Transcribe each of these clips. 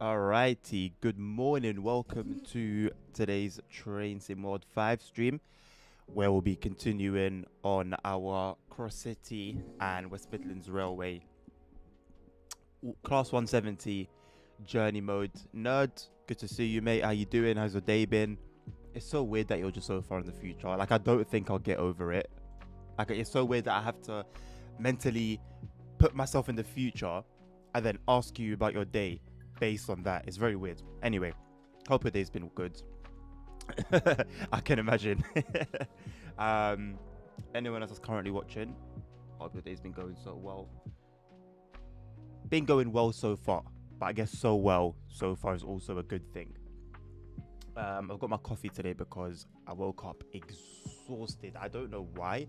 Alrighty, good morning. Welcome to today's Train Sim World 5 stream, where we'll be continuing on our Cross City and West Midlands Railway Class 170 journey mode. Nerd, good to see you, mate. How you doing? How's your day been? It's so weird that you're just so far in the future. Like, I don't think I'll get over it. Like, it's so weird that I have to mentally put myself in the future and then ask you about your day based on that. It's very weird. Anyway, hope your day's been good. I can imagine. um, anyone else that's currently watching, hope your day's been going so well. Been going well so far, but I guess so well so far is also a good thing. I've got my coffee today because I woke up exhausted. I don't know why.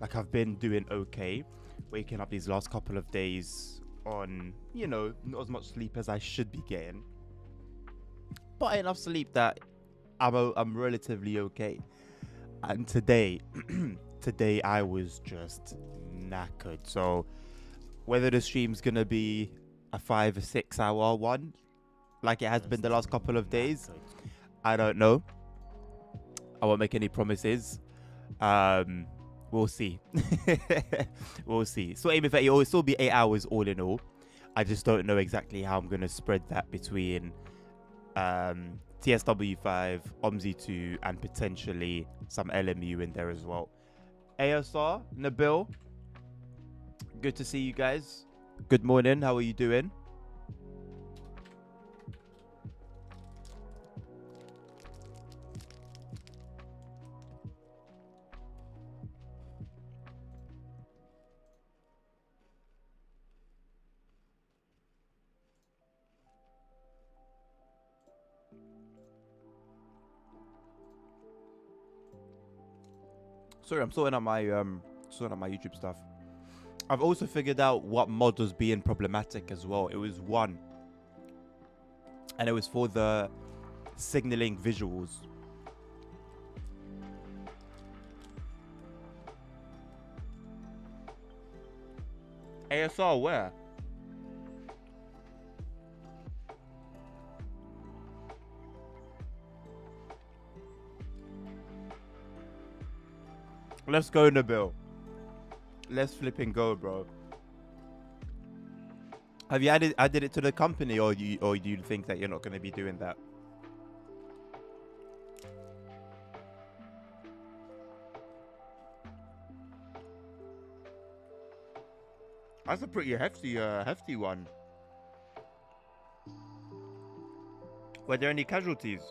Like, I've been doing okay, waking up these last couple of days on, not as much sleep as I should be getting, but enough sleep that I'm relatively okay. And today, today I was just knackered. So whether the stream's gonna be a 5 or 6 hour one, like it has been the last couple of days, I don't know. I won't make any promises. We'll see. We'll see. So aiming for it will still be 8 hours all in all. I just don't know exactly how I'm gonna spread that between TSW5, OMSI2, and potentially some LMU in there as well. ASR, Nabil, good to see you guys. Good morning. How are you doing? Sorry, I'm sorting out my YouTube stuff. I've also figured out what mod was being problematic as well. It was one, and it was for the signaling visuals. ASR where? Let's go, Nabil. Let's flipping go, bro. Have you added it to the company, or do you think that you're not going to be doing that? That's a pretty hefty one. Were there any casualties?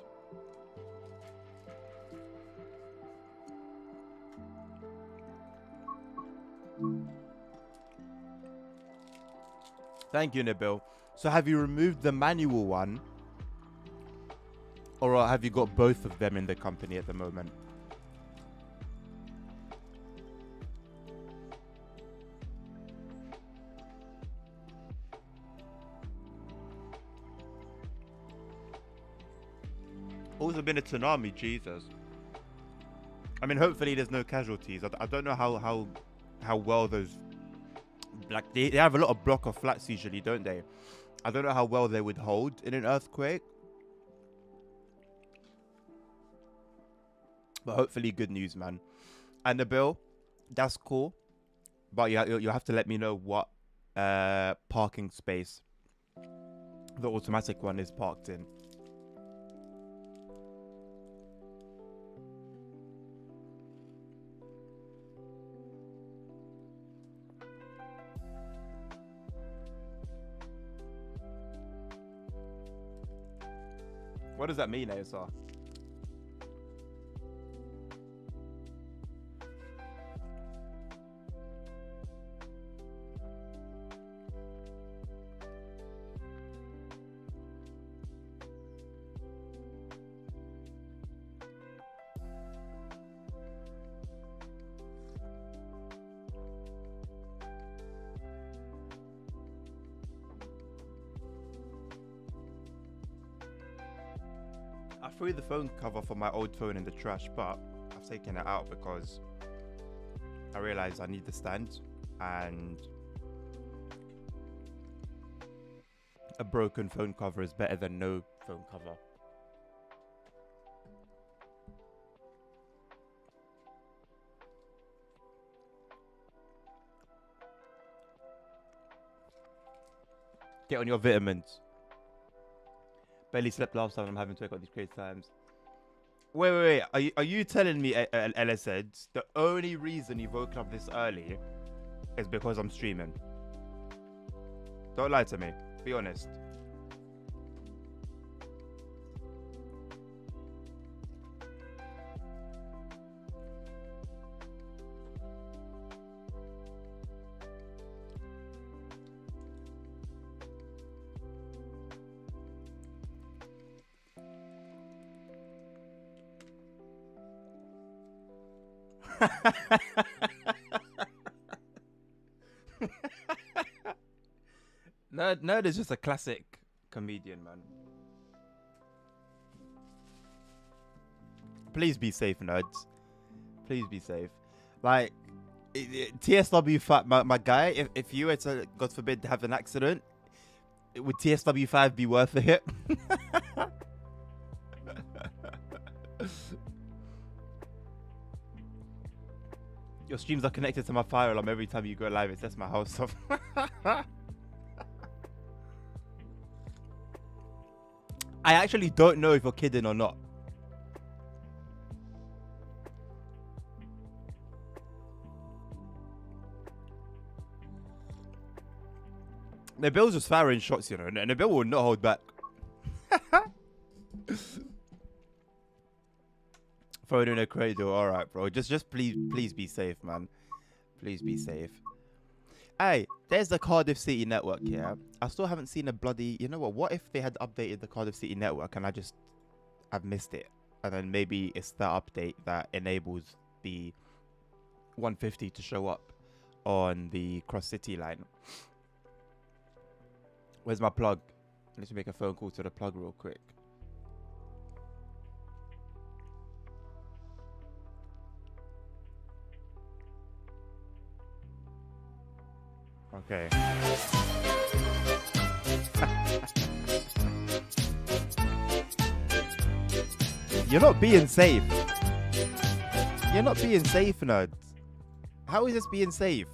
Thank you, Nabil. So have you removed the manual one, or have you got both of them in the company at the moment? Also been a tsunami, Jesus. I mean, hopefully there's no casualties. I don't know how well those, like, they have a lot of block of flats usually, don't they? I don't know how well they would hold in an earthquake, but hopefully good news, man. And the bill, that's cool, but you have to let me know what parking space the automatic one is parked in. What does that mean, ASR? I threw the phone cover for my old phone in the trash, but I've taken it out because I realized I need the stand, and A broken phone cover is better than no phone cover. Get on your vitamins. Barely slept last time. I'm having to wake up these crazy times. Wait. Are you telling me, LSEDs, the only reason you woke up this early is because I'm streaming? Don't lie to me. Be honest. Nerd is just a classic comedian, man. Please be safe, nerds. Please be safe. Like, TSW5, my guy, if you were to, God forbid, have an accident, would TSW5 be worth it? Your streams are connected to my fire alarm every time you go live. It sets my house off. I actually don't know if you're kidding or not. Nabil's just firing shots, you know, and Nabil will not hold back. Phone in a cradle, alright, bro. Just please be safe, man. Please be safe. Hey, there's the Cardiff City network here. I still haven't seen a bloody... You know what? What if they had updated the Cardiff City network and I've missed it? And then maybe it's that update that enables the 150 to show up on the Cross City line. Where's my plug? Let's make a phone call to the plug real quick. Okay. You're not being safe. You're not being safe, nerds. How is this being safe?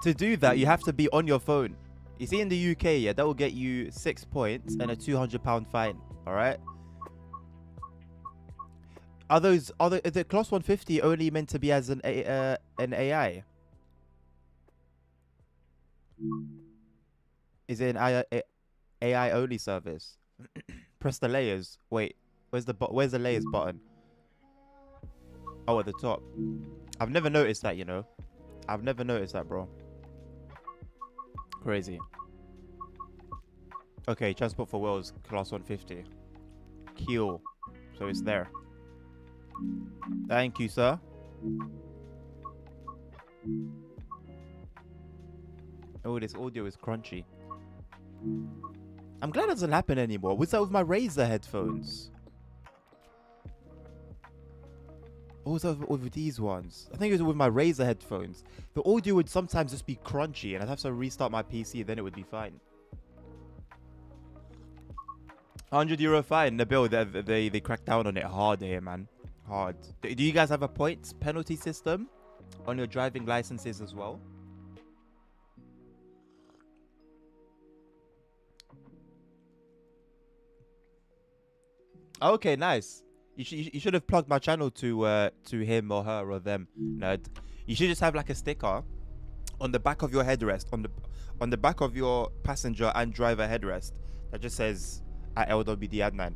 To do that, you have to be on your phone. You see, in the UK, yeah, that will get you 6 points and a £200 fine. All right. Is the Class 150 only meant to be as an AI? Is it an AI only service? Press the layers. Wait, where's the layers button? Oh, at the top. I've never noticed that, you know. I've never noticed that, bro. Crazy. Okay, Transport for Wales, Class 150. Kiel. So it's there. Thank you, sir. Oh, this audio is crunchy. I'm glad it doesn't happen anymore. What's that with my Razer headphones? What was that with these ones? I think it was with my Razer headphones. The audio would sometimes just be crunchy and I'd have to restart my PC, then it would be fine. €100 fine. Nabil, they cracked down on it hard here, man. Hard. Do you guys have a points penalty system on your driving licenses as well? Okay, nice. You should have plugged my channel to him or her or them, nerd. You should just have like a sticker on the back of your headrest, on the back of your passenger and driver headrest that just says at LWD Adnan.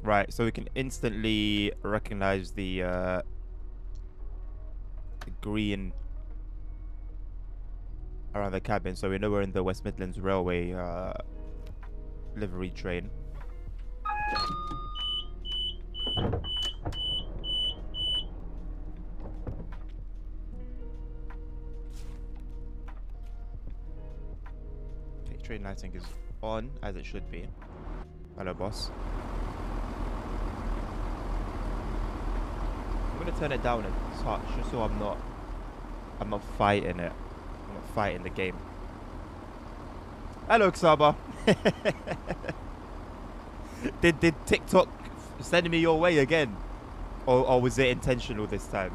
Right, so we can instantly recognize the green around the cabin, so we know we're in the West Midlands Railway livery train. Okay, train lighting is on as it should be. Hello, boss. I'm gonna turn it down a touch just so I'm not fighting it. I'm not fighting the game. Hello, Xaba. Did TikTok send me your way again, or was it intentional this time?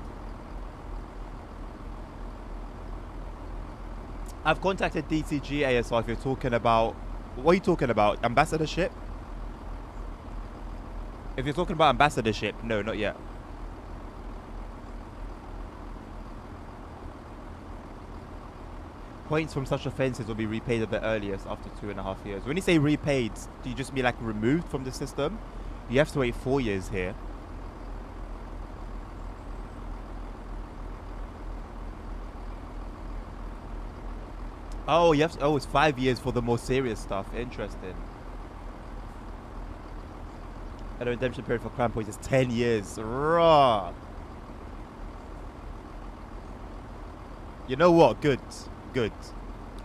I've contacted DTG ASR. If you're talking about, what are you talking about? Ambassadorship? If you're talking about ambassadorship, no, not yet. Points from such offences will be repaid at the earliest after 2.5 years. When you say repaid, do you just mean like removed from the system? You have to wait 4 years here. Oh, you have to, oh, it's 5 years for the more serious stuff. Interesting. And the redemption period for crime points is 10 years. Raw. You know what? Good. Good.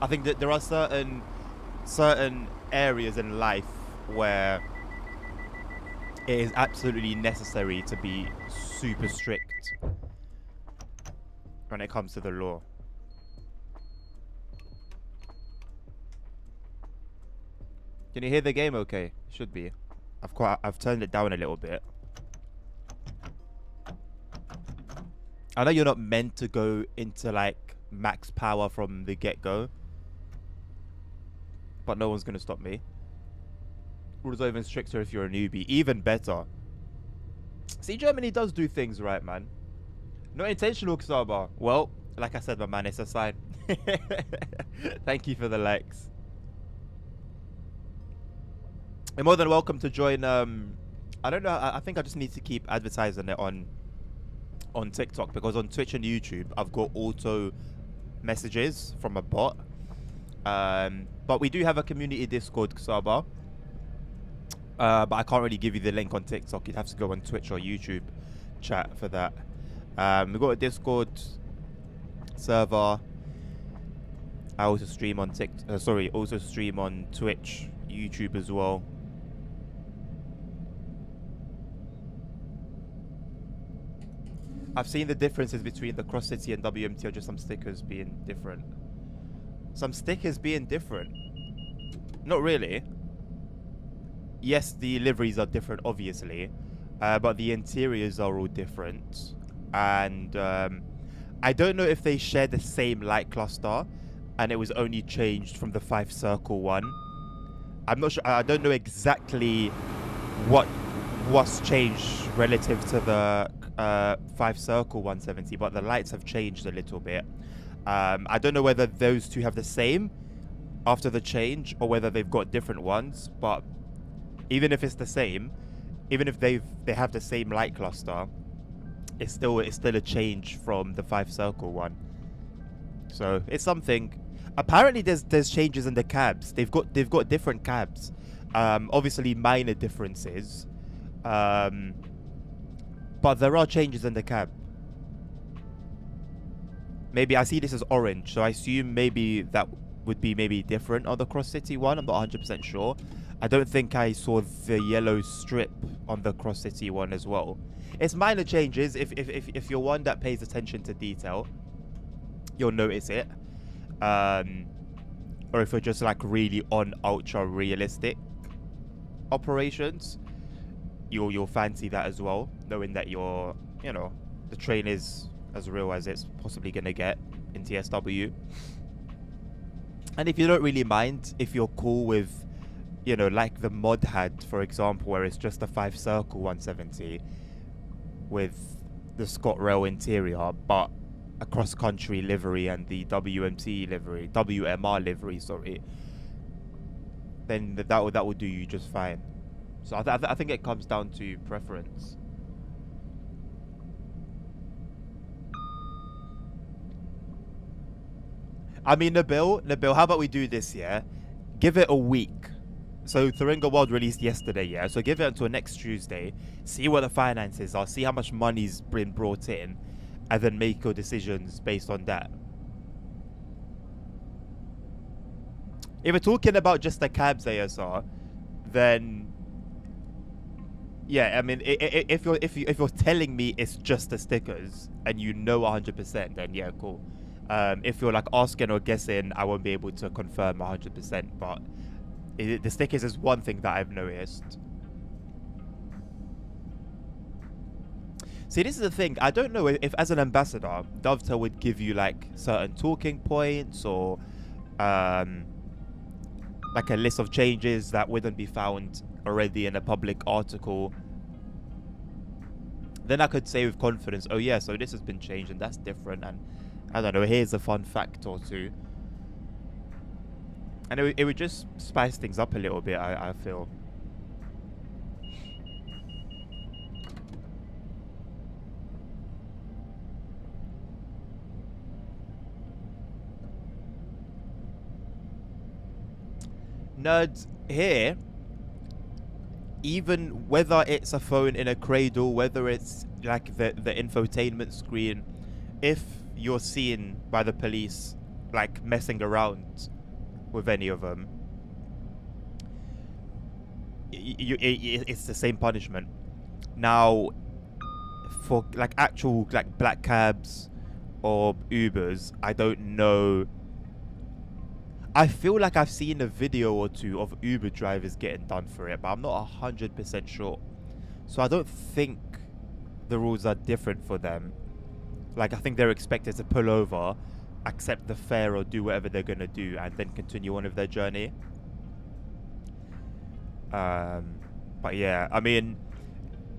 I think that there are certain areas in life where it is absolutely necessary to be super strict when it comes to the law. Can you hear the game okay? It should be. I've turned it down a little bit. I know you're not meant to go into like max power from the get-go, but no one's gonna stop me. Rules are even stricter if you're a newbie. Even better. See, Germany does do things right, man. Not intentional, Xaba. Well, like I said, my man, it's a sign. Thank you for the likes. You're more than welcome to join. I don't know. I think I just need to keep advertising it on TikTok, because on Twitch and YouTube I've got auto messages from a bot. But we do have a community Discord, Xaba. But I can't really give you the link on TikTok. You'd have to go on Twitch or YouTube chat for that. We've got a Discord server. I also stream on also stream on Twitch, YouTube as well. I've seen the differences between the Cross City and WMT, or just some stickers being different. Some stickers being different? Not really. Yes, the liveries are different, obviously, but the interiors are all different. And I don't know if they share the same light cluster, and it was only changed from the 5 circle one. I'm not sure. I don't know exactly what's changed relative to the 5 circle 170, but the lights have changed a little bit. I don't know whether those two have the same after the change, or whether they've got different ones. But even if it's the same, even if they have the same light cluster, it's still a change from the 5 circle one. So it's something. Apparently there's changes in the cabs. They've got different cabs. Obviously minor differences. But there are changes in the cab. Maybe I see this as orange, so I assume maybe that would be maybe different on the Cross City one. I'm not 100% sure. I don't think I saw the yellow strip on the Cross City one as well. It's minor changes. If you're one that pays attention to detail, you'll notice it. Or if you're just like really on ultra realistic operations, you'll fancy that as well, knowing that the train is as real as it's possibly gonna get in TSW. And if you don't really mind, if you're cool with, like the mod had, for example, where it's just a 5 circle 170 with the ScotRail interior, but a cross country livery and the WMR livery, sorry, then that would do you just fine. So I think it comes down to preference. I mean, Nabil, how about we do this, yeah? Give it a week. So Thuringo World released yesterday, yeah? So give it until next Tuesday. See what the finances are. See how much money's been brought in. And then make your decisions based on that. If we're talking about just the cabs ASR, then Yeah, I mean, if you're telling me it's just the stickers and you know 100%, then yeah, cool. If you're like asking or guessing, I won't be able to confirm 100%. But the stickers is one thing that I've noticed. See, this is the thing. I don't know if as an ambassador, Dovetail would give you like certain talking points or um, like a list of changes that wouldn't be found already in a public article. Then I could say with confidence, oh yeah, so this has been changed and that's different, and I don't know, here's a fun fact or two. And it would just spice things up a little bit, I feel. Nerds here, even whether it's a phone in a cradle, whether it's like the infotainment screen, if you're seen by the police like messing around with any of them, it's the same punishment. Now, for like actual like black cabs or Ubers, I don't know. I feel like I've seen a video or two of Uber drivers getting done for it, but I'm not 100% sure. So I don't think the rules are different for them. Like, I think they're expected to pull over, accept the fare or do whatever they're going to do, and then continue on with their journey. But yeah, I mean,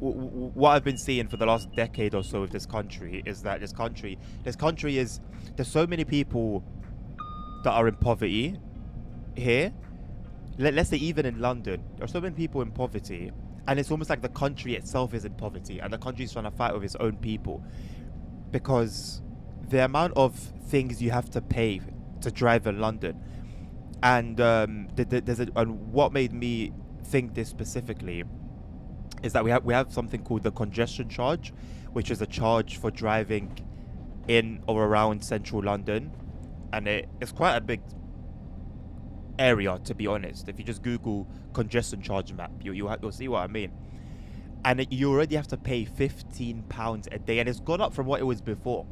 what I've been seeing for the last decade or so with this country is that this country is, there's so many people that are in poverty here. Let's say even in London, there are so many people in poverty, and it's almost like the country itself is in poverty, and the country is trying to fight with its own people, because the amount of things you have to pay to drive in London, and and what made me think this specifically is that we have something called the congestion charge, which is a charge for driving in or around central London, and it's quite a big area, to be honest. If you just Google congestion charge map, you'll see what I mean. And you already have to pay £15 a day, and it's gone up from what it was before.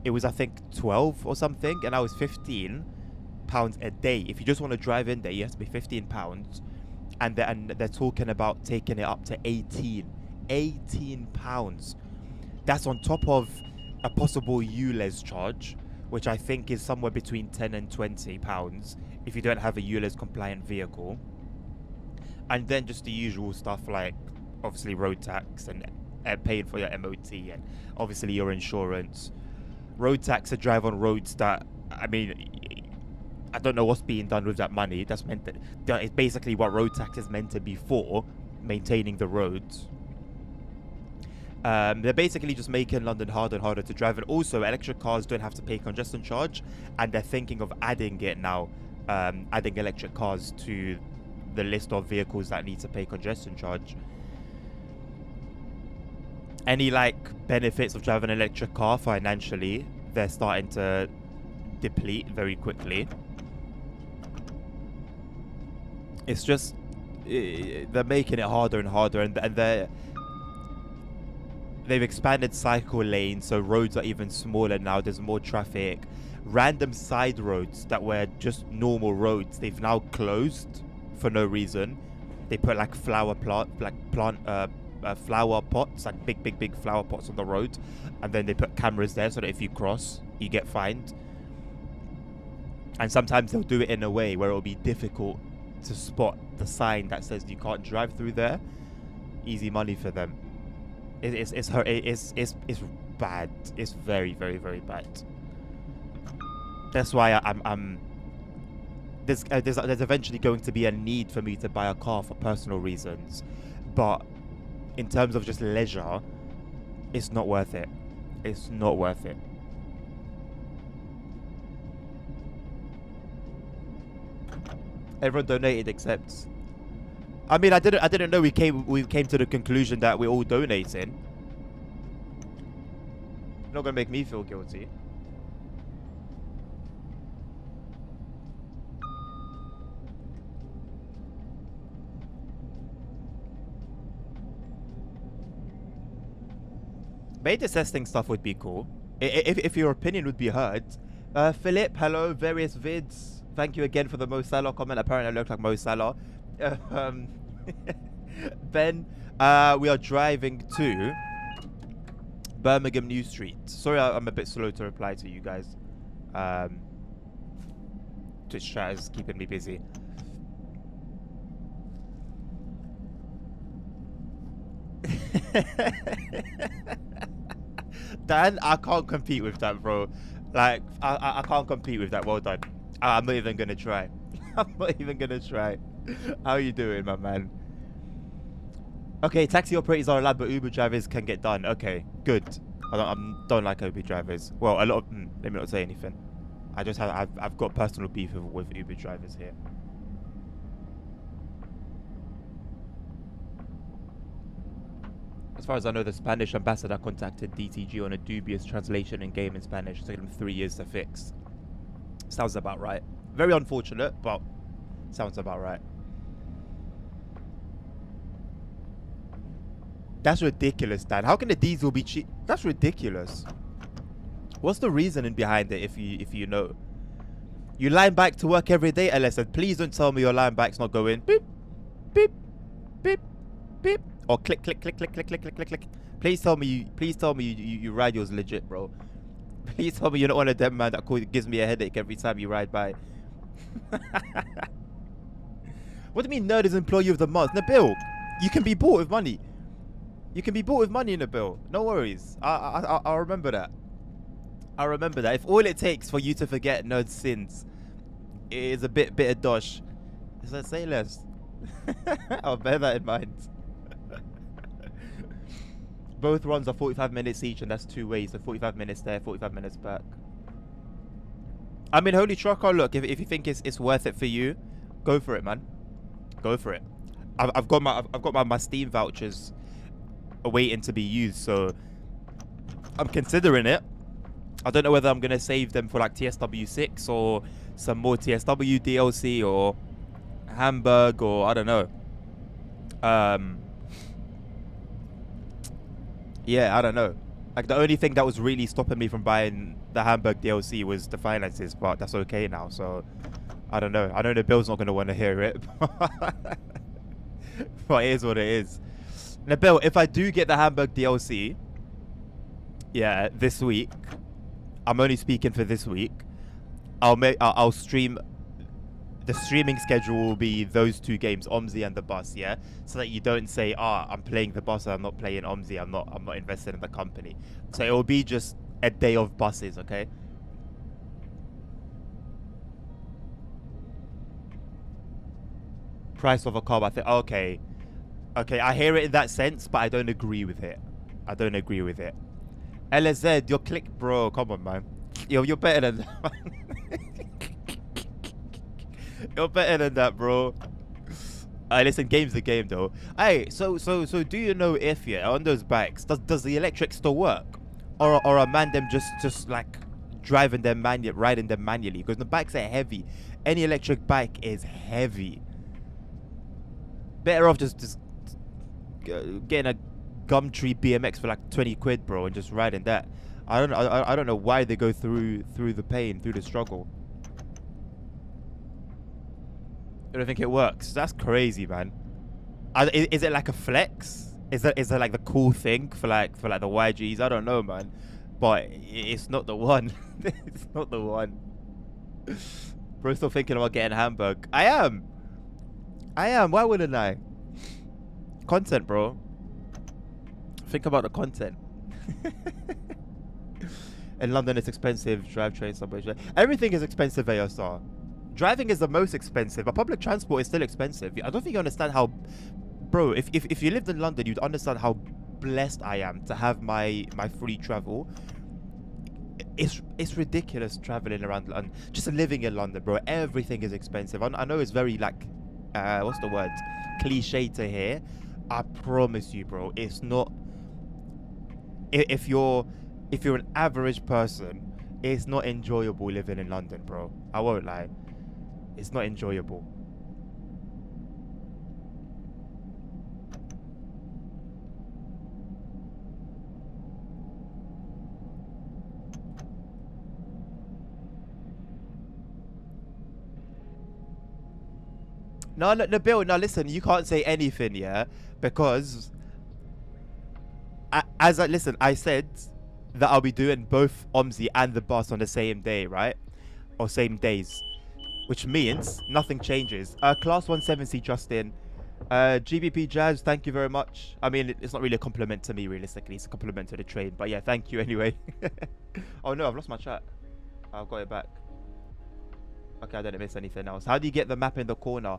It was, I think, 12 or something, and now it's £15 a day. If you just want to drive in there, you have to pay £15, and they're talking about taking it up to 18 pounds. That's on top of a possible ULEZ charge, which I think is somewhere between £10 and £20 if you don't have a ULEZ compliant vehicle. And then just the usual stuff like obviously road tax and paying for your MOT and obviously your insurance. Road tax to drive on roads that, I mean, I don't know what's being done with that money. That's meant that it's basically what road tax is meant to be for, maintaining the roads. They're basically just making London harder and harder to drive, and also electric cars don't have to pay congestion charge, and they're thinking of adding it now, adding electric cars to the list of vehicles that need to pay congestion charge. Any like benefits of driving an electric car financially, they're starting to deplete very quickly. It's just they're making it harder and harder, and they've expanded cycle lanes, so roads are even smaller now. There's more traffic. Random side roads that were just normal roads, they've now closed for no reason. They put like flower pots, like big flower pots on the road, and then they put cameras there so that if you cross, you get fined. And sometimes they'll do it in a way where it'll be difficult to spot the sign that says you can't drive through there. Easy money for them. It's bad. It's very bad. That's why I'm there's eventually going to be a need for me to buy a car for personal reasons, but in terms of just leisure, it's not worth it. It's not worth it. Everyone donated except, I mean, I didn't know we came to the conclusion that we're all donating. You're not gonna make me feel guilty. Beta testing stuff would be cool. If your opinion would be heard. Philip, hello, various vids. Thank you again for the Mo Salah comment. Apparently I look like Mo Salah. Um, Ben, we are driving to Birmingham New Street. Sorry, I'm a bit slow to reply to you guys. Twitch chat is keeping me busy. Dan, I can't compete with that, bro. Like, I can't compete with that. Well done. I'm not even gonna try. I'm not even gonna try. How you doing, my man? Okay, taxi operators are allowed, but Uber drivers can get done. Okay, good. I don't like Uber drivers. Well, a lot of... let me not say anything. I've got personal beef with Uber drivers here. As far as I know, the Spanish ambassador contacted DTG on a dubious translation in game in Spanish. It took them 3 years to fix. Sounds about right. Very unfortunate, but sounds about right. That's ridiculous, Dan. How can the diesel be cheap? That's ridiculous. What's the reasoning behind it if you know? You line back to work every day, LSN. Please don't tell me your line back's not going beep, beep, beep, beep. Or click, click, click, click, click, click, click, click, click. Please tell me you ride yours legit, bro. Please tell me you're not one of them, man, that gives me a headache every time you ride by. What do you mean nerd is employee of the month? Nabil, you can be bought with money. You can be bought with money, Nabil. No worries. I'll remember that. I'll remember that. If all it takes for you to forget nerd sins is a bit of dosh, so say less. I'll bear that in mind. Both runs are 45 minutes each, and that's 2 ways. So 45 minutes there, 45 minutes back. I mean, Holy Trucker, look, if you think it's worth it for you, go for it, man. Go for it. I've got my Steam vouchers waiting to be used, so I'm considering it. I don't know whether I'm gonna save them for like TSW6 or some more TSW DLC or Hamburg, or I don't know. Yeah, I don't know. Like, the only thing that was really stopping me from buying the Hamburg DLC was the finances, but that's okay now. So I don't know. I know the Bill's not gonna want to hear it, but it is what it is. Nabil, if I do get the Hamburg DLC, yeah, this week, I'm only speaking for this week. I'll stream. The streaming schedule will be those 2 games, OMSI and the bus, yeah? So that you don't say, I'm playing the bus and I'm not playing OMSI, I'm not invested in the company. So it will be just a day of buses, okay? Price of a car, I think, okay. Okay, I hear it in that sense, but I don't agree with it. I don't agree with it. LZ, your click, bro, come on, man. You're better than that. You're better than that, bro. Listen, game's the game, though. Hey, so do you know if, yeah, on those bikes, does the electric still work, or are man them just like riding them manually? Because the bikes are heavy. Any electric bike is heavy. Better off just getting a Gumtree BMX for like 20 quid, bro, and just riding that. I don't know why they go through the pain, through the struggle. I don't think it works. That's crazy, man. Is it like a flex? Is that like the cool thing for like the YGs? I don't know, man. But it's not the one. It's not the one. Bro, still thinking about getting Hamburg. I am. Why wouldn't I? Content, bro. Think about the content. In London, it's expensive. Drive, train, subway. Everything is expensive, ASR. Driving is the most expensive, but public transport is still expensive. I don't think you understand how... Bro, if you lived in London, you'd understand how blessed I am to have my free travel. It's ridiculous traveling around London. Just living in London, bro. Everything is expensive. I know it's very, like... what's the word? Cliche to hear. I promise you, bro. It's not... If you're an average person, it's not enjoyable living in London, bro. I won't lie. It's not enjoyable. No, no, no, Bill. No, listen. You can't say anything, yeah, because listen, I said that I'll be doing both OMSI and the bus on the same day, right? Or same days, which means nothing changes. Class 170, Justin. GBP Jazz, thank you very much. I mean, it's not really a compliment to me, realistically. It's a compliment to the train. But yeah, thank you anyway. Oh no, I've lost my chat. I've got it back. Okay, I didn't miss anything else. How do you get the map in the corner?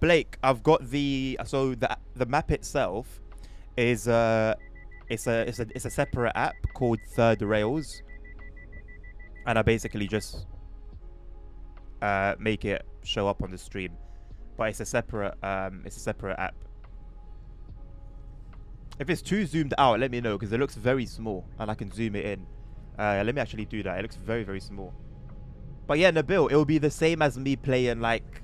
Blake, I've got so the map itself is it's a separate app called Third Rails, and I basically just make it show up on the stream. But it's a separate app. If it's too zoomed out, let me know, because it looks very small and I can zoom it in. Let me actually do that. It looks very, very small. But yeah, Nabil, it will be the same as me playing like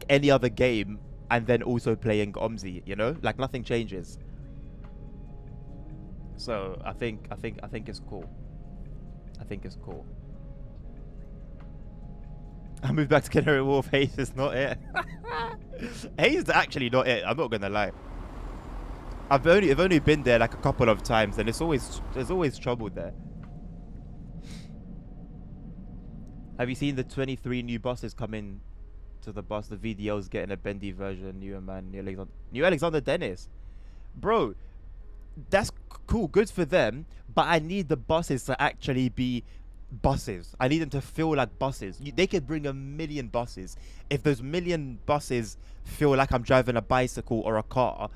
any other game, and then also playing OMSI. You know, like nothing changes. So I think it's cool. I think it's cool. I moved back to Canary Wharf. Hayes is not it. Hayes is actually not it. I'm not gonna lie. I've only been there like a couple of times, and there's always trouble there. Have you seen the 23 new buses come in to the bus? The VDL's getting a bendy version. New Alexander Dennis, bro. That's cool. Good for them. But I need the buses to actually be buses. I need them to feel like buses. They could bring a million buses. If those million buses feel like I'm driving a bicycle or a car,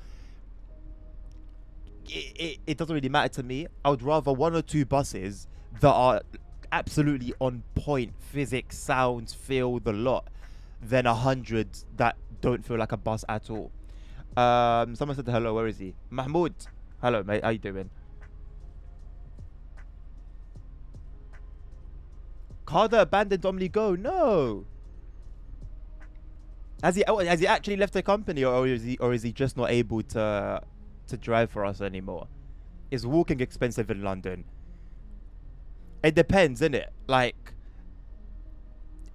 it doesn't really matter to me. I would rather 1 or 2 buses that are absolutely on point, physics, sounds, feel, the lot, than 100 that don't feel like a bus at all. Someone said hello. Where is he? Mahmoud. Hello, mate. How you doing? Carter abandoned Omni Go. No. Has he actually left the company, or is he just not able to drive for us anymore? Is walking expensive in London? It depends, innit? Like,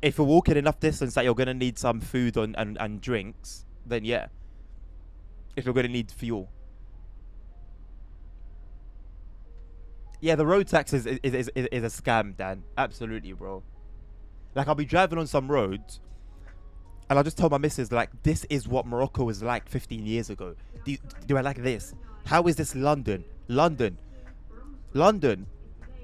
if you're walking enough distance that you're gonna need some food and drinks, then yeah. If you're gonna need fuel. Yeah, the road tax is a scam, Dan. Absolutely, bro. Like, I'll be driving on some roads, and I'll just tell my missus, like, this is what Morocco was like 15 years ago. Do I like this? How is this London? London.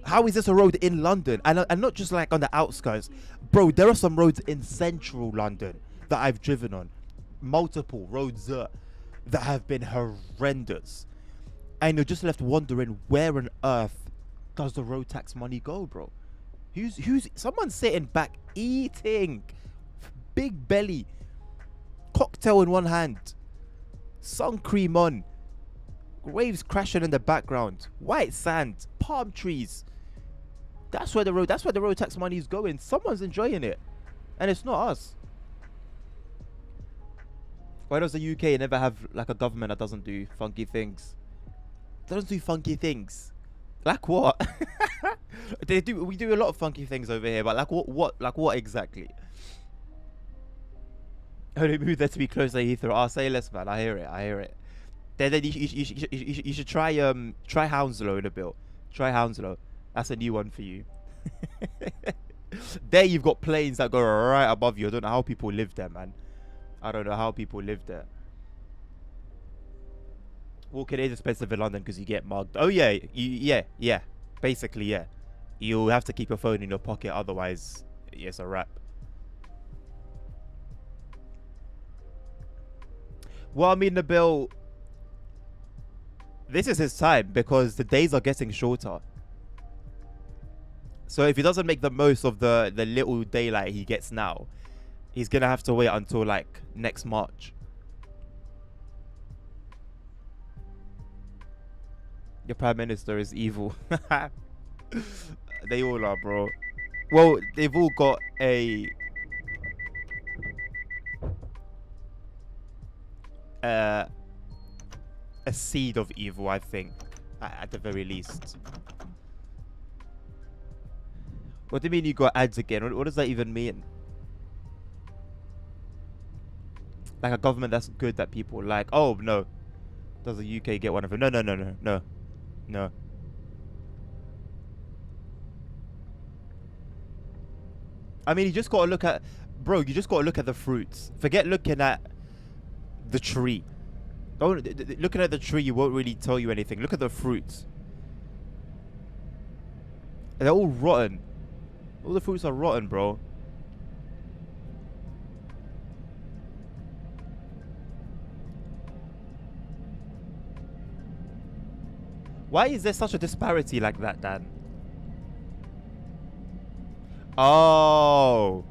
How is this a road in London? And not just like on the outskirts. Bro, there are some roads in central London that I've driven on. Multiple roads that have been horrendous. And you're just left wondering, where on earth does the road tax money go, bro? Someone's sitting back eating, big belly, cocktail in one hand, sun cream on, waves crashing in the background, white sand, palm trees. That's where the road tax money is going. Someone's enjoying it, and it's not us. Why does the UK never have like a government that doesn't do funky things? Doesn't do funky things. Like what? We do a lot of funky things over here, but like what exactly? Only move there to be close to Heathrow. I'll say less, man. I hear it. Then you should try Hounslow in a bit. Try Hounslow. That's a new one for you. There you've got planes that go right above you. I don't know how people live there, man. I don't know how people live there. Walking is expensive in London because you get mugged. Oh yeah, yeah. Basically, yeah. You'll have to keep your phone in your pocket, otherwise, it's a wrap. Well, I mean, Nabil, this is his time because the days are getting shorter. So if he doesn't make the most of the little daylight he gets now, he's gonna have to wait until like next March. Your prime minister is evil. They all are, bro. Well, they've all got a seed of evil, I think, at the very least. What do you mean you got ads again? What does that even mean? Like a government that's good that people like. Oh no, does the UK get one of them? No, no, no, no, no, no. I mean, you just gotta look at, bro. You just gotta look at the fruits. Forget looking at the tree. Don't looking at the tree won't really tell you anything. Look at the fruits. They're all rotten. All the fruits are rotten, bro. Why is there such a disparity like that, Dan? Oh.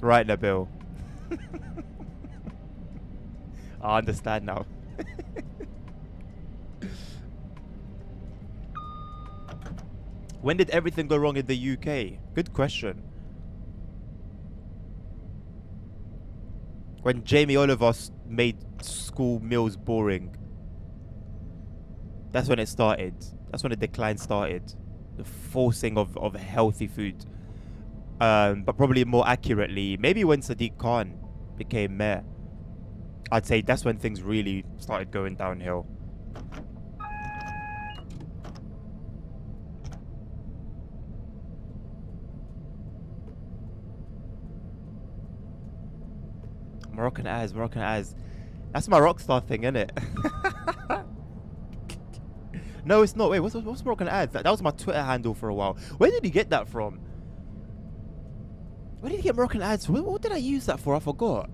Right, Nabil. I understand now. When did everything go wrong in the UK? Good question. When Jamie Oliver made school meals boring. That's when it started. That's when the decline started. The forcing of healthy food. But probably more accurately, maybe when Sadiq Khan became mayor. I'd say that's when things really started going downhill. Moroccan eyes, Moroccan eyes. That's my rockstar thing, innit? No, it's not. Wait, what's Moroccan ads? That was my Twitter handle for a while. Where did you get that from? Where did you get Moroccan ads? What did I use that for? I forgot.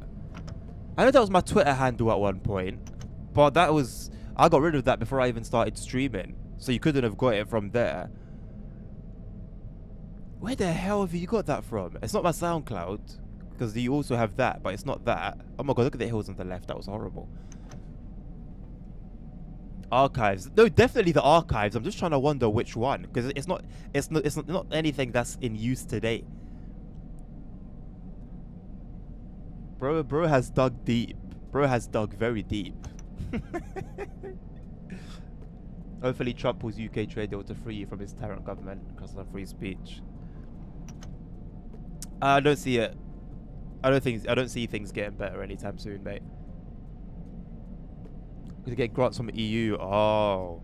I know that was my Twitter handle at one point, but I got rid of that before I even started streaming, so you couldn't have got it from there. Where the hell have you got that from? It's not my SoundCloud, because you also have that, but it's not that. Oh my god, look at the hills on the left. That was horrible. Archives. No, definitely the archives. I'm just trying to wonder which one, because it's not anything that's in use today. Bro has dug deep. Bro has dug very deep. Hopefully Trump pulls UK trade deal to free you from his tyrant government because of free speech. I don't see it. I don't see things getting better anytime soon, mate. To get grants from the EU. Oh.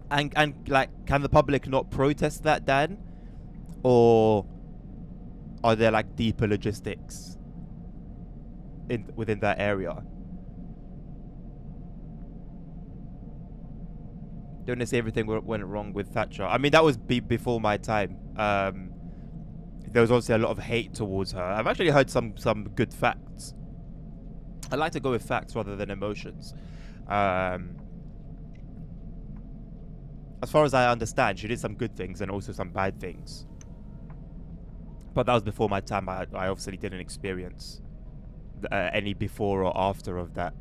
And like, can the public not protest that, Dan? Or are there like deeper logistics within that area? Don't they say everything went wrong with Thatcher? I mean, that was before my time. There was obviously a lot of hate towards her. I've actually heard some good facts. I like to go with facts rather than emotions. As far as I understand, she did some good things and also some bad things. But that was before my time. I obviously didn't experience any before or after of that.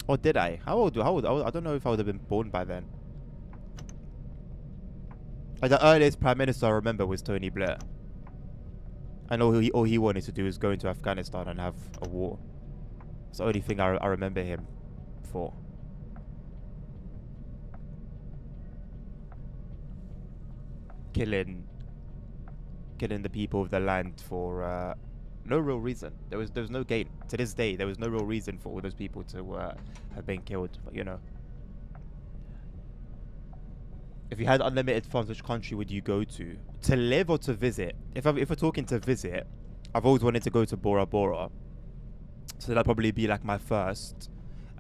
Or did I? How old? I don't know if I would have been born by then. Like the earliest prime minister I remember was Tony Blair. And all he wanted to do was go into Afghanistan and have a war. It's the only thing I remember him for. Killing the people of the land for no real reason. There was no gain. To this day, there was no real reason for all those people to have been killed. But you know, if you had unlimited funds, which country would you go to live or to visit? If we're talking to visit, I've always wanted to go to Bora Bora, so that'd probably be like my first,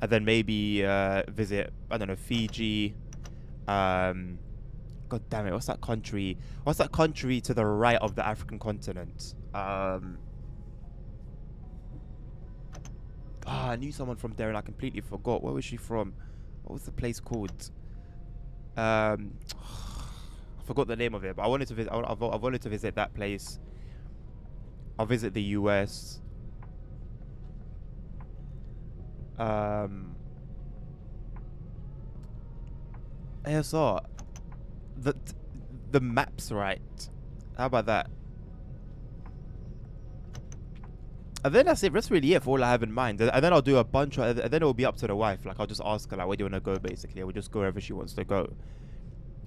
and then maybe visit, I don't know, Fiji. God damn it! What's that country? What's that country to the right of the African continent? I knew someone from there and I completely forgot. Where was she from? What was the place called? I forgot the name of it, but I wanted to visit. I wanted to visit that place. I'll visit the US. ASR. The map's right. How about that? And then that's it. That's really it for all I have in mind. And then I'll do a bunch of. And then it'll be up to the wife. Like I'll just ask her like, where do you want to go? Basically, we'll just go wherever she wants to go.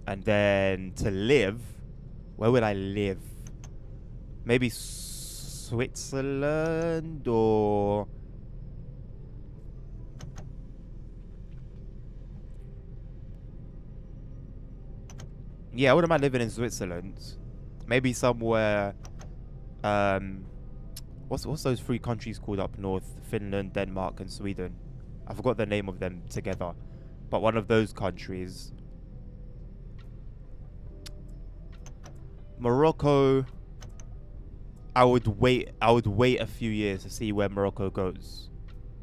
And then to live, Where would I live? Maybe Switzerland or... Yeah, I wouldn't mind living in Switzerland. Maybe somewhere... What's those three countries called up north? Finland, Denmark, and Sweden. I forgot the name of them together. But one of those countries. Morocco... I would wait a few years to see where Morocco goes.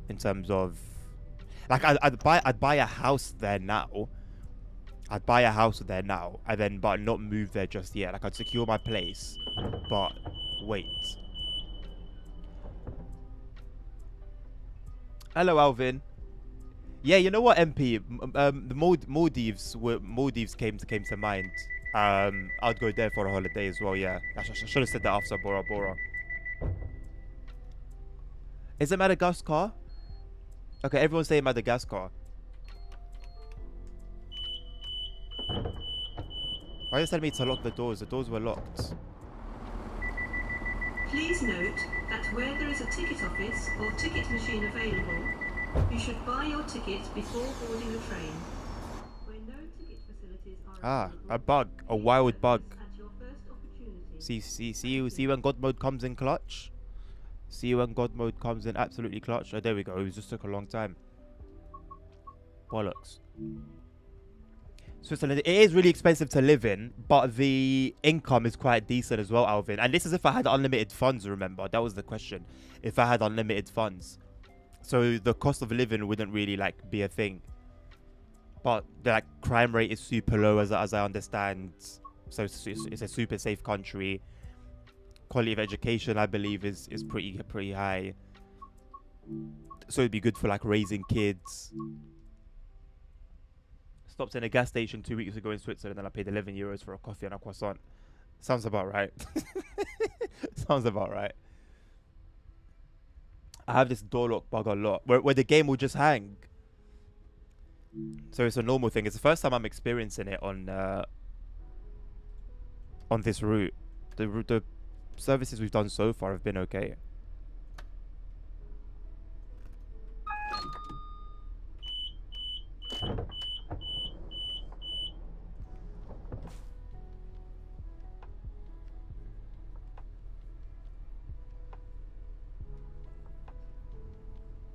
In terms of... Like, I'd buy a house there now. I'd buy a house there now. And then, but not move there just yet. Like, I'd secure my place. But, wait. Hello, Alvin. Yeah, you know what, MP? The Maldives came to mind. I'd go there for a holiday as well. Yeah, I should have said that after Bora Bora. Is it Madagascar? Okay, everyone's saying Madagascar. Why are you telling me to lock the doors? The doors were locked. Please note that where there is a ticket office or ticket machine available, you should buy your ticket before boarding the train. Where no ticket facilities are available, A bug. A wild bug. at your first opportunity. See when God mode comes in clutch? See when God mode comes in absolutely clutch? Oh, there we go. It just took a long time. Bollocks. Switzerland, it is really expensive to live in, but the income is quite decent as well, Alvin. And this is if I had unlimited funds, remember? That was the question. If I had unlimited funds. So the cost of living wouldn't really, like, be a thing. But the, like, crime rate is super low, as I understand. So it's a super safe country. Quality of education, I believe, is pretty high. So it'd be good for, like, raising kids. Stopped in a gas station 2 weeks ago in Switzerland and I paid 11 euros for a coffee and a croissant. Sounds about right. Sounds about right. I have this door lock bug a lot where the game will just hang. So it's a normal thing. It's the first time I'm experiencing it on this route. The services we've done so far have been okay.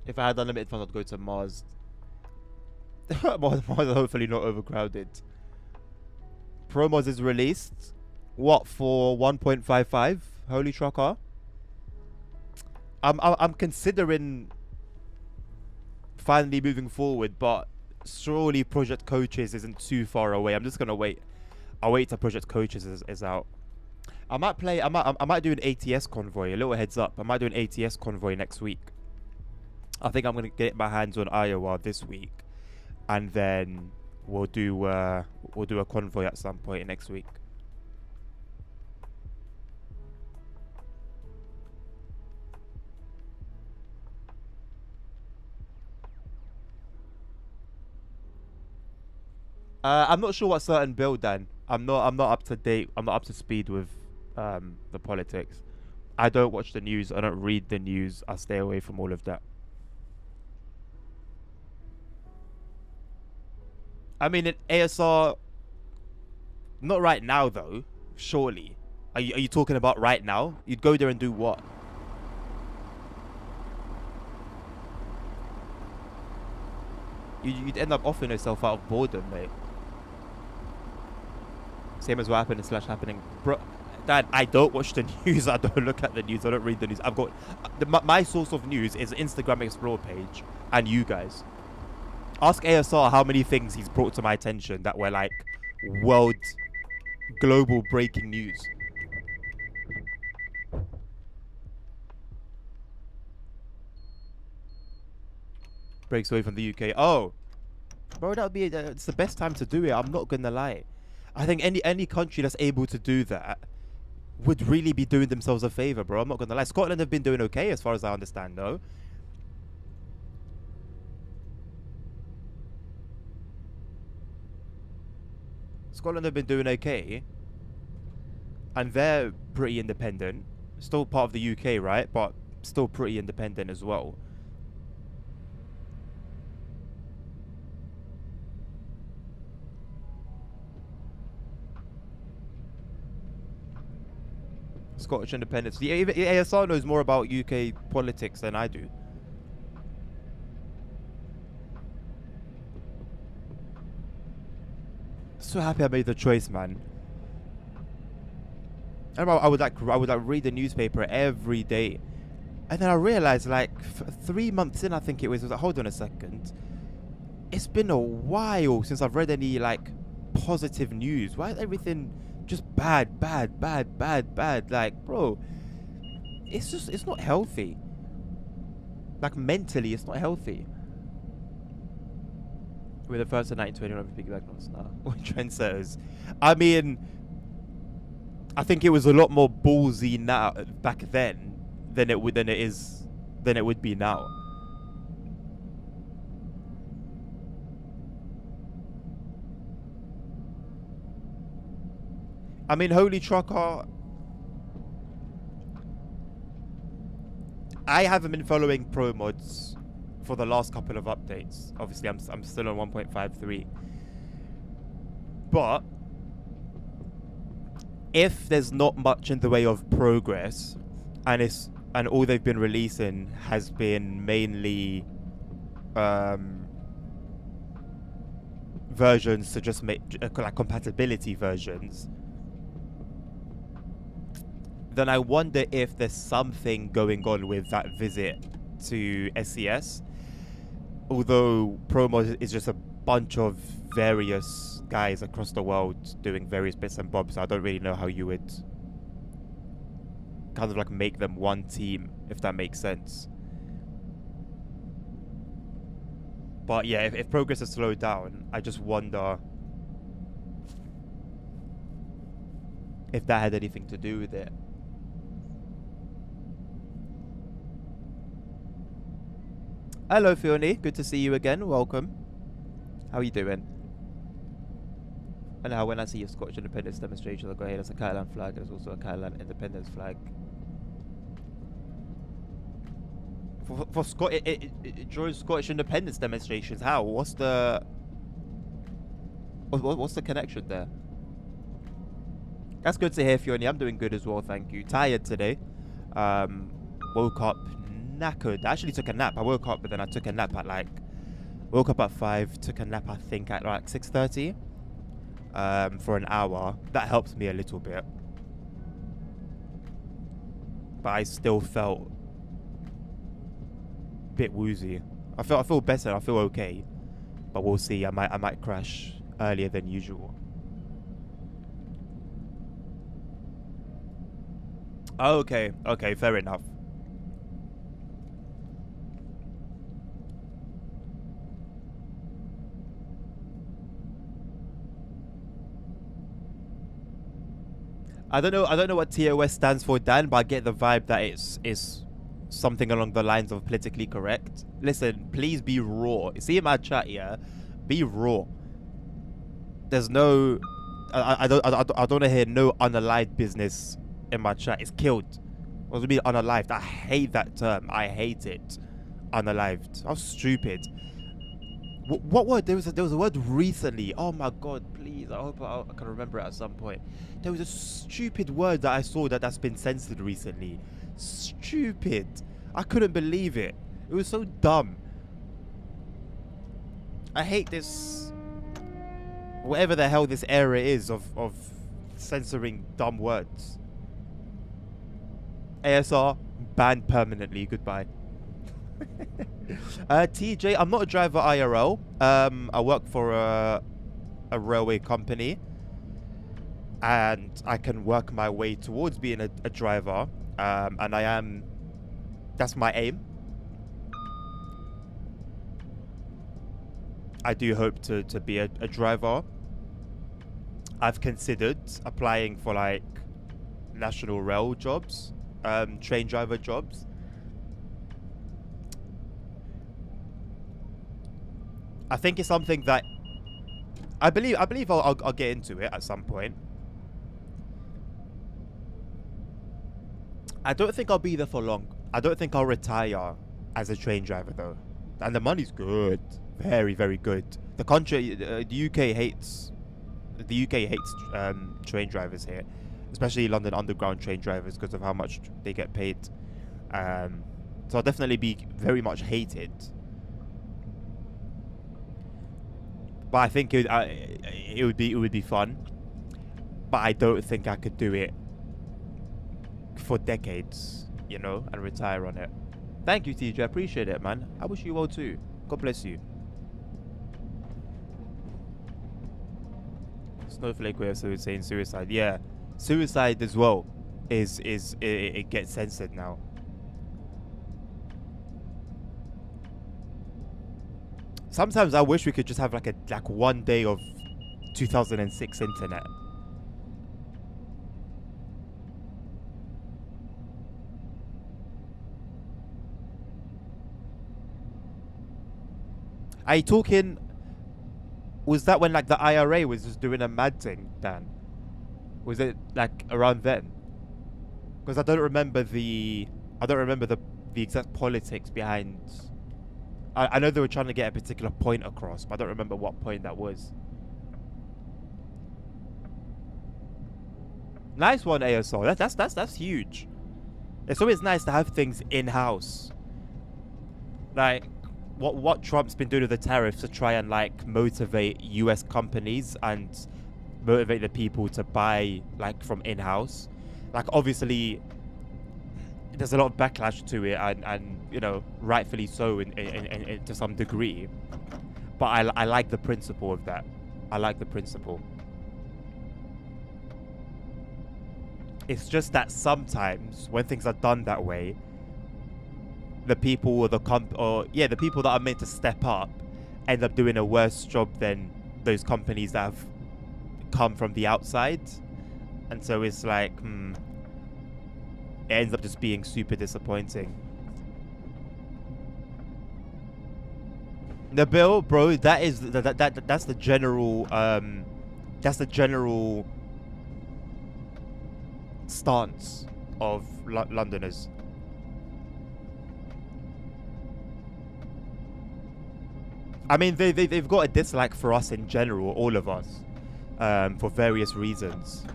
If I had unlimited funds, I'd go to Mars. Mars is hopefully not overcrowded. Pro Mars is released. What, for 1.55? Holy trucker. I'm considering finally moving forward, but surely Project Coaches isn't too far away. I'm just gonna wait. I'll wait till Project Coaches is out. I might do an ATS convoy. A little heads up. I might do an ATS convoy next week. I think I'm gonna get my hands on Iowa this week, and then we'll do a convoy at some point next week. I'm not sure what certain build, Dan. I'm not up to date. I'm not up to speed with the politics. I don't watch the news. I don't read the news. I stay away from all of that. I mean, in ASR, not right now though. Surely, are you talking about right now? You'd go there and do what? You'd end up offering yourself out of boredom, mate. Same as what happened in Slash happening, bro. Dad, I don't watch the news. I don't look at the news. I don't read the news. I've got my source of news is Instagram Explore page and you guys. Ask ASR how many things he's brought to my attention that were like world, global breaking news. Breaks away from the UK. Oh, bro, that would be it's the best time to do it. I'm not gonna lie. I think any country that's able to do that would really be doing themselves a favor, bro. I'm not gonna lie. Scotland have been doing okay as far as I understand, though. Scotland have been doing okay. and they're pretty independent. Still part of the UK, right? But still pretty independent as well. Scottish independence. The ASR knows more about UK politics than I do. So happy I made the choice, man. I would like read the newspaper every day, and then I realized like 3 months in, I think it was like, hold on a second, it's been a while since I've read any like positive news. Why is everything just bad? Like, bro, it's not healthy. Like, mentally, it's not healthy. We're the first in 1921 to piggyback on now. Trendsetters. I mean, I think it was a lot more ballsy now back then than it would be now. I mean, Holy Trucker, I haven't been following pro mods for the last couple of updates. Obviously, I'm still on 1.53. But if there's not much in the way of progress, and all they've been releasing has been mainly versions to just make like compatibility versions, then I wonder if there's something going on with that visit to SCS. Although Promod is just a bunch of various guys across the world doing various bits and bobs, I don't really know how you would kind of like make them one team, if that makes sense. But yeah, if progress has slowed down, I just wonder if that had anything to do with it. Hello, Fiona. Good to see you again. Welcome. How are you doing? And now when I see your Scottish independence demonstration, I'll go ahead. There's a Catalan flag. There's also a Catalan independence flag. For during Scottish independence demonstrations, how? What's the connection there? That's good to hear, Fiona. I'm doing good as well, thank you. Tired today. Woke up knackered. I actually took a nap. I woke up, but then I took a nap at woke up at 5, took a nap I think at like 6:30 for an hour. That helped me a little bit, but I still felt a bit woozy. I feel better. I feel okay, but we'll see. I might crash earlier than usual. Okay, fair enough. I don't know what TOS stands for, Dan, but I get the vibe that it's something along the lines of politically correct. Listen, please be raw. See in my chat, yeah? Be raw. There's no I don't want to hear no unalived business in my chat. It's killed. What does it mean unalived? I hate that term. I hate it. Unalived. How stupid. What word? There was a word recently. Oh my god, please. I hope I can remember it at some point. There was a stupid word that I saw that's been censored recently. Stupid. I couldn't believe it. It was so dumb. I hate this. Whatever the hell this era is of censoring dumb words. ASR banned permanently. Goodbye. TJ, I'm not a driver IRL. I work for a railway company, and I can work my way towards being a driver. And I am. That's my aim. I do hope to be a driver. I've considered applying for like national rail jobs, train driver jobs. I think it's something that I believe I'll get into it at some point. I don't think I'll be there for long. I don't think I'll retire as a train driver though, and the money's good, very very good. The country, the UK hates, train drivers here, especially London Underground train drivers because of how much they get paid. So I'll definitely be very much hated. But I think it would be fun. But I don't think I could do it for decades, you know, and retire on it. Thank you, TJ. I appreciate it, man. I wish you well too. God bless you. Snowflake way of saying suicide. Yeah, suicide as well it gets censored now. Sometimes I wish we could just have like one day of 2006 internet. Are you talking? Was that when like the IRA was just doing a mad thing, Dan? Was it like around then? Because I don't remember the exact politics behind. I know they were trying to get a particular point across, but I don't remember what point that was. Nice one, ASL. That's huge. It's always nice to have things in house. Like what Trump's been doing with the tariffs to try and like motivate US companies and motivate the people to buy like from in-house. Like obviously there's a lot of backlash to it and you know, rightfully so in to some degree. But I like the principle of that. I like the principle. It's just that sometimes when things are done that way, the people or the people that are meant to step up end up doing a worse job than those companies that have come from the outside. And so it's like, it ends up just being super disappointing. Nabil, bro, that's the general stance of Londoners. I mean, they've got a dislike for us in general, all of us, for various reasons.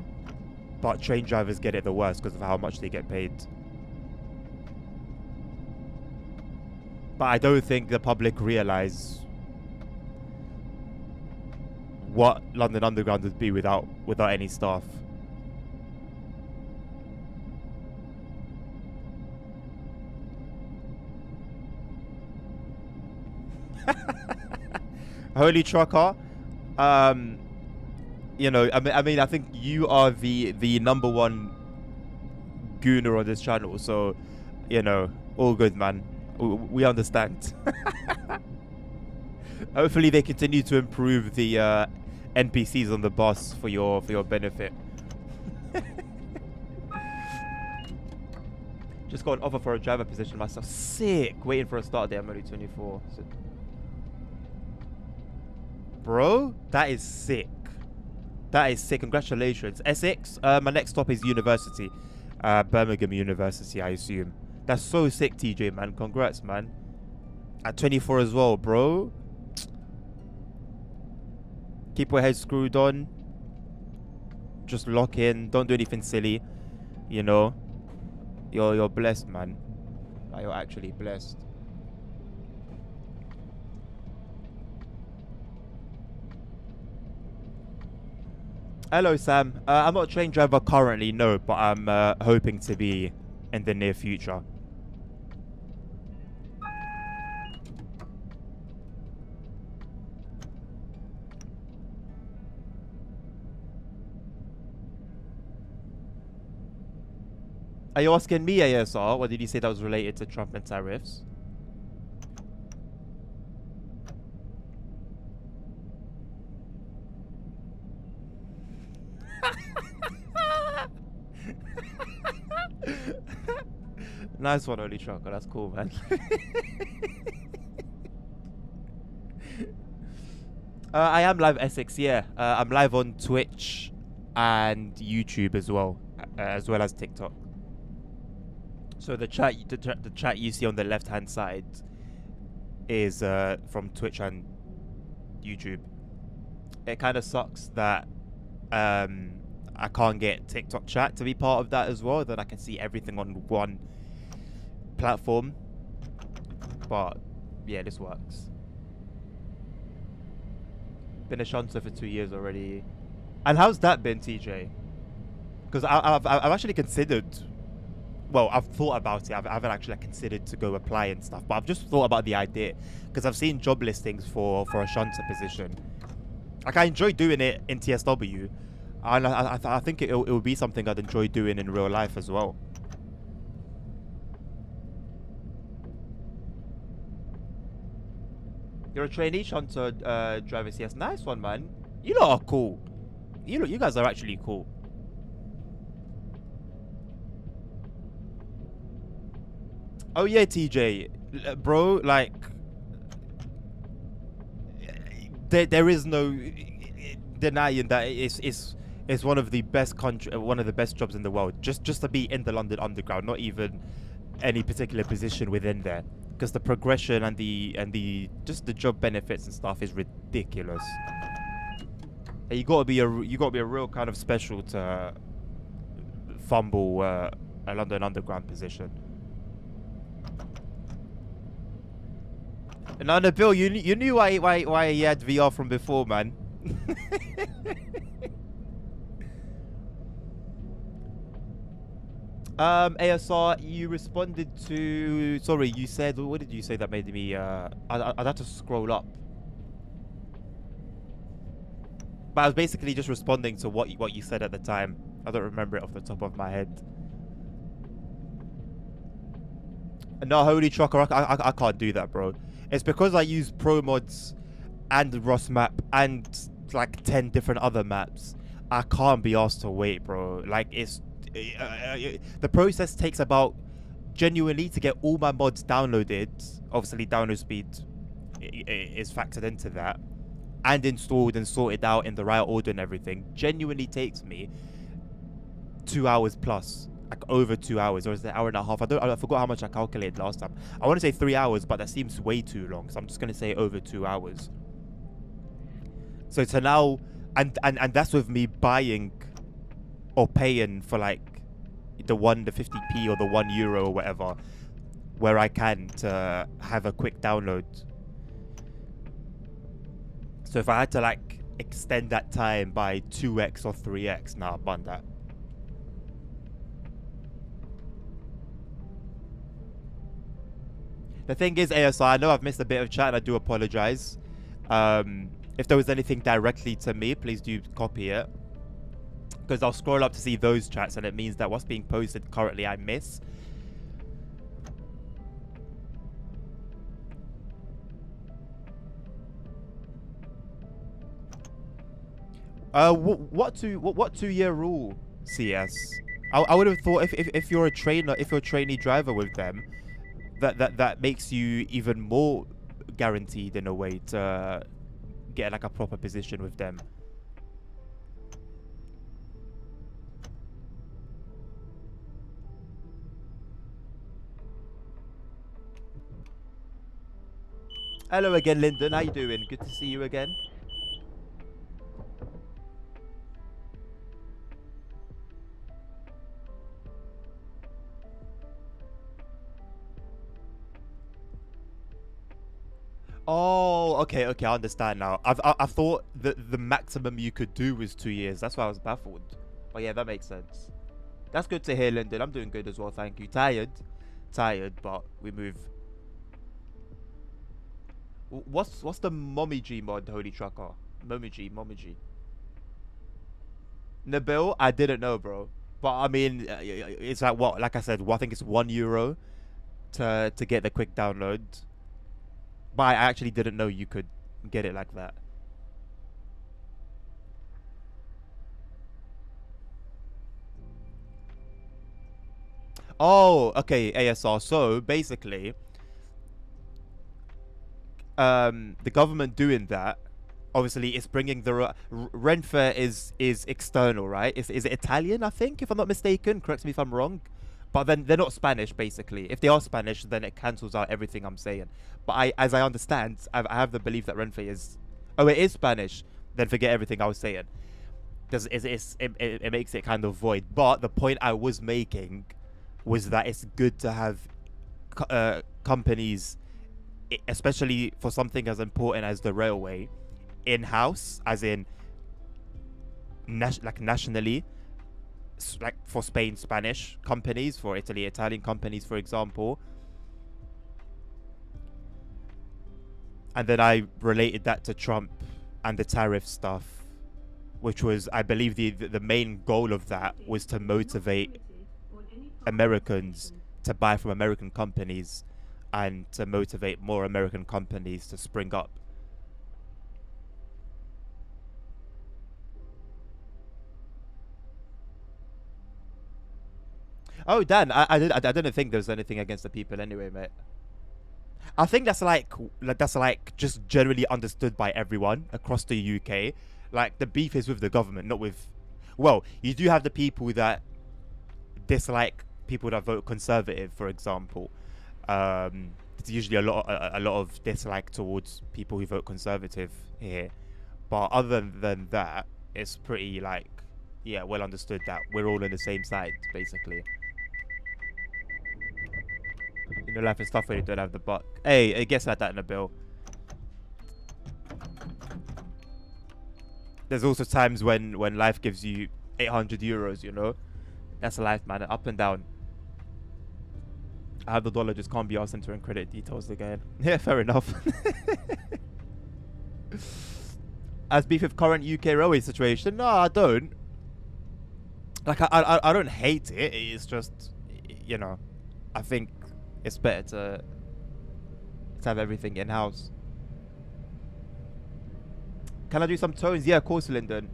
But train drivers get it the worst because of how much they get paid. But I don't think the public realise what London Underground would be without any staff. Holy Trucker, you know, I mean, I think you are the number one gooner on this channel, so you know, all good, man. We understand. Hopefully, they continue to improve the NPCs on the bus for your benefit. Just got an offer for a driver position myself. Sick. Waiting for a start date. I'm only 24. So bro, that is sick. That is sick. Congratulations. Essex, my next stop is university. Birmingham University, I assume. That's so sick, TJ, man. Congrats, man. At 24 as well, bro. Keep your head screwed on. Just lock in. Don't do anything silly. You know. You're blessed, man. Like, you're actually blessed. Hello, Sam. I'm not a train driver currently, no, but I'm hoping to be in the near future. Are you asking me, ASR, or did you say that was related to Trump and tariffs? Nice one, Holy Trucker. That's cool, man. I am live Essex, yeah. I'm live on Twitch and YouTube as well as TikTok. So the chat you see on the left hand side is from Twitch and YouTube. It kind of sucks that I can't get TikTok chat to be part of that as well. Then I can see everything on one platform. But yeah, this works. Been a shunter for 2 years already. And how's that been, TJ? Because I've actually considered. Well, I've thought about it. I haven't actually considered to go apply and stuff, but I've just thought about the idea because I've seen job listings for a shunter position. Like, I enjoy doing it in TSW, and I think it would be something I'd enjoy doing in real life as well. You're a trainee shunter driver, CS. Nice one, man. You lot are cool. You guys are actually cool. Oh yeah, TJ, bro. Like, there is no denying that it's one of the best one of the best jobs in the world. Just to be in the London Underground, not even any particular position within there, because the progression and the just the job benefits and stuff is ridiculous. And you gotta be a real kind of special to fumble a London Underground position. No, Bill, you knew why he had VR from before, man. ASR, you responded to. Sorry, you said. What did you say that made me? I'd have to scroll up. But I was basically just responding to what you said at the time. I don't remember it off the top of my head. No, holy trucker, I can't do that, bro. It's because I use pro mods and Ross map and like 10 different other maps. I can't be asked to wait, bro. Like, it's the process takes about, genuinely, to get all my mods downloaded. Obviously, download speed is factored into that, and installed and sorted out in the right order and everything. Genuinely takes me 2 hours plus. Like over 2 hours, or is it an hour and a half? I forgot how much I calculated last time. I want to say 3 hours, but that seems way too long, so I'm just gonna say over 2 hours. So to now, and that's with me buying or paying for like the 50p or the €1 or whatever, where I can to have a quick download. So if I had to like extend that time by 2x or 3x, nah, I've done that. The thing is, ASR, I know I've missed a bit of chat and I do apologize. If there was anything directly to me, please do copy it. Because I'll scroll up to see those chats and it means that what's being posted currently I miss. What 2 year rule, CS? I would have thought if you're a trainer, if you're a trainee driver with them, that makes you even more guaranteed in a way to get like a proper position with them. Hello again, Lyndon. How you doing? Good to see you again. Oh, okay, I understand now. I thought that the maximum you could do was 2 years. That's why I was baffled. But yeah, that makes sense. That's good to hear, Lyndon. I'm doing good as well, thank you. Tired, but we move. What's the Momiji mod, Holy Trucker? Momiji. Nabil, I didn't know, bro. But I mean, it's like what? Like I said, I think it's €1 to get the quick download. But I actually didn't know you could get it like that. Oh, okay, ASR. So basically, the government doing that, obviously, it's bringing the Renfe is external, right? Is it Italian? I think, if I'm not mistaken. Correct me if I'm wrong. But then they're not Spanish, basically. If they are Spanish, then it cancels out everything I'm saying. But as I understand, I have the belief that Renfe is... Oh, it is Spanish. Then forget everything I was saying. It makes it kind of void. But the point I was making was that it's good to have companies, especially for something as important as the railway, in-house, as in nationally. Like for Spain, Spanish companies, for Italy, Italian companies, for example. And then I related that to Trump and the tariff stuff, which was, I believe, the main goal of that was to motivate Americans to buy from American companies and to motivate more American companies to spring up. Oh, Dan, I didn't think there was anything against the people anyway, mate. I think that's like just generally understood by everyone across the UK. Like, the beef is with the government, not with... Well, you do have the people that dislike people that vote Conservative, for example. There's usually a lot of dislike towards people who vote Conservative here. But other than that, it's pretty, like, yeah, well understood that we're all on the same side, basically. You know, life is tough when you don't have the buck. Hey, it gets like that in a bill. There's also times when life gives you 800 euros, you know? That's life, man. Up and down. I have the dollar, just can't be asked entering credit details again. Yeah, fair enough. As beef with current UK railway situation? No, I don't. Like, I don't hate it. It's just, you know, I think it's better to have everything in-house. Can I do some tones? Yeah, of course, Lyndon.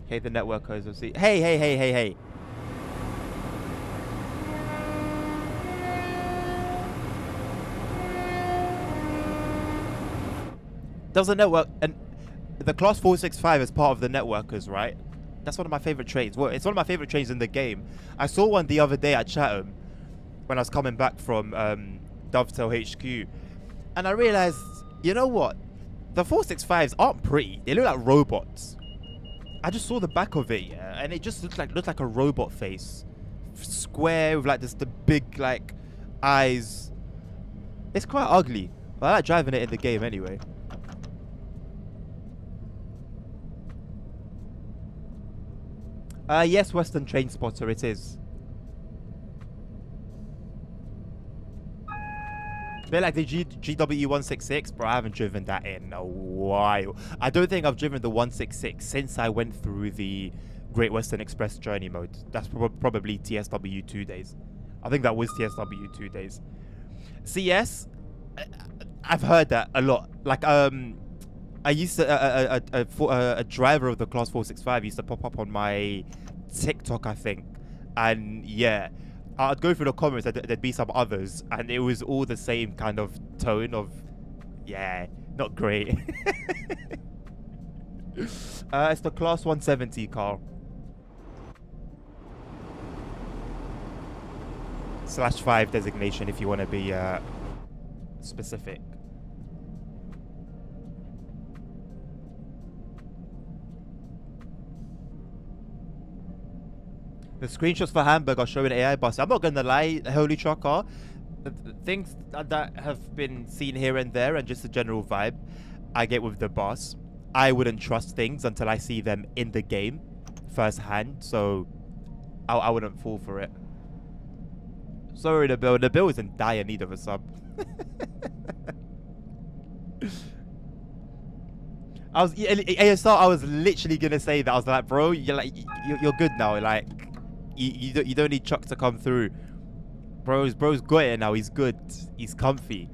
Hey, the networkers will see. Hey. Does the network... And the Class 465 is part of the networkers, right? That's one of my favorite trains. Well, it's one of my favorite trains in the game. I saw one the other day at Chatham when I was coming back from Dovetail HQ. And I realized, you know what? The 465s aren't pretty. They look like robots. I just saw the back of it, yeah, and it just looked like a robot face. Square with like the big like eyes. It's quite ugly. But I like driving it in the game anyway. Yes, Western Train Spotter, it is. A bit like the GW166, bro. I haven't driven that in a while. I don't think I've driven the 166 since I went through the Great Western Express journey mode. That's probably TSW2 days. I think that was TSW2 days. CS, I've heard that a lot. Like, I used to a driver of the Class 465 used to pop up on my TikTok, I think, and yeah, I'd go through the comments. There'd be some others, and it was all the same kind of tone of, yeah, not great. It's the Class 170 car. /5 designation if you want to be specific. The screenshots for Hamburg are showing AI bus. I'm not gonna lie, Holy Trucker. Things that have been seen here and there, and just the general vibe I get with the bus, I wouldn't trust things until I see them in the game firsthand. So I wouldn't fall for it. Sorry, the bill is in dire need of a sub. I was literally gonna say that. I was like, bro, you're good now. Like, you don't need Chuck to come through. Bro's got it now. He's good. He's comfy.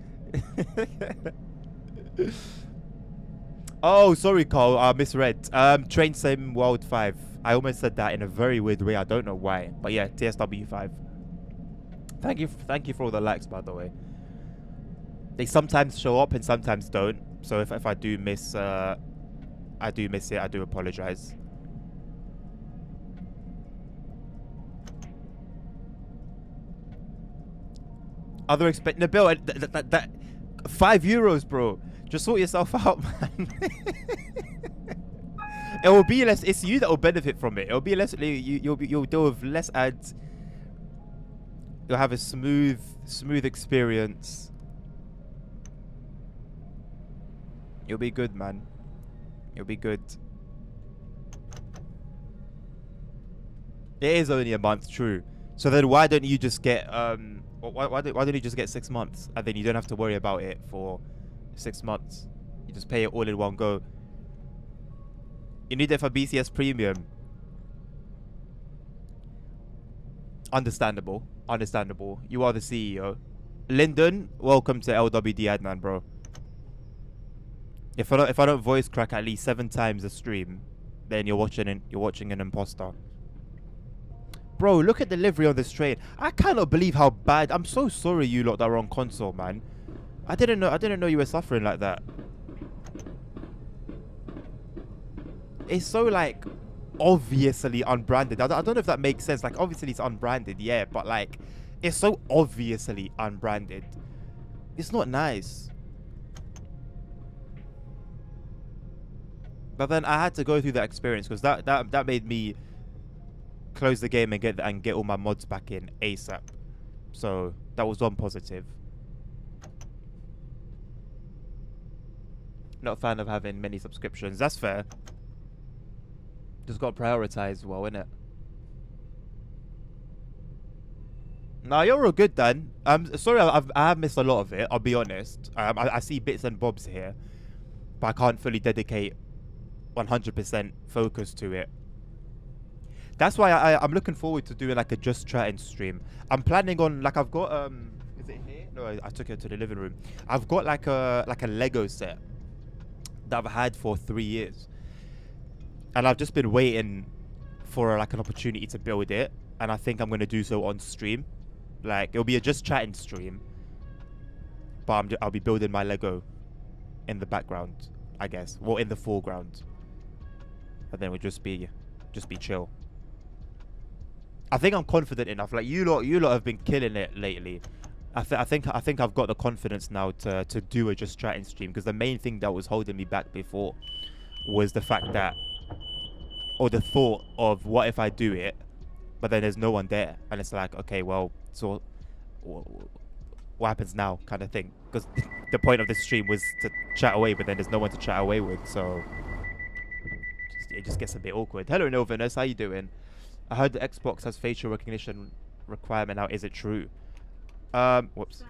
Oh, sorry, Carl. I misread. Train Sim World 5. I almost said that in a very weird way. I don't know why. But yeah, TSW 5. Thank you for all the likes, by the way. They sometimes show up and sometimes don't. So if I do miss it, I do apologize. Other expense. Nabil, that €5, bro. Just sort yourself out, man. It will be less. It's you that will benefit from it. It'll be less. You'll deal with less ads. You'll have a smooth experience. You'll be good, man. You'll be good. It is only a month, true. So then why don't you just get why don't you just get 6 months, and then you don't have to worry about it for 6 months. You just pay it all in one go. You need it for BCS Premium. Understandable. Understandable. You are the CEO. Lyndon, welcome to LWD Adnan, bro. If I don't voice crack at least 7 times a stream, then you're watching an imposter. Bro, look at the livery on this train. I cannot believe how bad. I'm so sorry you lot that are on console, man. I didn't know you were suffering like that. It's so like obviously unbranded. I don't know if that makes sense. Like obviously it's unbranded, yeah, but like it's so obviously unbranded. It's not nice. But then I had to go through that experience because that made me close the game and get all my mods back in ASAP. So that was one positive. Not a fan of having many subscriptions. That's fair. Just got to prioritize well, innit? Nah, you're all good, Dan. Sorry, I have missed a lot of it. I'll be honest. I see bits and bobs here, but I can't fully dedicate 100% focus to it. That's why I'm looking forward to doing like a just chatting stream. I'm planning on like I've got is it here? No, I took it to the living room. I've got like a Lego set that I've had for 3 years, and I've just been waiting for like an opportunity to build it, and I think I'm gonna do so on stream. Like it'll be a just chatting stream, but I'll be building my Lego in the background, I guess, well in the foreground, and then we'll just be chill. I think I'm confident enough. Like you lot have been killing it lately. I think I've got the confidence now to do a just chatting stream, because the main thing that was holding me back before was the fact that, or the thought of, what if I do it, but then there's no one there, and it's like, okay, well, so what happens now, kind of thing. Because the point of this stream was to chat away, but then there's no one to chat away with, so it just gets a bit awkward. Hello, Novinus, how you doing? I heard the Xbox has facial recognition requirement now. Is it true? Whoops.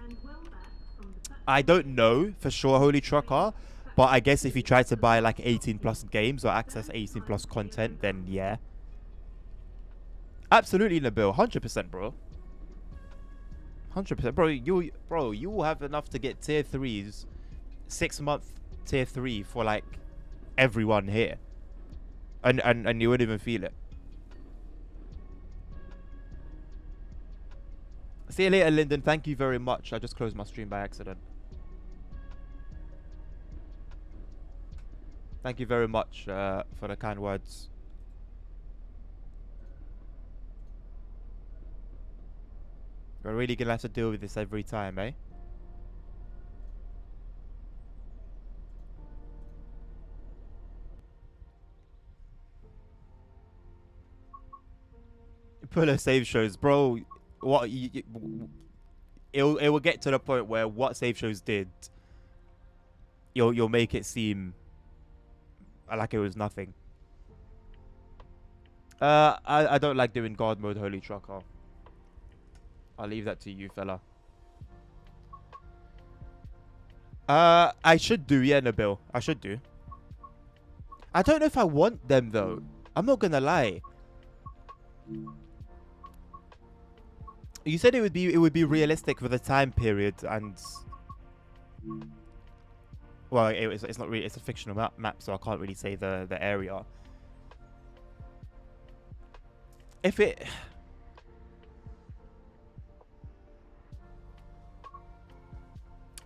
I don't know for sure, Holy Trucker, but I guess if you try to buy like 18+ games or access 18+ content, then yeah. Absolutely, Nabil. 100%, bro. 100%, bro. You will have enough to get tier 3s, 6-month tier 3 for like everyone here, and you wouldn't even feel it. See you later, Lyndon. Thank you very much. I just closed my stream by accident. Thank you very much for the kind words. We're really gonna have to deal with this every time, eh? Puller save shows, bro. What it will get to the point where what save shows did, you'll make it seem like it was nothing. I don't like doing guard mode, Holy Trucker. I'll leave that to you, fella. I should do, yeah, Nabil. I should do. I don't know if I want them though. I'm not gonna lie. You said it would be realistic for the time period, and well, it's not really. It's a fictional map, so I can't really say the area. If it,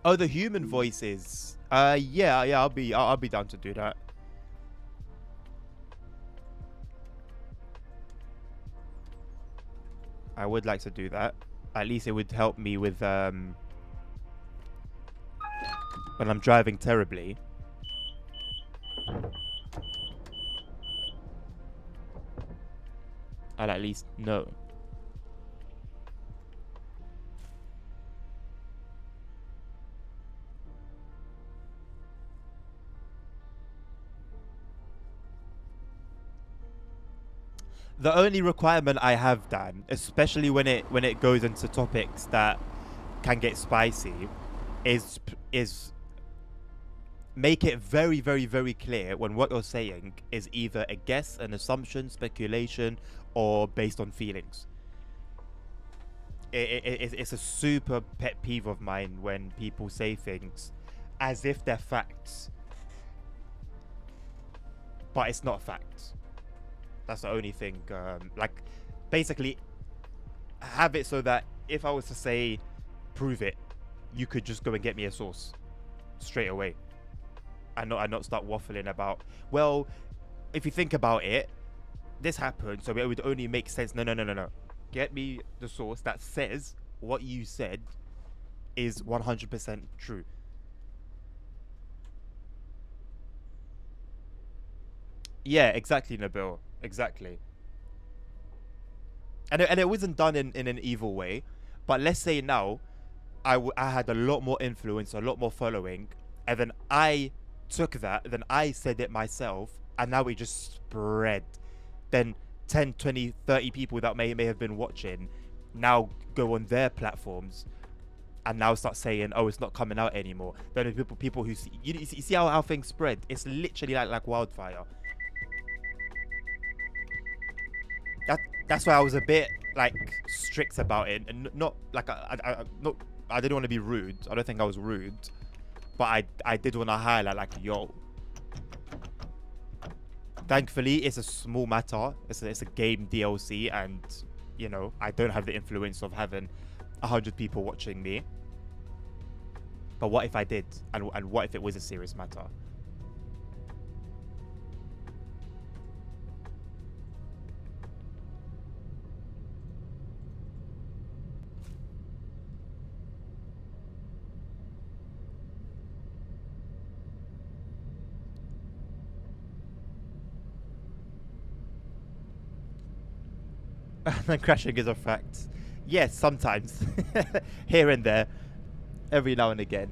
oh, the human voices. Yeah, I'll be down to do that. I would like to do that. At least it would help me with when I'm driving terribly. I'll at least know. The only requirement I have, Dan, especially when it goes into topics that can get spicy, is make it very, very, very clear when what you're saying is either a guess, an assumption, speculation, or based on feelings. It's a super pet peeve of mine when people say things as if they're facts, but it's not facts. That's the only thing. Like, basically, have it so that if I was to say, prove it, you could just go and get me a source straight away, and not start waffling about. Well, if you think about it, this happened, so it would only make sense. No. Get me the source that says what you said is 100% true. Yeah, exactly, Nabil. Exactly. And it wasn't done in an evil way. But let's say now, I had a lot more influence, a lot more following, and then I took that, then I said it myself, and now it just spread. Then 10, 20, 30 people that may have been watching now go on their platforms and now start saying, oh, it's not coming out anymore. Then people who see, you see how things spread. It's literally like wildfire. That's why I was a bit like strict about it, and not like I didn't want to be rude. I don't think I was rude, but I did want to highlight like, yo. Thankfully, it's a small matter. It's a game DLC, and you know I don't have the influence of having 100 people watching me. But what if I did, and what if it was a serious matter? And crashing is a fact. Yes, sometimes. Here and there. Every now and again.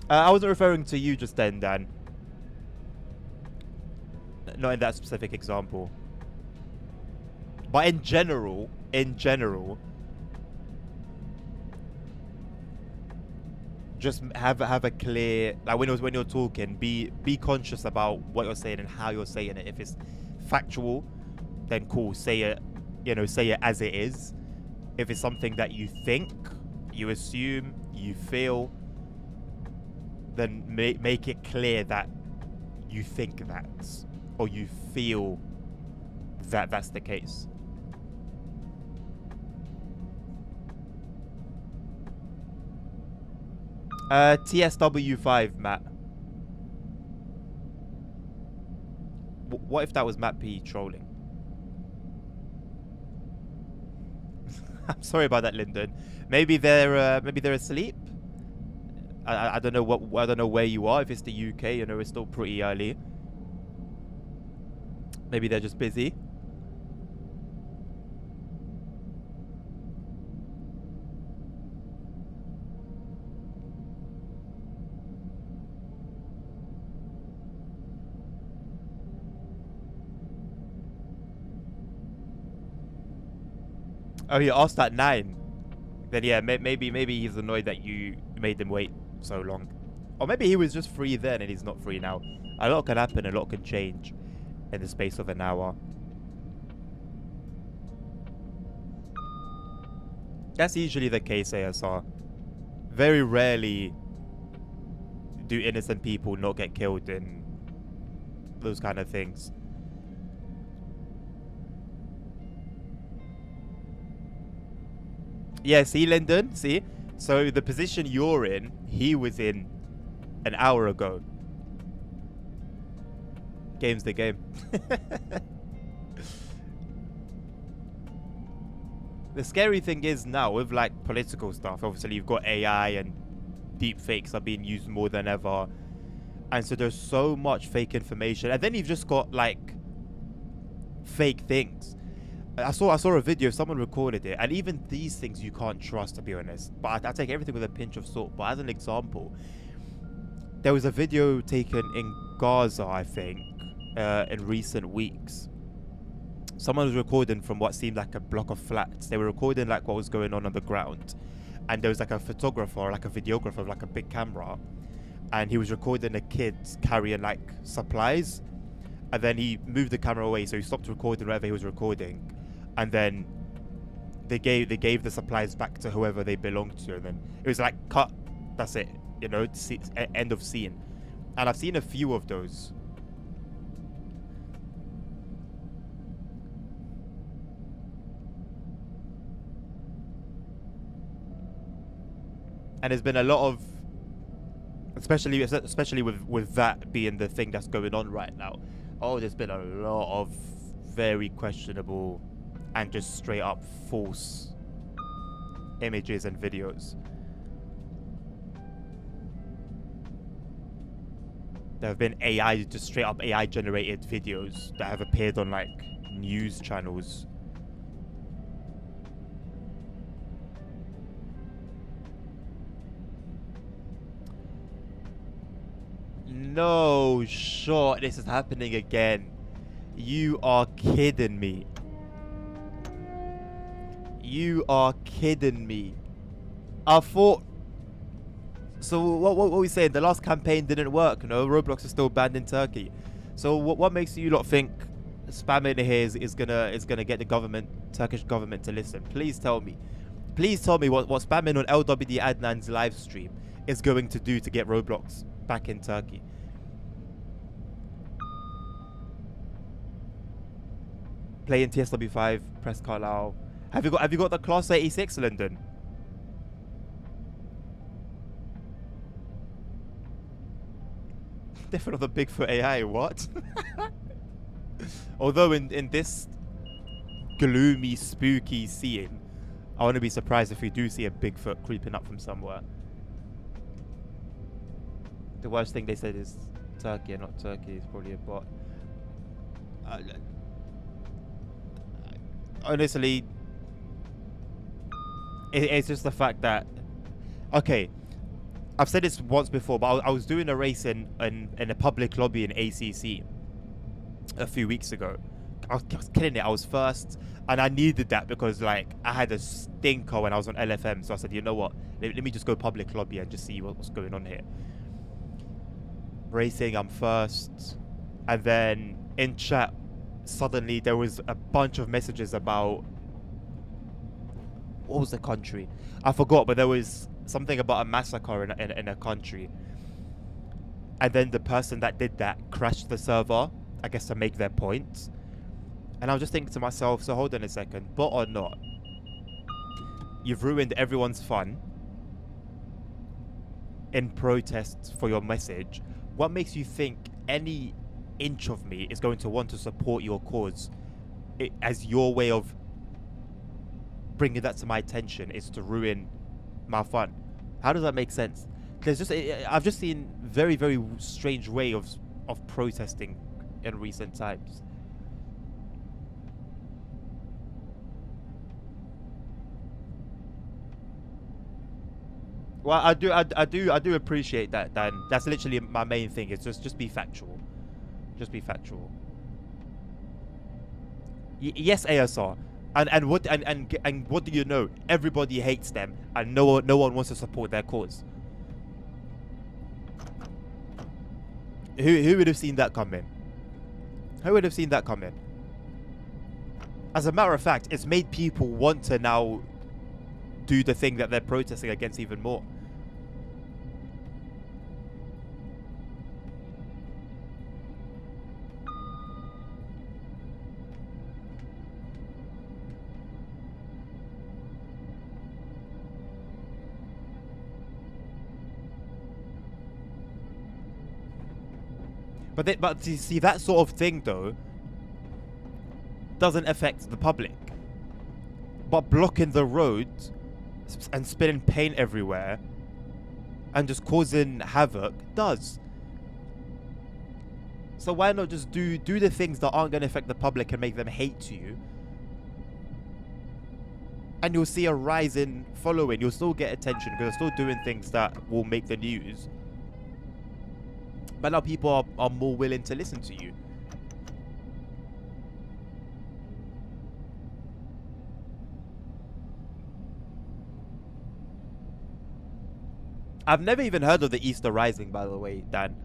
I wasn't referring to you just then, Dan. Not in that specific example. But in general, just have a clear, like when you're talking, be conscious about what you're saying and how you're saying it. If it's factual, then cool, say it, say it as it is. If it's something that you think, you assume, you feel, then make it clear that you think that, or you feel that that's the case. TSW5, Matt. What if that was Matt P trolling? I'm sorry about that, Lyndon. Maybe they're asleep. I don't know I don't know where you are. If it's the UK, it's still pretty early. Maybe they're just busy. Oh, he asked at 9. Then yeah, maybe he's annoyed that you made him wait so long. Or maybe he was just free then and he's not free now. A lot can happen, a lot can change in the space of an hour. That's usually the case, ASR. Very rarely do innocent people not get killed in those kind of things. Yeah, see, Lyndon? See? So the position you're in, he was in an hour ago. Game's the game. The scary thing is now with like political stuff, obviously you've got AI and deep fakes are being used more than ever. And so there's so much fake information. And then you've just got like fake things. I saw a video, someone recorded it, and even these things you can't trust, to be honest. But I take everything with a pinch of salt. But as an example, there was a video taken in Gaza, I think, in recent weeks. Someone was recording from what seemed like a block of flats. They were recording like what was going on the ground, and there was like a photographer or like a videographer with like a big camera, and he was recording a kid carrying like supplies, and then he moved the camera away, so he stopped recording whatever he was recording, and then they gave the supplies back to whoever they belonged to, and then it was like cut. That's it, you know, end of scene. And I've seen a few of those. And there's been a lot of, especially with that being the thing that's going on right now. Oh, there's been a lot of very questionable and just straight up false images and videos. There have been just straight up AI generated videos that have appeared on like news channels. No shot, this is happening again. You are kidding me. You are kidding me. I thought... So what were we saying? The last campaign didn't work, no? Roblox is still banned in Turkey. So what makes you lot think spamming here is gonna get the Turkish government to listen? Please tell me. Please tell me what spamming on LWD Adnan's live stream is going to do to get Roblox back in Turkey. Playing TSW5, press Carlisle. Have you got the Class 86, Lyndon? Different of the Bigfoot AI, what? Although in this gloomy, spooky scene, I wouldn't be surprised if we do see a Bigfoot creeping up from somewhere. The worst thing they said is Turkey and not Turkey. It's probably a bot. Honestly, it's just the fact that, okay, I've said this once before, but I was doing a race in a public lobby in ACC a few weeks ago. I was killing it. I was first, and I needed that because like I had a stinker when I was on LFM. So I said, you know what? Let me just go public lobby and just see what's going on here. Racing, I'm first, and then in chat, suddenly there was a bunch of messages about what was the country? I forgot, but there was something about a massacre in a country, and then the person that did that crashed the server, I guess, to make their point. And I was just thinking to myself, so hold on a second, bot or not, you've ruined everyone's fun in protest for your message. What makes you think any inch of me is going to want to support your cause as your way of bringing that to my attention is to ruin my fun? How does that make sense? I've just seen very, very strange way of protesting in recent times. Well, I do appreciate that, Dan. That's literally my main thing. It's just be factual. Just be factual. Yes, ASR. And what do you know? Everybody hates them, and no one wants to support their cause. Who would have seen that coming? Who would have seen that coming? As a matter of fact, it's made people want to now do the thing that they're protesting against even more. But you see, that sort of thing though doesn't affect the public. but blocking the road and spilling paint everywhere and just causing havoc does. So why not just do the things that aren't going to affect the public and make them hate you? And you'll see a rise in following. You'll still get attention because you're still doing things that will make the news. But now people are more willing to listen to you. I've never even heard of the Easter Rising, by the way, Dan.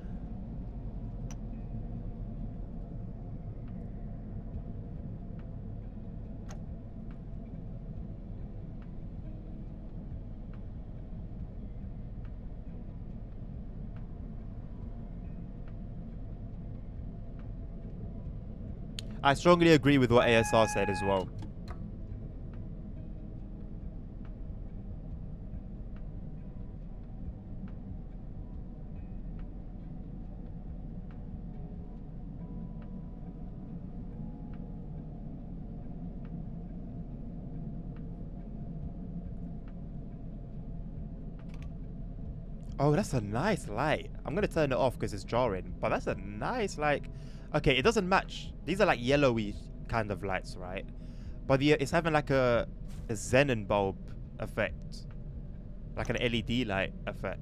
I strongly agree with what ASR said as well. Oh, that's a nice light. I'm going to turn it off because it's jarring. But that's a nice, like... Okay, it doesn't match. These are like yellowy kind of lights, right? But it's having like a xenon bulb effect. Like an LED light effect.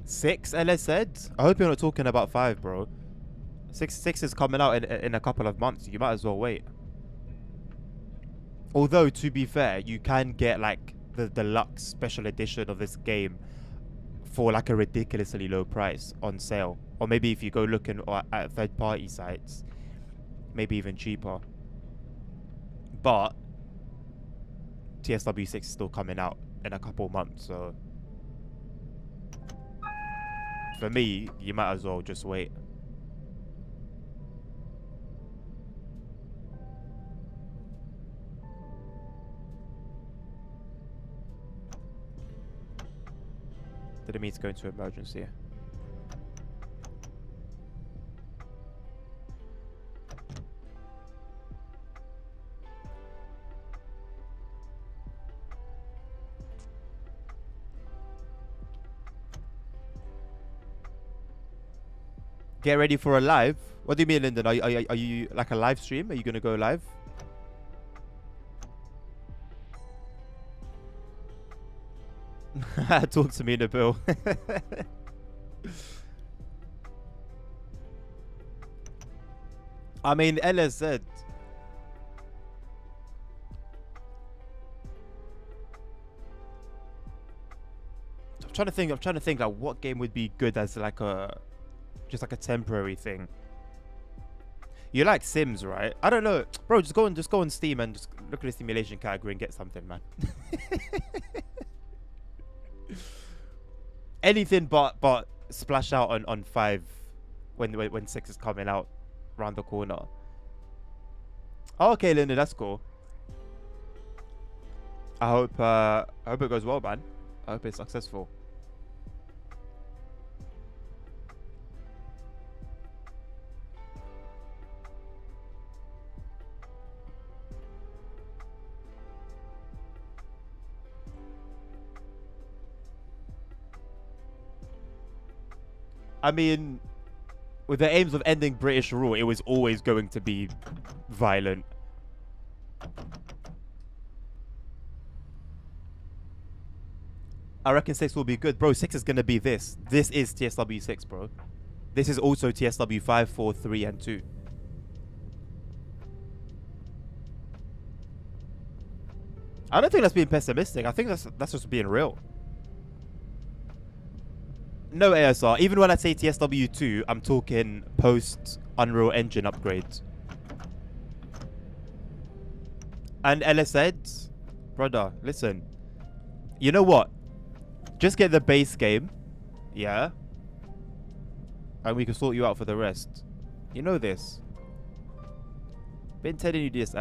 Six, LS said? I hope you're not talking about 5, bro. 6 is coming out in a couple of months. You might as well wait. Although, to be fair, you can get like the deluxe special edition of this game for like a ridiculously low price on sale. Or maybe if you go looking at third-party sites, maybe even cheaper. But TSW 6 is still coming out in a couple months, so... For me, you might as well just wait. Didn't mean to go into emergency. Get ready for a live? What do you mean, Lyndon? Are you like a live stream? Are you gonna go live? Talk to me, Nabil. I mean, LSZ. I'm trying to think like what game would be good as like a just like a temporary thing. You like Sims, right? I don't know, bro. Just go on Steam and just look at the simulation category and get something, man. Anything but splash out on 5 when 6 is coming out around the corner. Oh, okay, Linda, that's cool. I hope it goes well, man. I hope it's successful. I mean, with the aims of ending British rule, it was always going to be violent. I reckon 6 will be good. Bro, 6 is going to be this. This is TSW 6, bro. This is also TSW 5, 4, 3, and 2. I don't think that's being pessimistic. I think that's just being real. No ASR. Even when I say TSW 2, I'm talking post Unreal Engine upgrades. And Ella said, brother, listen, you know what? Just get the base game, yeah? And we can sort you out for the rest. You know this. Been telling you this,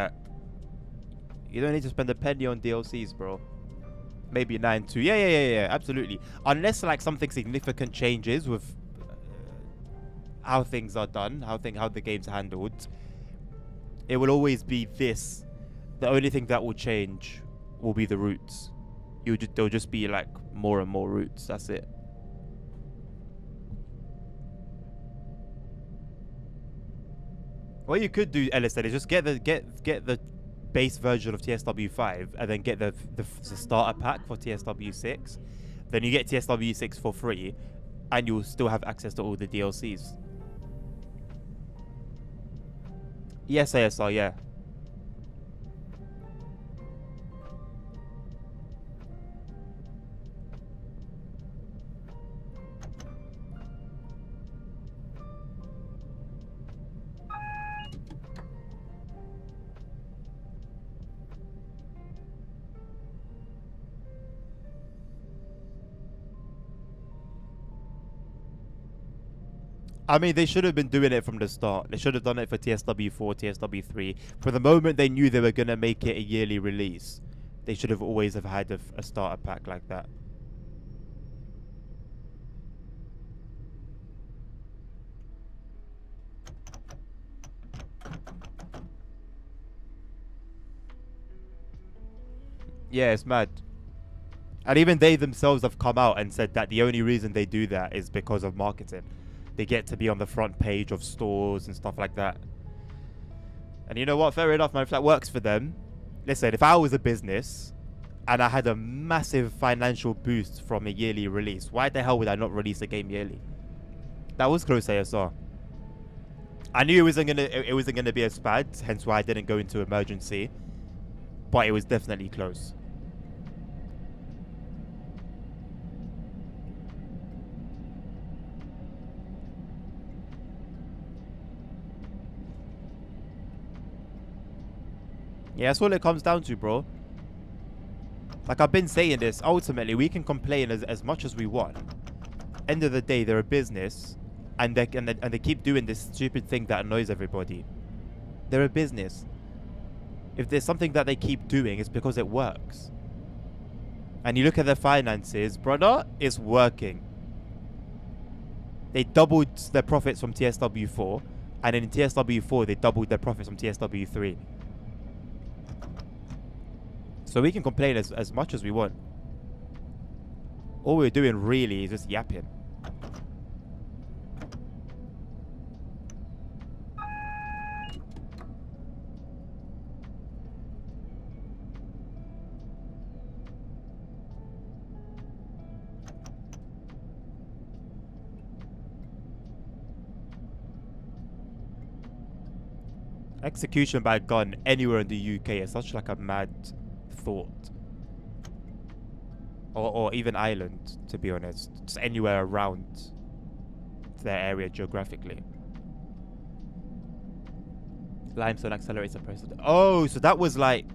you don't need to spend a penny on DLCs, bro. Maybe 9.2. Yeah, absolutely. Unless like something significant changes with how things are done, how the game's handled. It will always be this. The only thing that will change will be the routes. There'll just be like more and more routes. That's it. What you could do, Ellis, is just get the base version of TSW5 and then get the starter pack for TSW6. Then you get TSW6 for free, and you'll still have access to all the DLCs. Yes, ASR, yeah. I mean, they should have been doing it from the start. They should have done it for TSW4, TSW3. From the moment they knew they were going to make it a yearly release, they should have always have had a starter pack like that. Yeah, it's mad. And even they themselves have come out and said that the only reason they do that is because of marketing. They get to be on the front page of stores and stuff like that. And you know what? Fair enough, man. If that works for them. Listen, if I was a business and I had a massive financial boost from a yearly release, why the hell would I not release a game yearly? That was close ASR. I knew it wasn't gonna be as bad, hence why I didn't go into emergency. But it was definitely close. Yeah, that's all it comes down to, bro. Like I've been saying this, ultimately we can complain as much as we want. End of the day, they're a business, and they keep doing this stupid thing that annoys everybody. They're a business. If there's something that they keep doing, it's because it works. And you look at their finances, brother, it's working. They doubled their profits from TSW4, and in TSW4 they doubled their profits from TSW3. So we can complain as much as we want. All we're doing really is just yapping. Execution by gun anywhere in the UK is such like a mad thought. Or even Ireland, to be honest. Just anywhere around their area geographically. Limestone accelerator process. Oh, so that was like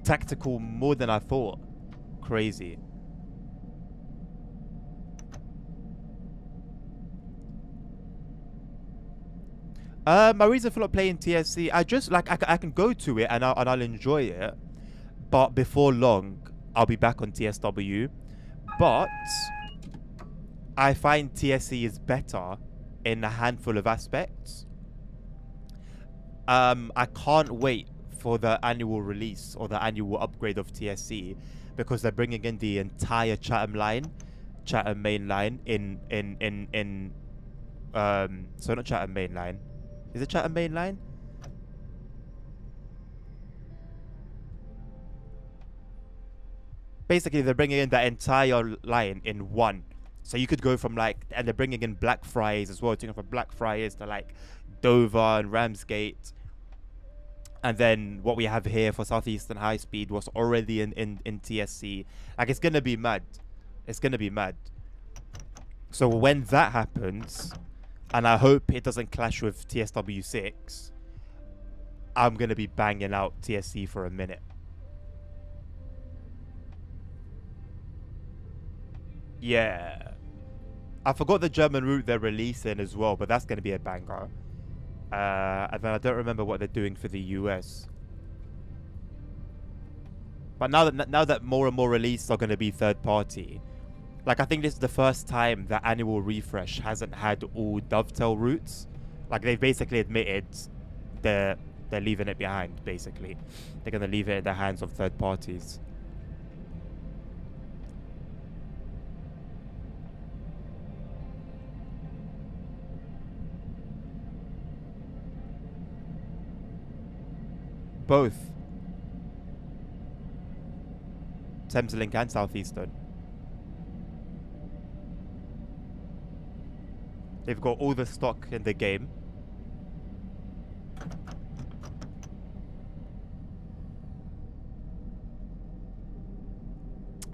tactical more than I thought. Crazy. My reason for not playing TSC, I just like I can go to it and I'll enjoy it, but before long I'll be back on TSW. But I find TSC is better in a handful of aspects. I can't wait for the annual release or the annual upgrade of TSC because they're bringing in the entire Chatham main line so not Chatham main line. Is it Chatham main line? Basically, they're bringing in that entire line in one. So you could go from like, and they're bringing in Blackfriars as well, taking from Blackfriars to like Dover and Ramsgate. And then what we have here for Southeastern High Speed was already in TSC. Like, it's going to be mad. It's going to be mad. So when that happens, and I hope it doesn't clash with TSW6, I'm gonna be banging out TSC for a minute. Yeah. I forgot the German route they're releasing as well, but that's gonna be a banger. And then I don't remember what they're doing for the US. But now that more and more releases are gonna be third party, like I think this is the first time that Annual Refresh hasn't had all Dovetail routes. Like they've basically admitted they're leaving it behind. Basically, they're gonna leave it in the hands of third parties. Both Thameslink and Southeastern. They've got all the stock in the game.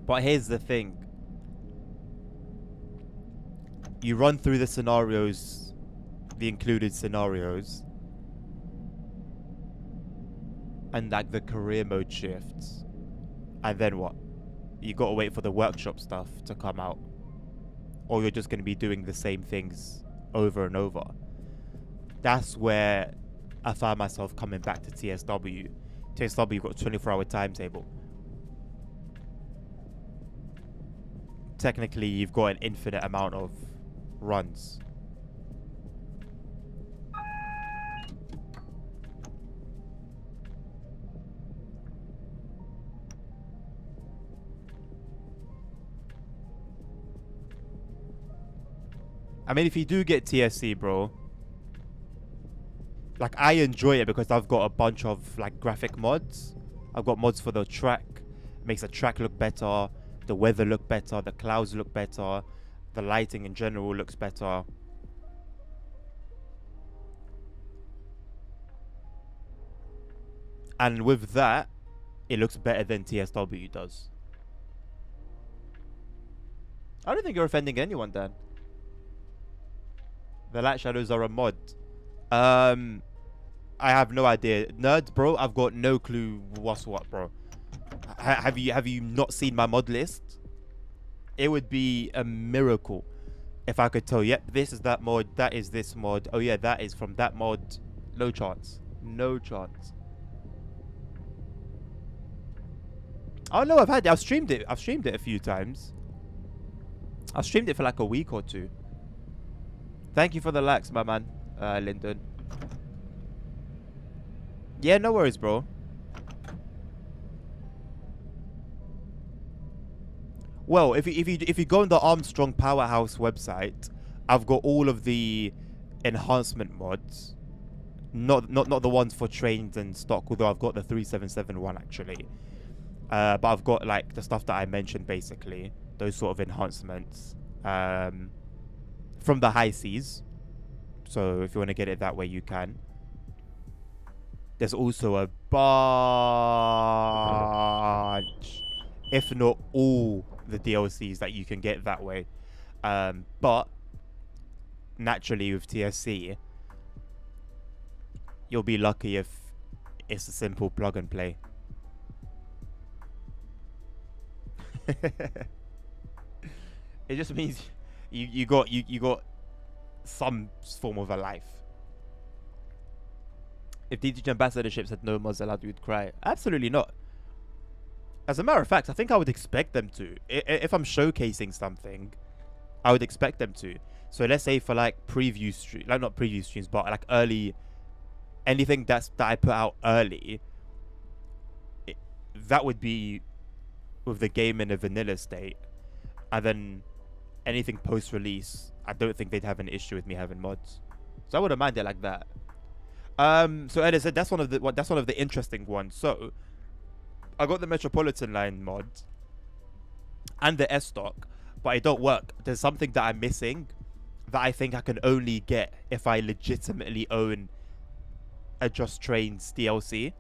But here's the thing. You run through the scenarios, the included scenarios, and like the career mode shifts. And then what? You gotta wait for the workshop stuff to come out. Or you're just gonna be doing the same things over and over. That's where I found myself coming back to TSW. TSW got a 24-hour timetable. Technically, you've got an infinite amount of runs. I mean, if you do get TSC, bro, like I enjoy it because I've got a bunch of like graphic mods. I've got mods for the track, makes the track look better, the weather look better, the clouds look better, the lighting in general looks better. And with that, it looks better than TSW does. I don't think you're offending anyone, Dan. The light shadows are a mod. I have no idea. Nerds, bro, I've got no clue what's what, bro. Have you not seen my mod list? It would be a miracle if I could tell, yep, this is that mod, that is this mod. Oh yeah, that is from that mod. No chance. No chance. Oh no, I've streamed it. I've streamed it a few times. I've streamed it for like a week or two. Thank you for the likes, my man, Lyndon. Yeah, no worries, bro. Well, if you go on the Armstrong Powerhouse website, I've got all of the enhancement mods. Not the ones for trains and stock, although I've got the 377 one actually. But I've got like the stuff that I mentioned, basically those sort of enhancements. From the high seas, so if you want to get it that way, you can. There's also a bunch, if not all, the DLCs that you can get that way. But naturally, with TSC, you'll be lucky if it's a simple plug and play. It just means you got some form of a life. If DTG ambassadorships had no mods allowed, you'd cry. Absolutely not. As a matter of fact, I think I would expect them to. If I'm showcasing something, I would expect them to. So let's say for like preview stream, like not preview streams, but like early, anything that I put out early, that would be with the game in a vanilla state, and then anything post-release, I don't think they'd have an issue with me having mods. So I wouldn't mind it like that. So as I said, that's one of the interesting ones. So I got the Metropolitan line mod and the S stock, but it don't work. There's something that I'm missing that I think I can only get if I legitimately own a Just Trains DLC.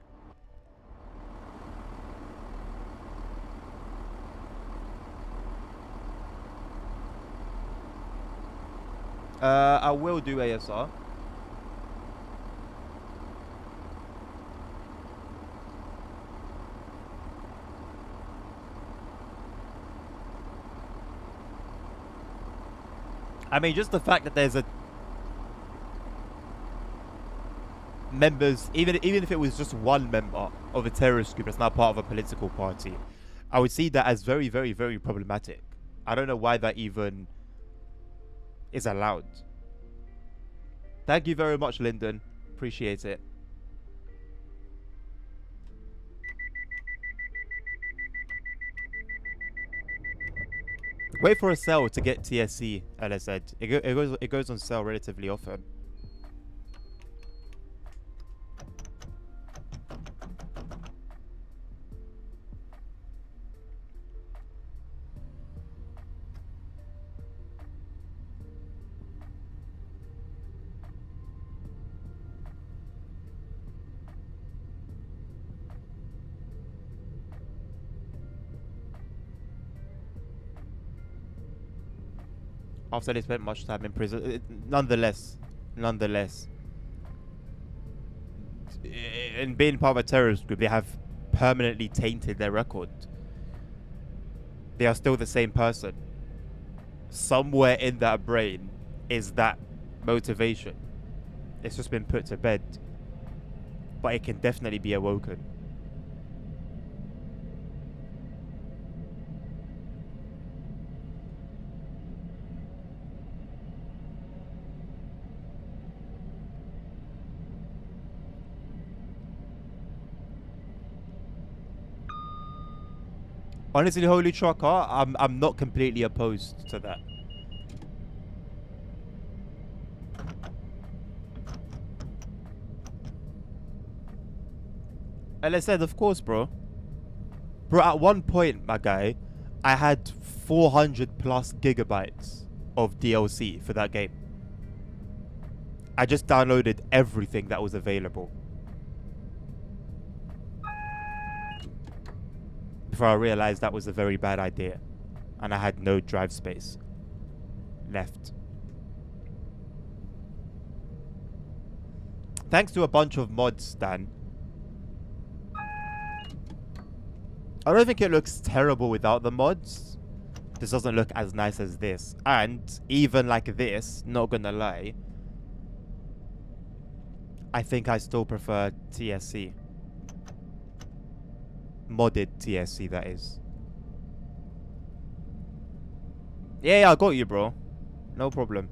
I will do ASR. I mean, just the fact that there's a members, even if it was just one member of a terrorist group that's now part of a political party, I would see that as very, very, very problematic. I don't know why that even is allowed. Thank you very much, Lyndon. Appreciate it. Wait for a sale to get TSC, Ella said. It goes on sale relatively often. After they spent much time in prison, nonetheless, in being part of a terrorist group, they have permanently tainted their record. They are still the same person. Somewhere in that brain is that motivation. It's just been put to bed, but it can definitely be awoken. Honestly, Holy Trucker, I'm not completely opposed to that. And I said, of course, bro. Bro, at one point, my guy, I had 400 plus gigabytes of DLC for that game. I just downloaded everything that was available. Before I realized that was a very bad idea. And I had no drive space left. Thanks to a bunch of mods, Dan. I don't think it looks terrible without the mods. This doesn't look as nice as this. And even like this, not gonna lie, I think I still prefer TSC. Modded TSC, that is. Yeah, I got you, bro. No problem.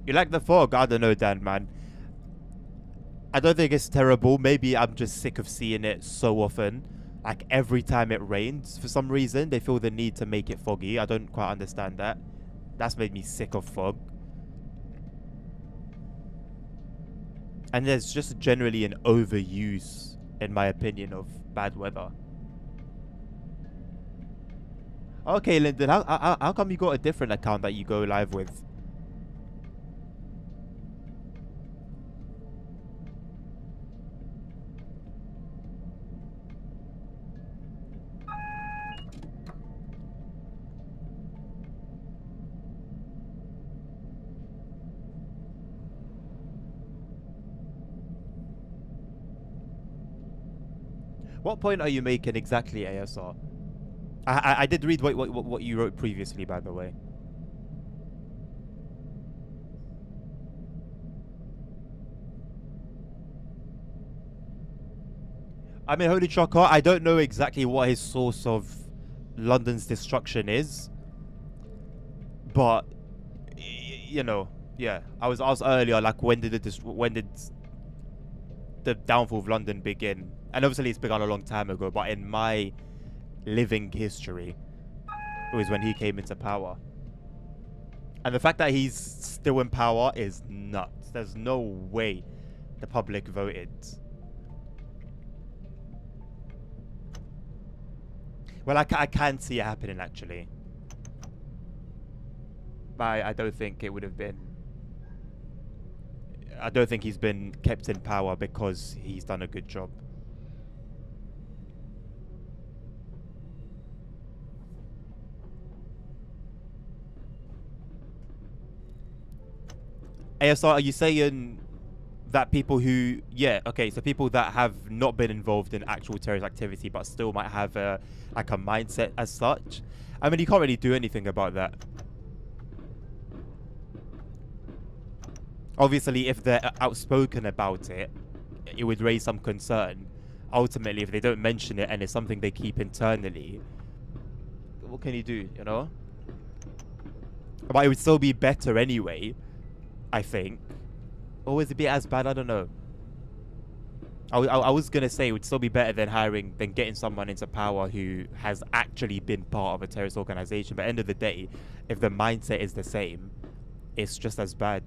You like the fog? I don't know, Dan, man. I don't think it's terrible. Maybe I'm just sick of seeing it so often. Like every time it rains, for some reason, they feel the need to make it foggy. I don't quite understand that. That's made me sick of fog. And there's just generally an overuse, in my opinion, of bad weather. Okay, Lyndon, how come you got a different account that you go live with? What point are you making exactly, ASR? I did read what you wrote previously, by the way. I mean, Holy Trucker, I don't know exactly what his source of London's destruction is, but you know, yeah. I was asked earlier, like, when did the downfall of London begin? And obviously, it's begun a long time ago. But in my living history, it was when he came into power. And the fact that he's still in power is nuts. There's no way the public voted. Well, I can see it happening, actually. But I don't think it would have been. I don't think he's been kept in power because he's done a good job. ASR, are you saying that people who, yeah, okay, so people that have not been involved in actual terrorist activity but still might have a like a mindset as such. I mean, you can't really do anything about that. Obviously, if they're outspoken about it, it would raise some concern. Ultimately, if they don't mention it and it's something they keep internally, what can you do, you know? But it would still be better anyway, I think. Or would it be as bad? I don't know. I was gonna say it would still be better than getting someone into power who has actually been part of a terrorist organization. But at the end of the day, if the mindset is the same, it's just as bad.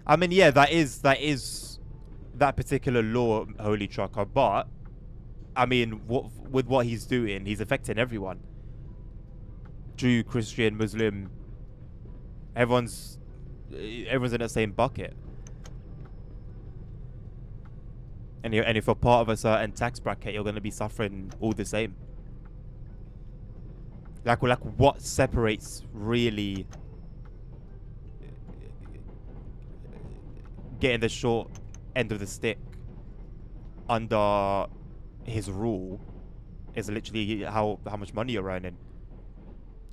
I mean, yeah, that is that particular law, Holy Trucker. But I mean, with what he's doing, he's affecting everyone. Jew, Christian, Muslim. Everyone's in the same bucket. And if you're part of a certain tax bracket, you're gonna be suffering all the same. Like what separates really getting the short end of the stick under his rule is literally how much money you're earning.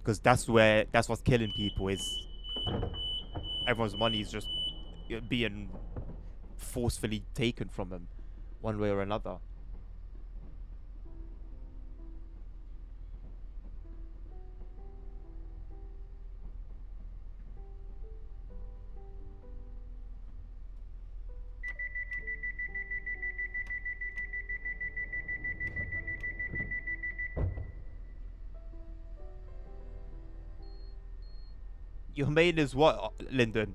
Because that's what's killing people, is everyone's money is just being forcefully taken from them one way or another. Your main is what, Lyndon?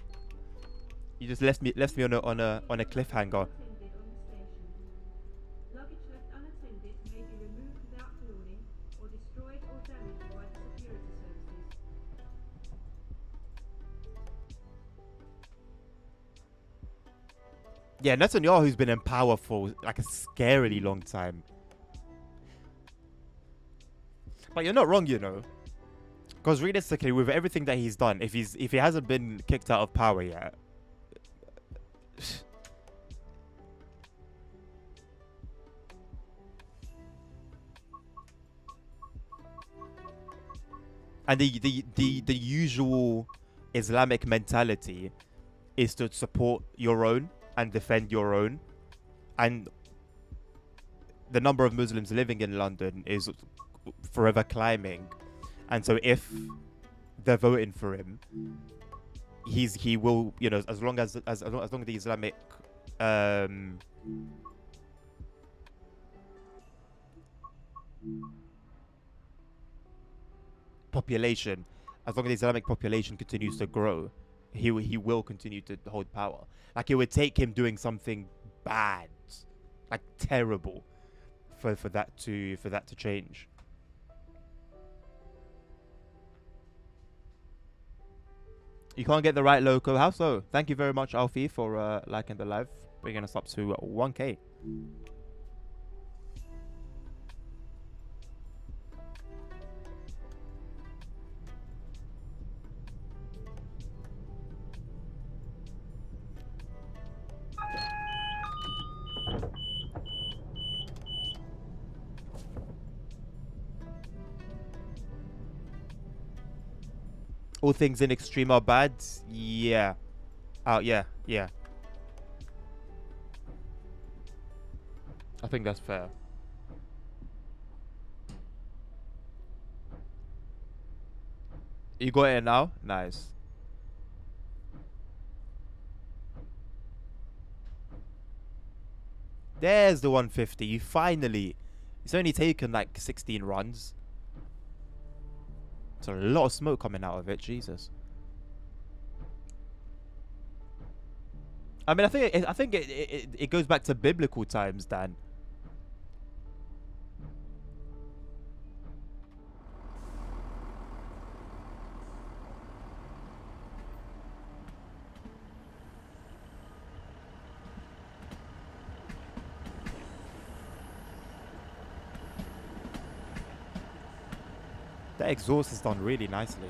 You just left me on a cliffhanger. Unattended on the station. Luggage left unattended may be removed without warning or destroyed or damaged by the security services. Yeah, Netanyahu's been in power for like a scarily long time. But you're not wrong, you know. Because realistically, with everything that he's done, if he hasn't been kicked out of power yet, and the usual Islamic mentality is to support your own and defend your own, and the number of Muslims living in London is forever climbing, and so if they're voting for him, he will, you know, as long as the Islamic population, as long as the Islamic population continues to grow, he will continue to hold power. Like, it would take him doing something bad, like terrible, for that to change. You can't get the right loco. How so? Thank you very much, Alfie, for liking the live, bringing us up to 1K. All things in extreme are bad. Yeah. Oh, yeah. Yeah. I think that's fair. You got it now? Nice. There's the 150. You finally. It's only taken like 16 runs. It's a lot of smoke coming out of it. Jesus. I mean, I think it goes back to biblical times, Dan. That exhaust is done really nicely.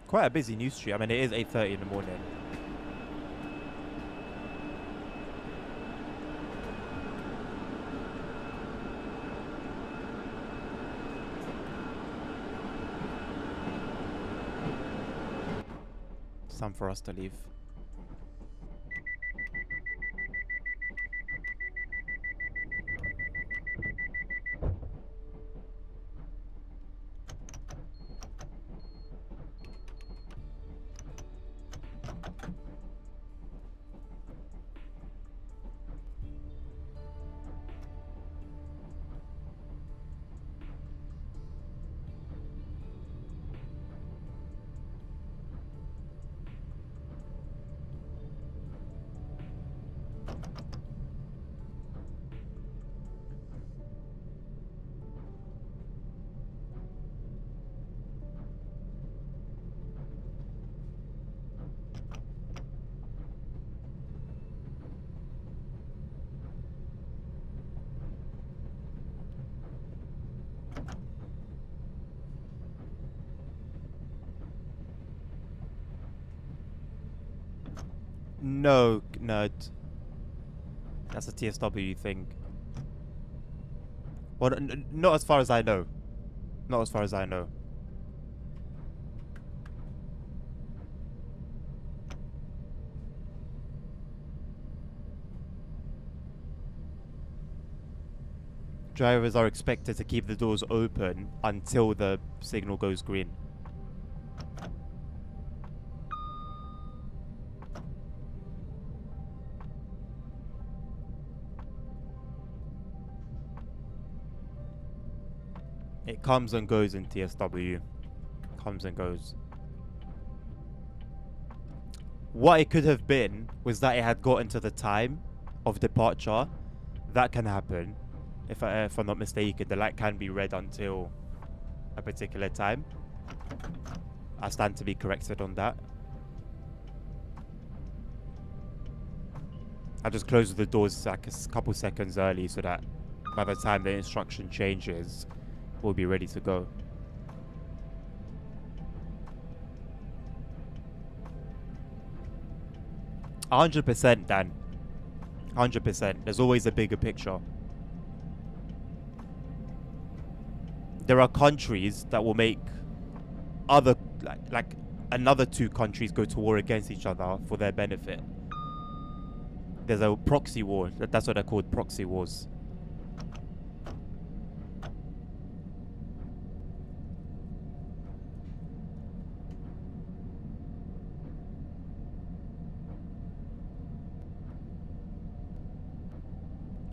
Quite a busy New Street. I mean, it is 8:30 in the morning. It's time for us to leave. No, nerd. That's a TSW thing. Well, not as far as I know. Not as far as I know. Drivers are expected to keep the doors open until the signal goes green. It comes and goes in TSW. Comes and goes. What it could have been was that it had gotten to the time of departure. That can happen. If I'm not mistaken, the light can be red until a particular time. I stand to be corrected on that. I just closed the doors like a couple seconds early so that by the time the instruction changes, we'll be ready to go. %, Dan. 100%. There's always a bigger picture. There are countries that will make other like another two countries go to war against each other for their benefit. There's a proxy war. That's what they're called, proxy wars.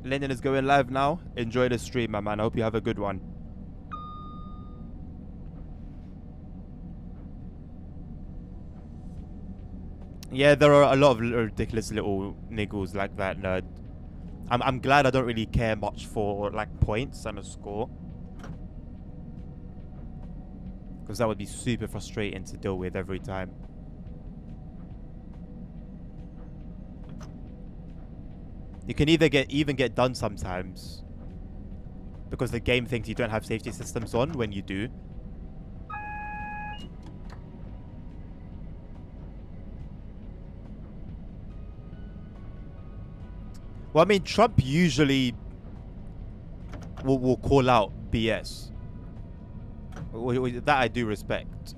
Lennon is going live now. Enjoy the stream, my man. I hope you have a good one. Yeah, there are a lot of ridiculous little niggles like that, nerd. I'm glad I don't really care much for like points and a score, because that would be super frustrating to deal with every time. You can even get done sometimes because the game thinks you don't have safety systems on when you do. Well, I mean, Trump usually will call out BS. That I do respect.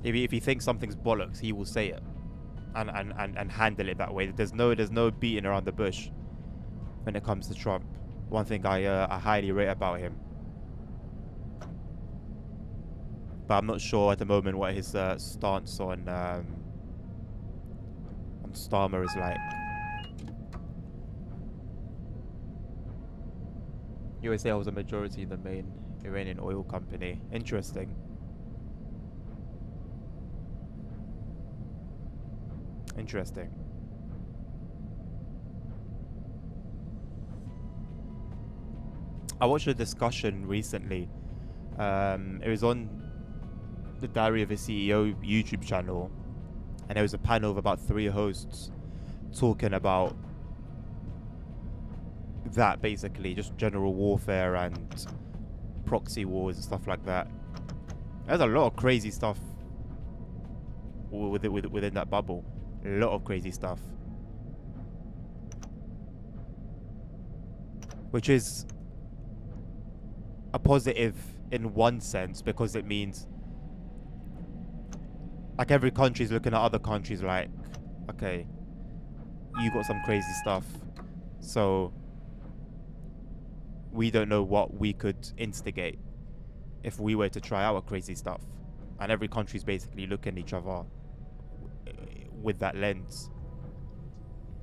If he thinks something's bollocks, he will say it and handle it that way. There's no beating around the bush when it comes to Trump. One thing I highly rate about him. But I'm not sure at the moment what his stance on Starmer is like. USA holds a majority in the main Iranian oil company. Interesting. Interesting. I watched a discussion recently. It was on the Diary of a CEO YouTube channel, and there was a panel of about 3 hosts talking about that, basically just general warfare and proxy wars and stuff like that. There's a lot of crazy stuff within that bubble. A lot of crazy stuff, which is a positive in one sense, because it means like every country's looking at other countries like, okay, you got some crazy stuff, so we don't know what we could instigate if we were to try our crazy stuff. And every country's basically looking at each other with that lens.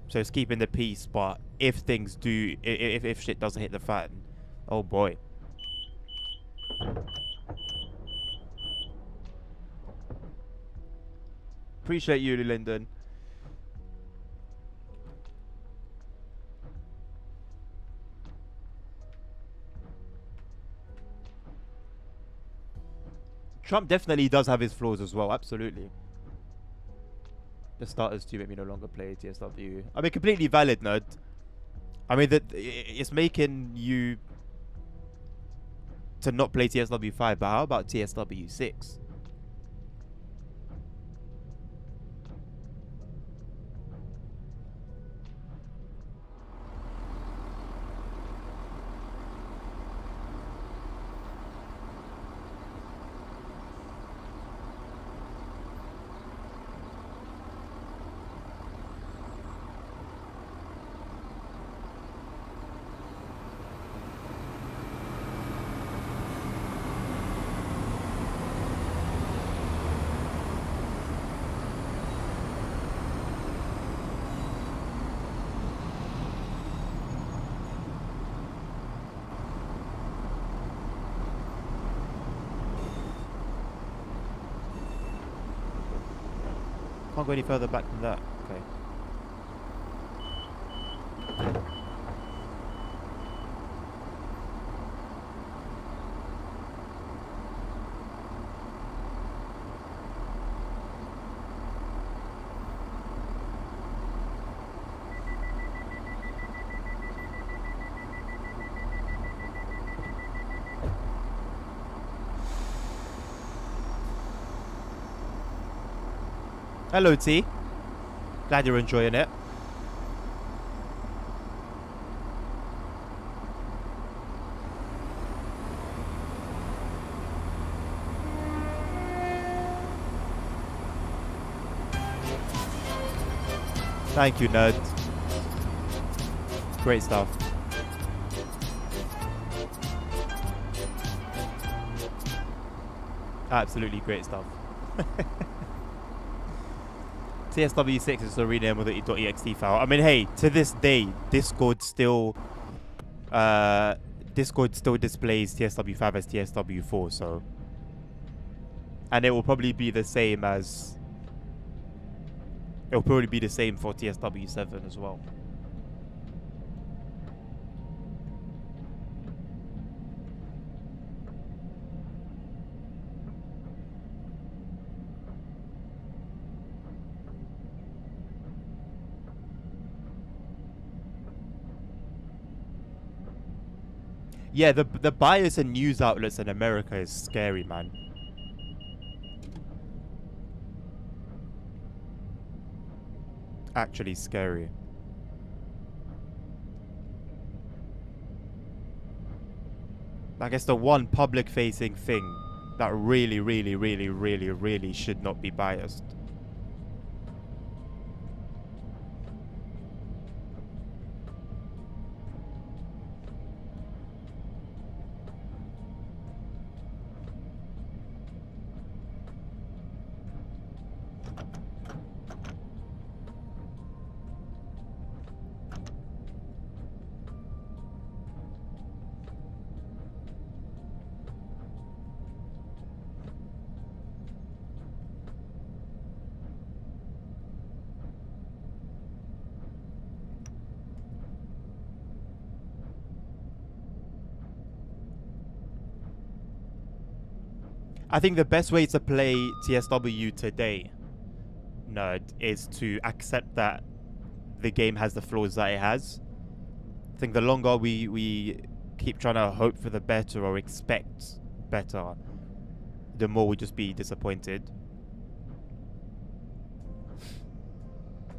So it's keeping the peace, but if things do, if shit doesn't hit the fan, oh boy. Appreciate you, Lyndon. Trump definitely does have his flaws as well, absolutely. The starters do make me no longer play TSW. I mean, completely valid, nerd. I mean, it's making you to not play TSW 5, but how about TSW 6? Can't go any further back than that. Okay. Hello, T. Glad you're enjoying it. Thank you, nerd. Great stuff. Absolutely great stuff. TSW6 is the rename of the .ext file. I mean, hey, to this day, Discord still displays TSW5 as TSW4, so, and it will probably be the same as, it'll probably be the same for TSW7 as well. Yeah, the bias in news outlets in America is scary, man. Actually scary. I guess the one public-facing thing that really, really, really, really, really should not be biased. I think the best way to play TSW today, nerd, is to accept that the game has the flaws that it has. I think the longer we keep trying to hope for the better or expect better, the more we just be disappointed.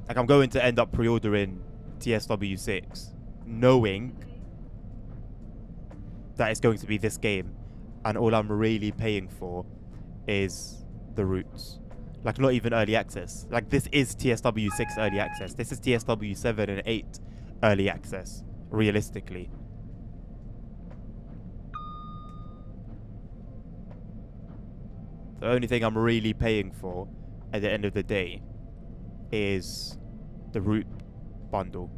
Like, I'm going to end up pre-ordering TSW 6 knowing that it's going to be this game, and all I'm really paying for is the roots. Like, not even early access. Like, this is TSW 6 early access. This is TSW 7 and 8 early access, realistically. The only thing I'm really paying for at the end of the day is the root bundle.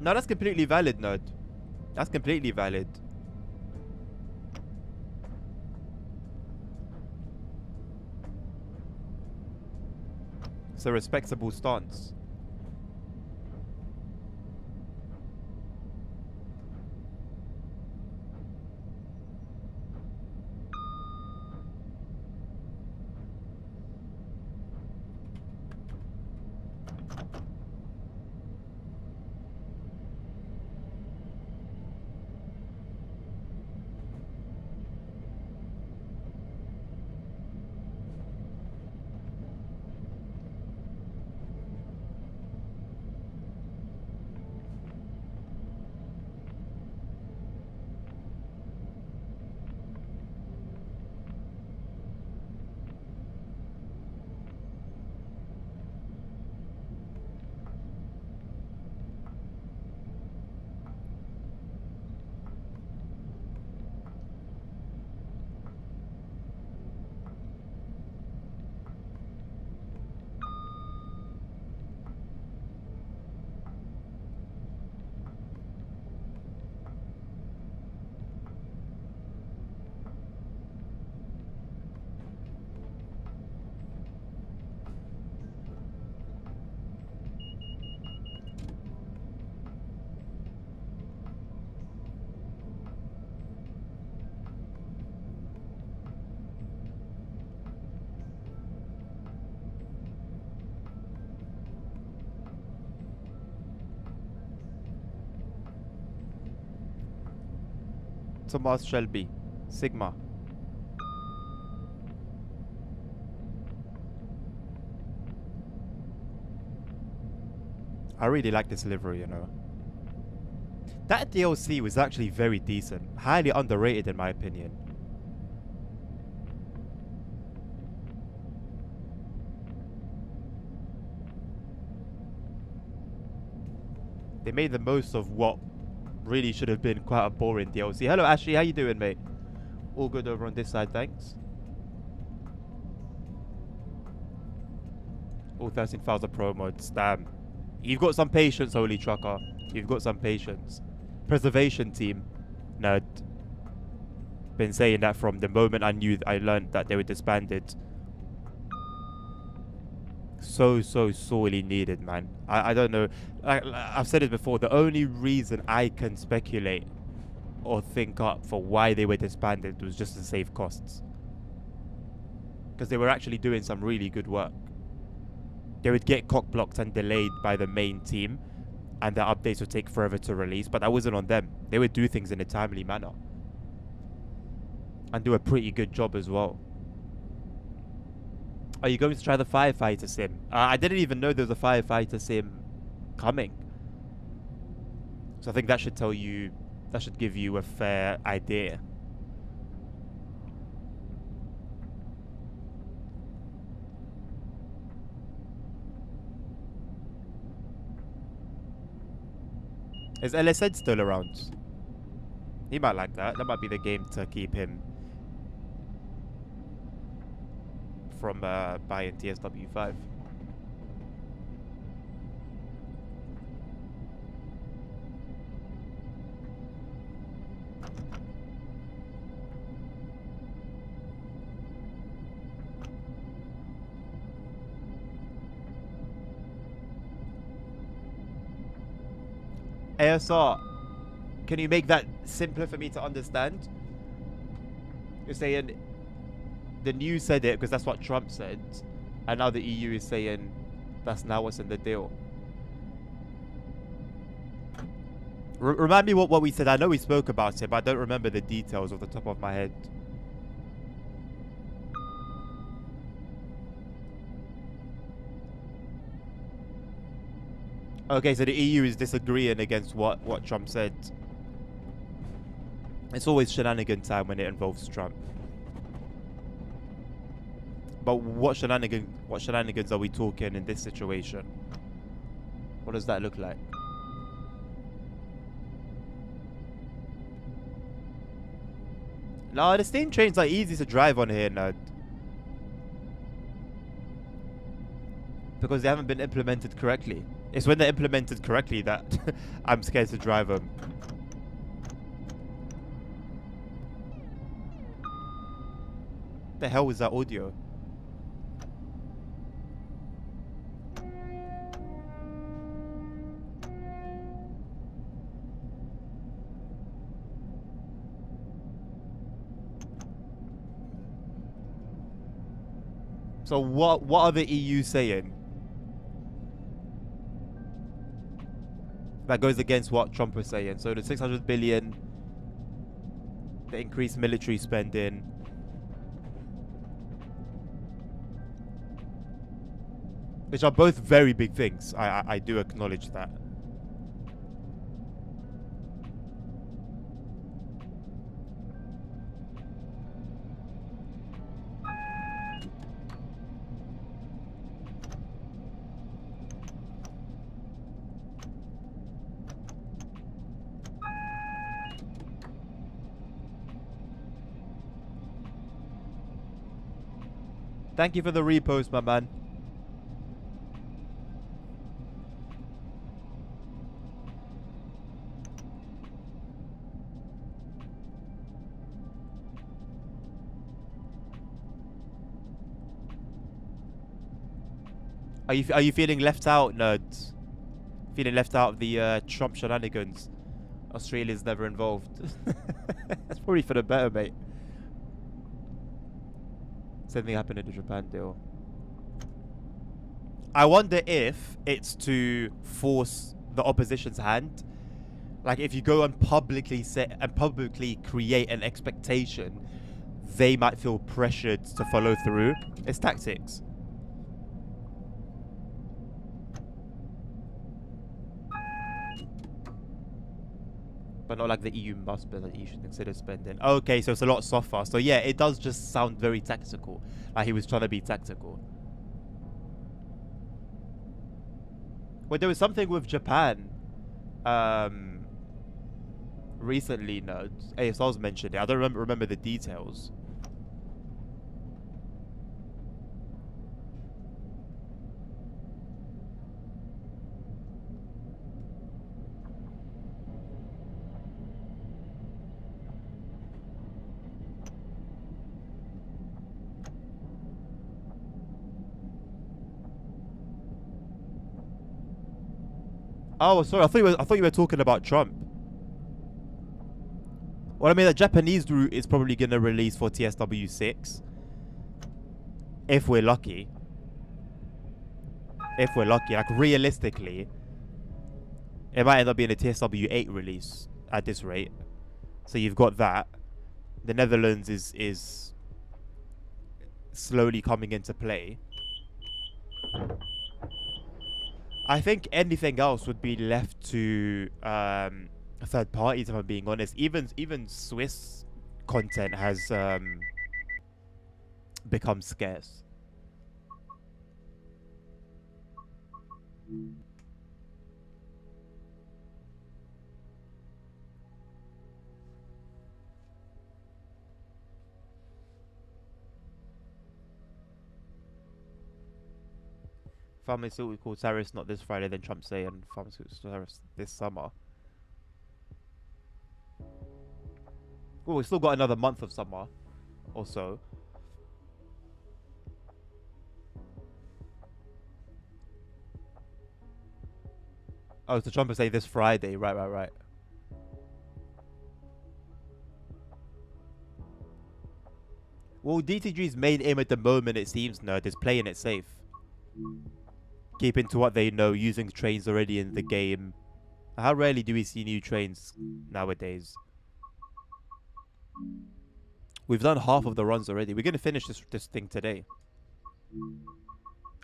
No, that's completely valid, Nerd. That's completely valid. It's a respectable stance. Thomas Shelby, Sigma. I really like this livery, you know. That DLC was actually very decent. Highly underrated in my opinion. They made the most of what really should have been quite a boring DLC. Hello Ashley, how you doing, mate? All good over on this side, thanks. All 13 files of pro mods, damn. You've got some patience, Holy Trucker. You've got some patience. Preservation team, nerd. Been saying that from the moment I learned that they were disbanded. So sorely needed, man. I don't know. I've said it before. The only reason I can speculate or think up for why they were disbanded was just to save costs. Because they were actually doing some really good work. They would get cock-blocked and delayed by the main team, and the updates would take forever to release, but that wasn't on them. They would do things in a timely manner. And do a pretty good job as well. Are you going to try the Firefighter Sim? I didn't even know there was a Firefighter Sim coming. So I think that should tell you, that should give you a fair idea. Is LSN still around? He might like that. That might be the game to keep him from buying TSW 5. ASR, can you make that simpler for me to understand? You're saying the news said it because that's what Trump said, and now the EU is saying that's now what's in the deal. Remind me what we said. I know we spoke about it, but I don't remember the details off the top of my head. Okay, so the EU is disagreeing against what Trump said. It's always shenanigan time when it involves Trump. But what shenanigans are we talking in this situation? What does that look like? No, the steam trains are easy to drive on here, nerd. Because they haven't been implemented correctly. It's when they're implemented correctly that I'm scared to drive them. The hell was that audio? So what are the EU saying? That goes against what Trump was saying. So the 600 billion, the increased military spending, which are both very big things. I do acknowledge that. Thank you for the repost, my man. Are you feeling left out, nerds? Feeling left out of the Trump shenanigans? Australia's never involved. That's probably for the better, mate. Same thing happened in the Japan deal. I wonder if it's to force the opposition's hand. Like if you go and publicly create an expectation, they might feel pressured to follow through. It's tactics. But not like the EU must, but that you should consider spending. Okay, so it's a lot softer. So yeah, it does just sound very tactical. Like he was trying to be tactical. Well, there was something with Japan. Recently, no. ASL's mentioned it. I don't remember the details. Oh, sorry. I thought you were talking about Trump. Well, I mean, the Japanese route is probably going to release for TSW6. If we're lucky. If we're lucky. Like, realistically, it might end up being a TSW8 release at this rate. So you've got that. The Netherlands is slowly coming into play. I think anything else would be left to third parties, if I'm being honest. Even Swiss content has become scarce. Pharmaceutical tariffs not this Friday, then Trump saying pharmaceutical tariffs this summer. Well, we've still got another month of summer or so. Oh, so Trump say this Friday. Right, right, right. Well, DTG's main aim at the moment, it seems, Nerd, is playing it safe. Keeping to what they know, using trains already in the game. How rarely do we see new trains nowadays? We've done half of the runs already. We're going to finish this thing today.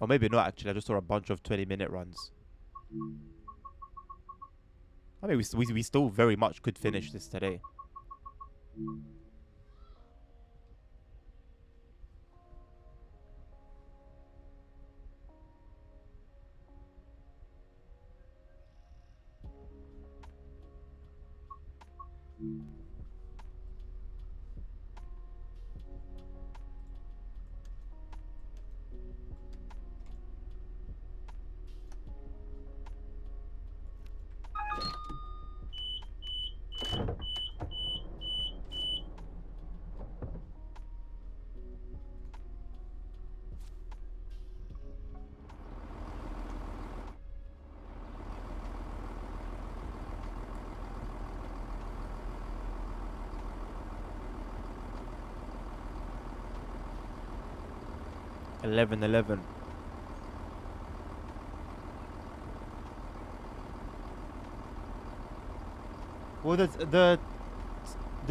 Or maybe not, actually. I just saw a bunch of 20-minute runs. I mean, we still very much could finish this today. $11.11. Well, the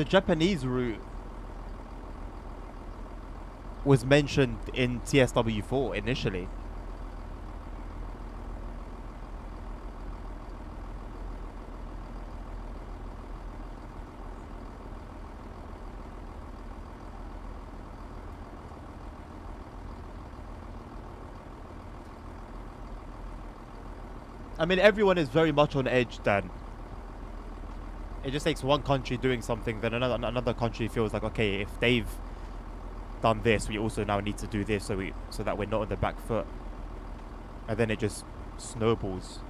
Japanese route was mentioned in TSW4 initially. I mean, everyone is very much on edge, Dan. It just takes one country doing something, then another country feels like, okay, if they've done this, we also now need to do this, so that we're not on the back foot. And then it just snowballs.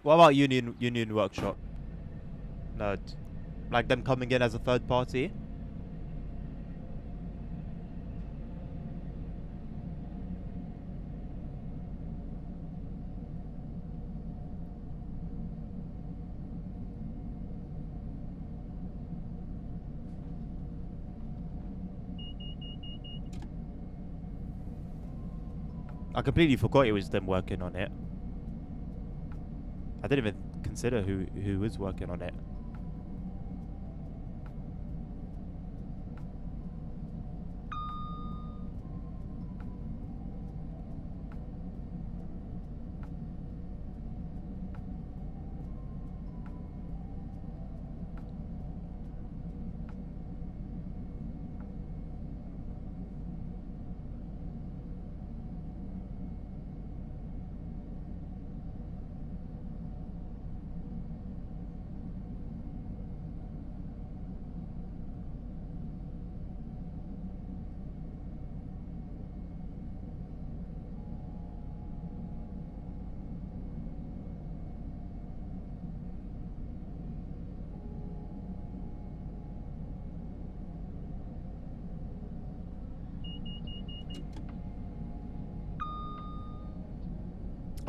What about Union Workshop? No, like them coming in as a third party? I completely forgot it was them working on it. I didn't even consider who was working on it.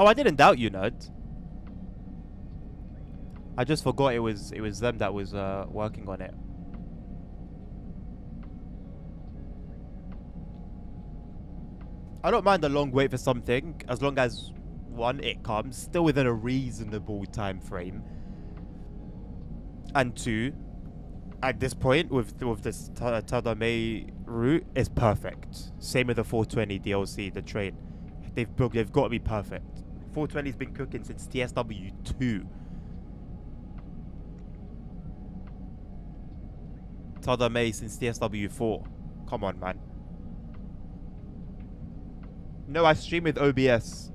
Oh, I didn't doubt you, nerd. I just forgot it was them that was working on it. I don't mind a long wait for something as long as one, it comes still within a reasonable time frame, and two, at this point with this Tadame route, is perfect. Same with the 420 DLC, the train. They've got to be perfect. 420's been cooking since TSW 2. Tadame since TSW 4. Come on, man. No, I stream with OBS.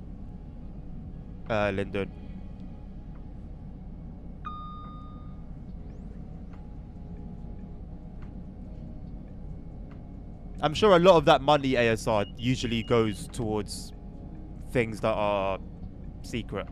Lyndon. I'm sure a lot of that money, ASR, usually goes towards things that are secret.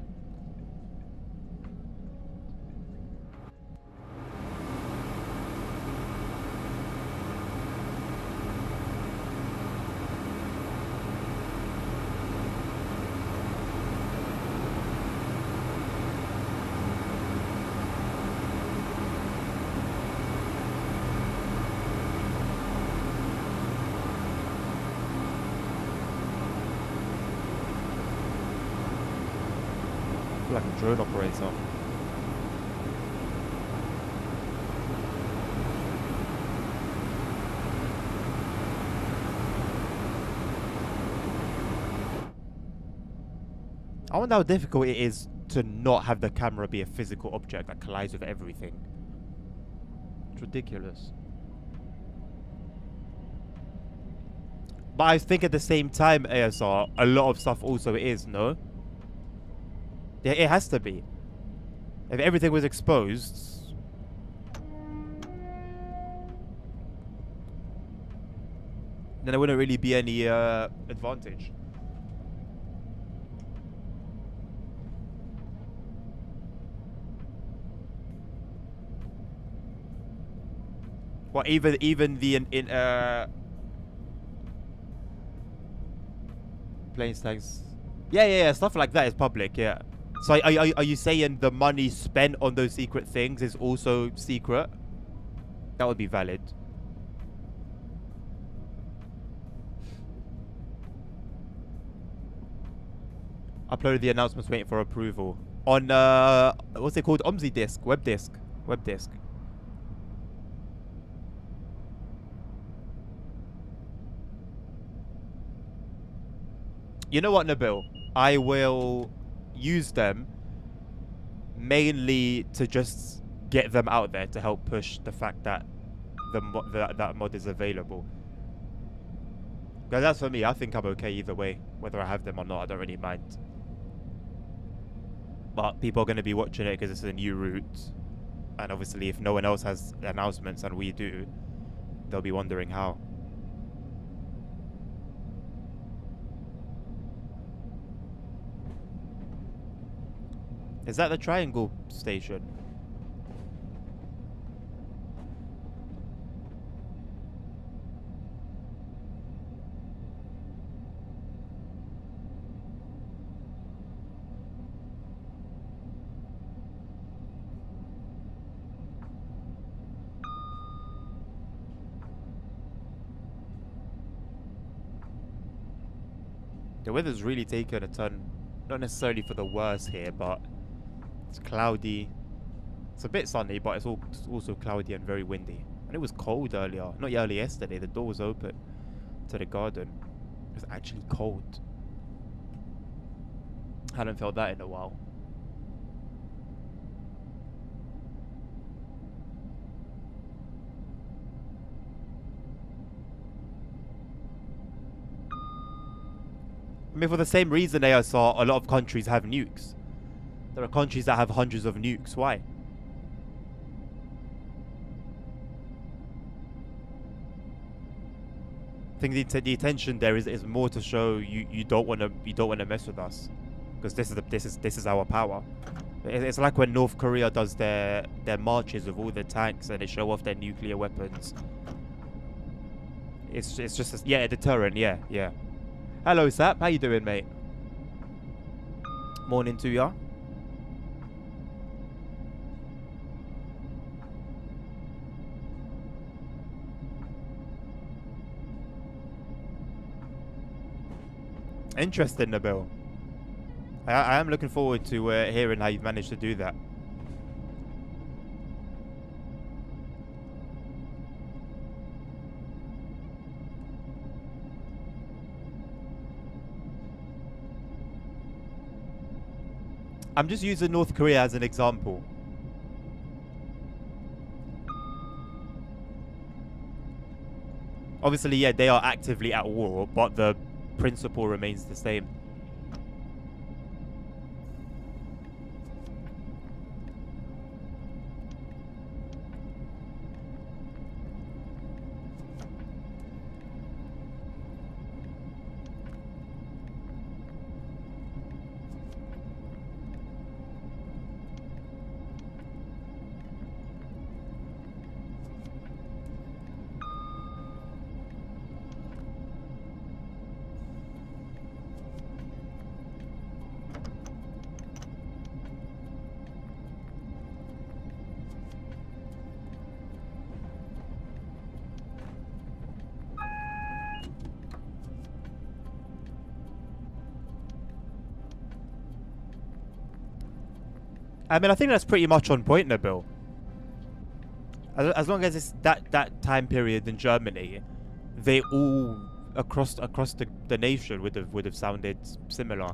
Like a drone operator. I wonder how difficult it is to not have the camera be a physical object that collides with everything. It's ridiculous. But I think at the same time, ASR, a lot of stuff also is, no? Yeah, it has to be. If everything was exposed, then there wouldn't really be any advantage. Well, even the planes tags. Yeah, stuff like that is public, yeah. So are you saying the money spent on those secret things is also secret? That would be valid. Uploaded the announcements waiting for approval. On, what's it called? OMSI disk, WebDisk. You know what, Nabil? I will use them mainly to just get them out there to help push the fact that that mod is available. Because that's for me. I think I'm okay either way, whether I have them or not. I don't really mind. But people are going to be watching it because it's a new route, and obviously, if no one else has announcements and we do, they'll be wondering how. Is that the triangle station? The weather's really taken a turn, not necessarily for the worse here, but it's cloudy. It's a bit sunny, but it's also cloudy and very windy. And it was cold earlier. Not early yesterday. The door was open to the garden. It was actually cold. Hadn't felt that in a while. I mean, for the same reason ASR, a lot of countries have nukes. There are countries that have hundreds of nukes. Why? I think the intention there is more to show you don't want to mess with us, because this is our power. It's like when North Korea does their marches with all the tanks and they show off their nuclear weapons. It's just a deterrent. Yeah. Hello, Sap. How you doing, mate? Morning to ya. Interesting, Nabil. I am looking forward to hearing how you've managed to do that. I'm just using North Korea as an example. Obviously, yeah, they are actively at war, but the principle remains the same. I mean, I think that's pretty much on point, Nabil. As long as it's that time period in Germany, they all across the nation would have sounded similar.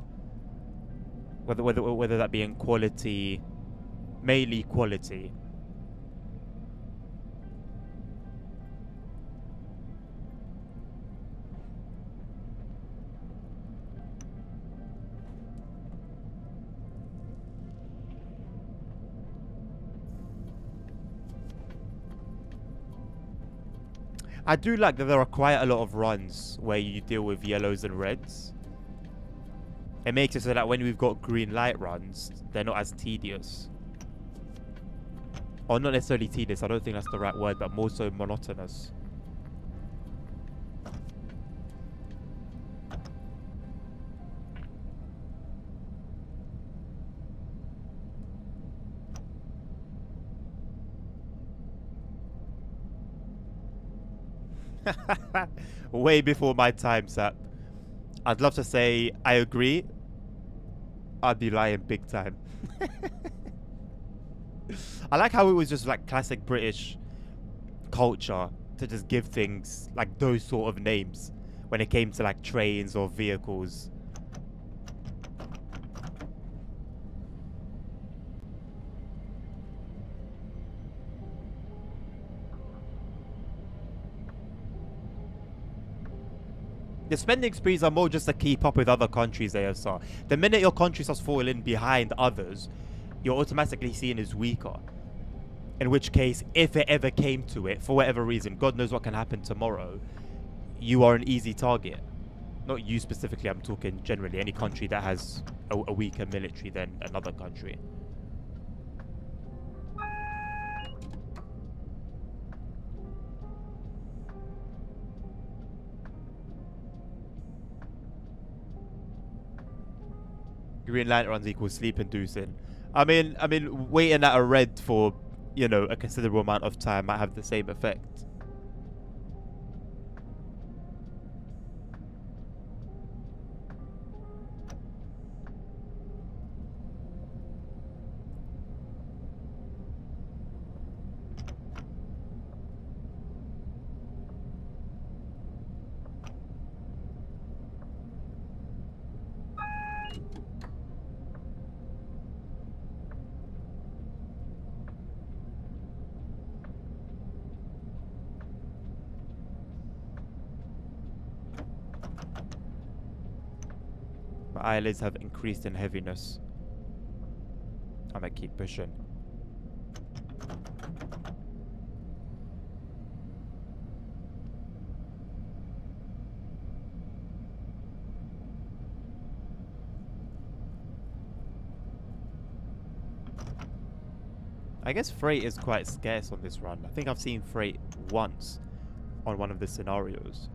Whether that be in quality, mainly quality. I do like that there are quite a lot of runs where you deal with yellows and reds. It makes it so that when we've got green light runs, they're not as tedious. Or not necessarily tedious, I don't think that's the right word, but more so monotonous. Way before my time, Sap. I'd love to say I agree. I'd be lying big time. I like how it was just like classic British culture to just give things like those sort of names when it came to like trains or vehicles. The spending sprees are more just to keep up with other countries, ASR. The minute your country starts falling behind others, you're automatically seen as weaker. In which case, if it ever came to it, for whatever reason, God knows what can happen tomorrow, you are an easy target. Not you specifically, I'm talking generally, any country that has a weaker military than another country. Green light runs equals sleep inducing. I mean, waiting at a red for, you know, a considerable amount of time might have the same effect. My eyelids have increased in heaviness. I might keep pushing. I guess freight is quite scarce on this run. I think I've seen freight once on one of the scenarios.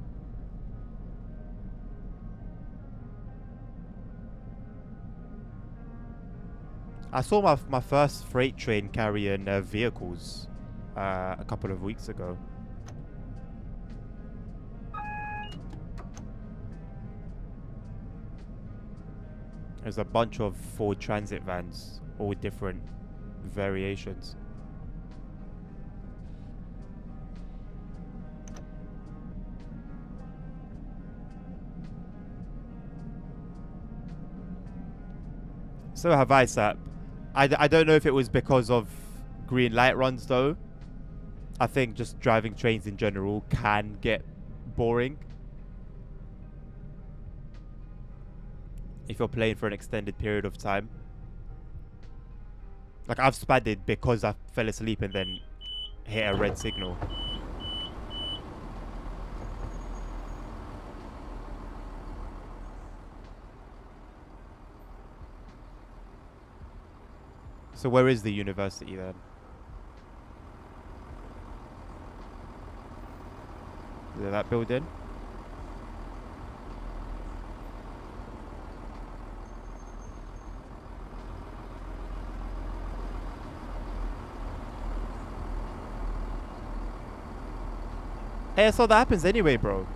I saw my first freight train carrying vehicles a couple of weeks ago. There's a bunch of Ford Transit vans, all different variations. So have I, Sap. I don't know if it was because of green light runs though. I think just driving trains in general can get boring if you're playing for an extended period of time. Like I've spadded because I fell asleep and then hit a red signal. So where is the university then? Is it that building? Hey, that's all that happens anyway, bro.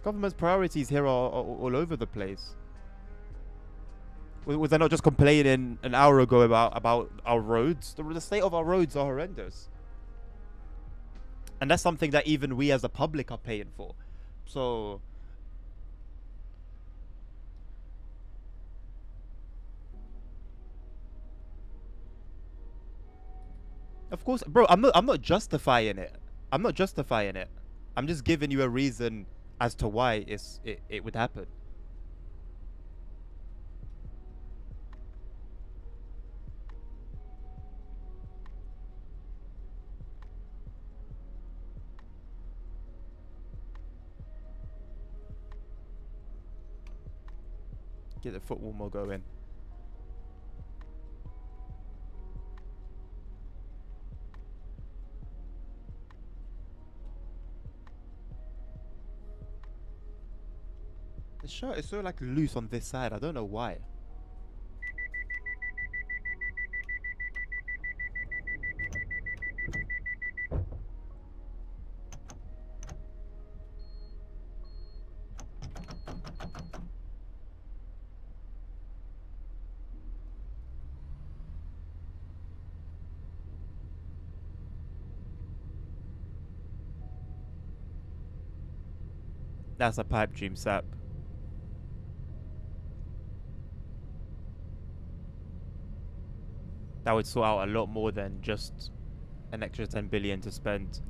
Government's priorities here are all over the place. Was I not just complaining an hour ago about our roads? The state of our roads are horrendous. And that's something that even we as a public are paying for. So of course, bro, I'm not justifying it. I'm not justifying it. I'm just giving you a reason as to why it would happen. Get the foot warmer going. The shirt is so like loose on this side. I don't know why. That's a pipe dream, Sap. That would sort out a lot more than just an extra 10 billion to spend.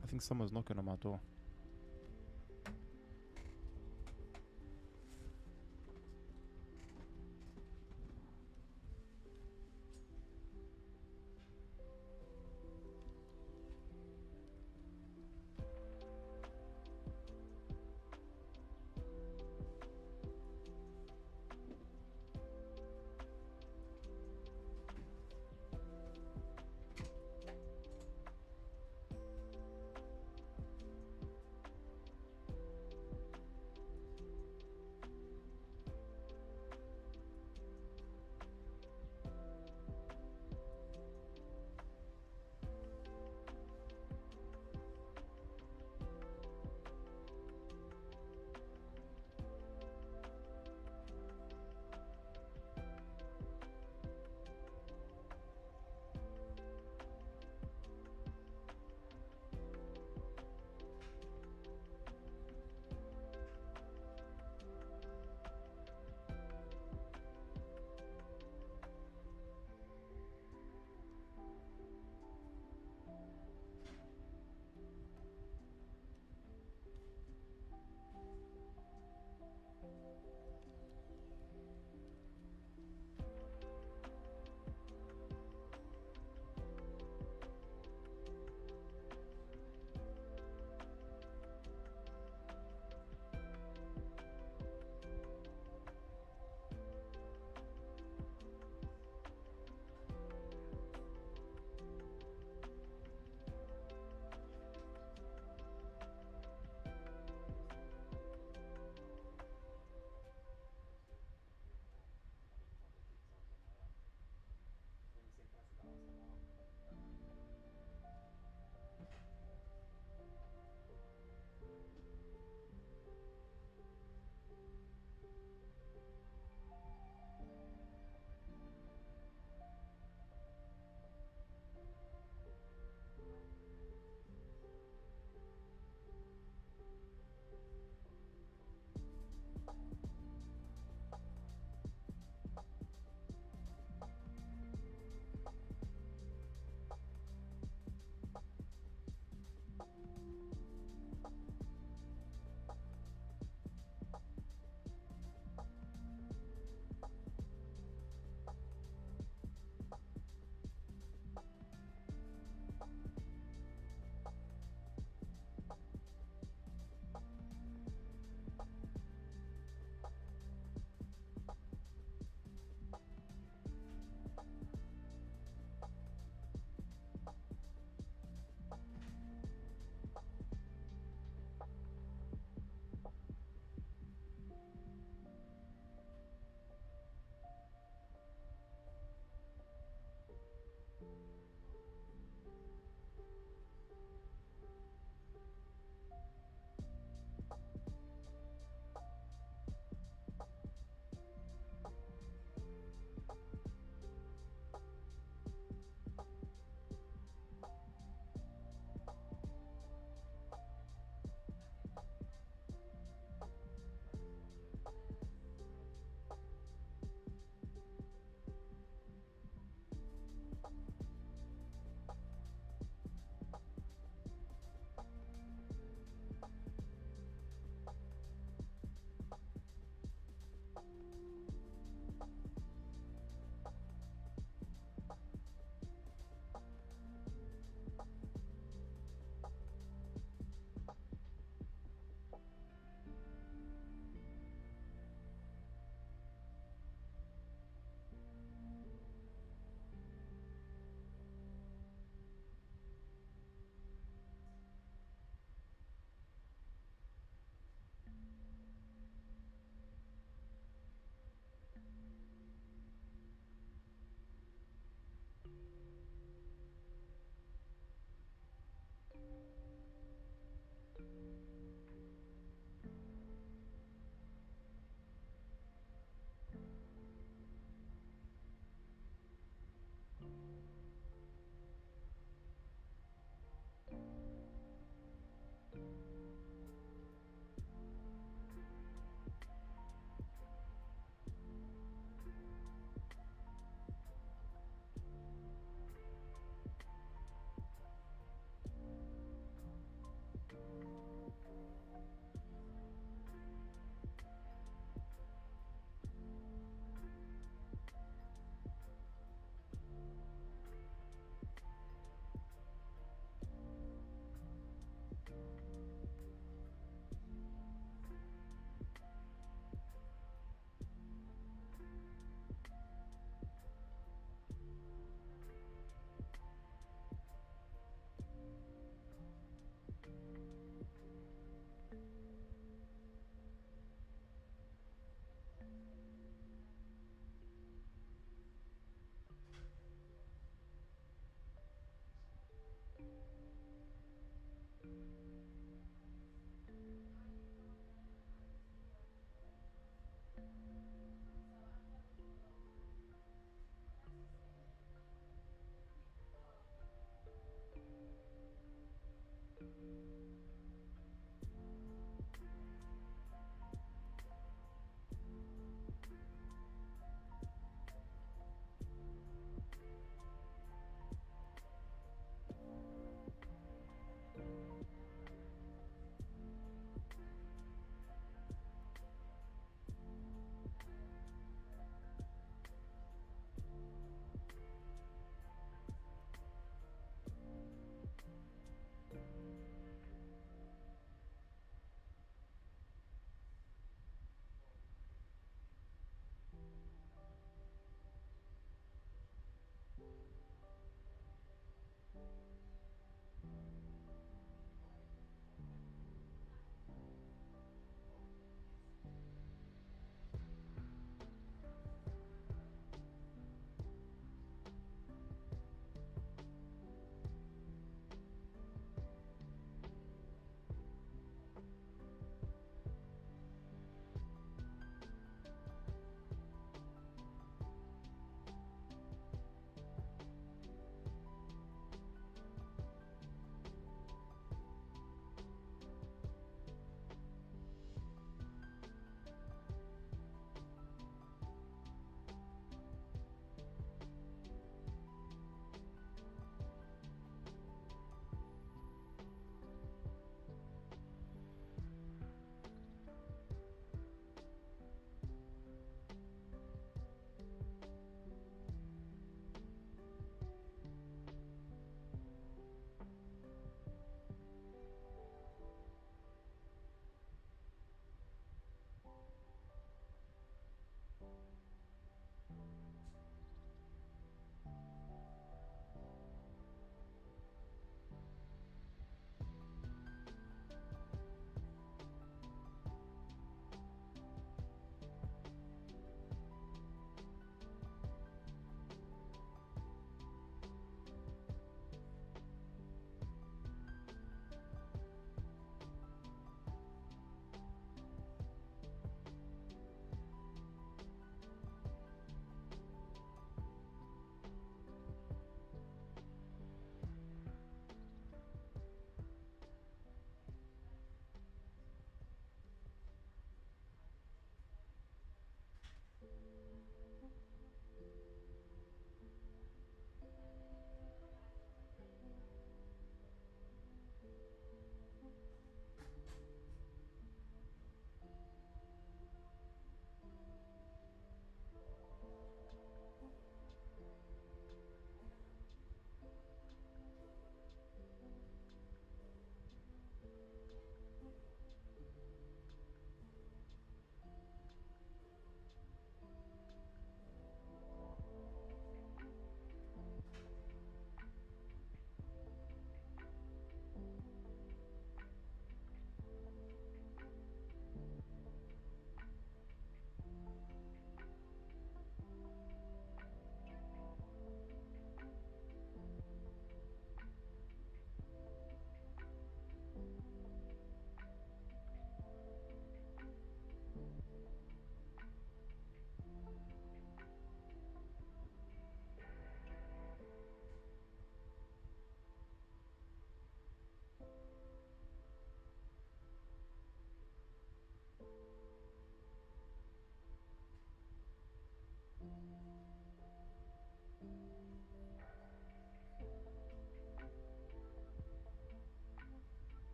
I think someone's knocking on my door.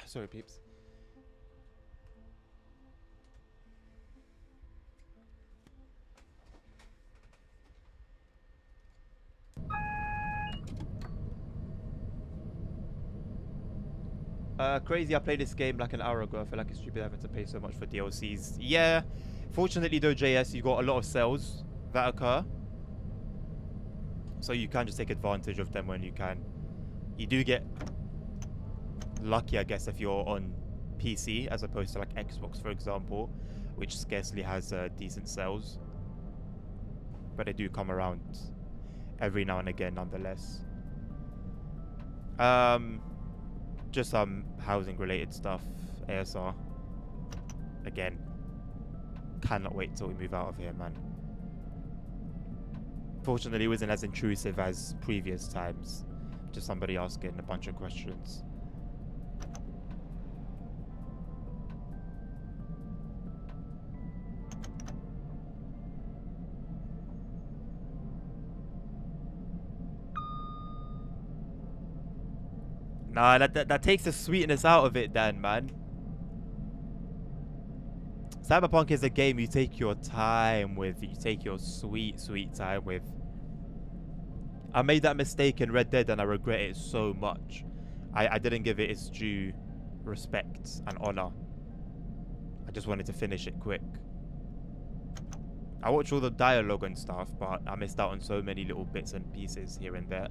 Sorry, peeps. Crazy, I played this game like an hour ago. I feel like it's stupid having to pay so much for DLCs. Yeah, fortunately though, JS, you got a lot of sales that occur. So you can just take advantage of them when you can. You do get lucky, I guess, if you're on PC as opposed to like Xbox, for example, which scarcely has decent sales. But they do come around every now and again, nonetheless. Just some housing related stuff. ASR. Again. Cannot wait till we move out of here, man. Fortunately, it wasn't as intrusive as previous times. Just somebody asking a bunch of questions. Nah, that takes the sweetness out of it then, man. Cyberpunk is a game you take your time with. You take your sweet, sweet time with. I made that mistake in Red Dead and I regret it so much. I didn't give it its due respect and honor. I just wanted to finish it quick. I watched all the dialogue and stuff, but I missed out on so many little bits and pieces here and there.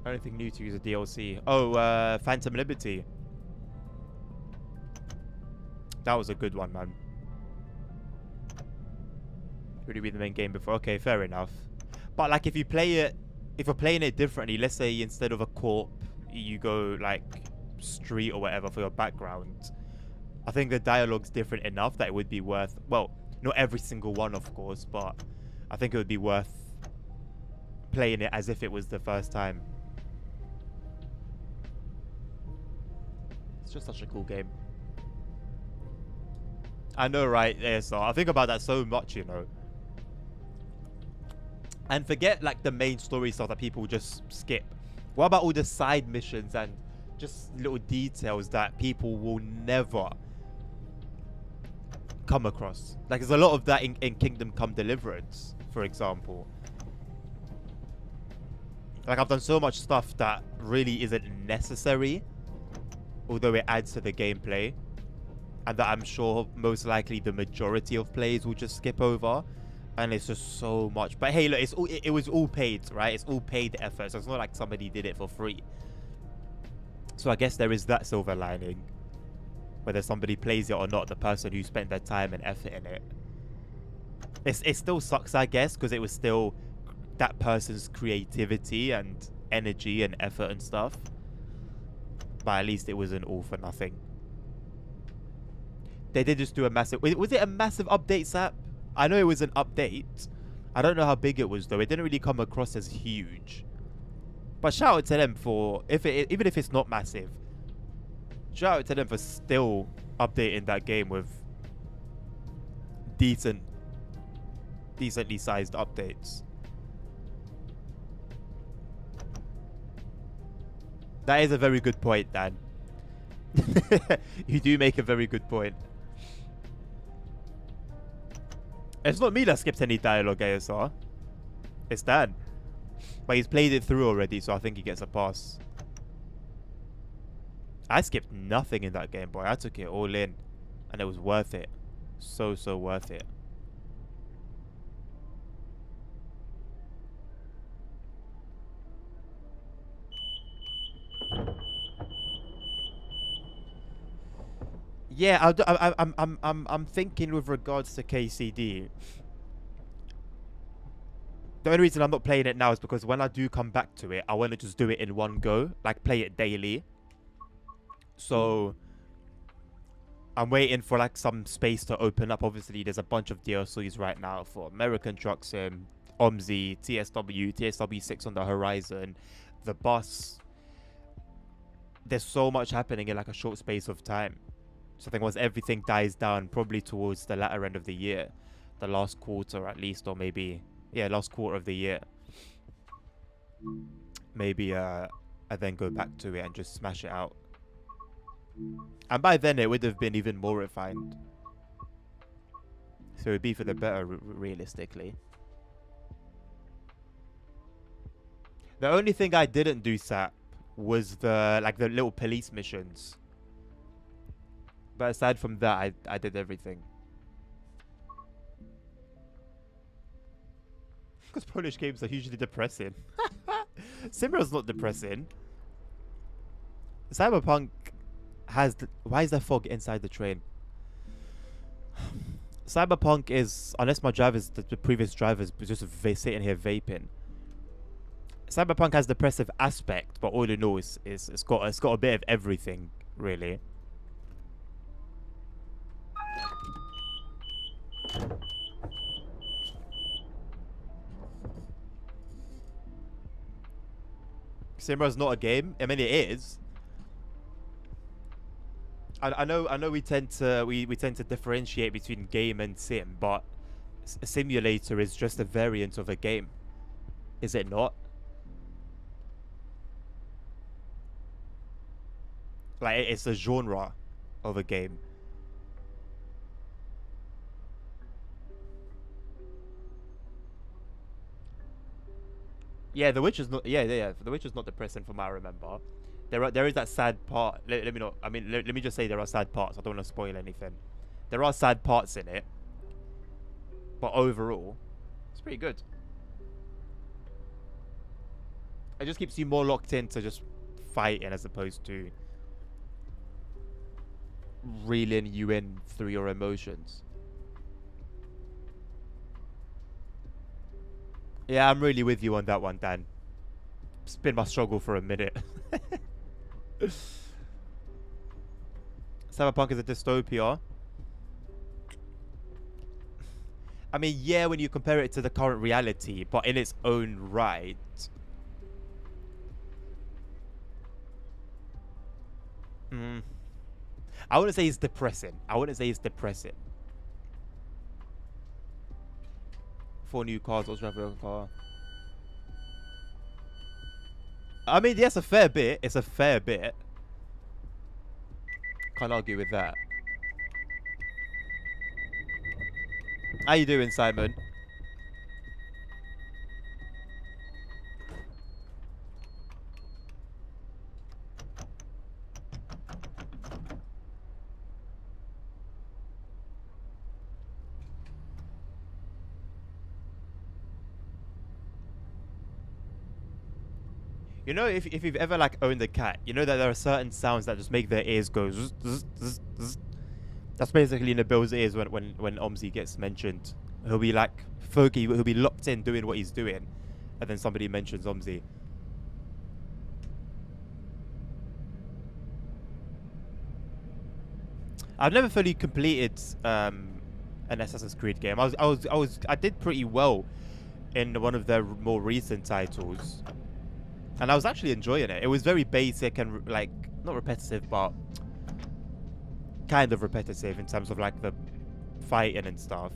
Anything new to use a DLC? Oh, Phantom Liberty. That was a good one, man. Really be the main game before. Okay, fair enough. But like, if you play it, if you're playing it differently, let's say instead of a corp, you go like street or whatever for your background. I think the dialogue's different enough that it would be worth. Well, not every single one, of course, but I think it would be worth playing it as if it was the first time. It's just such a cool game. I know, right? Yeah, so I think about that so much, you know. And forget like the main story stuff that people just skip. What about all the side missions and just little details that people will never come across? Like, there's a lot of that in Kingdom Come Deliverance, for example. Like, I've done so much stuff that really isn't necessary, although it adds to the gameplay, and that I'm sure most likely the majority of players will just skip over. And it's just so much. But hey, look, it was all paid, right? It's all paid effort, so it's not like somebody did it for free. So I guess there is that silver lining, whether somebody plays it or not. The person who spent their time and effort in it, it still sucks, I guess, because it was still that person's creativity and energy and effort and stuff. But at least it wasn't all for nothing. They did just do a massive... Was it a massive update, Sap? I know it was an update. I don't know how big it was, though. It didn't really come across as huge. But shout out to them for... even if it's not massive. Shout out to them for still updating that game with decently sized updates. That is a very good point, Dan. You do make a very good point. It's not me that skips any dialogue, ASR. It's Dan. But he's played it through already, so I think he gets a pass. I skipped nothing in that game, boy. I took it all in. And it was worth it. So worth it. Yeah, I'm thinking with regards to KCD. The only reason I'm not playing it now is because when I do come back to it, I want to just do it in one go, like play it daily. So I'm waiting for like some space to open up. Obviously, there's a bunch of DLCs right now for American Truck Sim, OMSI, TSW, TSW6 on the horizon, the bus. There's so much happening in like a short space of time. So I think once everything dies down, probably towards the latter end of the year, the last quarter at least, or maybe, yeah, last quarter of the year, maybe I then go back to it and just smash it out. And by then it would have been even more refined. So it would be for the better, realistically. The only thing I didn't do, Sap, was the little police missions. But aside from that, I did everything. Because Polish games are usually depressing. Simra's not depressing. Cyberpunk has... Why is there fog inside the train? Cyberpunk is... Unless my drivers, the previous drivers, just sitting here vaping. Cyberpunk has depressive aspect, but all in all, it's got a bit of everything, really. Simra's not a game. I mean, it is. I know we tend to differentiate between game and sim, but a simulator is just a variant of a game, is it not? Like, it's a genre of a game. Yeah, The Witcher's not. Yeah. The Witcher's not depressing, from what I remember. There is that sad part. Let me not. I mean, let me just say there are sad parts. I don't want to spoil anything. There are sad parts in it, but overall, it's pretty good. It just keeps you more locked into just fighting as opposed to reeling you in through your emotions. Yeah, I'm really with you on that one, Dan. It's been my struggle for a minute. Cyberpunk is a dystopia. I mean, yeah, when you compare it to the current reality, but in its own right. I wouldn't say it's depressing. 4 new cars, also have a car. I mean, yes, a fair bit. It's a fair bit. Can't argue with that. How you doing, Simon? You know, if you've ever like owned a cat, you know that there are certain sounds that just make their ears go zzz, zzz, zzz, zzz. That's basically Nabil's ears when OMSI gets mentioned. He'll be like he'll be locked in doing what he's doing, and then somebody mentions OMSI. I've never fully completed an Assassin's Creed game. I did pretty well in one of their more recent titles. And I was actually enjoying it. It was very basic and like not repetitive, but kind of repetitive in terms of like the fighting and stuff.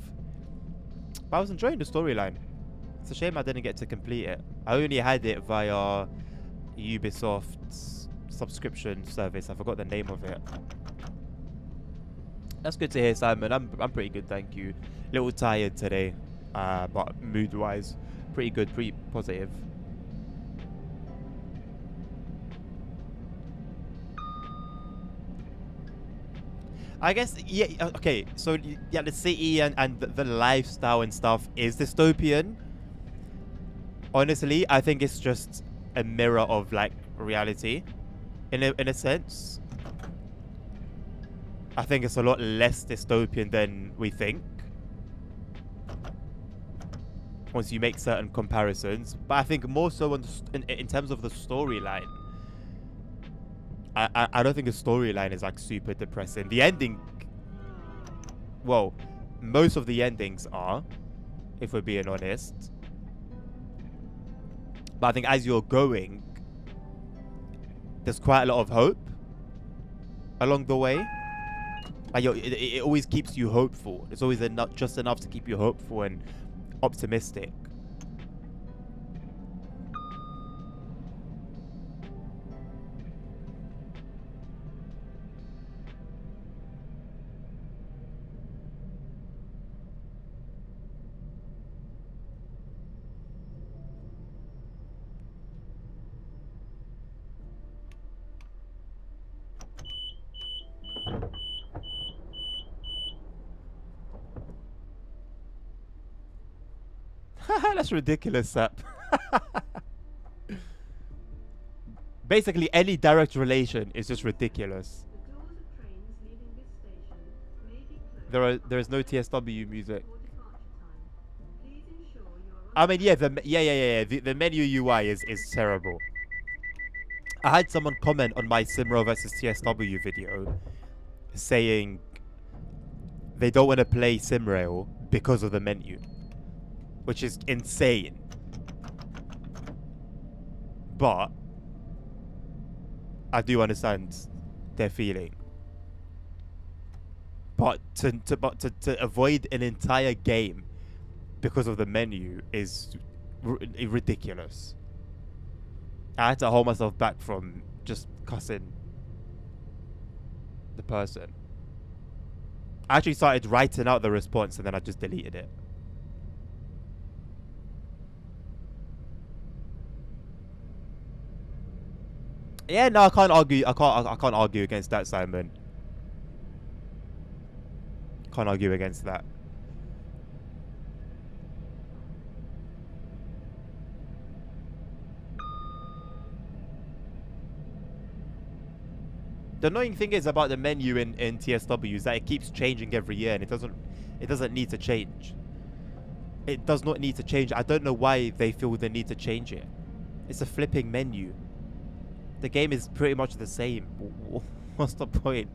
But I was enjoying the storyline. It's a shame I didn't get to complete it. I only had it via Ubisoft's subscription service. I forgot the name of it. That's good to hear, Simon. I'm pretty good, thank you. A little tired today, but mood-wise, pretty good, pretty positive. I guess, yeah, okay, so, yeah, the city and the lifestyle and stuff is dystopian. Honestly, I think it's just a mirror of, like, reality, in a sense. I think it's a lot less dystopian than we think, once you make certain comparisons. But I think more so in terms of the storyline, I don't think the storyline is like super depressing. The ending Well, most of the endings are, if we're being honest. But I think as you're going, there's quite a lot of hope along the way. Like it always keeps you hopeful. It's always just enough to keep you hopeful and optimistic. That's ridiculous, Sap. Basically, any direct relation is just ridiculous. The doors of trains leaving this station may be closed There is no TSW music. before departure time. Please ensure you are I mean, yeah. The menu UI is terrible. I had someone comment on my Simro versus TSW video saying they don't want to play Simrail because of the menu, which is insane. But I do understand their feeling. But to avoid an entire game because of the menu is ridiculous. I had to hold myself back from just cussing the person. I actually started writing out the response and then I just deleted it. Yeah, no, I can't argue. I can't argue against that, Simon. Can't argue against that. The annoying thing is about the menu in TSW is that it keeps changing every year and it doesn't need to change. It does not need to change. I don't know why they feel the need to change it. It's a flipping menu. The game is pretty much the same. What's the point?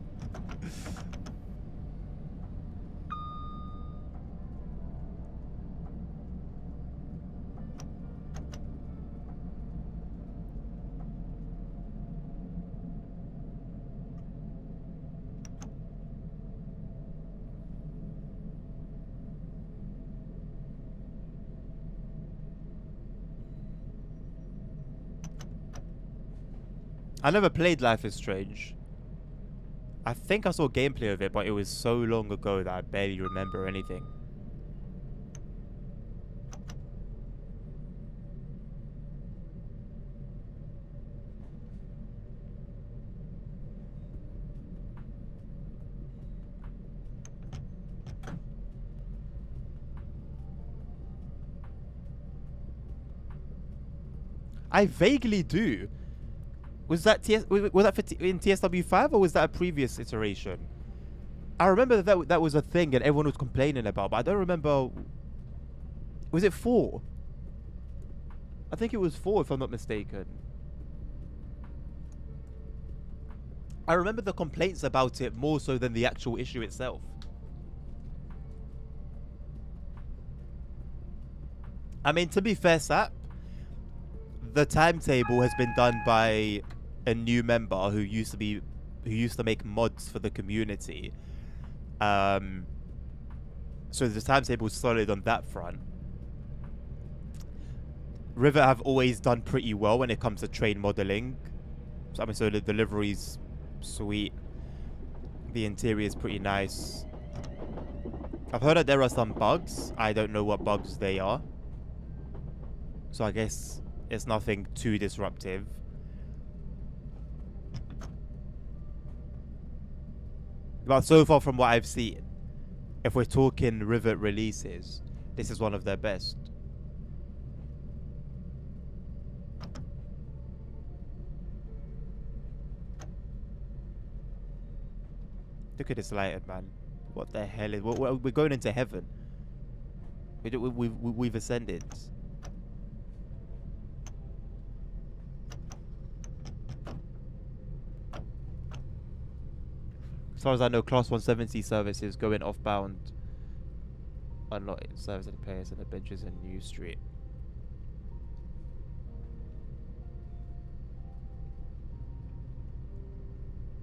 I never played Life is Strange. I think I saw gameplay of it, but it was so long ago that I barely remember anything. I vaguely do. Was that in TSW5 or was that a previous iteration? I remember that was a thing and everyone was complaining about, but I don't remember. Was it 4? I think it was 4 if I'm not mistaken. I remember the complaints about it more so than the actual issue itself. I mean, to be fair, Sap, the timetable has been done by a new member who used to make mods for the community. So the timetable is solid on that front. Rivet have always done pretty well when it comes to train modeling. So, I mean, so the delivery's sweet. The interior is pretty nice. I've heard that there are some bugs. I don't know what bugs they are. So I guess it's nothing too disruptive. But so far from what I've seen, if we're talking Rivet releases, this is one of their best. Look at this lighted, man. What the hell is... We're going into heaven. We've ascended. As far as I know, Class 170 services going off-bound are not service and players and the benches in New Street.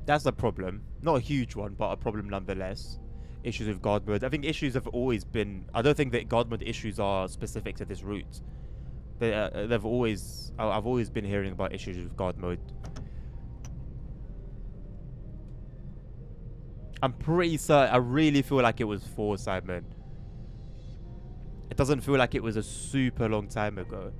That's a problem. Not a huge one, but a problem nonetheless. Issues with guard mode. I think issues have always been... I don't think that guard mode issues are specific to this route. They've always... I've always been hearing about issues with guard mode. I'm pretty certain... I really feel like it was 4, Simon. It doesn't feel like it was a super long time ago.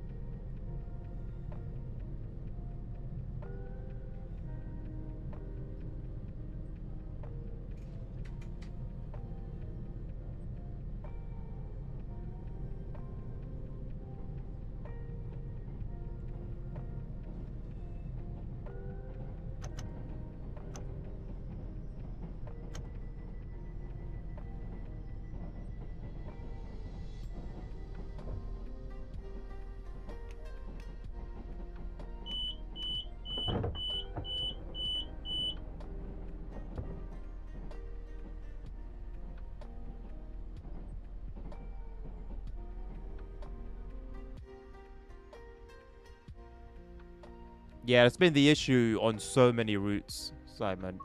Yeah, it's been the issue on so many routes, Simon.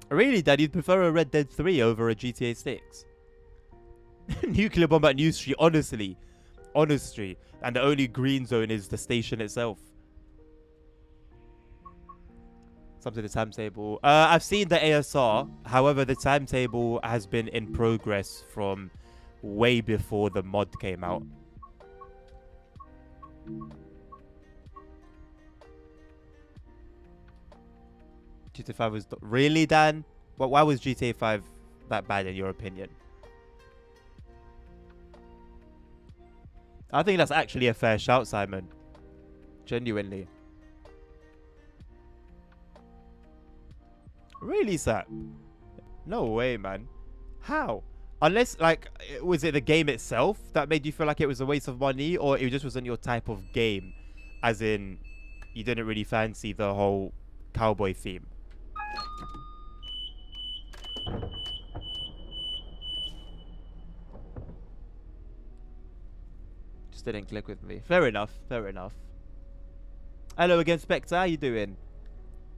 Really, Dad? You'd prefer a Red Dead 3 over a GTA 6? Nuclear bomb at New Street, honestly. Honestly. And the only green zone is the station itself. Something the timetable. I've seen the ASR. However, the timetable has been in progress from way before the mod came out. GTA 5 was... Really, Dan? Why was GTA 5 that bad in your opinion? I think that's actually a fair shout, Simon. Genuinely. Really, sir? No way, man. How? Unless, like, was it the game itself that made you feel like it was a waste of money, or it just wasn't your type of game? As in, you didn't really fancy the whole cowboy theme? Just didn't click with me. Fair enough, fair enough. Hello again, Spectre. How you doing?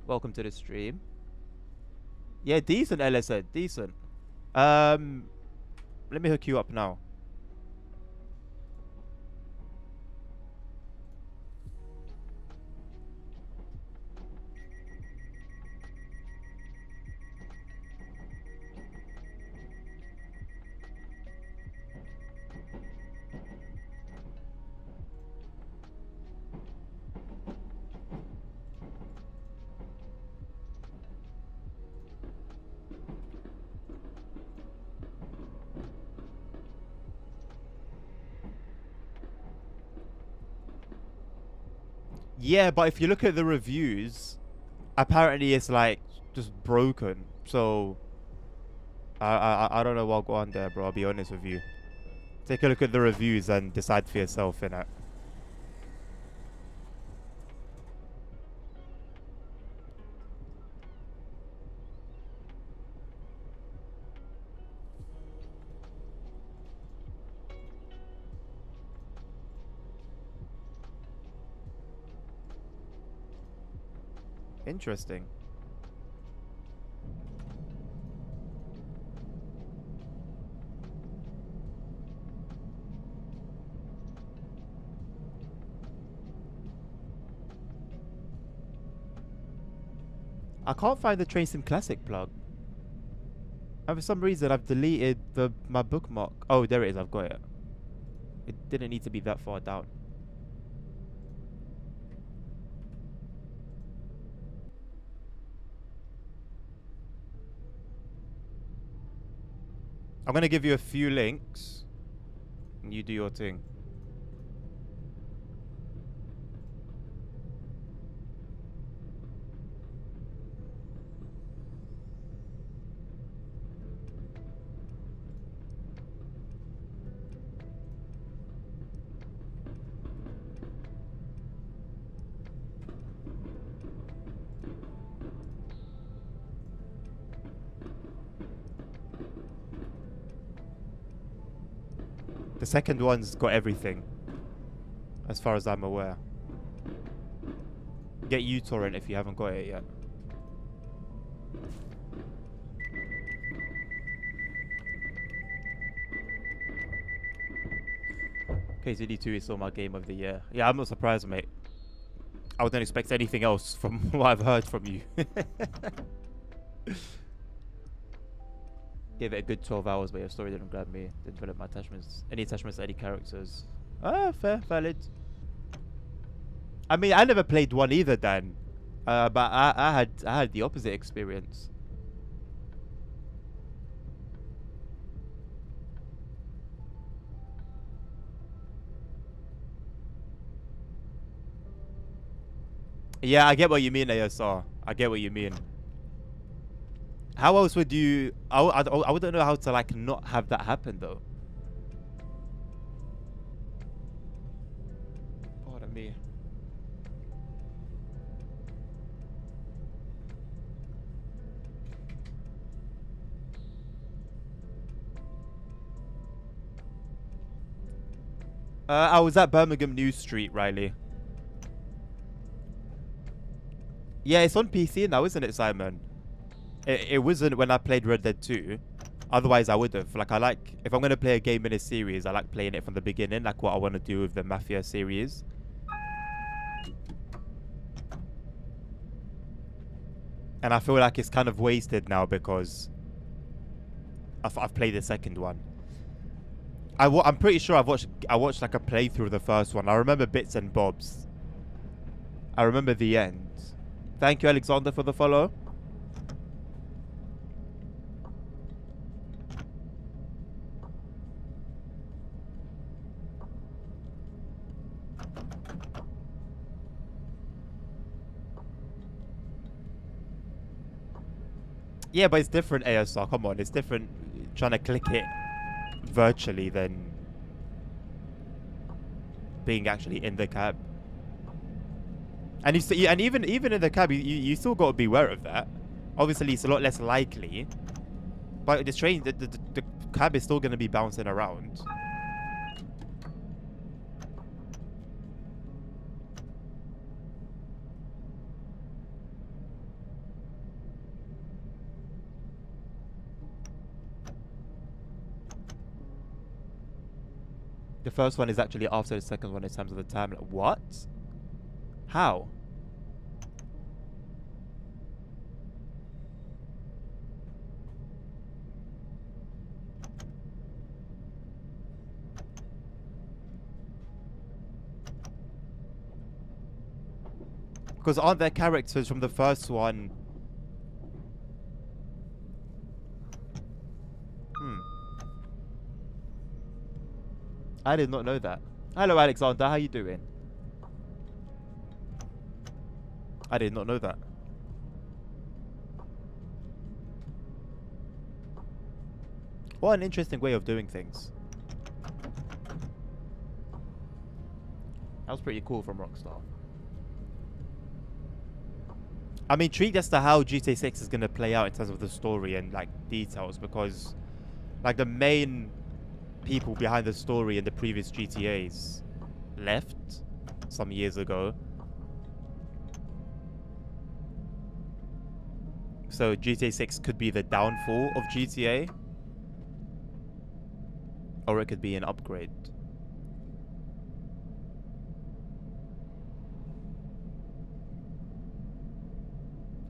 Welcome to the stream. Yeah, decent, LSN. Decent. Let me hook you up now. Yeah, but if you look at the reviews, apparently it's like just broken. So I don't know what'll go on there, bro. I'll be honest with you. Take a look at the reviews and decide for yourself, innit? Interesting. I can't find the Train Sim Classic plug. And for some reason, I've deleted my bookmark. Oh, there it is. I've got it. It didn't need to be that far down. I'm going to give you a few links. And you do your thing. The second one's got everything, as far as I'm aware. Get uTorrent if you haven't got it yet. KCD2 is still my game of the year. Yeah, I'm not surprised, mate. I wouldn't expect anything else from what I've heard from you. Gave it a good 12 hours, but your story didn't grab me. Didn't develop my attachments. Any attachments to any characters. Ah, fair, valid. I mean, I never played one either, Dan. But I had the opposite experience. Yeah, I get what you mean, ASR. I get what you mean. How else would you... I wouldn't know how to, like, not have that happen, though. Pardon me. I was at Birmingham New Street, Riley. Yeah, it's on PC now, isn't it, Simon? It wasn't when I played Red Dead 2. Otherwise, I would have. Like, I like... If I'm going to play a game in a series, I like playing it from the beginning. Like what I want to do with the Mafia series. And I feel like it's kind of wasted now because... I've played the second one. I'm pretty sure I watched like a playthrough of the first one. I remember bits and bobs. I remember the end. Thank you, Alexander, for the follow. Yeah, but it's different, ASR. Come on, it's different trying to click it virtually than being actually in the cab. And you see, and even in the cab, you still got to be aware of that. Obviously, it's a lot less likely, but the train, the cab is still going to be bouncing around. The first one is actually after the second one in terms of the time. Like, what? How? Because aren't there characters from the first one? I did not know that. Hello, Alexander. How you doing? I did not know that. What an interesting way of doing things. That was pretty cool from Rockstar. I'm intrigued as to how GTA 6 is going to play out in terms of the story and like details, because like the main people behind the story in the previous GTAs left some years ago. So GTA 6 could be the downfall of GTA, or it could be an upgrade.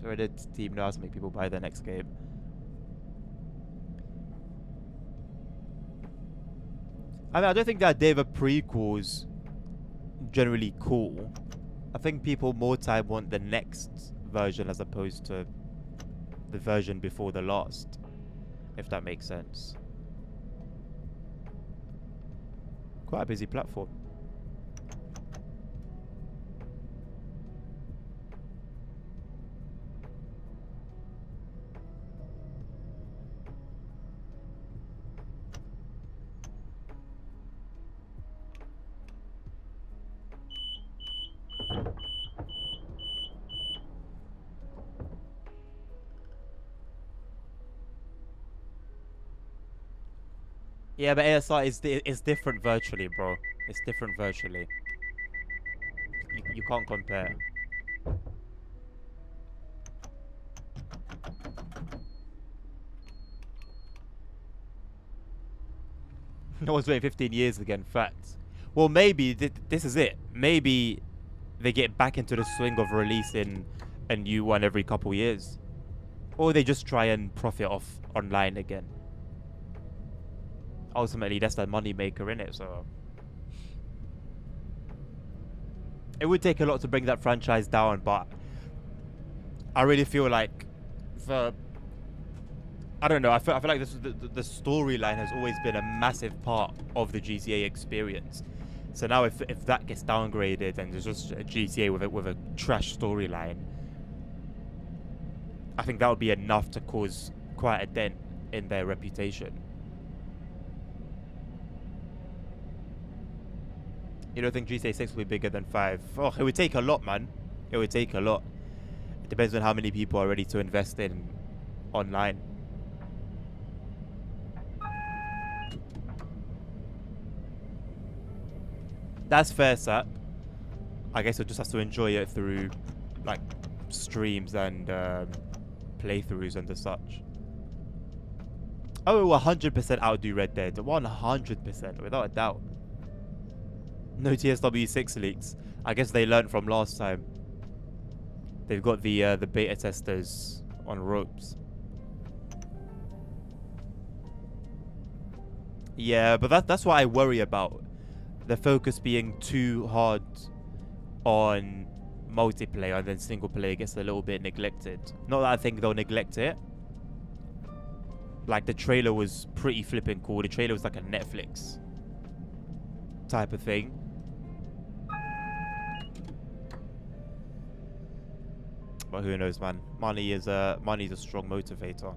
The Reddit team knows how to make people buy their next game. I mean, I don't think the idea of a prequel is generally cool. I think people more time want the next version as opposed to the version before the last, if that makes sense. Quite a busy platform. Yeah, but ASR is different virtually, bro. It's different virtually. You can't compare. No one's waiting 15 years again. Facts. Well, maybe this is it. Maybe they get back into the swing of releasing a new one every couple years, or they just try and profit off online again. Ultimately, that's the money maker in it. So it would take a lot to bring that franchise down, but I really feel like the I don't know. I feel like the storyline has always been a massive part of the GTA experience. So now if that gets downgraded and there's just a GTA with a trash storyline, I think that would be enough to cause quite a dent in their reputation. You don't think GTA 6 will be bigger than 5? Oh, it would take a lot, man. It would take a lot. It depends on how many people are ready to invest in online. That's fair, Sap. I guess you'll just have to enjoy it through, like, streams and playthroughs and the such. Oh, 100% outdo Red Dead. 100%, without a doubt. No TSW6 leaks. I guess they learned from last time. They've got the beta testers on ropes. Yeah, but that's what I worry about. The focus being too hard on multiplayer and then single player gets a little bit neglected. Not that I think they'll neglect it. Like, the trailer was pretty flipping cool. The trailer was like a Netflix type of thing. But who knows, man. Money's a strong motivator.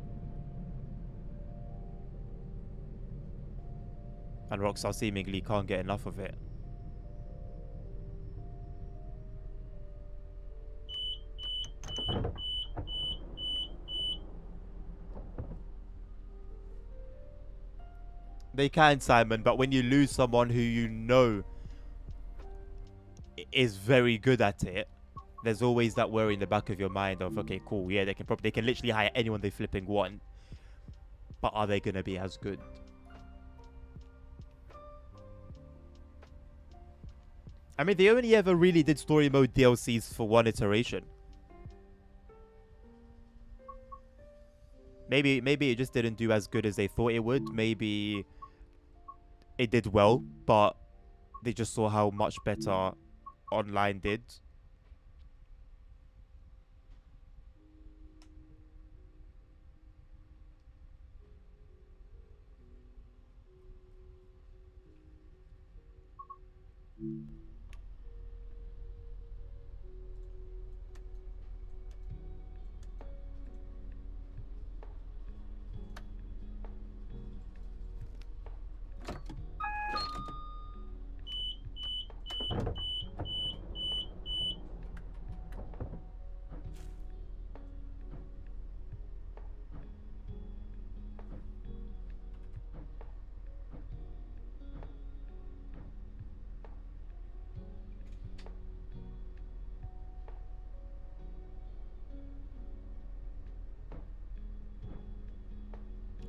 And Rockstar seemingly can't get enough of it. They can, Simon, but when you lose someone who you know is very good at it, there's always that worry in the back of your mind of, okay, cool, yeah, they can literally hire anyone they flipping want, but are they gonna be as good? I mean, they only ever really did story mode DLCs for one iteration. Maybe it just didn't do as good as they thought it would. Maybe it did well, but they just saw how much better online did.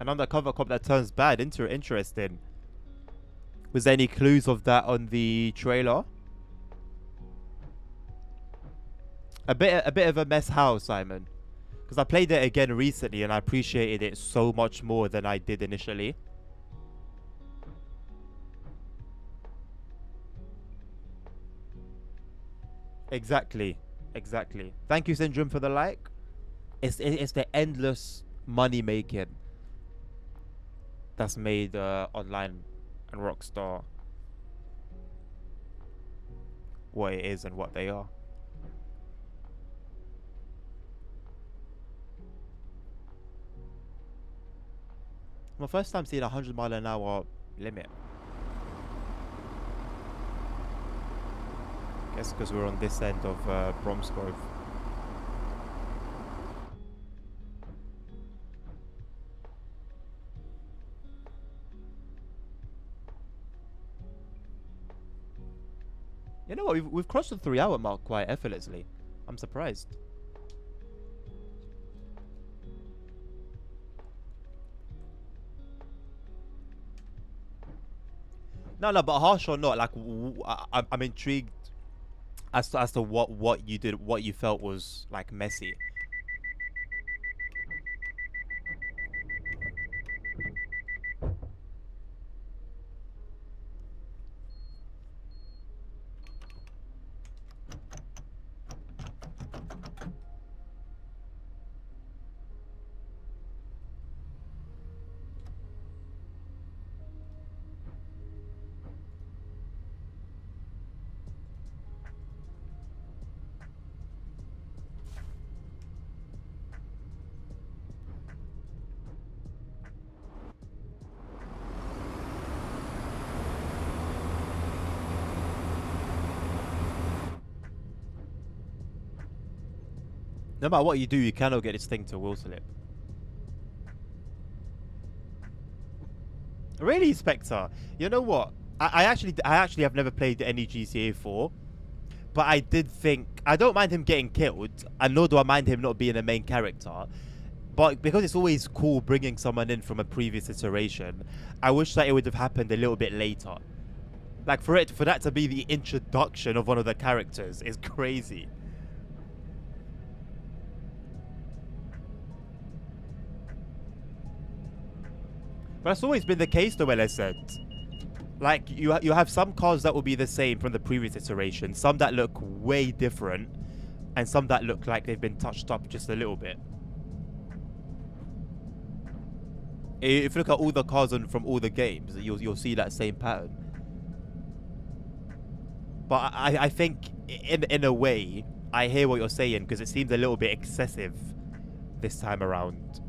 An undercover cop that turns bad. Interesting. Was there any clues of that on the trailer? A bit of a mess. How, Simon? Because I played it again recently and I appreciated it so much more than I did initially. Exactly. Thank you, Syndrome, for the like. It's the endless money making that's made online and Rockstar what it is and what they are. My first time seeing a 100-mile-an-hour limit. Guess because we're on this end of Bromsgrove. You know what? We've crossed the 3-hour mark quite effortlessly. I'm surprised. No, but harsh or not, like I'm intrigued as to what you did, what you felt was like messy. No matter what you do, you cannot get this thing to will slip. Really, Spectre? You know what? I actually have never played any GTA 4, but I did think I don't mind him getting killed, and nor do I mind him not being a main character. But because it's always cool bringing someone in from a previous iteration, I wish that it would have happened a little bit later. Like for that to be the introduction of one of the characters is crazy. But that's always been the case though, LSN. Like, you have some cars that will be the same from the previous iteration, some that look way different, and some that look like they've been touched up just a little bit. If you look at all the cars from all the games, you'll see that same pattern. But I think, in a way, I hear what you're saying, because it seems a little bit excessive this time around.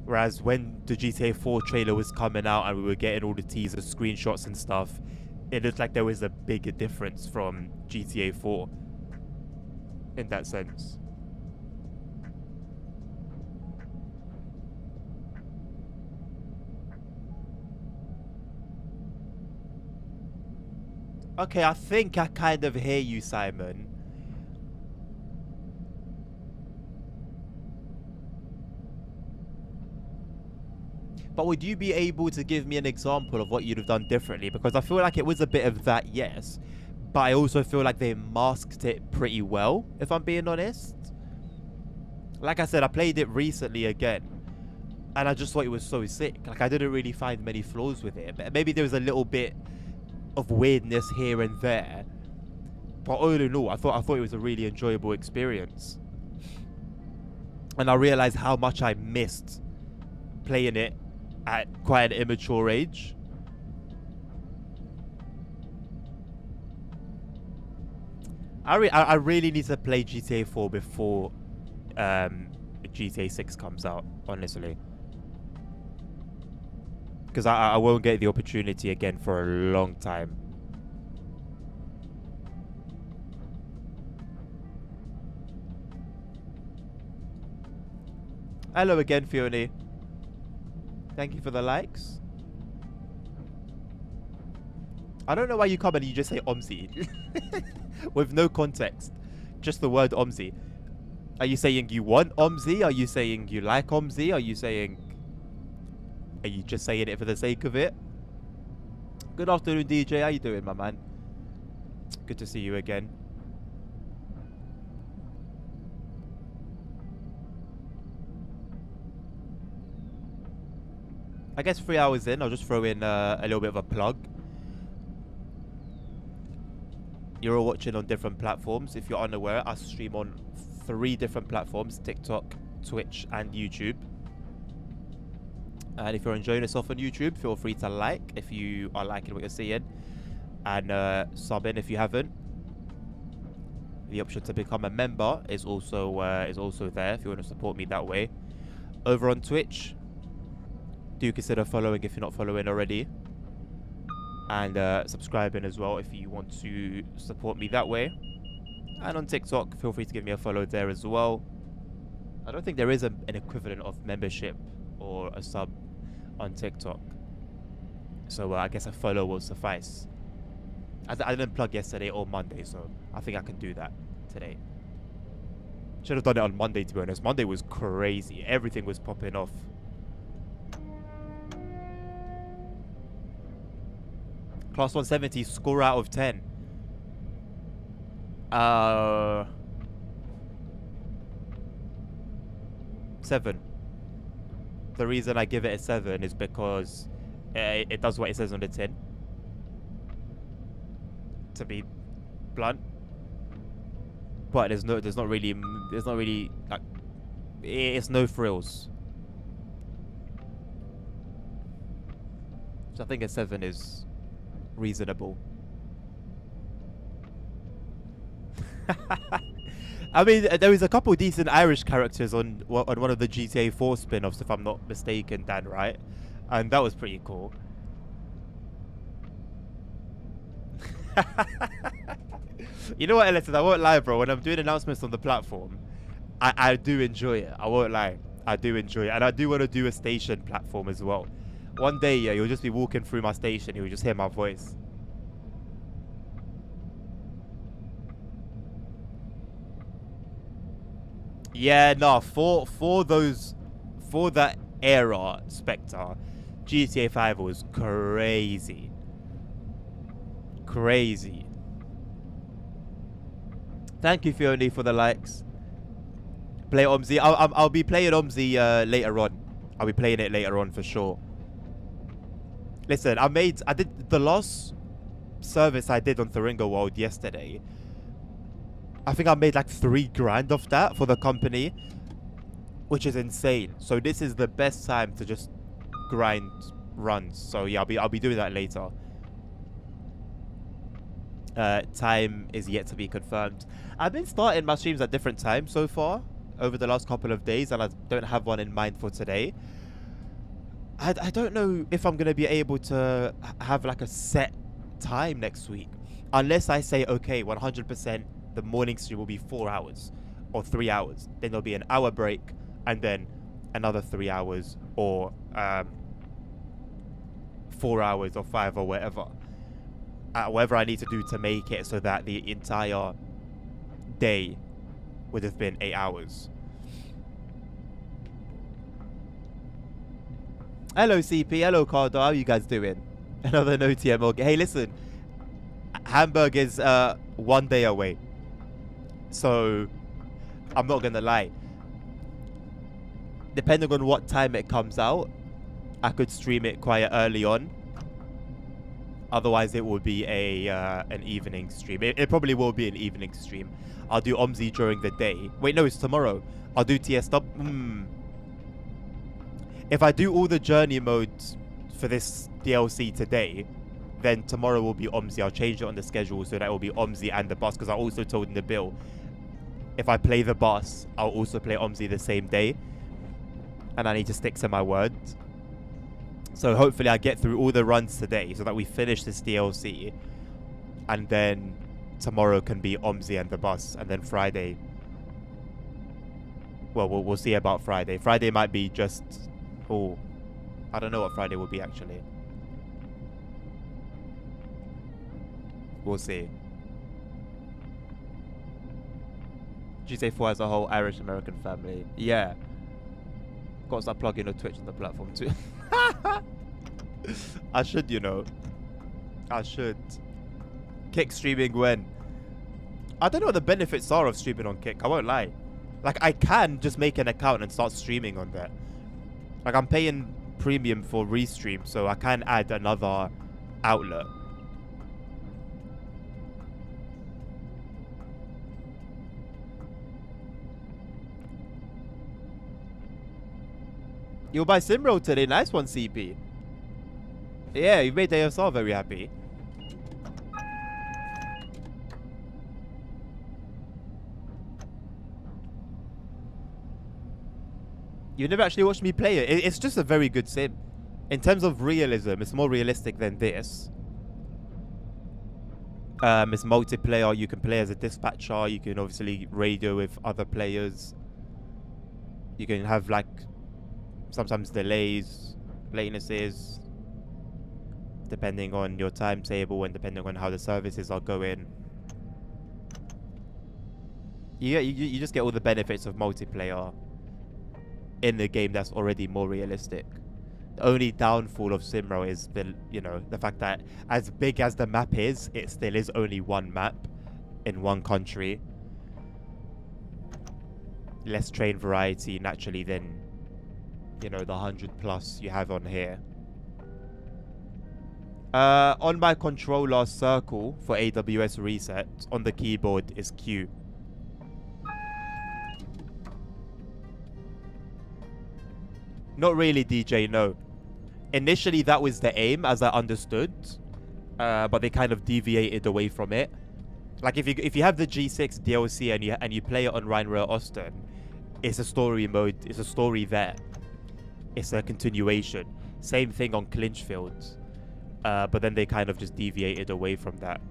Whereas when the GTA 4 trailer was coming out and we were getting all the teaser screenshots and stuff, it looked like there was a bigger difference from GTA 4 in that sense. Okay, I think I kind of hear you, Simon. But would you be able to give me an example of what you'd have done differently? Because I feel like it was a bit of that, yes. But I also feel like they masked it pretty well, if I'm being honest. Like I said, I played it recently again. And I just thought it was so sick. Like, I didn't really find many flaws with it. Maybe there was a little bit of weirdness here and there. But all in all, I thought it was a really enjoyable experience. And I realized how much I missed playing it at quite an immature age. I really need to play GTA 4 before GTA 6 comes out, honestly. Because I won't get the opportunity again for a long time. Hello again, Fiona. Thank you for the likes. I don't know why you come and you just say Omzi. With no context. Just the word Omzi. Are you saying you want Omzi? Are you saying you like Omzi? Are you just saying it for the sake of it? Good afternoon, DJ. How you doing, my man? Good to see you again. I guess 3 hours in, I'll just throw in a little bit of a plug. You're all watching on different platforms. If you're unaware, I stream on 3 different platforms: TikTok, Twitch, and YouTube. And if you're enjoying yourself on YouTube, feel free to like if you are liking what you're seeing, and sub in if you haven't. The option to become a member is also there if you want to support me that way. Over on Twitch, do consider following if you're not following already, and subscribing as well if you want to support me that way. And on TikTok, feel free to give me a follow there as well. I don't think there is an equivalent of membership or a sub on TikTok, so I guess a follow will suffice. I didn't plug yesterday or Monday, so I think I can do that today. Should have done it on Monday, to be honest. Monday was crazy. Everything was popping off. Class 170 score out of 10. 7. The reason I give it a 7 is because it does what it says on the tin. To be blunt, but there's not really like, it's no frills. So I think a 7 is reasonable. I mean, there was a couple decent Irish characters on one of the GTA 4 spin-offs, if I'm not mistaken, Dan, right? And that was pretty cool. You know what, Ellis, I won't lie, bro. When I'm doing announcements on the platform, I do enjoy it. I won't lie. I do enjoy it. And I do want to do a station platform as well. One day, yeah, you'll just be walking through my station. You'll just hear my voice. Yeah, no, for that era, Spectre, GTA 5 was crazy. Crazy. Thank you, Fiona, for the likes. Play Omzi. I'll be playing Omzi later on. I'll be playing it later on for sure. Listen, I did the last service I did on Thuringo World yesterday. I think I made like 3 grand off that for the company, which is insane. So this is the best time to just grind runs. So yeah, I'll be doing that later. Time is yet to be confirmed. I've been starting my streams at different times so far over the last couple of days, and I don't have one in mind for today. I don't know if I'm gonna be able to have like a set time next week, unless I say, okay, 100%. The morning stream will be 4 hours or 3 hours. Then there'll be an hour break and then another 3 hours or 4 hours or 5 or whatever. Whatever I need to do to make it so that the entire day would have been 8 hours. Hello, CP. Hello, Cardo. How are you guys doing? Another no TMO. Hey, listen. Hamburg is 1 day away. So, I'm not gonna lie. Depending on what time it comes out, I could stream it quite early on. Otherwise, it will be an evening stream. It probably will be an evening stream. I'll do Omzi during the day. Wait, no, it's tomorrow. I'll do TSW. If I do all the journey modes for this DLC today, then tomorrow will be Omzi. I'll change it on the schedule so that it will be Omzi and the bus, because I also told Nabil, if I play the bus, I'll also play Omzi the same day. And I need to stick to my word. So hopefully I get through all the runs today so that we finish this DLC. And then tomorrow can be Omzi and the bus. And then Friday, well, we'll see about Friday. Friday might be just... Oh, I don't know what Friday will be actually. We'll see. GTA 4 as a whole Irish-American family. Yeah. Got to start plugging a Twitch on the platform too. I should, you know. I should. Kick streaming when? I don't know what the benefits are of streaming on Kick. I won't lie. Like, I can just make an account and start streaming on there. Like, I'm paying premium for Restream, so I can add another outlet. You'll buy Simroad today. Nice one, CP. Yeah, you made ASR very happy. You never actually watched me play it. It's just a very good sim. In terms of realism, it's more realistic than this. It's multiplayer. You can play as a dispatcher. You can obviously radio with other players. You can have like sometimes delays, latencies. depending on your timetable and depending on how the services are going. You just get all the benefits of multiplayer in the game that's already more realistic. The only downfall of SimRo is the fact that as big as the map is, it still is only one map in one country. Less train variety naturally than the 100+ you have on here. On my controller, circle for AWS reset on the keyboard is Q. Not really, DJ, no. Initially, that was the aim, as I understood, but they kind of deviated away from it. Like, if you have the G6 DLC and you play it on Rhine-Rail Austin, it's a story mode. It's a story there. It's a continuation. Same thing on Clinchfield, but then they kind of just deviated away from that.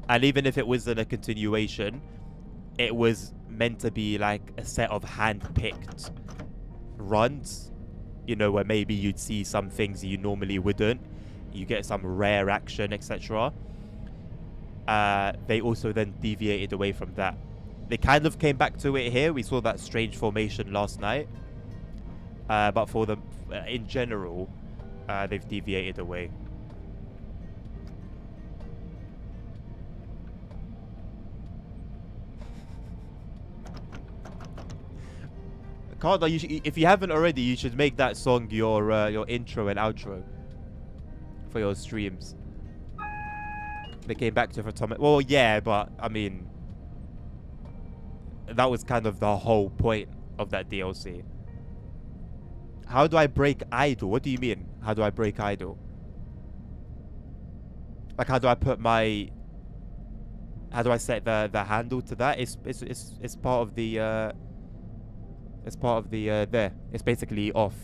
And even if it wasn't a continuation, it was meant to be like a set of hand-picked runs, where maybe you'd see some things you normally wouldn't. You get some rare action, etc. They also then deviated away from that. They kind of came back to it here. We saw that strange formation last night. But for them, in general, they've deviated away. Carter, if you haven't already, you should make that song your intro and outro for your streams. They came back to it for Tom. Well, yeah, but I mean, that was kind of the whole point of that DLC. How do I break idle? What do you mean? How do I break idle? Like, how do I put my? How do I set the handle to that? It's part of the. It's part of the there. It's basically off.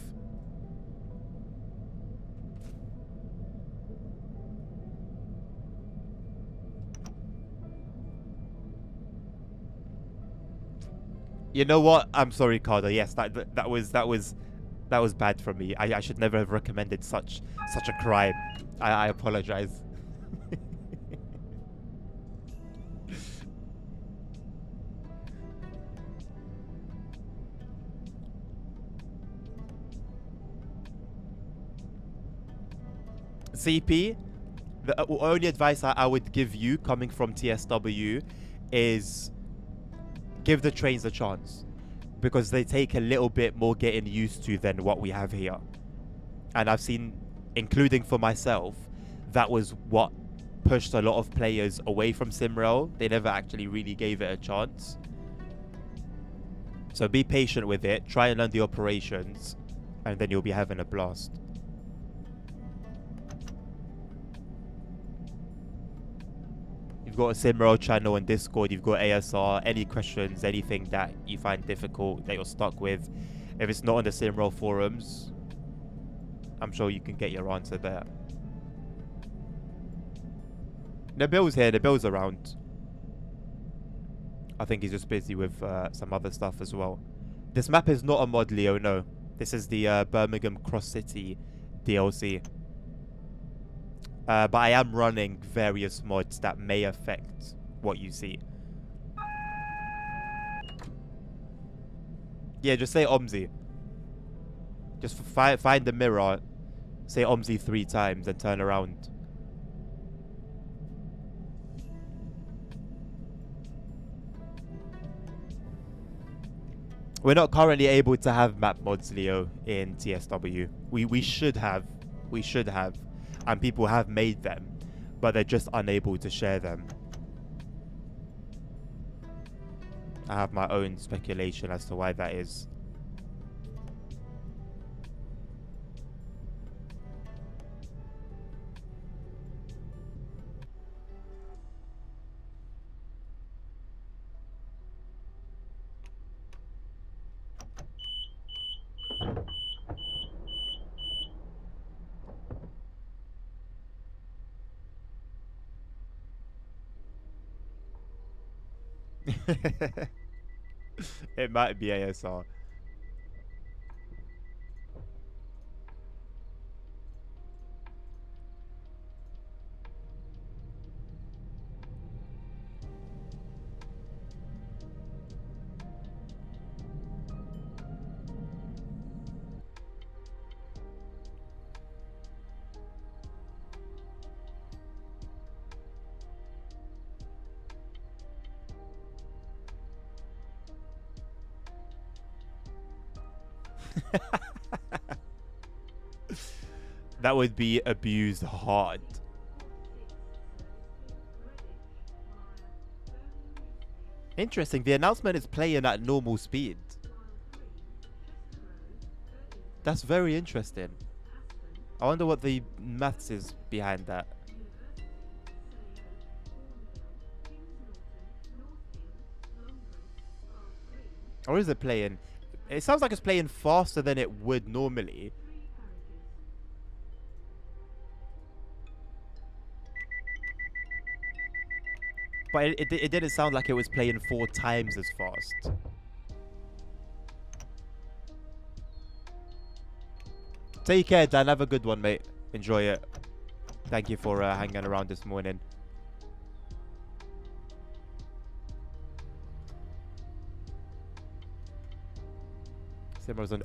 You know what? I'm sorry, Carter. Yes, that was bad from me. I should never have recommended such a crime. I apologize. CP, the only advice I would give you coming from TSW is give the trains a chance, because they take a little bit more getting used to than what we have here. And I've seen, including for myself, that was what pushed a lot of players away from SimRail. They never actually really gave it a chance. So be patient with it, try and learn the operations, and then you'll be having a blast. You've got a SimRail channel and Discord, you've got ASR, any questions, anything that you find difficult, that you're stuck with. If it's not on the SimRail forums, I'm sure you can get your answer there. Nabil's here, Nabil's around. I think he's just busy with some other stuff as well. This map is not a mod, Leo, no. This is the Birmingham Cross City DLC. But I am running various mods that may affect what you see. Yeah, just say OMSI. Just find the mirror, say OMSI 3 times and turn around. We're not currently able to have map mods, Leo, in TSW. We should have. We should have. And people have made them, but they're just unable to share them. I have my own speculation as to why that is. It might be ASR. That would be abused hard. Interesting. The announcement is playing at normal speed. That's very interesting. I wonder what the maths is behind that. Or is it playing? It sounds like it's playing faster than it would normally. But it didn't sound like it was playing 4 times as fast. Take care, Dan. Have a good one, mate. Enjoy it. Thank you for hanging around this morning.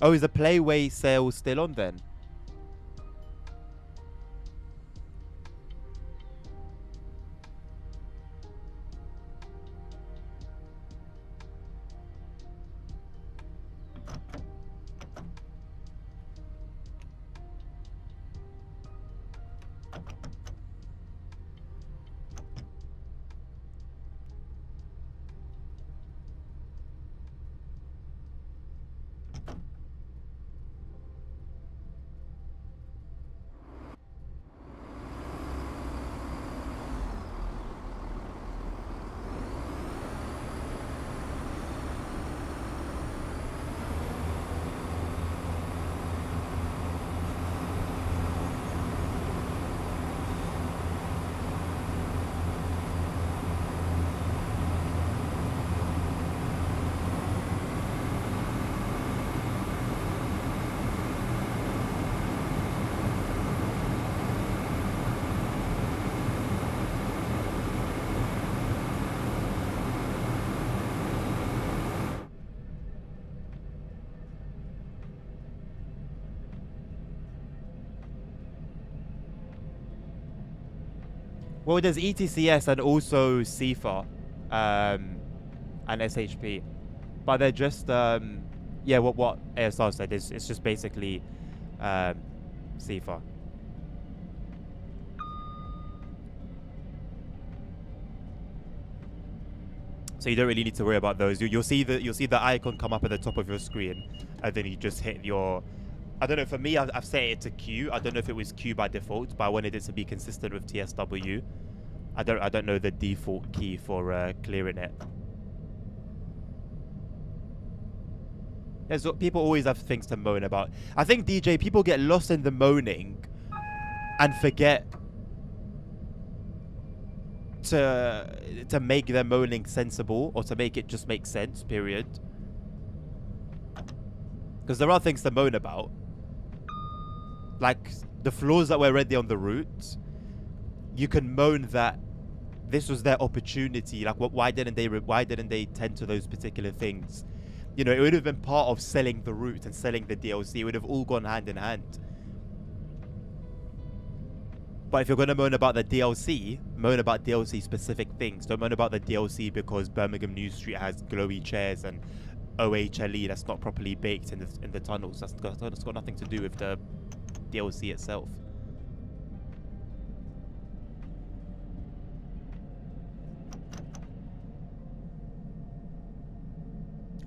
Oh, is the Playway sale still on then? Well, there's ETCS and also CIFA and SHP. But they're just, yeah, what ASR said is it's just basically CIFA. So you don't really need to worry about those. You'll see the icon come up at the top of your screen, and then you just hit your. I don't know. For me, I've set it to Q. I don't know if it was Q by default, but I wanted it to be consistent with TSW. I don't know the default key for clearing it. People always have things to moan about. I think DJ people get lost in the moaning and forget to make their moaning sensible, or to make it just make sense, period. Because there are things to moan about, like the flaws that were already on the route. You can moan that this was their opportunity, like why didn't they tend to those particular things? You know, it would have been part of selling the route and selling the DLC. It would have all gone hand in hand. But if you're going to moan about the DLC, moan about DLC specific things. Don't moan about the DLC because Birmingham New Street has glowy chairs and OHLE that's not properly baked in the tunnels. That's got nothing to do with the DLC itself.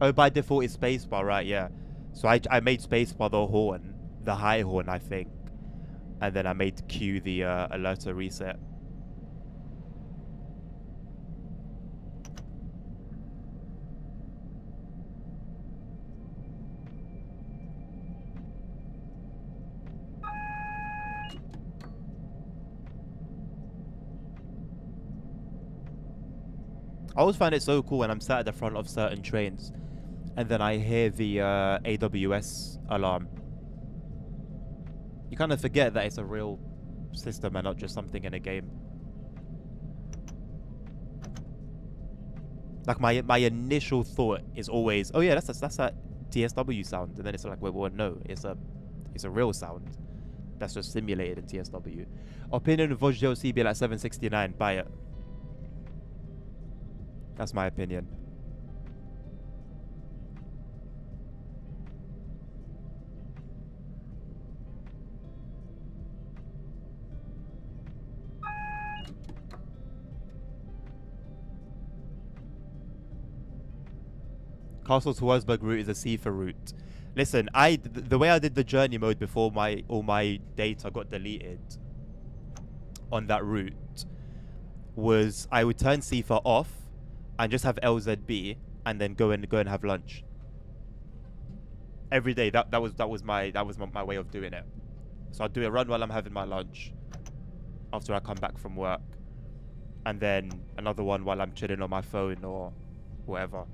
Oh, by default it's spacebar, right? Yeah. So I made spacebar the horn, the high horn, I think. And then I made Q the alerter reset. I always find it so cool when I'm sat at the front of certain trains and then I hear the AWS alarm. You kind of forget that it's a real system and not just something in a game. Like my initial thought is always, oh yeah, that's that TSW sound, and then it's like, wait, well, no, it's a real sound that's just simulated in TSW. Opinion of Voj DLC be like 769. Buy it. That's my opinion. Castle to Wurzburg route is a Sifa route. Listen, the way I did the journey mode before all my data got deleted on that route was I would turn Sifa off and just have LZB and then go and have lunch every day. That was my way of doing it. So I'd do a run while I'm having my lunch after I come back from work, and then another one while I'm chilling on my phone or whatever.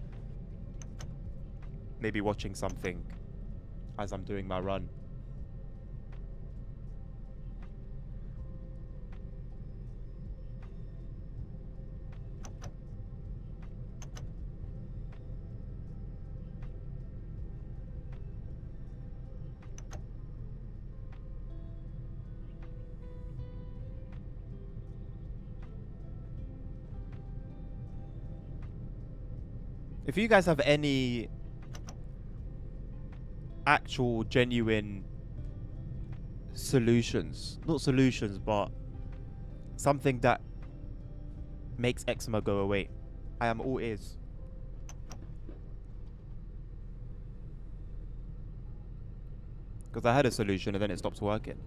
Maybe watching something as I'm doing my run. If you guys have any actual genuine solutions, not solutions, but something that makes eczema go away, I am all ears. Because I had a solution and then it stopped working.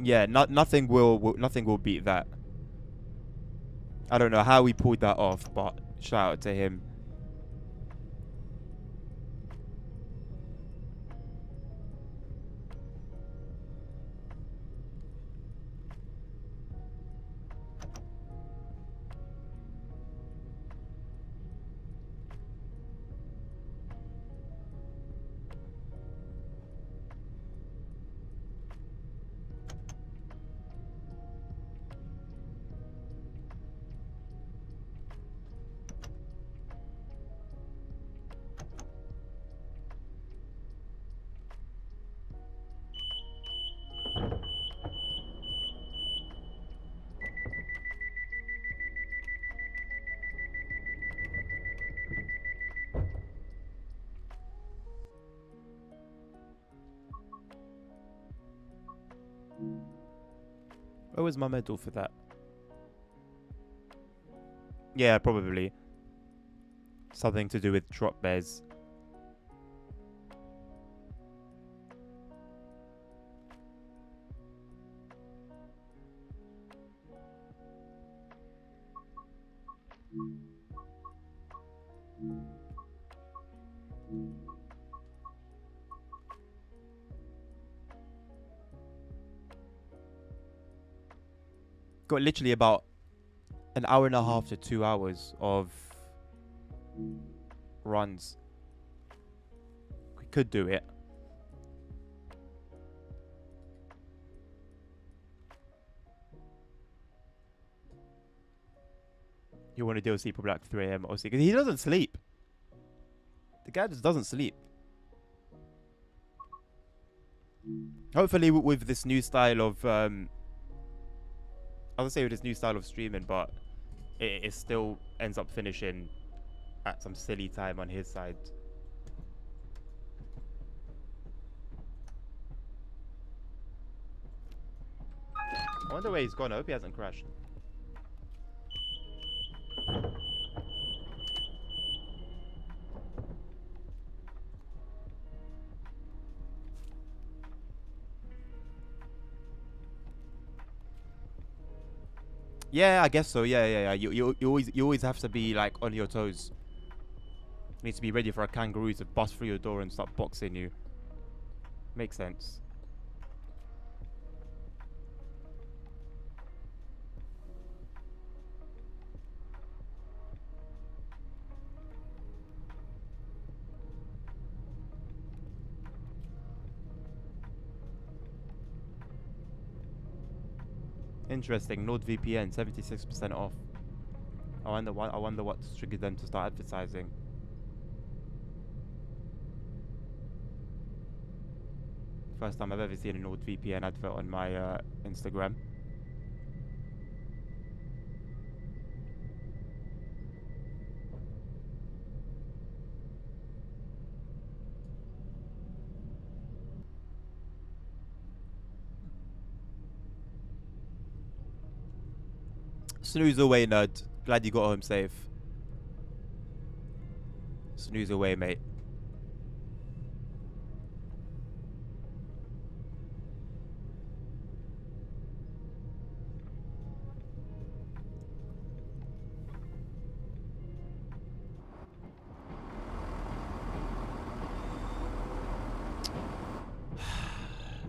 Yeah, nothing will beat that. I don't know how he pulled that off, but shout out to him. Where was my medal for that? Yeah, probably. Something to do with drop bears. Got literally about an hour and a half to 2 hours of runs. We could do it. You want to do a sleep probably like 3 a.m. or because he doesn't sleep. The guy just doesn't sleep. Hopefully with this new style of I would say with this new style of streaming, but it still ends up finishing at some silly time on his side. I wonder where he's gone. I hope he hasn't crashed. Yeah, I guess so. Yeah. You always have to be like on your toes. You need to be ready for a kangaroo to bust through your door and start boxing you. Makes sense. Interesting. NordVPN 76% off. I wonder what triggered them to start advertising. First time I've ever seen a NordVPN advert on my Instagram. Snooze away, nerd. Glad you got home safe. Snooze away, mate.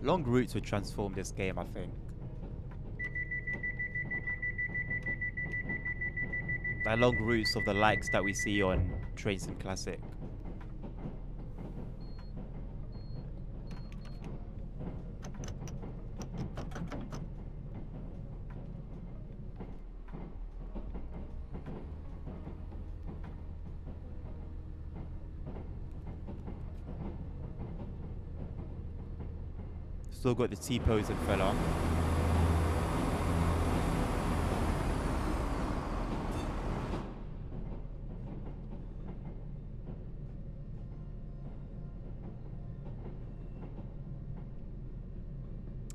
Long routes would transform this game, I think. Like long routes of the likes that we see on Train Sim Classic. Still got the T-posing fella.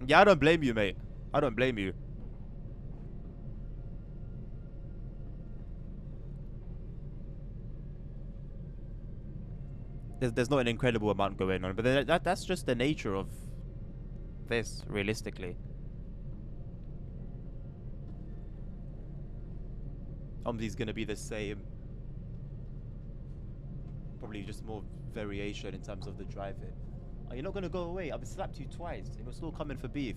Yeah, I don't blame you, mate. I don't blame you. There's not an incredible amount going on, but that's just the nature of this, realistically. Omni's gonna be the same. Probably just more variation in terms of the driving. Oh, you're not gonna go away. I've slapped you twice and you're still coming for beef.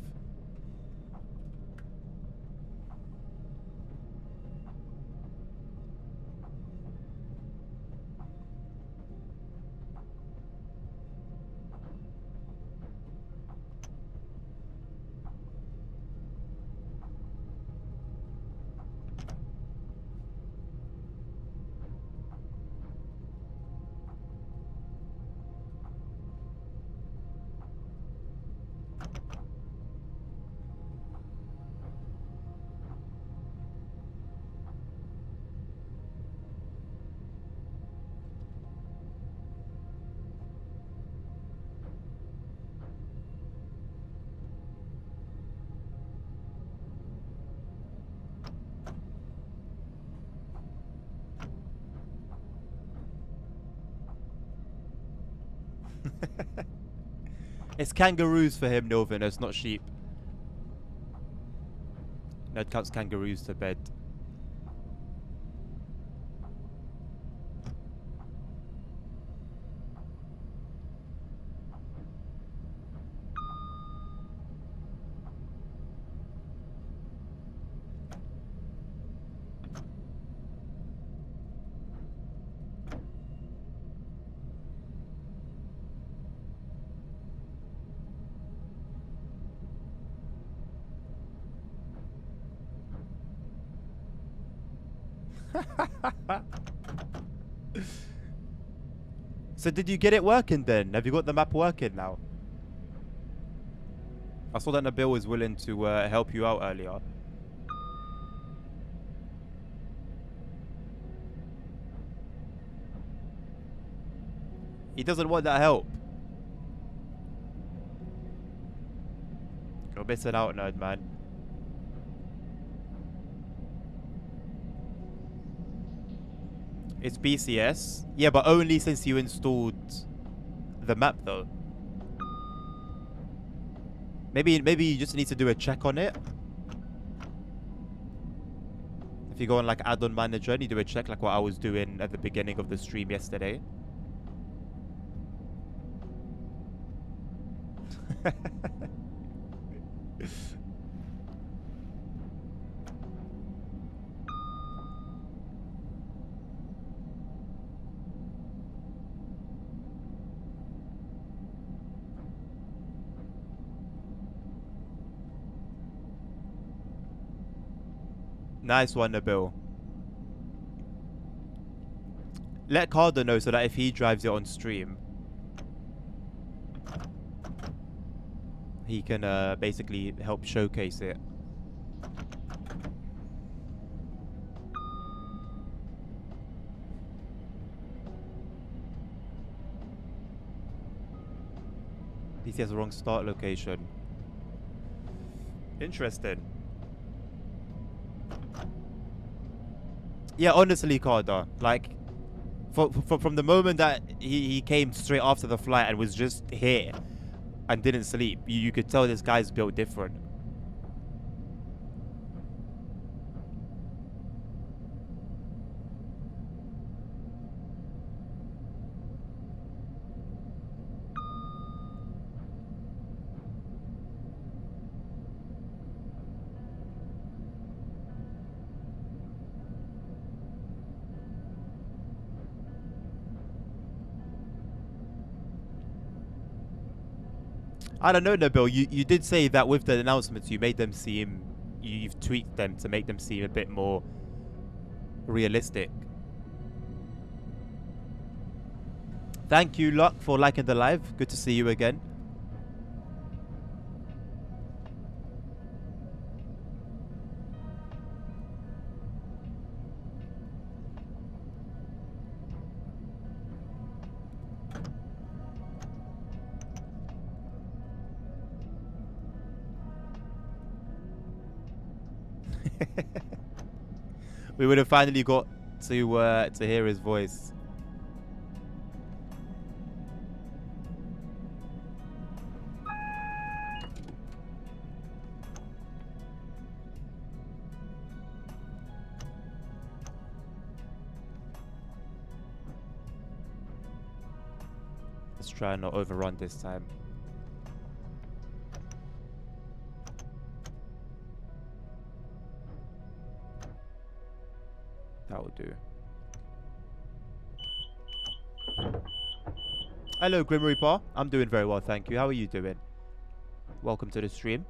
It's kangaroos for him, Novin. It's not sheep. Ned counts kangaroos to bed. So did you get it working then? Have you got the map working now? I saw that Nabil was willing to help you out earlier. He doesn't want that help. You're missing out, nerd, man. It's BCS. Yeah, but only since you installed the map, though. Maybe you just need to do a check on it. If you go on like add-on manager and you do a check like what I was doing at the beginning of the stream yesterday. Nice one, Nabil. Let Cardo know so that if he drives it on stream, he can basically help showcase it. He has the wrong start location. Interesting. Yeah, honestly, Carter, like, from the moment that he came straight after the flight and was just here and didn't sleep, you could tell this guy's built different. I don't know, Nabil. You did say that with the announcements, you made them seem, you've tweaked them to make them seem a bit more realistic. Thank you, Luck, for liking the live. Good to see you again. We would have finally got to hear his voice. Let's try and not overrun this time. That will do. Hello, Grim Reaper. I'm doing very well, thank you. How are you doing? Welcome to the stream.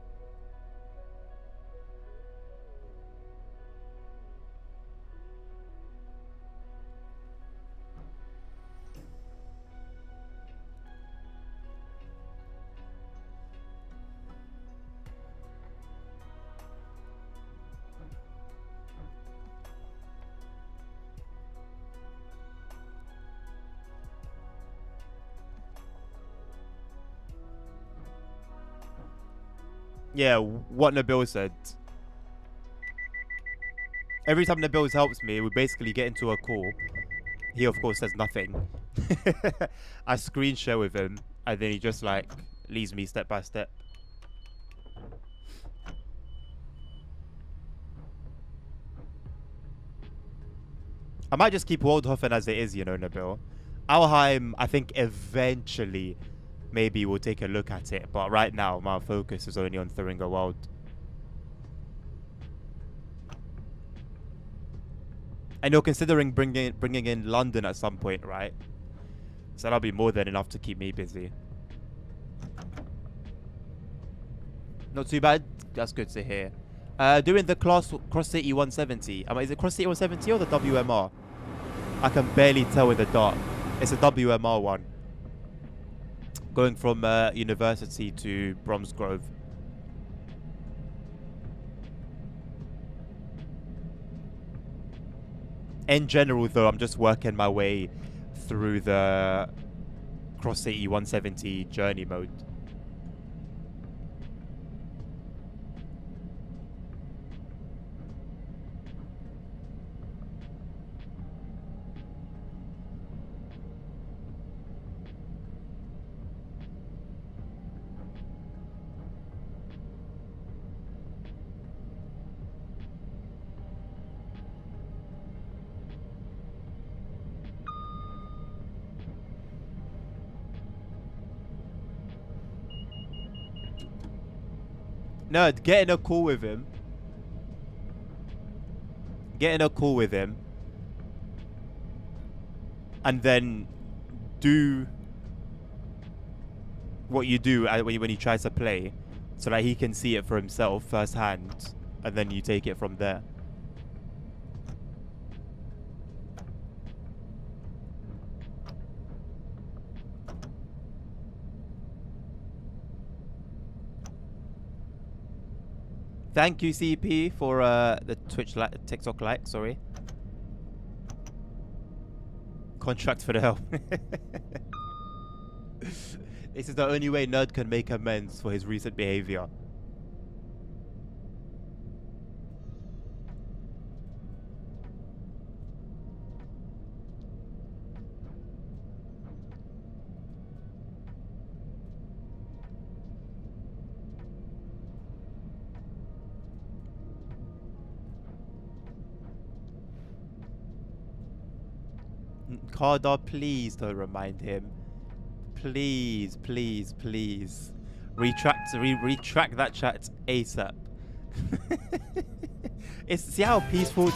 Yeah, what Nabil said. Every time Nabil helps me, we basically get into a call. He, of course, says nothing. I screen share with him, and then he just, like, leads me step by step. I might just keep Waldhofen as it is, you know, Nabil. Alheim, I think eventually maybe we'll take a look at it, but right now my focus is only on Thuringia World. And you're considering bringing in London at some point, right? So that'll be more than enough to keep me busy. Not too bad. That's good to hear. Doing the Cross City 170. Is it Cross City 170 or the WMR? I can barely tell in the dark. It's a WMR one. Going from University to Bromsgrove. In general, though, I'm just working my way through the Cross City 170 journey mode. No, get in a call with him. Get in a call with him. And then do what you do when he tries to play, so that he can see it for himself firsthand, and then you take it from there. Thank you, CP, for the TikTok like. Sorry. Contract for the help. This is the only way Nerd can make amends for his recent behavior. Carter, please don't remind him. Please, please, please. Retract that chat ASAP. See how peaceful.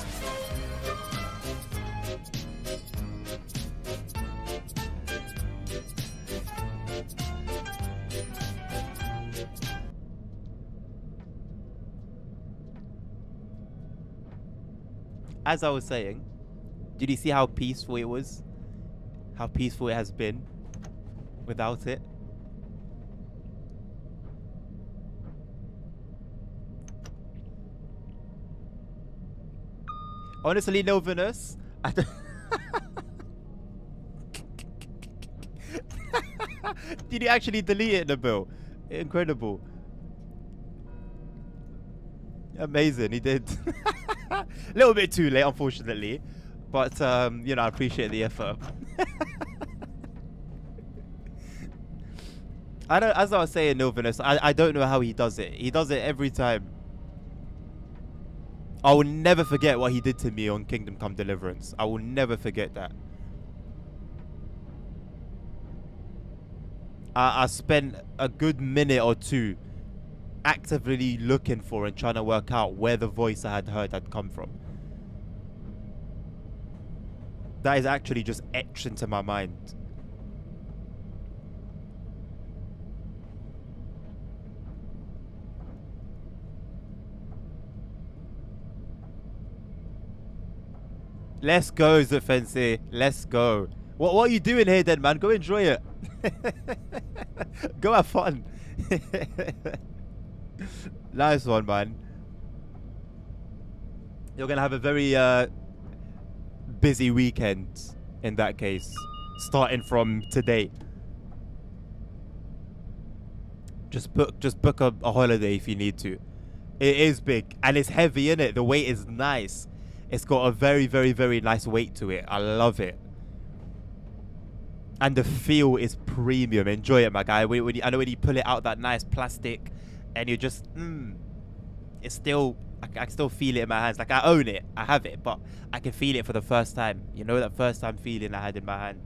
As I was saying, did you see how peaceful it was? How peaceful it has been without it? Honestly, Nilvinus, I don't did you actually delete it, Nabil? Incredible. Amazing, he did. A little bit too late, unfortunately. But, you know, I appreciate the effort. As I was saying, Nilvinus, I don't know how he does it. He does it every time. I will never forget what he did to me on Kingdom Come Deliverance. I will never forget that. I spent a good minute or two actively looking for and trying to work out where the voice I had heard had come from. That is actually just etched into my mind. Let's go, Zufensi. Let's go. What are you doing here then, man? Go enjoy it. Go have fun. Nice one, man. You're gonna have a very busy weekend in that case, starting from today. Just book a holiday if you need to. It is big and it's heavy, innit? The weight is nice. It's got a very, very, very nice weight to it. I love it. And the feel is premium. Enjoy it, my guy. I know when you pull it out that nice plastic and you just, it's still, I can still feel it in my hands. Like I own it. I have it, but I can feel it for the first time. You know, that first time feeling I had in my hand.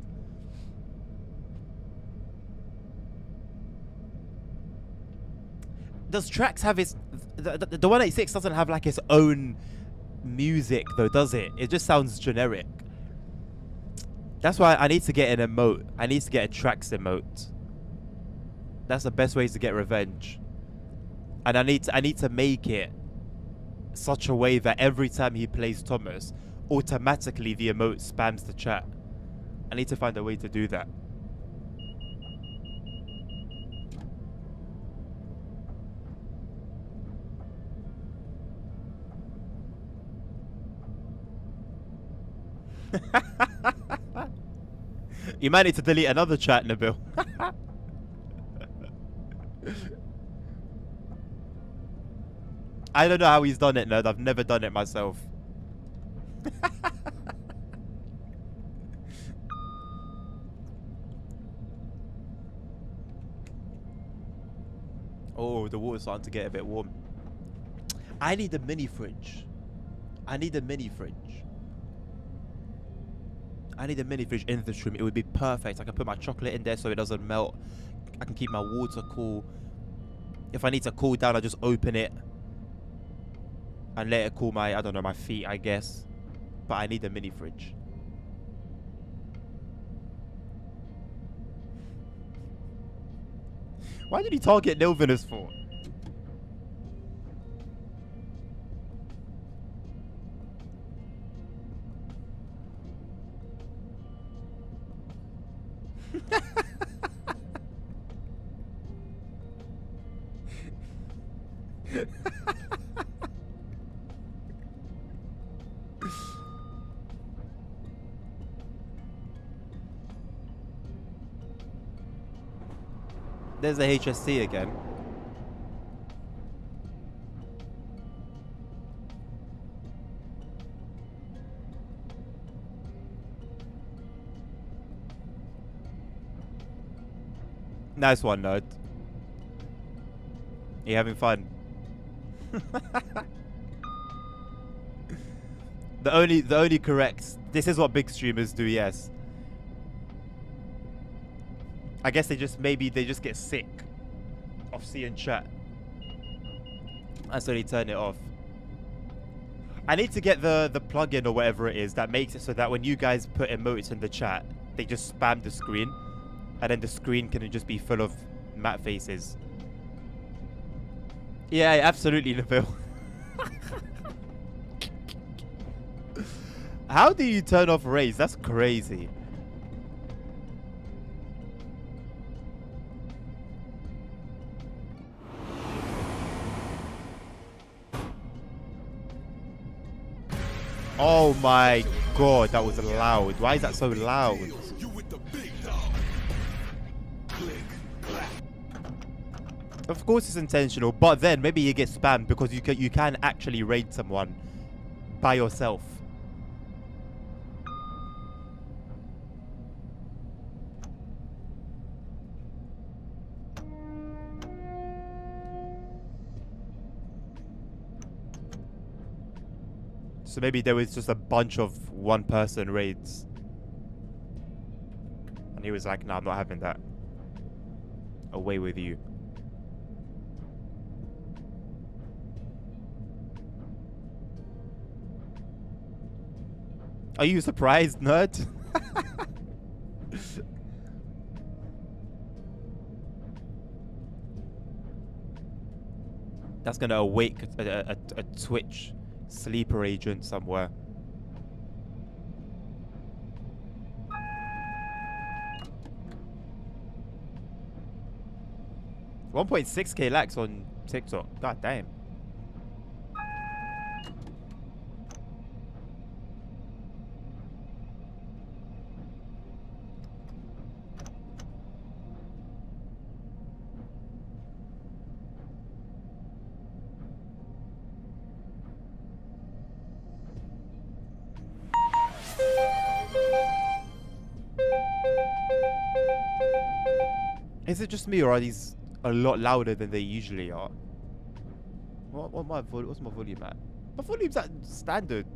Does Trax have its, the 186 doesn't have like its own music though, does it? It just sounds generic. That's why I need to get an emote. I need to get a Trax emote. That's the best way to get revenge. And I need to make it such a way that every time he plays Thomas, automatically the emote spams the chat. I need to find a way to do that. You might need to delete another chat, Nabil. I don't know how he's done it, Nerd. I've never done it myself. Oh, the water's starting to get a bit warm. I need a mini fridge. I need a mini fridge. I need a mini fridge in this room. It would be perfect. I can put my chocolate in there so it doesn't melt. I can keep my water cool. If I need to cool down, I just open it and let it cool my, I don't know, my feet, I guess. But I need a mini fridge. Why did he target Nilvinus for? There's the HSC again. Nice one, Nerd. You having fun? The only correct. This is what big streamers do, yes. I guess maybe they just get sick of seeing chat, and so they turn it off. I need to get the plugin or whatever it is that makes it so that when you guys put emotes in the chat, they just spam the screen, and then the screen can just be full of Matt faces. Yeah, absolutely, Nabil. How do you turn off raise? That's crazy. Oh my god, that was loud. Why is that so loud? Of course it's intentional, but then maybe you get spammed because you can actually raid someone by yourself. So maybe there was just a bunch of one-person raids. And he was like, nah, I'm not having that. Away with you. Are you surprised, nerd? That's gonna awake a Twitch sleeper agent somewhere. 1.6k likes on TikTok. God damn. Is it just me, or are these a lot louder than they usually are? What's my volume at? My volume's at standard.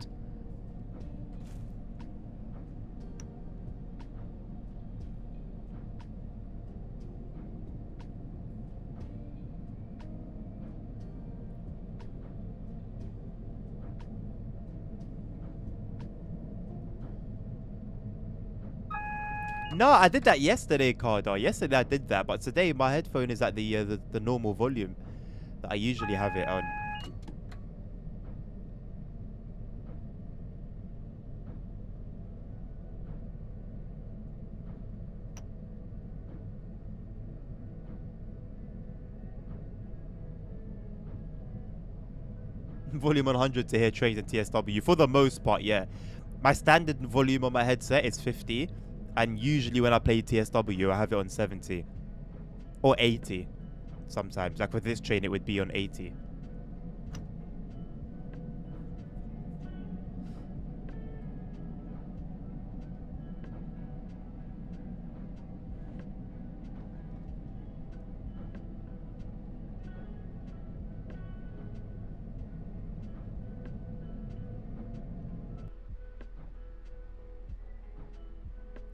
No, I did that yesterday, Cardo. Yesterday I did that, but today my headphone is at the normal volume that I usually have it on. Volume 100 to hear trains and TSW. For the most part, yeah. My standard volume on my headset is 50. And usually when I play TSW, I have it on 70. Or 80. Sometimes. Like for this train, it would be on 80.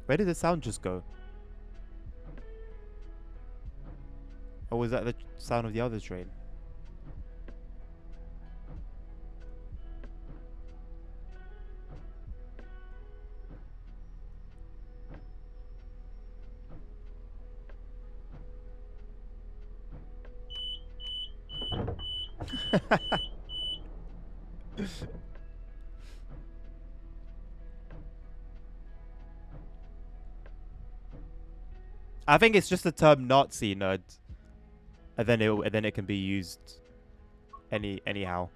Where did the sound just go? Or was that the sound of the other train? I think it's just the term Nazi, nerd. And then it can be used anyhow.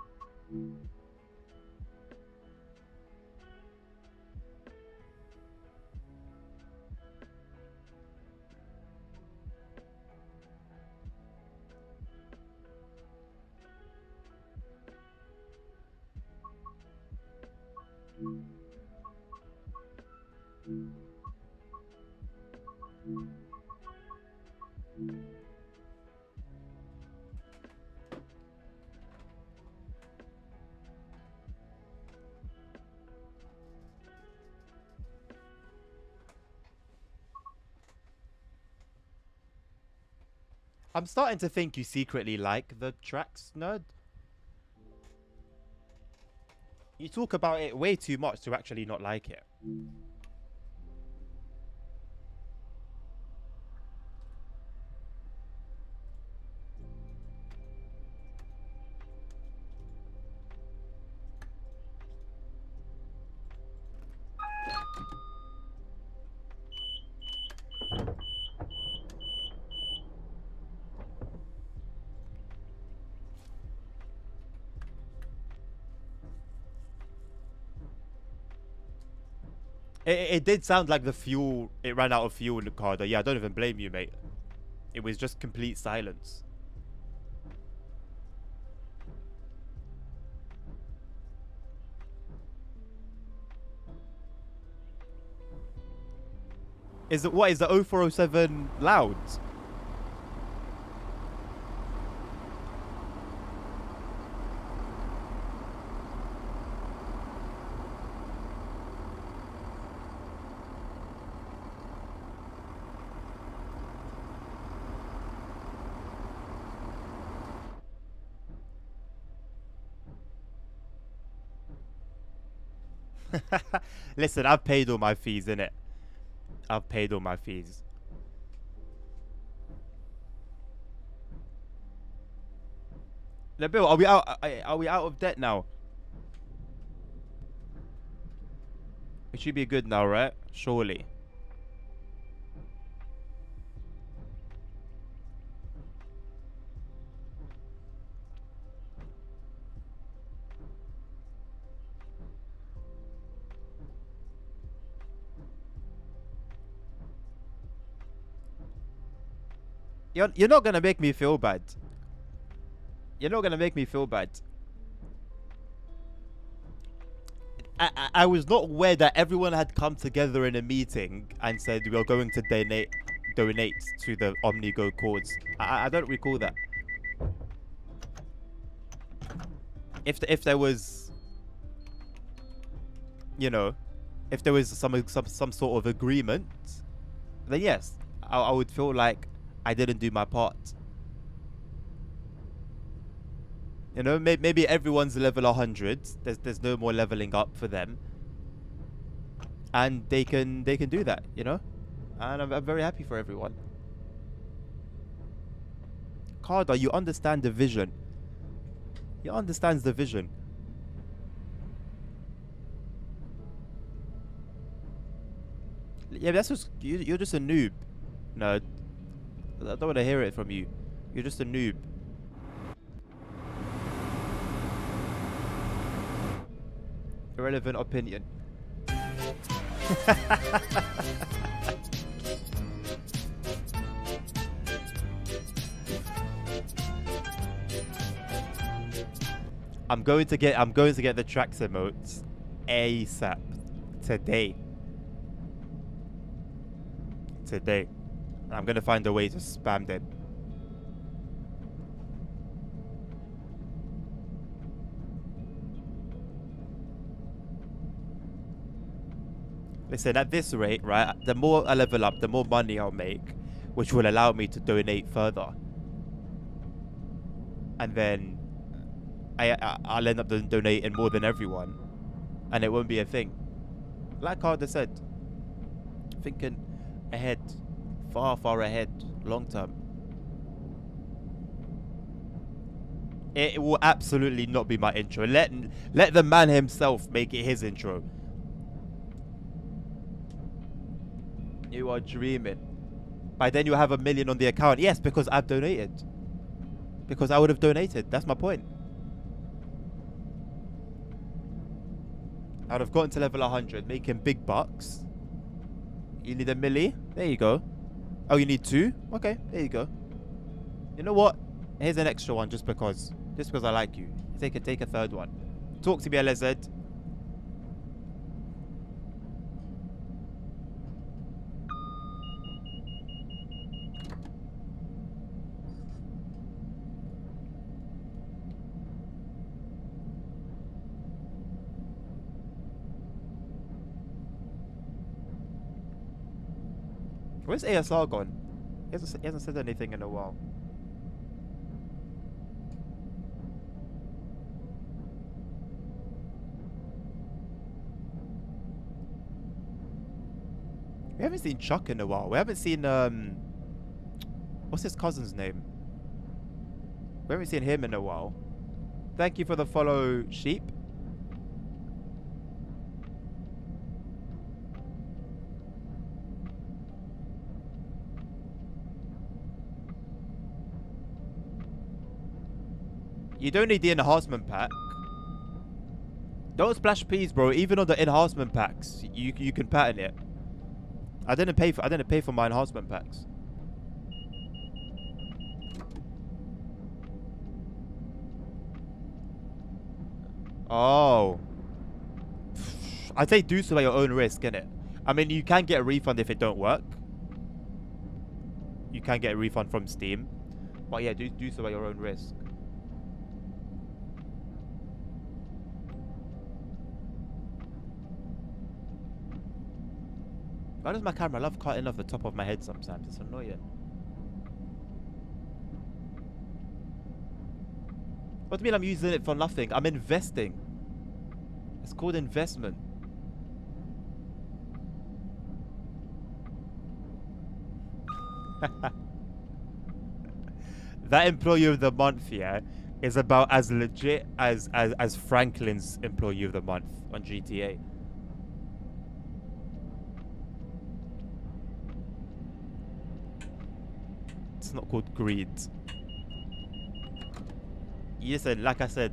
I'm starting to think you secretly like the tracks, nerd. You talk about it way too much to actually not like it. It did sound like the fuel, it ran out of fuel in the car. Yeah, I don't even blame you, mate. It was just complete silence. What is the 0407 loud? Listen, I've paid all my fees, innit? I've paid all my fees. Now, Bill, are we out? Are we out of debt now? It should be good now, right? Surely. You're not gonna make me feel bad. You're not gonna make me feel bad. I was not aware that everyone had come together in a meeting and said we are going to donate to the OmniGo cause. I don't recall that. If there was, you know, if there was some sort of agreement, then yes, I would feel like I didn't do my part. You know, maybe everyone's level 100. There's no more leveling up for them, and they can do that. You know, and I'm very happy for everyone. Carda, you understand the vision. He understands the vision. Yeah, that's just you're just a noob. No, I don't want to hear it from you. You're just a noob. Irrelevant opinion. I'm going to get the tracks emotes ASAP today. I'm gonna find a way to spam them. Listen, at this rate, right, the more I level up, the more money I'll make, which will allow me to donate further. And then I'll end up donating more than everyone, and it won't be a thing. Like Carter said, thinking ahead, far ahead, long term. It will absolutely not be my intro. Let the man himself make it his intro. You are dreaming. By then you'll have 1 million on the account. Yes, because I've donated. Because I would have donated. That's my point. I would have gotten to level 100, making big bucks. You need 1 milli? There you go. Oh, you need 2? Okay, there you go. You know what? Here's an extra one just because I like you. Take a third one. Talk to me, LZ. Where's ASR gone? He hasn't said anything in a while. We haven't seen Chuck in a while. We haven't seen what's his cousin's name? We haven't seen him in a while. Thank you for the follow, Sheep. You don't need the enhancement pack. Don't splash peas, bro. Even on the enhancement packs, you can pattern it. I didn't pay for my enhancement packs. Oh. I'd say do so at your own risk, innit? I mean, you can get a refund if it don't work. You can get a refund from Steam. But yeah, do so at your own risk. Why does my camera love cutting off the top of my head sometimes? It's annoying. What do you mean I'm using it for nothing? I'm investing. It's called investment. That employee of the month, yeah, is about as legit as Franklin's employee of the month on GTA. It's not called greed. You said, like I said,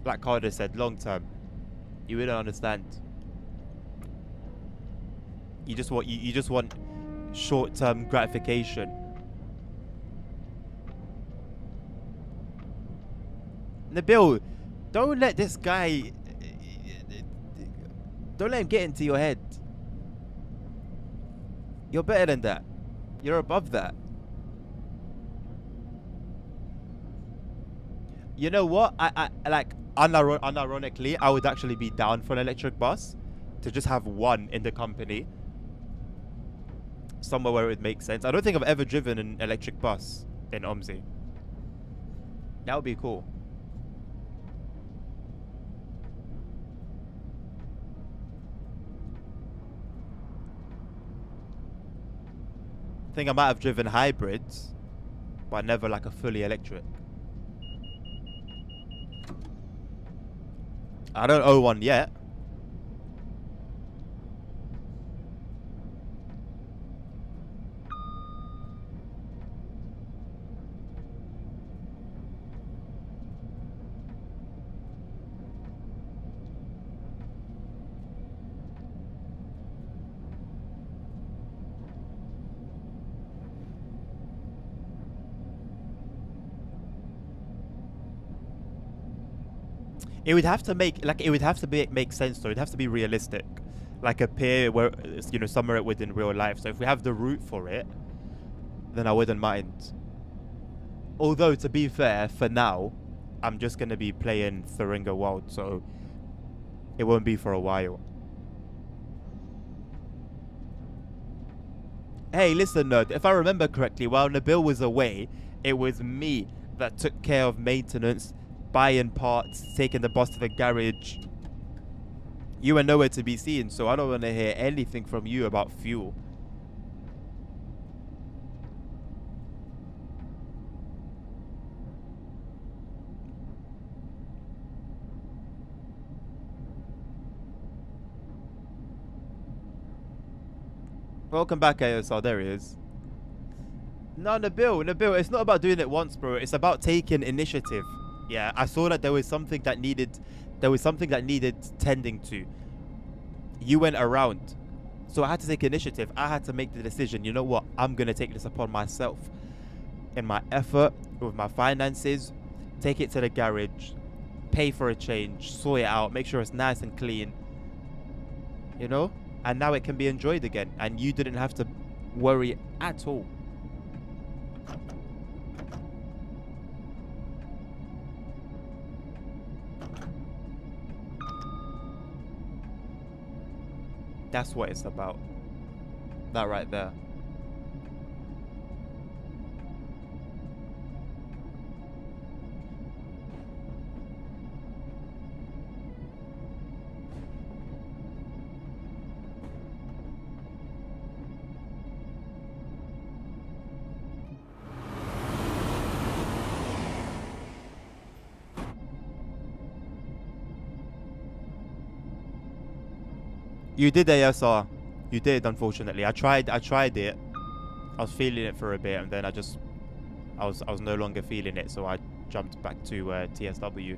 like Carter said, long term, you wouldn't understand. You just want short term gratification. Nabil, don't let this guy. Don't let him get into your head. You're better than that. You're above that. You know what? I like unironically, I would actually be down for an electric bus to just have one in the company, somewhere where it would make sense. I don't think I've ever driven an electric bus in OMSI. That would be cool. I think I might have driven hybrids, but never like a fully electric. I don't own one yet. It would have to make make sense though. It'd have to be realistic, like appear where somewhere within real life. So if we have the route for it, then I wouldn't mind. Although to be fair, for now, I'm just gonna be playing Thuringia World, so it won't be for a while. Hey, listen, nerd. If I remember correctly, while Nabil was away, it was me that took care of maintenance, buying parts, taking the bus to the garage. You were nowhere to be seen, so I don't want to hear anything from you about fuel. Welcome back, ASR. There he is. No, Nabil, it's not about doing it once, bro. It's about taking initiative. Yeah, I saw that there was something that needed tending to. You went around. So I had to take initiative. I had to make the decision. You know what? I'm going to take this upon myself. In my effort, with my finances, take it to the garage, pay for a change, sort it out, make sure it's nice and clean. You know? And now it can be enjoyed again. And you didn't have to worry at all. That's what it's about. That right there. You did ASR. You did, unfortunately. I tried it. I was feeling it for a bit, and then I was no longer feeling it, so I jumped back to TSW.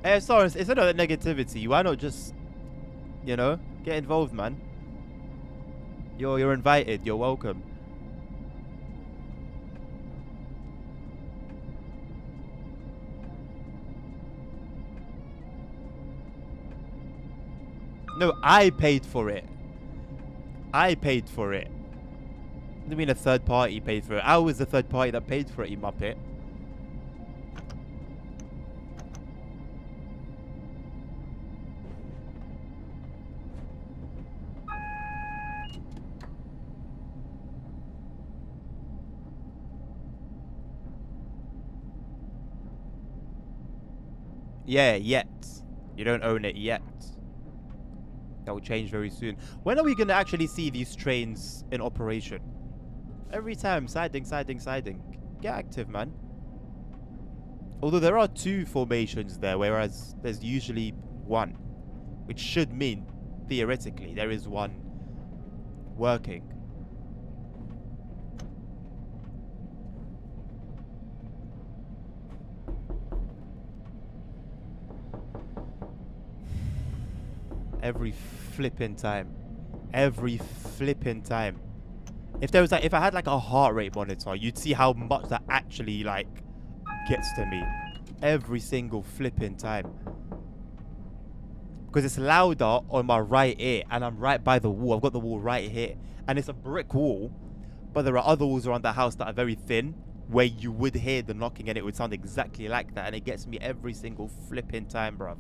ASR, instead of negativity, why not just, you know, get involved, man? You're invited. You're welcome. No, I paid for it. I paid for it. I mean a third party paid for it. I was the third party that paid for it, you muppet. Yeah, yet. You don't own it yet. That will change very soon. When are we going to actually see these trains in operation? Every time, siding. Get active, man. Although there are 2 formations there, whereas there's usually 1. Which should mean, theoretically, there is 1 working. Every flipping time. If there was like, if I had like a heart rate monitor, you'd see how much that actually like gets to me. Every single flipping time. Because it's louder on my right ear, and I'm right by the wall. I've got the wall right here, and it's a brick wall. But there are other walls around the house that are very thin, where you would hear the knocking, and it would sound exactly like that, and it gets me every single flipping time, bruv.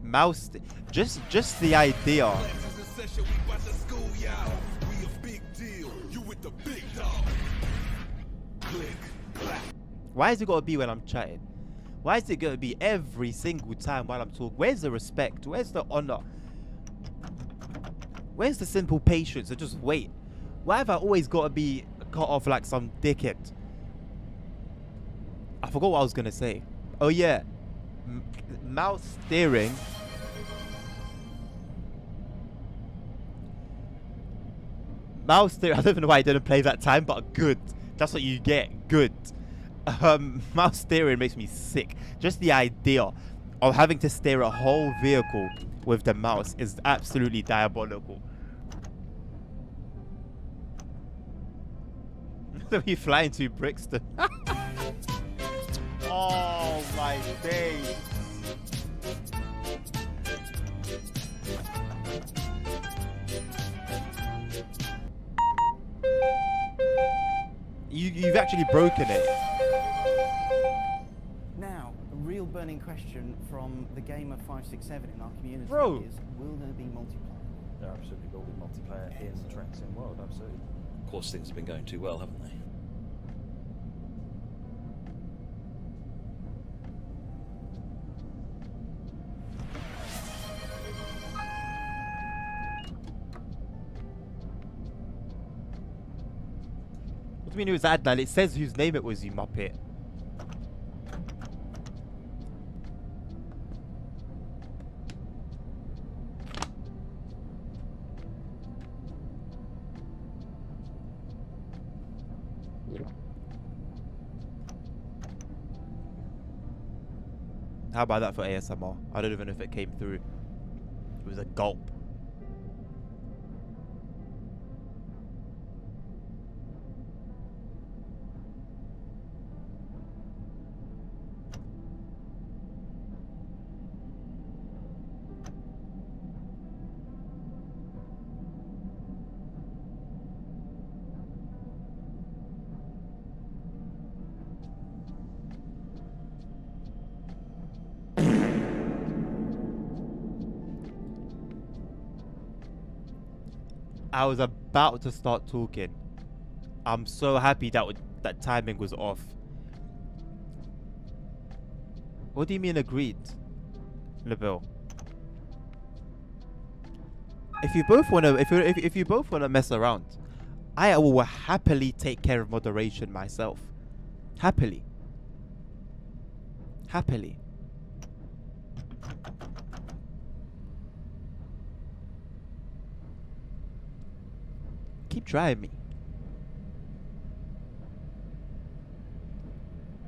Mouse, just the idea. Why is it gotta be when I'm chatting? Why is it gonna be every single time while I'm talking? Where's the respect? Where's the honor? Where's the simple patience to just wait? Why have I always gotta be cut off like some dickhead? I forgot what I was gonna say. Oh yeah, mouse steering. Mouse steering. I don't even know why I didn't play that time, but good. That's what you get. Good. Mouse steering makes me sick. Just the idea of having to steer a whole vehicle with the mouse is absolutely diabolical. Are you flying to Brixton? Oh my days. You've actually broken it. Now, a real burning question from the gamer 567 in our community Bro. is, will there be multiplayer? There absolutely will be multiplayer in the Track Sim world, absolutely. Of course, things have been going too well, haven't they? What do you mean it was Adnan? It says whose name it was, you muppet. How about that for ASMR? I don't even know if it came through. It was a gulp. I was about to start talking. I'm so happy that that timing was off. What do you mean agreed, Nabil? If you both wanna, if you both wanna mess around, I will happily take care of moderation myself. Happily. Happily. Keep trying me.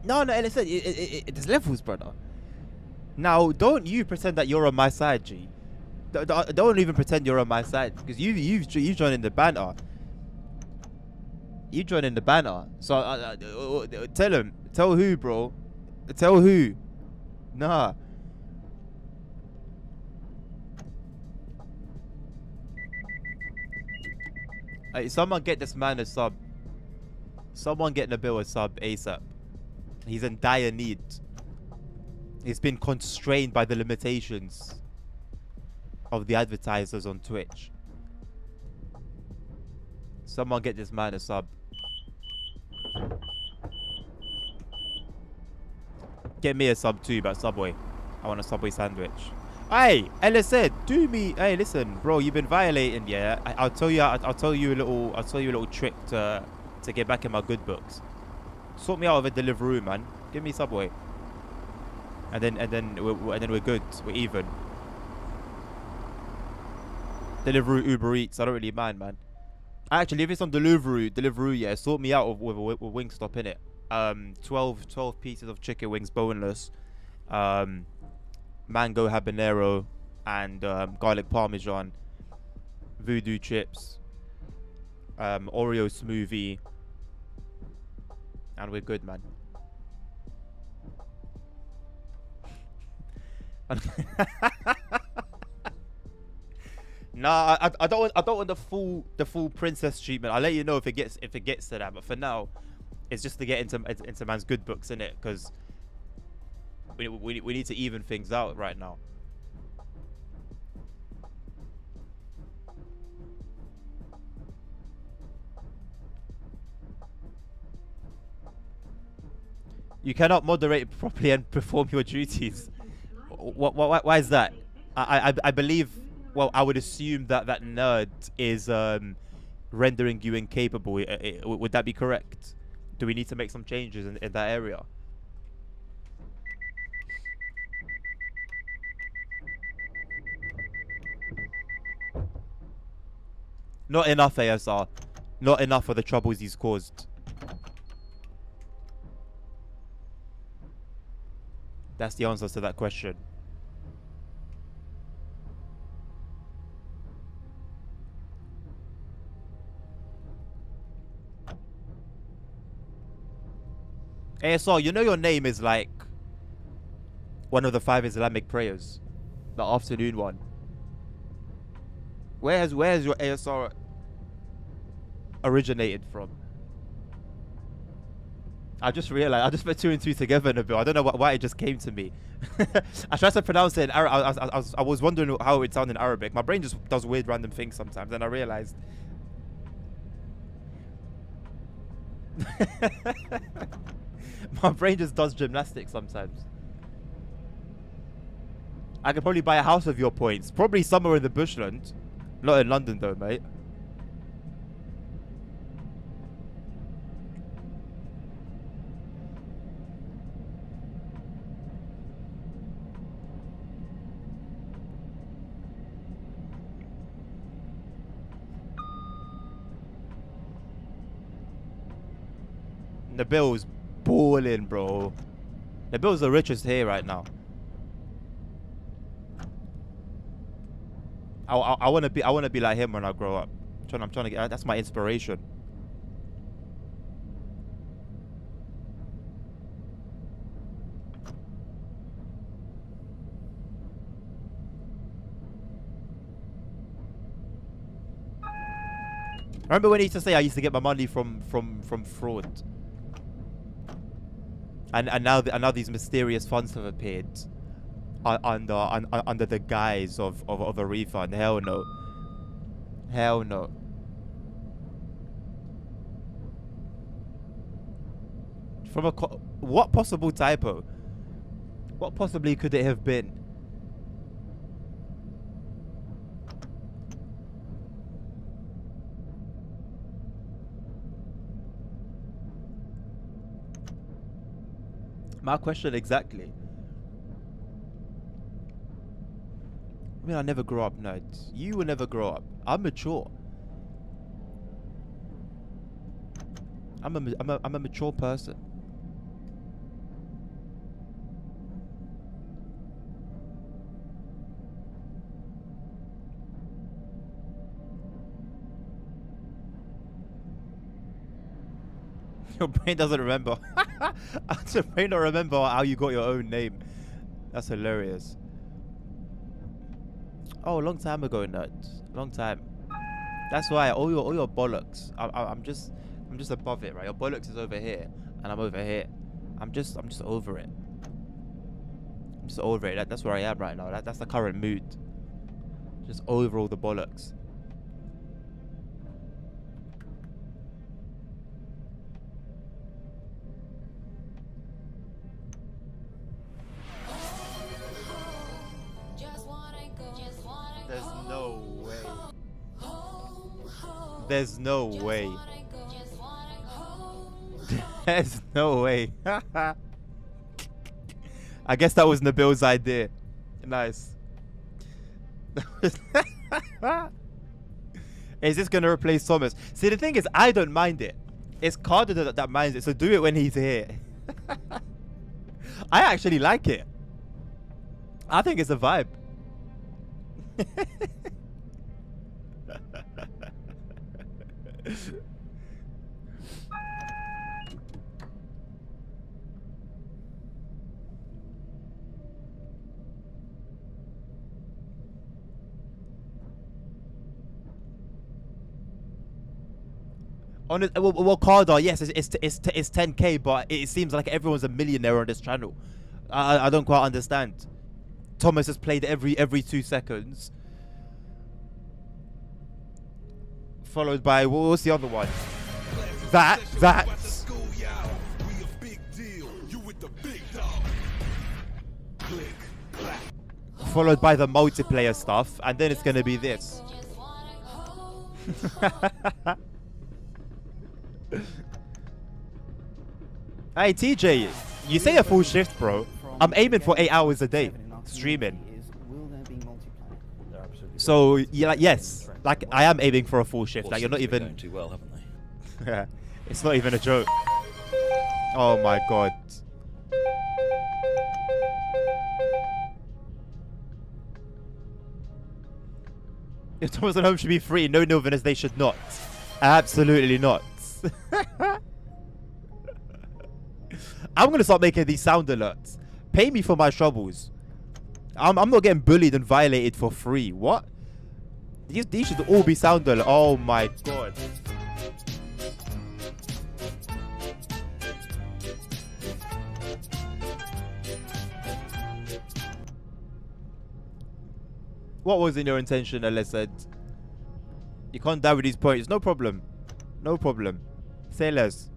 No, listen, there's levels, brother. Now, don't you pretend that you're on my side, G. Don't even pretend you're on my side, because you've joined in the banter. You joined in the banter. So tell him. Tell who, bro? Tell who? Nah. Hey, someone get this man a sub. Someone get Nabil a sub ASAP. He's in dire need. He's been constrained by the limitations of the advertisers on Twitch. Someone get this man a sub. Get me a sub too, but Subway. I want a Subway sandwich. Hey, LSN, do me. Hey, listen, bro, you've been violating. Yeah, I'll tell you. I'll tell you a little trick to get back in my good books. Sort me out of a Deliveroo, man. Give me Subway. And then we're good. We're even. Deliveroo, Uber Eats. I don't really mind, man. Actually, if it's on Deliveroo, yeah, sort me out with Wingstop in it. 12 pieces of chicken wings, boneless. Mango habanero and garlic parmesan. Voodoo chips. Oreo smoothie. And we're good, man. Nah, I don't want the full princess treatment. I'll let you know if it gets to that. But for now, it's just to get into man's good books, innit? Because we need to even things out right now. You cannot moderate properly and perform your duties. Why is that? I believe. Well, I would assume that nerd is rendering you incapable. Would that be correct? Do we need to make some changes in that area? Not enough, ASR. Not enough for the troubles he's caused. That's the answer to that question. ASR, you know your name is like one of the 5 Islamic prayers. The afternoon one. Where has your ASR originated from? I just realized, I just put 2 and 2 together in a bit. I don't know why it just came to me. I tried to pronounce it in Arabic. I was wondering how it sounded in Arabic. My brain just does weird random things sometimes. And I realized. My brain just does gymnastics sometimes. I could probably buy a house with your points. Probably somewhere in the bushland. Not in London though, mate. Nabil's balling, bro. Nabil's the richest here right now. I wanna be like him when I grow up. I'm trying to get. That's my inspiration. Remember when he used to say I used to get my money from fraud? And now these mysterious funds have appeared under the guise of a refund. Hell no. Hell no. From what possible typo? What possibly could it have been? My question exactly. I mean, I never grow up, nerds. You will never grow up. I'm mature. I'm a mature person. Your brain doesn't remember. Your brain don't remember how you got your own name. That's hilarious. Oh, a long time ago, nuts. Long time. That's why all your bollocks. I'm just above it, right? Your bollocks is over here, and I'm over here. I'm just over it. I'm just over it. That's where I am right now. That's the current mood. Just over all the bollocks. There's no way. There's no way. There's no way. I guess that was Nabil's idea. Nice. Is this gonna replace Thomas? See, the thing is, I don't mind it. It's Carter that minds it, so do it when he's here. I actually like it. I think it's a vibe. On it, well, Cardar, yes, it's 10k, but it seems like everyone's a millionaire on this channel. I don't quite understand. Thomas has played every 2 seconds, followed by what's the other one? That. Followed by the multiplayer stuff, and then it's gonna be this. Hey TJ, you say a full shift, bro. I'm aiming for 8 hours a day streaming. So yeah, like, yes, like I am aiming for a full shift. Like you're not even going too well, haven't they? Yeah, it's not even a joke. Oh my god. If Thomas and Home should be free, no Nilvinas, they should not. Absolutely not. I'm gonna start making these sound alerts. Pay me for my troubles. I'm not getting bullied and violated for free. What? These should all be sound alerts. Oh my god. What wasn't your intention, Alyssa? You can't die with these points. No problem. No problem. Say less.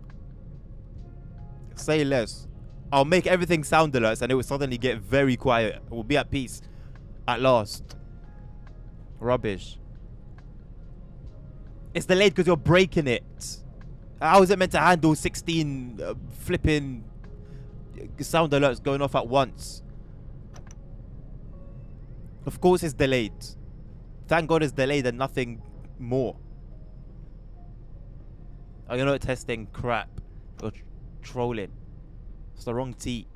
Say less. I'll make everything sound alerts and it will suddenly get very quiet. We'll be at peace. At last. Rubbish. It's delayed because you're breaking it. How is it meant to handle 16 flipping sound alerts going off at once? Of course it's delayed. Thank God it's delayed and nothing more. Oh, you're not testing crap. You're trolling. It's the wrong T.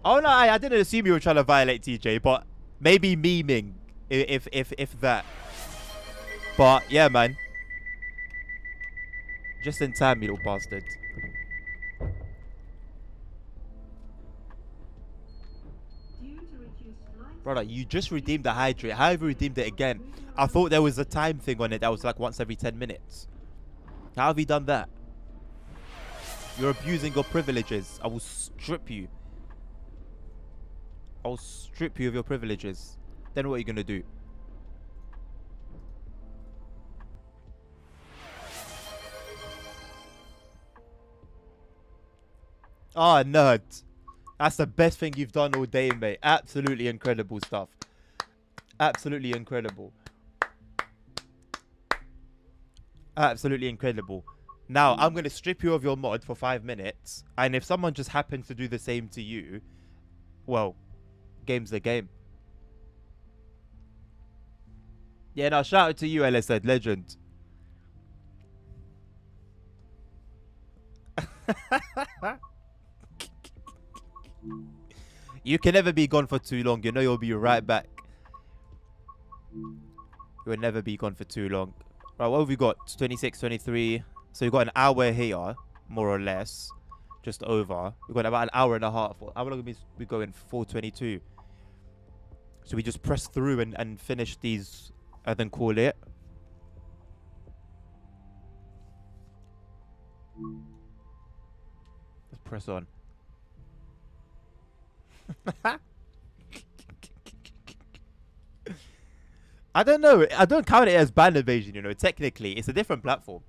Oh no, I didn't assume you were trying to violate TJ, but maybe memeing, if that. But yeah, man. Just in time, you little bastard. Brother, you just redeemed the hydrate. How have you redeemed it again? I thought there was a time thing on it that was like once every 10 minutes. How have you done that? You're abusing your privileges. I will strip you. I'll strip you of your privileges. Then what are you going to do? Ah, nerd. That's the best thing you've done all day, mate. Absolutely incredible stuff. Absolutely incredible. Absolutely incredible. Now, I'm going to strip you of your mod for 5 minutes. And if someone just happens to do the same to you, well, game's the game. Yeah, now shout out to you, LSZ Legend. You can never be gone for too long. You know you'll be right back. You'll never be gone for too long. Right, what have we got? 26, 23. So you've got an hour here, more or less. Just over. We've got about an hour and a half. How long are we going? 4:22. So we just press through and finish these and then call it. Let's press on. I don't know. I don't count it as band invasion, you know. Technically, it's a different platform.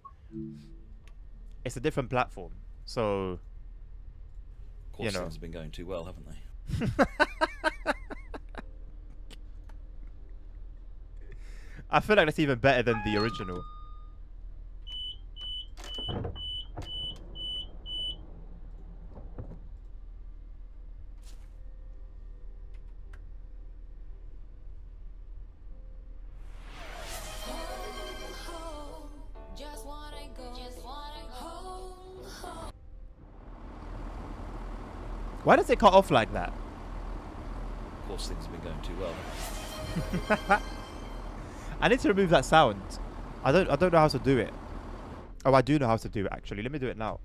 It's a different platform. So, Of course, you know. things have been going too well, haven't they? I feel like that's even better than the original. Why does it cut off like that? Of course, things have been going too well, haven't they? I need to remove that sound. I don't know how to do it. Oh, I do know how to do it actually. Let me do it now.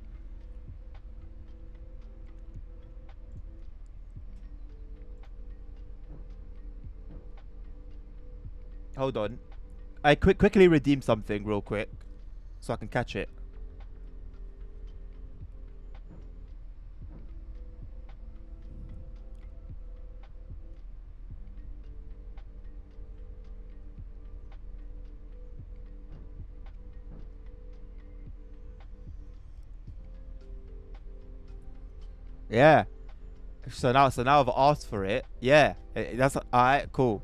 Hold on. I quickly redeem something real quick so I can catch it. Yeah. So now I've asked for it. Yeah. That's alright, cool.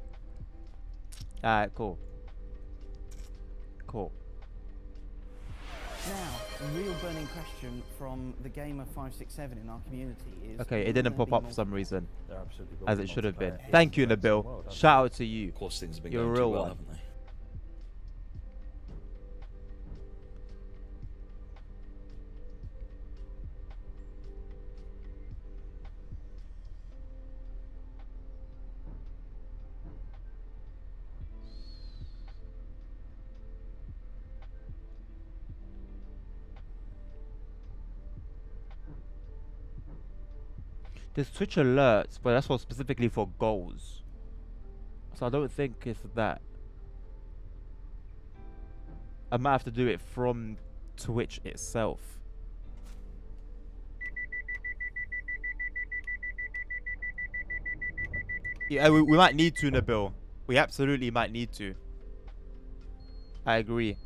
Alright, cool. Cool. Now, a real burning question from the gamer 567 in our community is... Okay, it will didn't there pop be up for more- some reason. There absolutely will As be it should have been. multiplayer hidden Thank you, tracks in the Nabil. world, Shout out to you. Of course, things have been You're a going real too well, one. haven't they? There's Twitch alerts, but that's for specifically for goals. So I don't think it's that. I might have to do it from Twitch itself. Yeah, we might need to, Nabil. We absolutely might need to. I agree.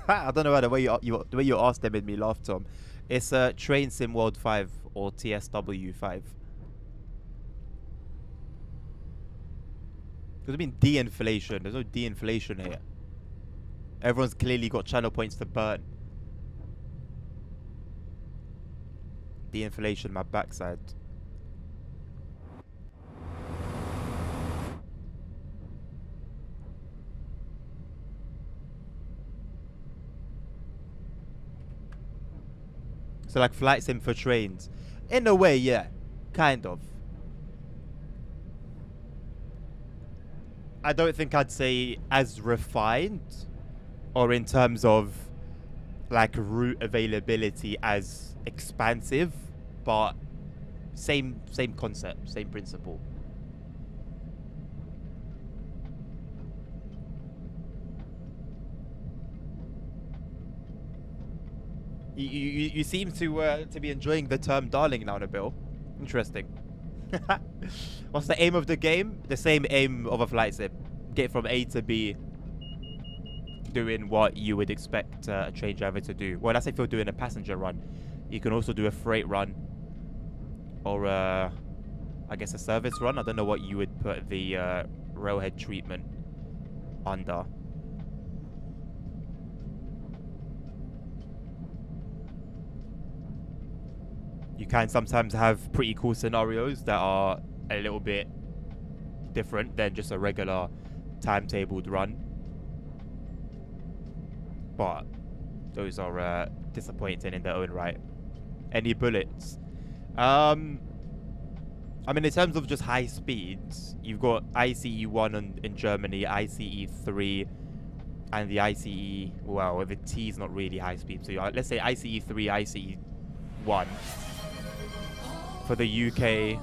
I don't know why the way you asked them made me laugh, Tom. It's Train Sim World 5 or TSW 5. Because I mean de-inflation. There's no de-inflation here. Everyone's clearly got channel points to burn. De-inflation, my backside. So like flight sim for trains. In a way, yeah. Kind of. I don't think I'd say as refined or in terms of like route availability as expansive, but Same concept, same principle. You seem to be enjoying the term darling now, Nabil. Interesting. What's the aim of the game? The same aim of a flight sim. Get from A to B, doing what you would expect a train driver to do. Well, that's if you're doing a passenger run. You can also do a freight run, or I guess a service run. I don't know what you would put the railhead treatment under. You can sometimes have pretty cool scenarios that are a little bit different than just a regular timetabled run. But those are disappointing in their own right. Any bullets? I mean, in terms of just high speeds, you've got ICE 1 in Germany, ICE 3, and the ICE, well, the T is not really high speed. So let's say ICE 3, ICE 1. For the UK,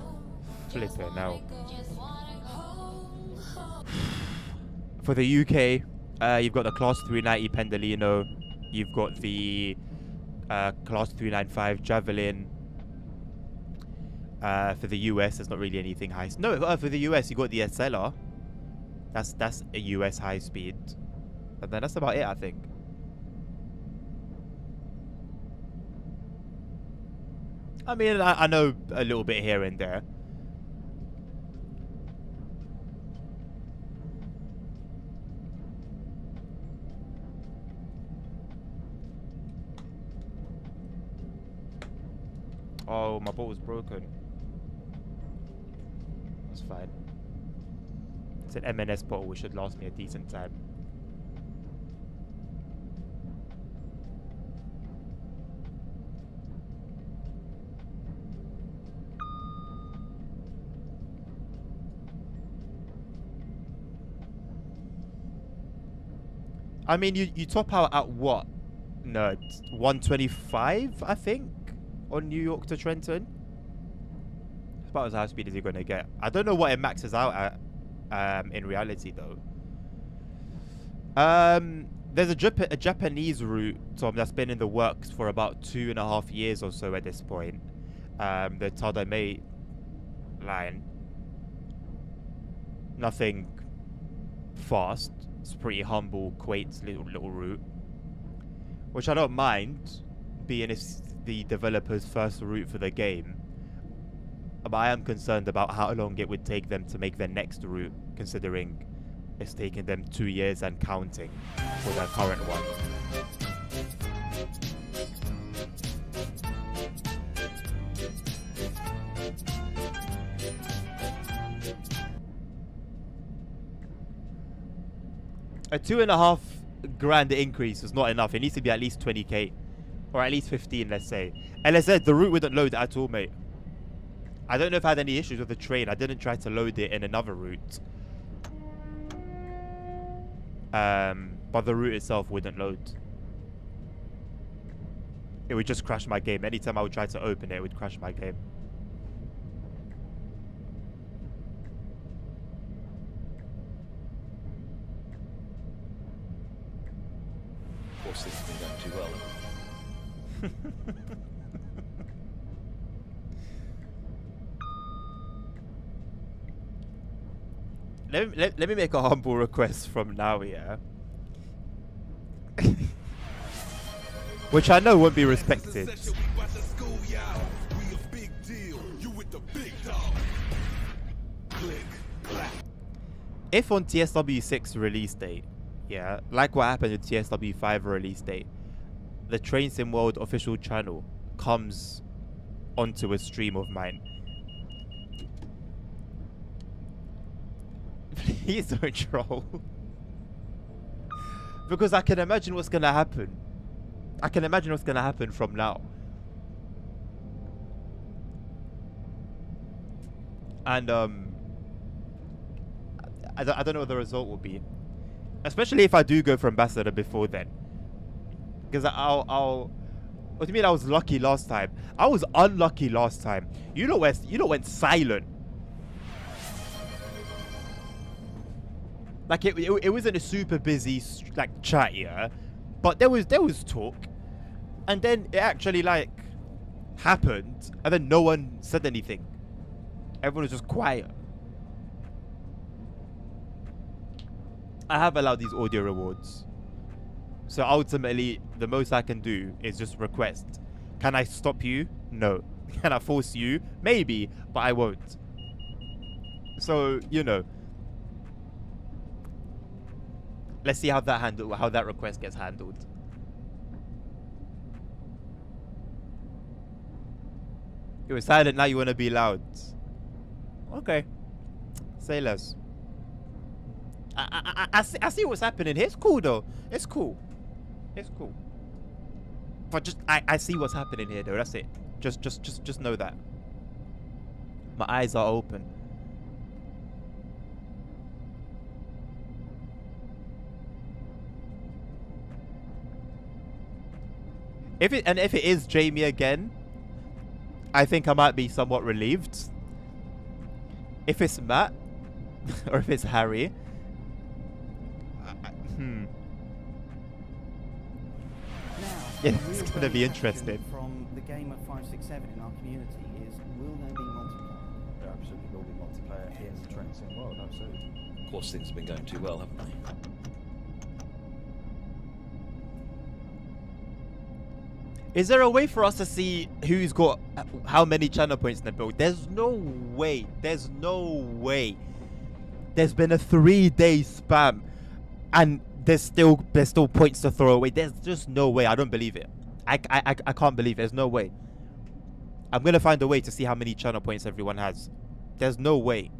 flip it now. For the UK, you've got the Class 390 Pendolino, you've got the Class 395 Javelin. For the US, there's not really anything high. No, for the US, you got the SLR. That's a US high speed, and then that's about it, I think. I mean, I know a little bit here and there. Oh, my boat was broken. That's fine. It's an M&S bottle, which should last me a decent time. I mean, you top out at what? No, 125, I think, on New York to Trenton. That's about as high speed as you're going to get. I don't know what it maxes out at in reality, though. There's a Japanese route, Tom, that's been in the works for about 2.5 years or so at this point. The Tadame line. Nothing fast. It's pretty humble, quaint little route, which I don't mind, being it's the developer's first route for the game. But I am concerned about how long it would take them to make their next route, considering it's taken them 2 years and counting for their current one. A 2.5 grand increase is not enough. It needs to be at least 20k, or at least 15, let's say. And as I said, the route wouldn't load at all, mate. I don't know if I had any issues with the train. I didn't try to load it in another route. But the route itself wouldn't load. It would just crash my game. Anytime I would try to open it, it would crash my game. Of course, this has been going too well. Let me make a humble request from now, yeah? Which I know won't be respected. If on TSW6 release date, yeah, like what happened with TSW5 release date, the Train Sim World official channel comes onto a stream of mine, please don't troll. Because I can imagine what's gonna happen. I can imagine what's gonna happen from now. And I don't know what the result will be, especially if I do go for ambassador before then, because What do you mean I was lucky last time? I was unlucky last time. You lot went silent. Like it wasn't a super busy like chat, yeah, but there was talk, and then it actually like happened, and then no one said anything. Everyone was just quiet. I have allowed these audio rewards, so ultimately the most I can do is just request. Can I stop you? No. Can I force you? Maybe, but I won't. So you know. Let's see how that request gets handled. You were silent, now you want to be loud. Okay. Say less. I see what's happening here. It's cool though. It's cool. It's cool. But just I see what's happening here though. That's it. Just know that. My eyes are open. If it is Jamie again, I think I might be somewhat relieved. If it's Matt or if it's Harry, Now, yeah, the it's real gonna be burning question interesting. From the game of 567 in our community is: will there be multiplayer? There absolutely will be multiplayer in Train Sim World, absolutely. Of course, things have been going too well, haven't they? Is there a way for us to see who's got how many channel points in the build? There's no way. There's no way. There's been a 3-day spam, and there's still points to throw away. There's just no way. I don't believe it. I can't believe it. There's no way. I'm gonna find a way to see how many channel points everyone has. There's no way.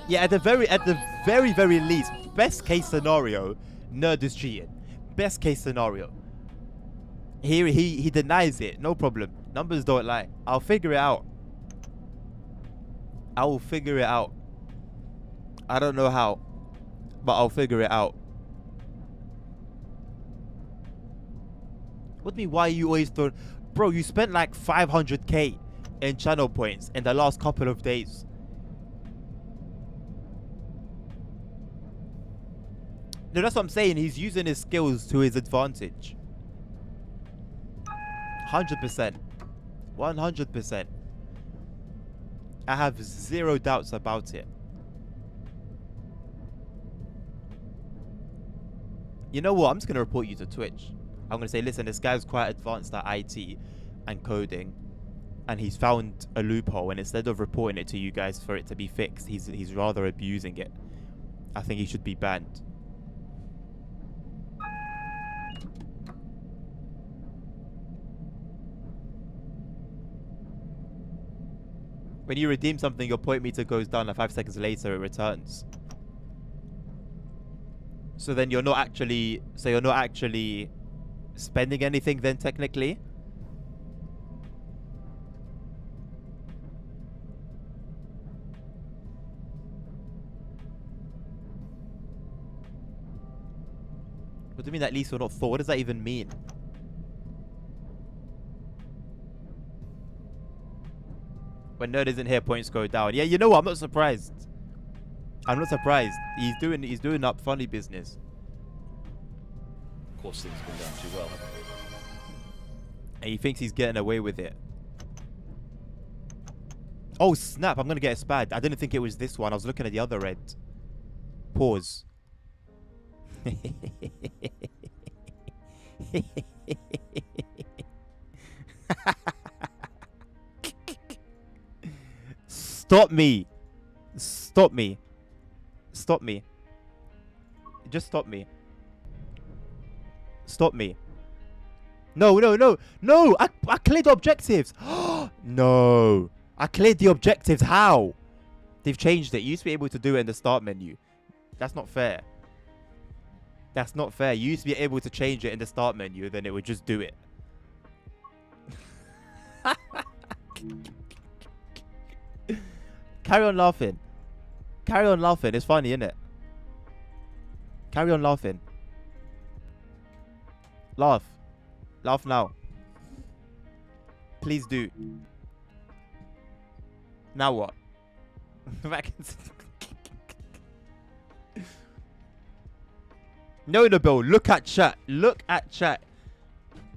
Yeah, at the very least, best case scenario, Nerd is cheating. Best case scenario. Here he denies it. No problem. Numbers don't lie. I'll figure it out. I will figure it out. I don't know how, but I'll figure it out. What do you mean? Why are you always throwing? Bro, you spent like 500k in channel points in the last couple of days. No, that's what I'm saying. He's using his skills to his advantage. 100%. 100%. I have zero doubts about it. You know what? I'm just going to report you to Twitch. I'm going to say, listen, this guy's quite advanced at IT and coding, and he's found a loophole, and instead of reporting it to you guys for it to be fixed, he's rather abusing it. I think he should be banned. When you redeem something, your point meter goes down, and 5 seconds later it returns. So then you're not actually spending anything then, technically. What do you mean at least you're not thought? What does that even mean? When Nerd isn't here, points go down. Yeah, you know what? I'm not surprised. I'm not surprised. He's doing up funny business. Of course, things have been going too well, haven't they? And he thinks he's getting away with it. Oh, snap. I'm going to get a spad. I didn't think it was this one. I was looking at the other red. Pause. Stop me. Stop me. Stop me. Just stop me. Stop me. No, no, no. No, I cleared the objectives. No. I cleared the objectives. How? They've changed it. You used to be able to do it in the start menu. That's not fair. That's not fair. You used to be able to change it in the start menu, then it would just do it. Carry on laughing. Carry on laughing. It's funny, isn't it? Carry on laughing. Laugh. Laugh now. Please do. Now what? No, Nabil. Look at chat. Look at chat.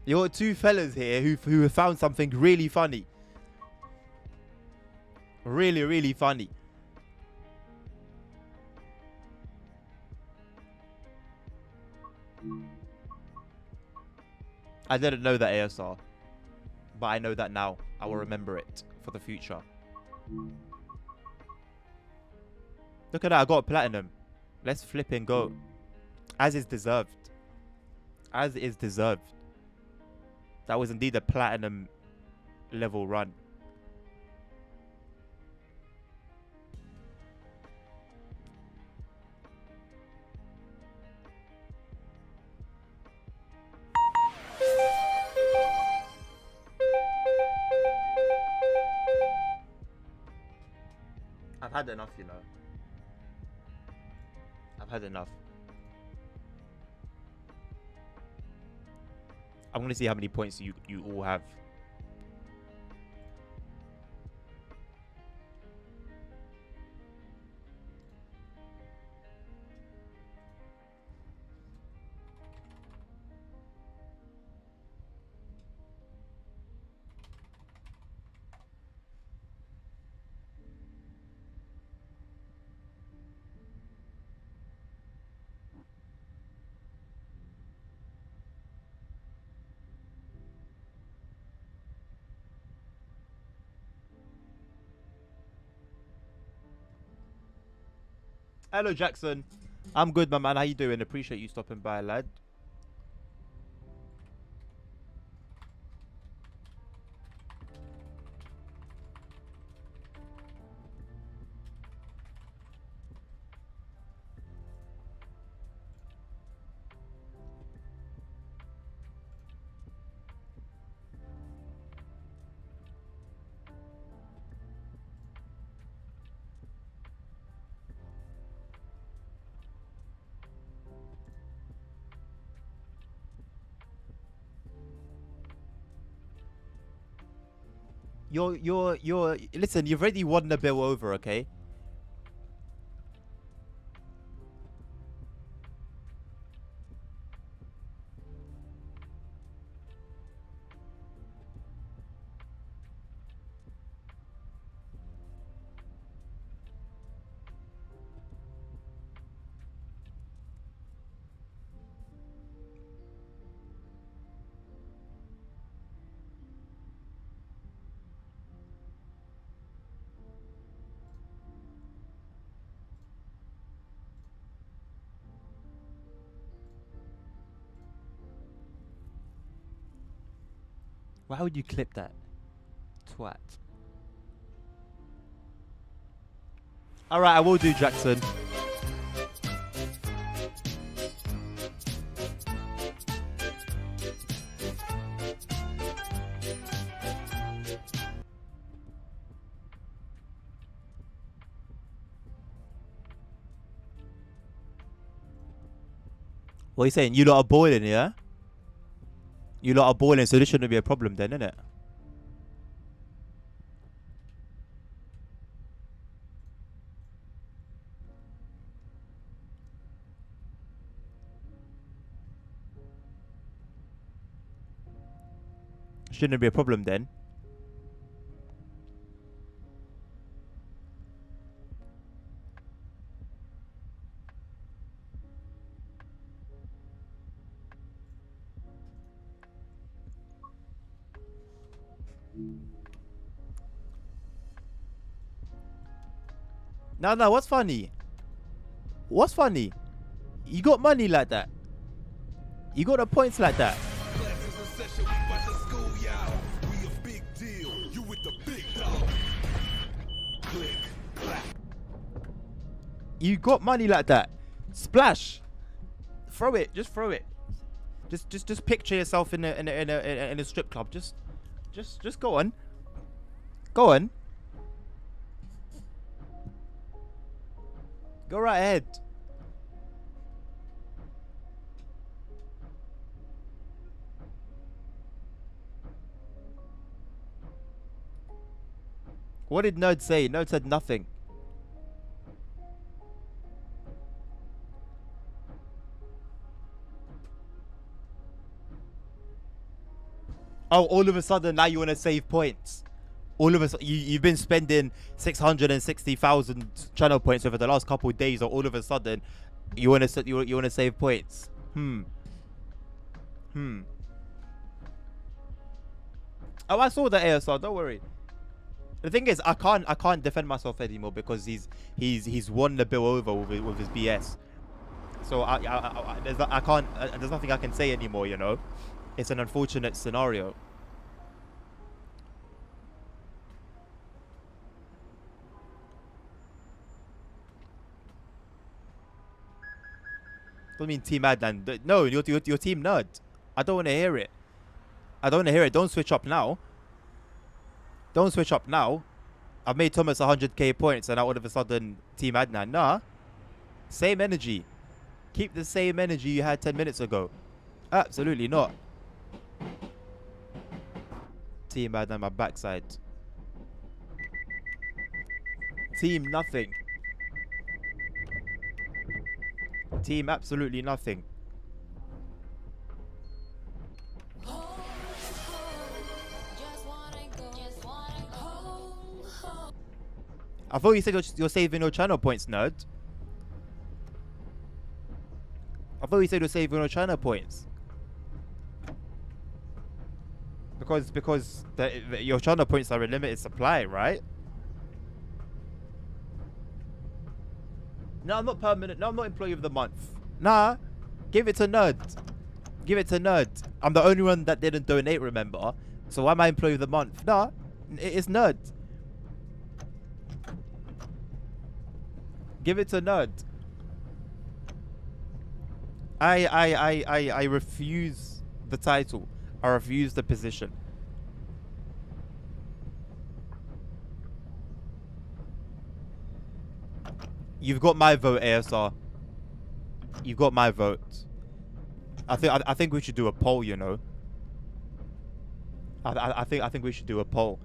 You got two fellas here who have found something really funny. Really, really funny. I didn't know that ASR, but I know that now. I will remember it for the future. Look at that, I got a platinum. Let's flip and go. As is deserved. As is deserved. That was indeed a platinum level run. I've had enough, you know. I've had enough. I'm gonna see how many points you all have. Hello, Jackson. I'm good, my man. How you doing? Appreciate you stopping by, lad. You're listen, you've already won the bill over, okay? Why would you clip that? Twat. Alright, I will do, Jackson. What are you saying? You lot are boiling, yeah? You lot are boiling, so this shouldn't be a problem then, innit? Shouldn't be a problem then. No, what's funny? What's funny? You got money like that. You got the points like that. You got money like that. Splash. Throw it. Just throw it. Just picture yourself in a strip club. Just go on. Go on. Go right ahead. What did Nerd say? Nerd said nothing. Oh, all of a sudden now you want to save points. All of a sudden, you've been spending 660,000 channel points over the last couple of days, or all of a sudden you want to save points. Oh, I saw the ASR. Don't worry. The thing is, I can't defend myself anymore because he's won the bill over with his BS. So there's nothing I can say anymore. You know, it's an unfortunate scenario. Don't mean Team Adnan. No, your Team Nerd. I don't want to hear it. I don't want to hear it. Don't switch up now. Don't switch up now. I've made Thomas 100k points and now all of a sudden Team Adnan. Nah. Same energy. Keep the same energy you had 10 minutes ago. Absolutely not. Team Adnan, my backside. Team nothing. Team absolutely nothing. I thought you said you're saving your channel points, Nerd. I thought you said you're saving your channel points. Because your channel points are a limited supply, right? No, I'm not permanent. No, I'm not employee of the month. Nah, give it to Nerd. Give it to Nerd. I'm the only one that didn't donate, remember? So why am I employee of the month? Nah, it's Nerd. Give it to Nerd. I refuse the title. I refuse the position. You've got my vote, ASR. You've got my vote. I think we should do a poll, you know. I think we should do a poll.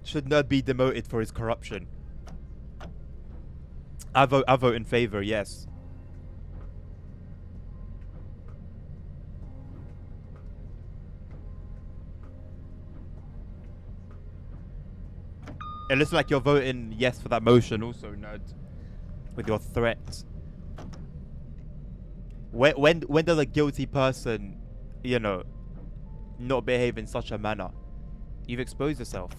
Should Nerd be demoted for his corruption? I vote in favor, yes. It looks like you're voting yes for that motion also, Nerd. With your threat. When does a guilty person, you know, not behave in such a manner? You've exposed yourself.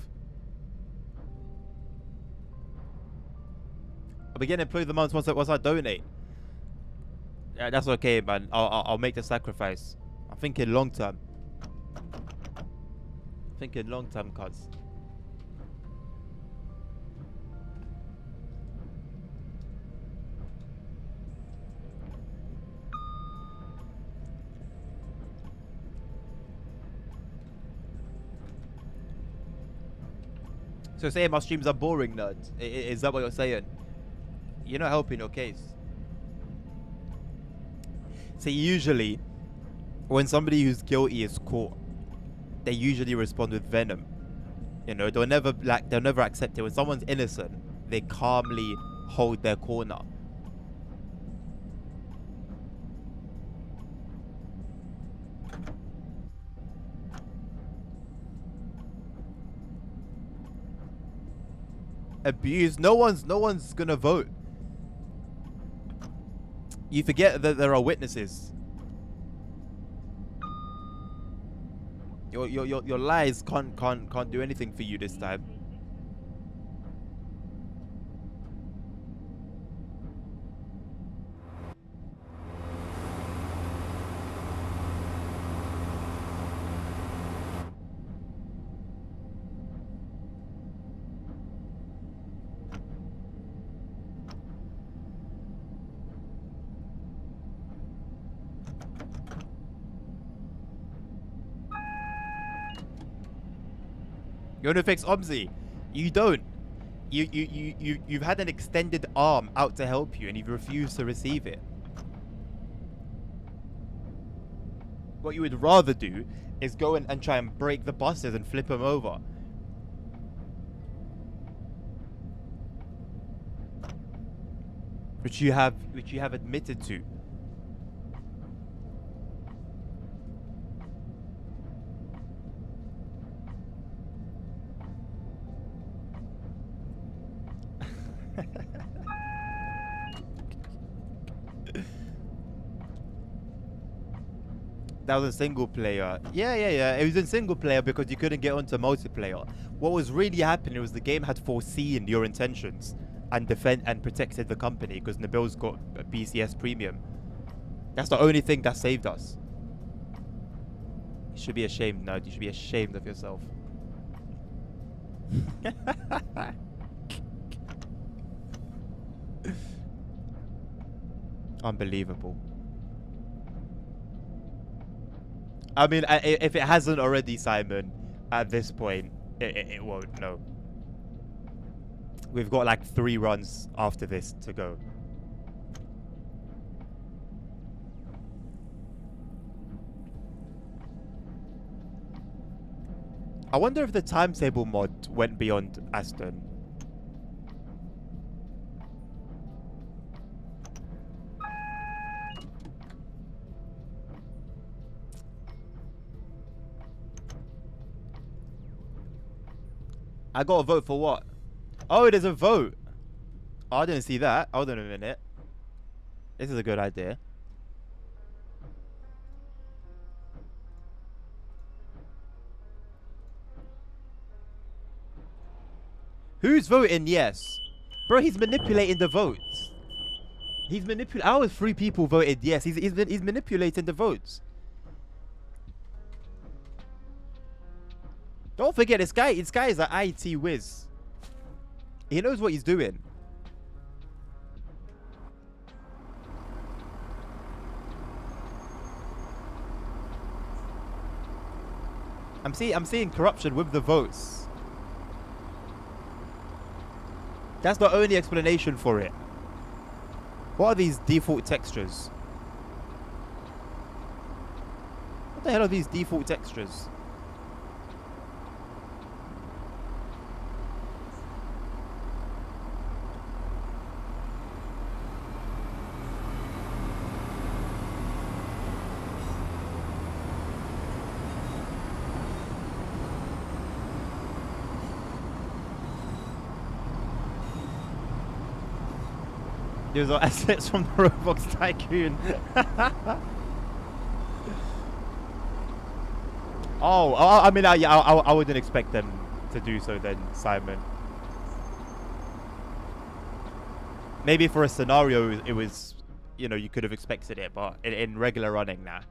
I'll begin to employ the months once I donate. Yeah, that's okay, man. I'll make the sacrifice. I'm thinking long term. Thinking long term, cuz. So saying my streams are boring, Nerd. Is that what you're saying? You're not helping your case. So usually, when somebody who's guilty is caught, they usually respond with venom. You know, they'll never accept it. When someone's innocent, they calmly hold their corner. Abused. No one's gonna vote. You forget that there are witnesses. Your lies can't do anything for you this time. You want to fix Omzi? You don't. You've had an extended arm out to help you and you've refused to receive it. What you would rather do is go and try and break the buses and flip them over. Which you have admitted to. That was a single player. Yeah. It was in single player because you couldn't get onto multiplayer. What was really happening was the game had foreseen your intentions and protected the company because Nabil's got a BCS premium. That's the only thing that saved us. You should be ashamed, Nerd. You should be ashamed of yourself. Unbelievable. I mean, if it hasn't already, Simon, at this point, it won't, no. We've got like 3 runs after this to go. I wonder if the timetable mod went beyond Aston. I got a vote for what? Oh, there's a vote. Oh, I didn't see that. Hold on a minute. This is a good idea. Who's voting yes? Bro, he's manipulating the votes. He's manipulating. How 3 people voted yes? He's manipulating the votes. Don't forget, this guy is an IT whiz. He knows what he's doing. I'm seeing corruption with the votes. That's the only explanation for it. What are these default textures? What the hell are these default textures? These are assets from the Roblox Tycoon. I mean, yeah, I wouldn't expect them to do so then, Simon. Maybe for a scenario, it was, you know, you could have expected it, but in regular running, nah.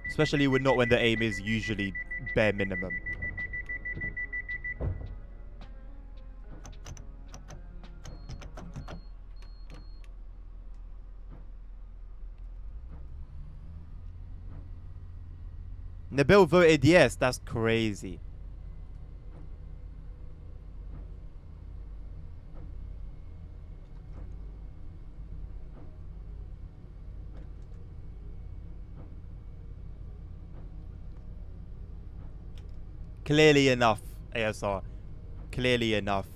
Especially when the aim is usually bare minimum. Nabil voted yes. That's crazy. Clearly enough, ASR. Clearly enough.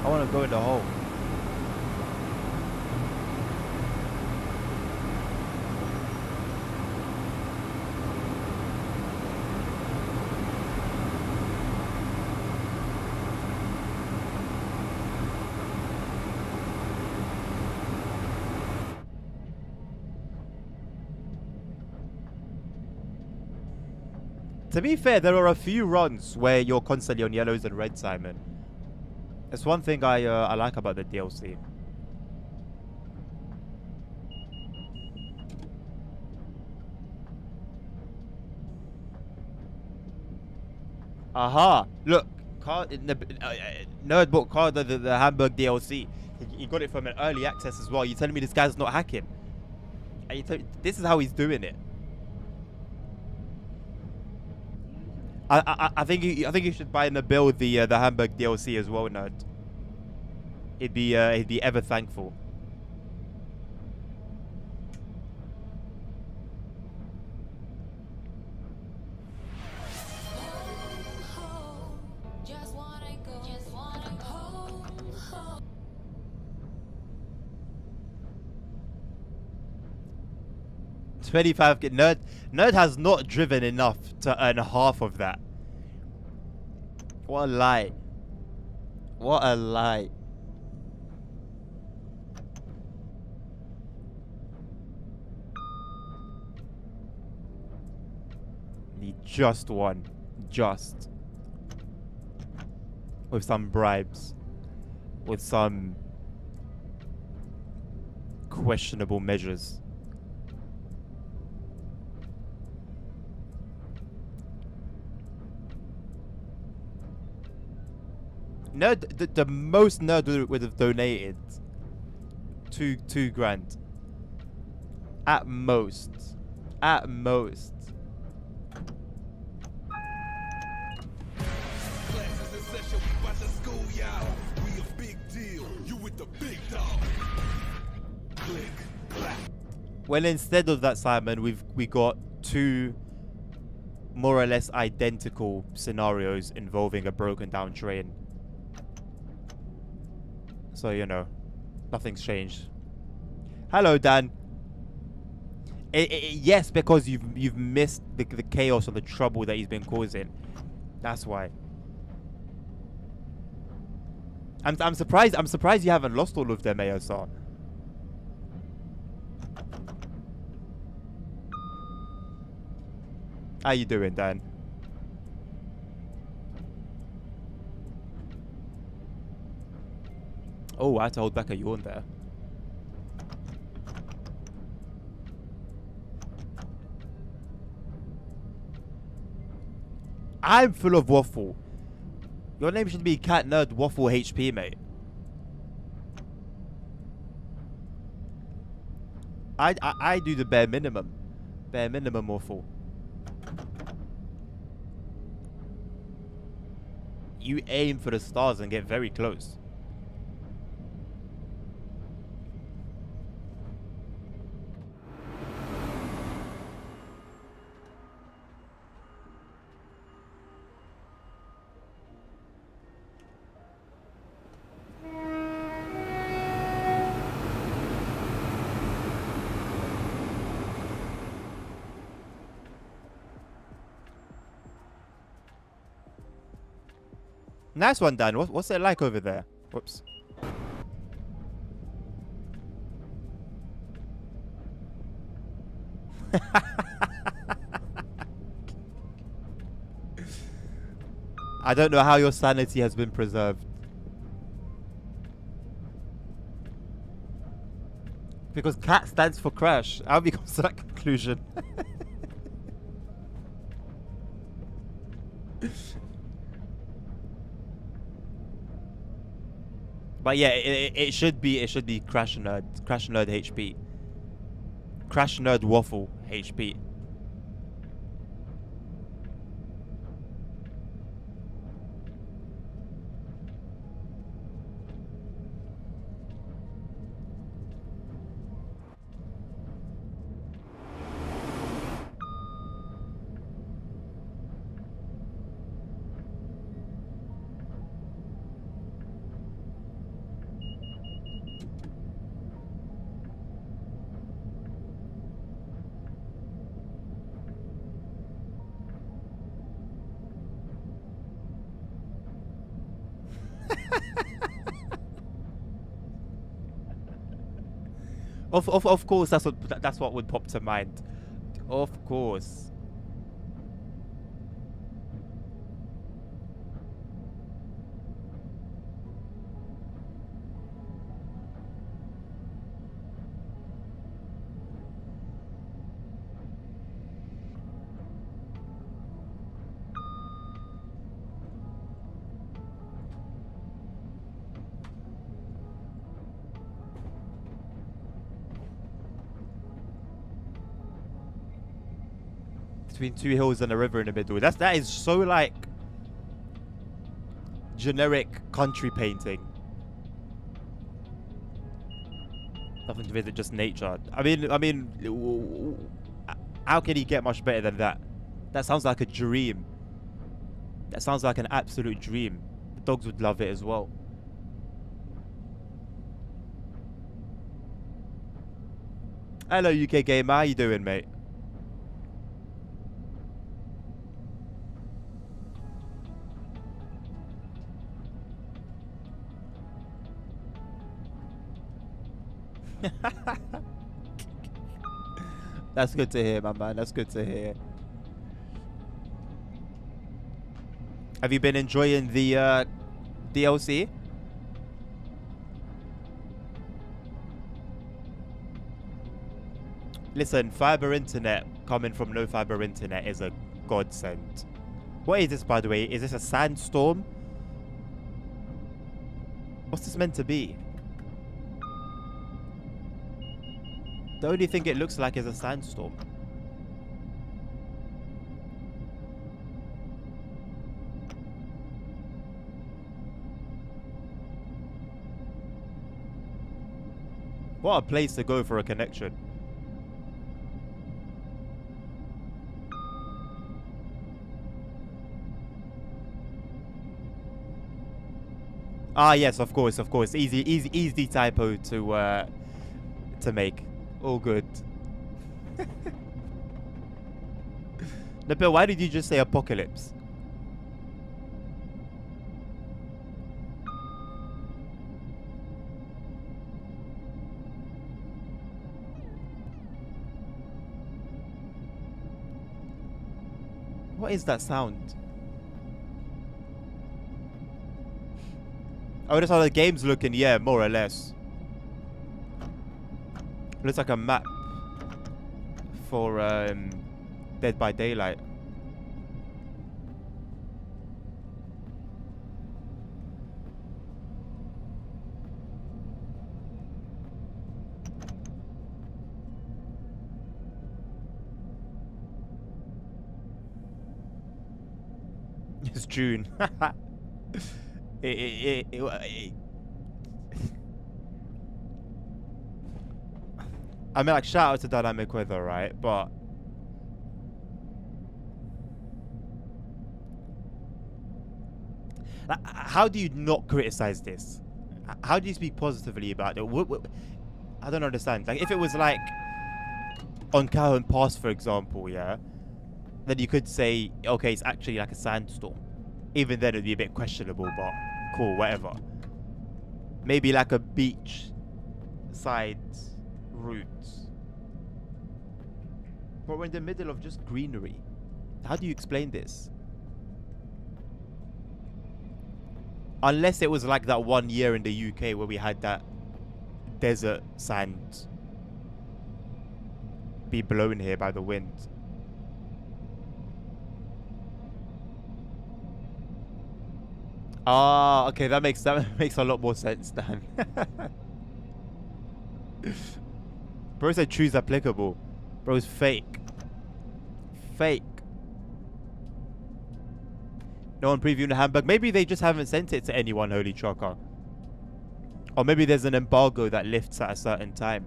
I want to go in the hole. To be fair, there are a few runs where you're constantly on yellows and reds, Simon. It's one thing I like about the DLC. Aha! Look, card in the Nerd bought card the Hamburg DLC. He got it from an early access as well. You telling me this guy's not hacking? And this is how he's doing it. I think you should buy Nabil the Hamburg DLC as well, Nerd. He'd be ever thankful. $25. Nerd has not driven enough to earn half of that. What a lie. What a lie. He just won. Just. With some bribes. With some questionable measures. Nerd, the most Nerd would have donated two grand. At most. At most. Well, instead of that, Simon, we got two more or less identical scenarios involving a broken down train. So, you know, nothing's changed. Hello, Dan. Yes, because you've missed the chaos or the trouble that he's been causing. That's why. I'm surprised. I'm surprised you haven't lost all of them, ASR. How you doing, Dan? Oh, I had to hold back a yawn there. I'm full of waffle. Your name should be Cat Nerd Waffle HP, mate. I do the bare minimum. Bare minimum waffle. You aim for the stars and get very close. Nice one, Dan. What's it like over there? Whoops. I don't know how your sanity has been preserved. Because CAT stands for crash. How have you come to that conclusion? But yeah, it should be Crash Nerd HP. Crash Nerd Waffle HP. Of course, that's what would pop to mind. Of course. between two hills and a river in the middle. That is so like generic country painting. Nothing to visit, just nature. I mean, how can he get much better than that? That sounds like a dream. That sounds like an absolute dream. The dogs would love it as well. Hello, UK Gamer. How you doing, mate? That's good to hear, my man. That's good to hear. Have you been enjoying the DLC? Listen, fiber internet coming from no fiber internet is a godsend. What is this, by the way? Is this a sandstorm? What's this meant to be? The only thing it looks like is a sandstorm. What a place to go for a connection. Ah, yes, of course, of course. Easy typo to make. All good. Nabil, why did you just say apocalypse? What is that sound? Oh, that's how the game's looking. Yeah, more or less. Looks like a map for Dead by Daylight. It's June. I mean, like, shout out to Dynamic Weather, right? But how do you not criticize this? How do you speak positively about it? I don't understand. Like, if it was like on Calhoun Pass, for example, yeah, then you could say, okay, it's actually like a sandstorm. Even then, it'd be a bit questionable, but cool, whatever. Maybe like a beach side route. But we're in the middle of just greenery. How do you explain this? Unless it was like that one year in the UK where we had that desert sand be blown here by the wind. Ah, okay, that makes a lot more sense, Dan. Bro said choose applicable. Bro's fake. Fake. No one previewing the Hamburg. Maybe they just haven't sent it to anyone, Holy Trucker. Or maybe there's an embargo that lifts at a certain time.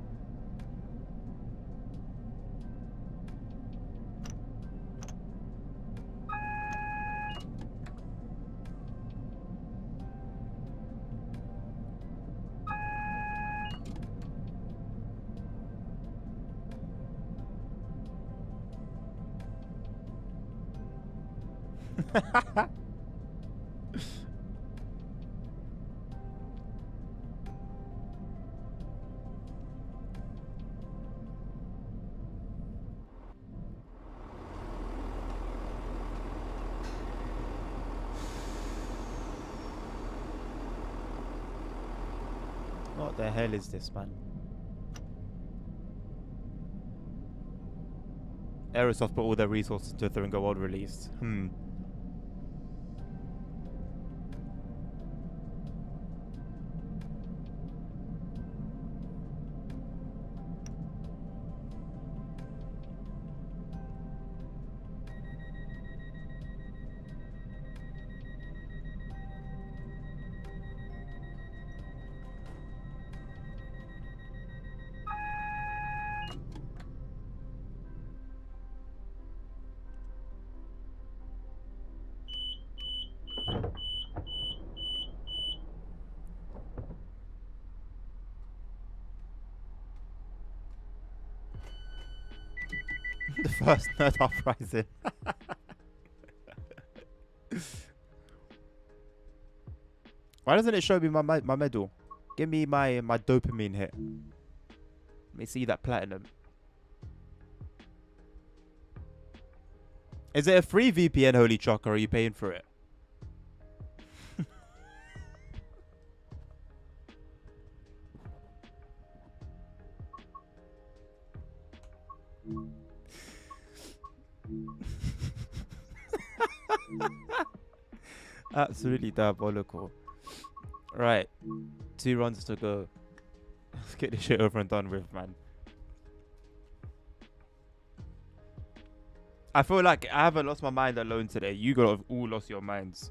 What the hell is this, man? Aerosoft put all their resources into a Thuringo World release. The first nerd uprising. Why doesn't it show me my medal? Give me my dopamine hit. Let me see that platinum. Is it a free VPN, Holy Choc, or are you paying for it? Absolutely diabolical. Right. 2 runs to go. Let's get this shit over and done with, man. I feel like I haven't lost my mind alone today. You guys have all lost your minds.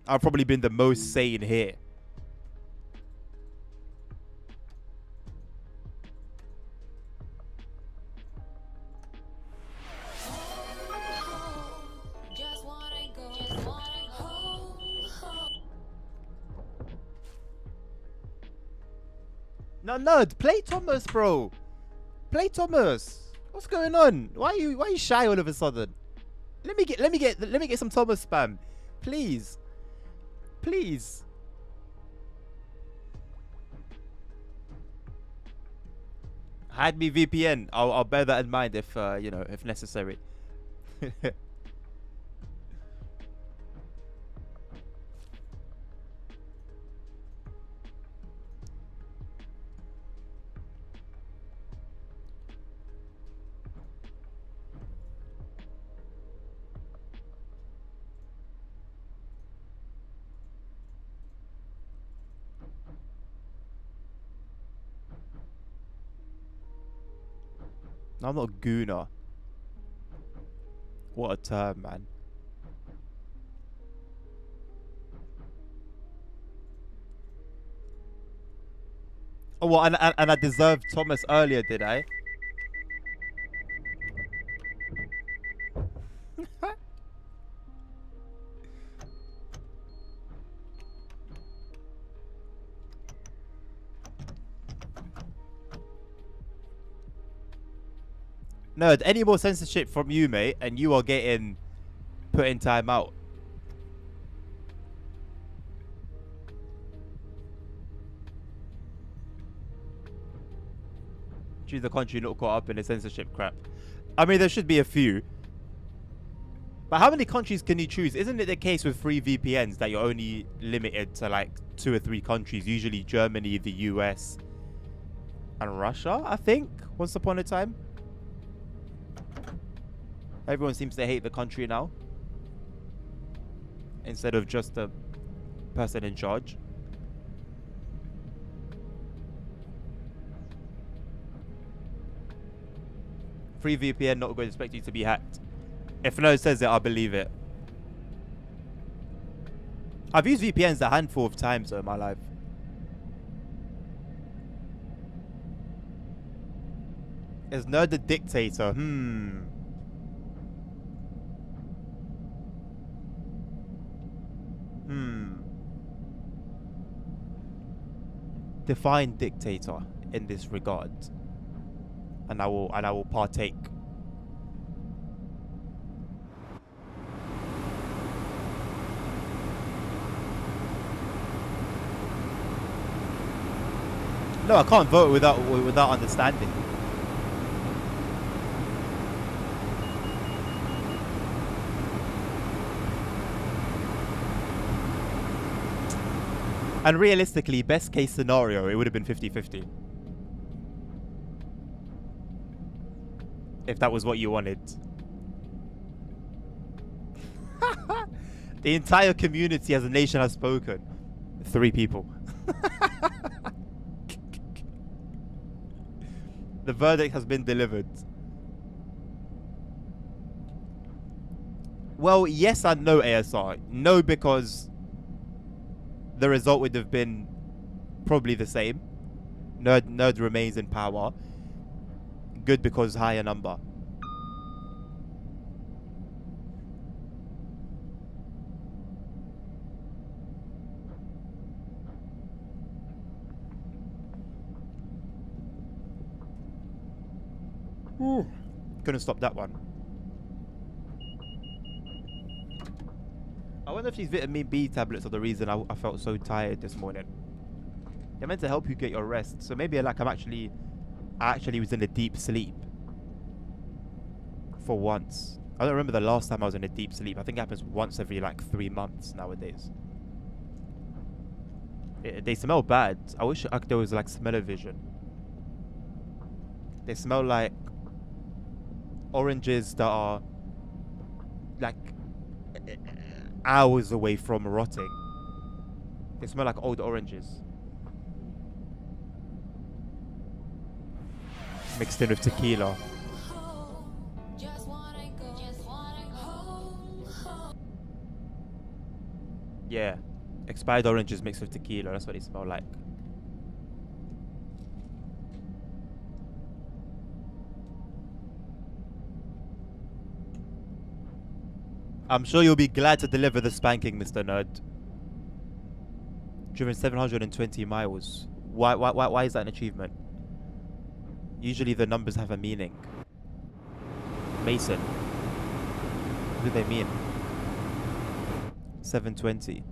I've probably been the most sane here. No, nerd, play Thomas, bro. Play Thomas. What's going on? Why are you shy all of a sudden? Let me get some Thomas spam, please. Please. Hide me VPN. I'll bear that in mind if you know, if necessary. I'm not a gooner. What a term, man. Oh, well, and I deserved Thomas earlier, did I? No, any more censorship from you, mate, and you are getting put in time out. Choose the country not caught up in the censorship crap. I mean, there should be a few. But how many countries can you choose? Isn't it the case with free VPNs that you're only limited to like 2 or 3 countries? Usually Germany, the US, and Russia, I think, once upon a time. Everyone seems to hate the country now, instead of just the person in charge. Free VPN, not going to expect you to be hacked. If no says it, I'll believe it. I've used VPNs a handful of times though in my life. Is Nerd the dictator? Define dictator in this regard, and I will partake. No, I can't vote without understanding. And realistically, best case scenario, it would have been 50-50. If that was what you wanted. The entire community as a nation has spoken. 3 people. The verdict has been delivered. Well, yes and no, ASR. No, because the result would have been probably the same. Nerd remains in power. Good because higher number. Couldn't stop that one. I wonder if these vitamin B tablets are the reason I felt so tired this morning. They're meant to help you get your rest. So maybe like I actually was in a deep sleep. For once. I don't remember the last time I was in a deep sleep. I think it happens once every like 3 months nowadays. They smell bad. I wish there was like smell-o-vision. They smell like oranges that are like hours away from rotting. They smell like old oranges. Mixed in with tequila. Yeah. Expired oranges mixed with tequila. That's what they smell like. I'm sure you'll be glad to deliver the spanking, Mr. Nerd. Driven 720 miles. Why is that an achievement? Usually the numbers have a meaning. Mason. What do they mean? 720.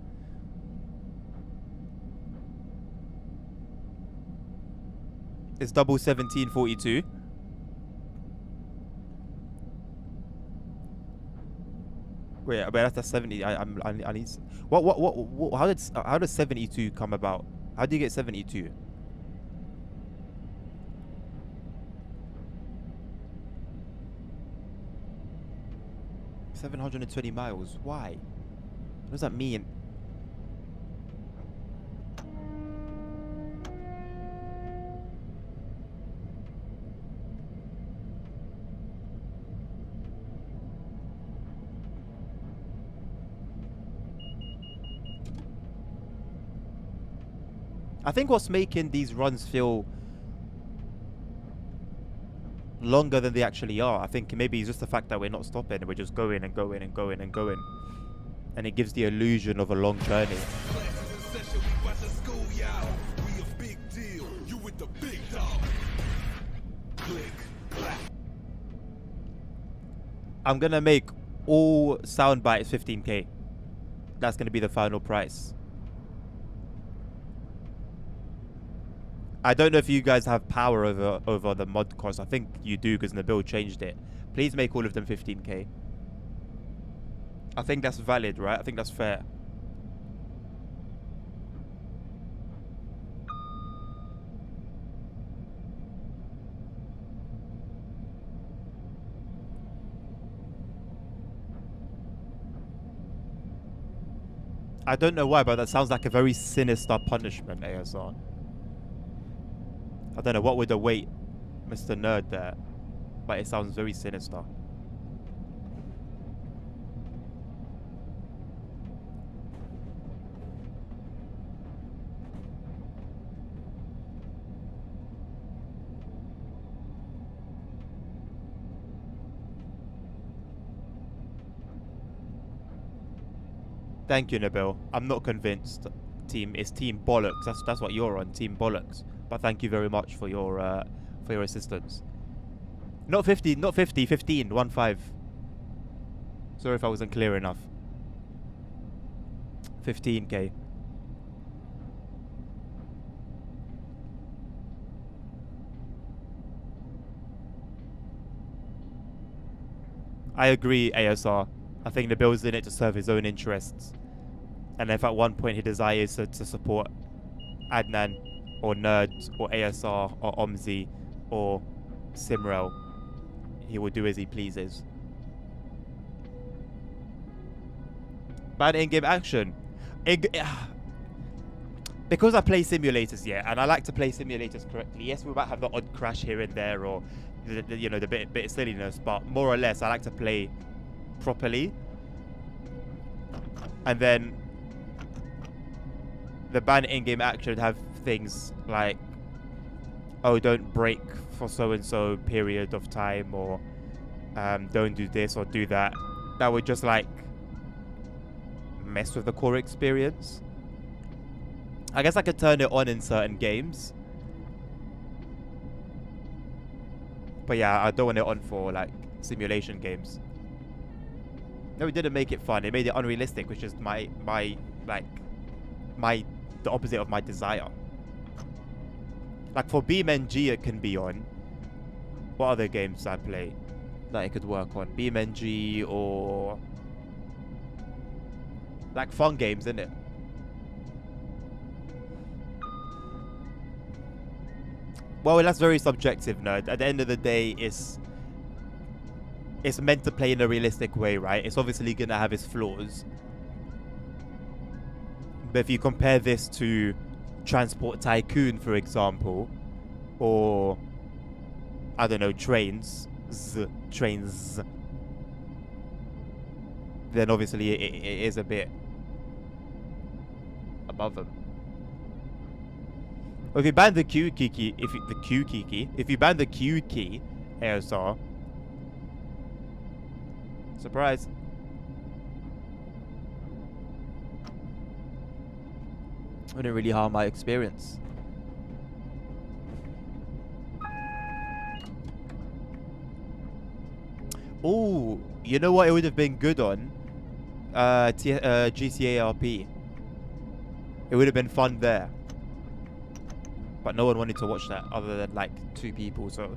It's double 1742. Wait, but that's 70. I need. What? How does 72 come about? How do you get 72? $720 miles. Why? What does that mean? I think what's making these runs feel longer than they actually are, I think maybe it's just the fact that we're not stopping, we're just going and going and going and going, and it gives the illusion of a long journey. I'm gonna make all sound bites 15k. That's gonna be the final price. I don't know if you guys have power over the mod cost. I think you do because Nabil changed it. Please make all of them 15k. I think that's valid, right? I think that's fair. I don't know why, but that sounds like a very sinister punishment, ASR. I don't know what would await Mr. Nerd there, but it sounds very sinister. Thank you, Nabil. I'm not convinced. Team, it's Team Bollocks. That's what you're on, Team Bollocks. But thank you very much for your assistance. Not 50, not 50, 15, 1-5. Sorry if I wasn't clear enough. 15k. I agree, ASR. I think Nabil's in it to serve his own interests. And if at one point he desires to support Adnan or Nerd or ASR or Omzi or Simrel, he will do as he pleases. Bad in-game action. Because I play simulators, yeah, and I like to play simulators correctly. Yes, we might have the odd crash here and there, or the bit of silliness, but more or less I like to play properly. And then the banned in-game action have things like, oh, don't break for so-and-so period of time, or don't do this or do that. That would just like mess with the core experience. I guess I could turn it on in certain games. But yeah, I don't want it on for like simulation games. No, it didn't make it fun. It made it unrealistic, which is the opposite of my desire. Like for BeamNG, it can be on. What other games I play that it could work on? BeamNG or like fun games, innit? Well, that's very subjective, nerd. At the end of the day, it's meant to play in a realistic way, right? It's obviously gonna have its flaws. But if you compare this to Transport Tycoon, for example, or I don't know, trains, then obviously it is a bit above them. Or if you ban the Q key, if you ban the Q key, ASR, surprise. Wouldn't really harm my experience. Oh, you know what it would have been good on? GTA RP. It would have been fun there. But no one wanted to watch that other than like 2 people, so.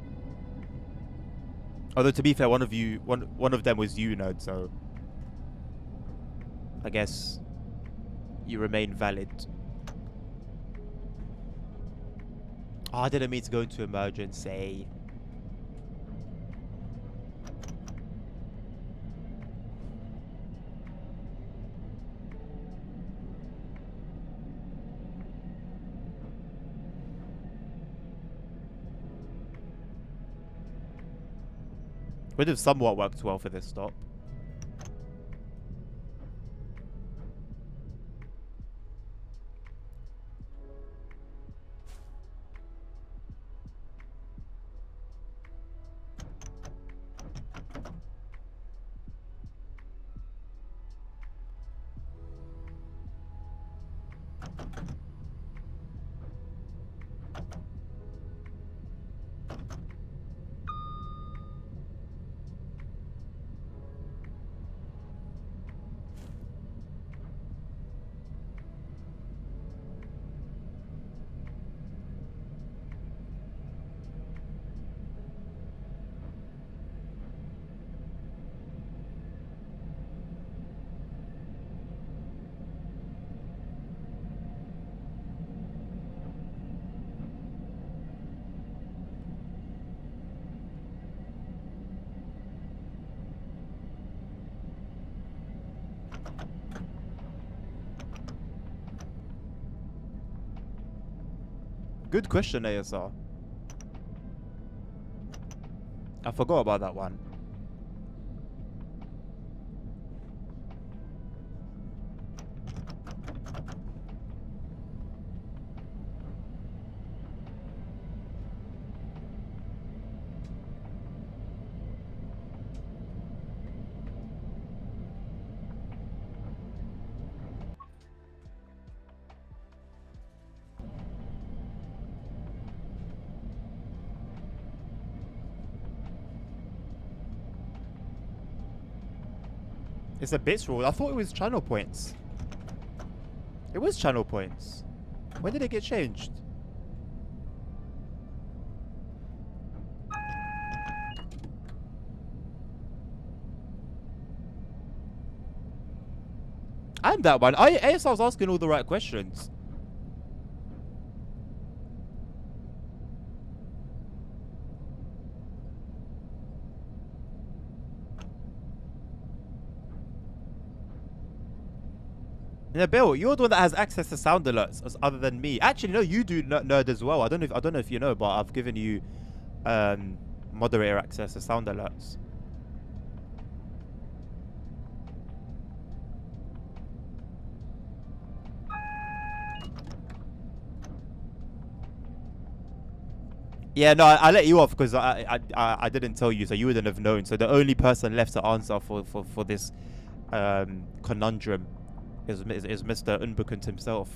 Although to be fair, one of them was you, nerd, so I guess you remain valid. Oh, I didn't mean to go into emergency. Would have somewhat worked well for this stop. Good question, ASR. I forgot about that one. It's a bits rule. I thought it was channel points. It was channel points. When did it get changed? I'm that one. ASR was asking all the right questions. Yeah, Bill, you're the one that has access to sound alerts, other than me. Actually, no, you do, nerd, as well. I don't know if you know, but I've given you moderator access to sound alerts. Yeah, no, I let you off because I didn't tell you, so you wouldn't have known. So the only person left to answer for this conundrum is Mr. Unbekant himself.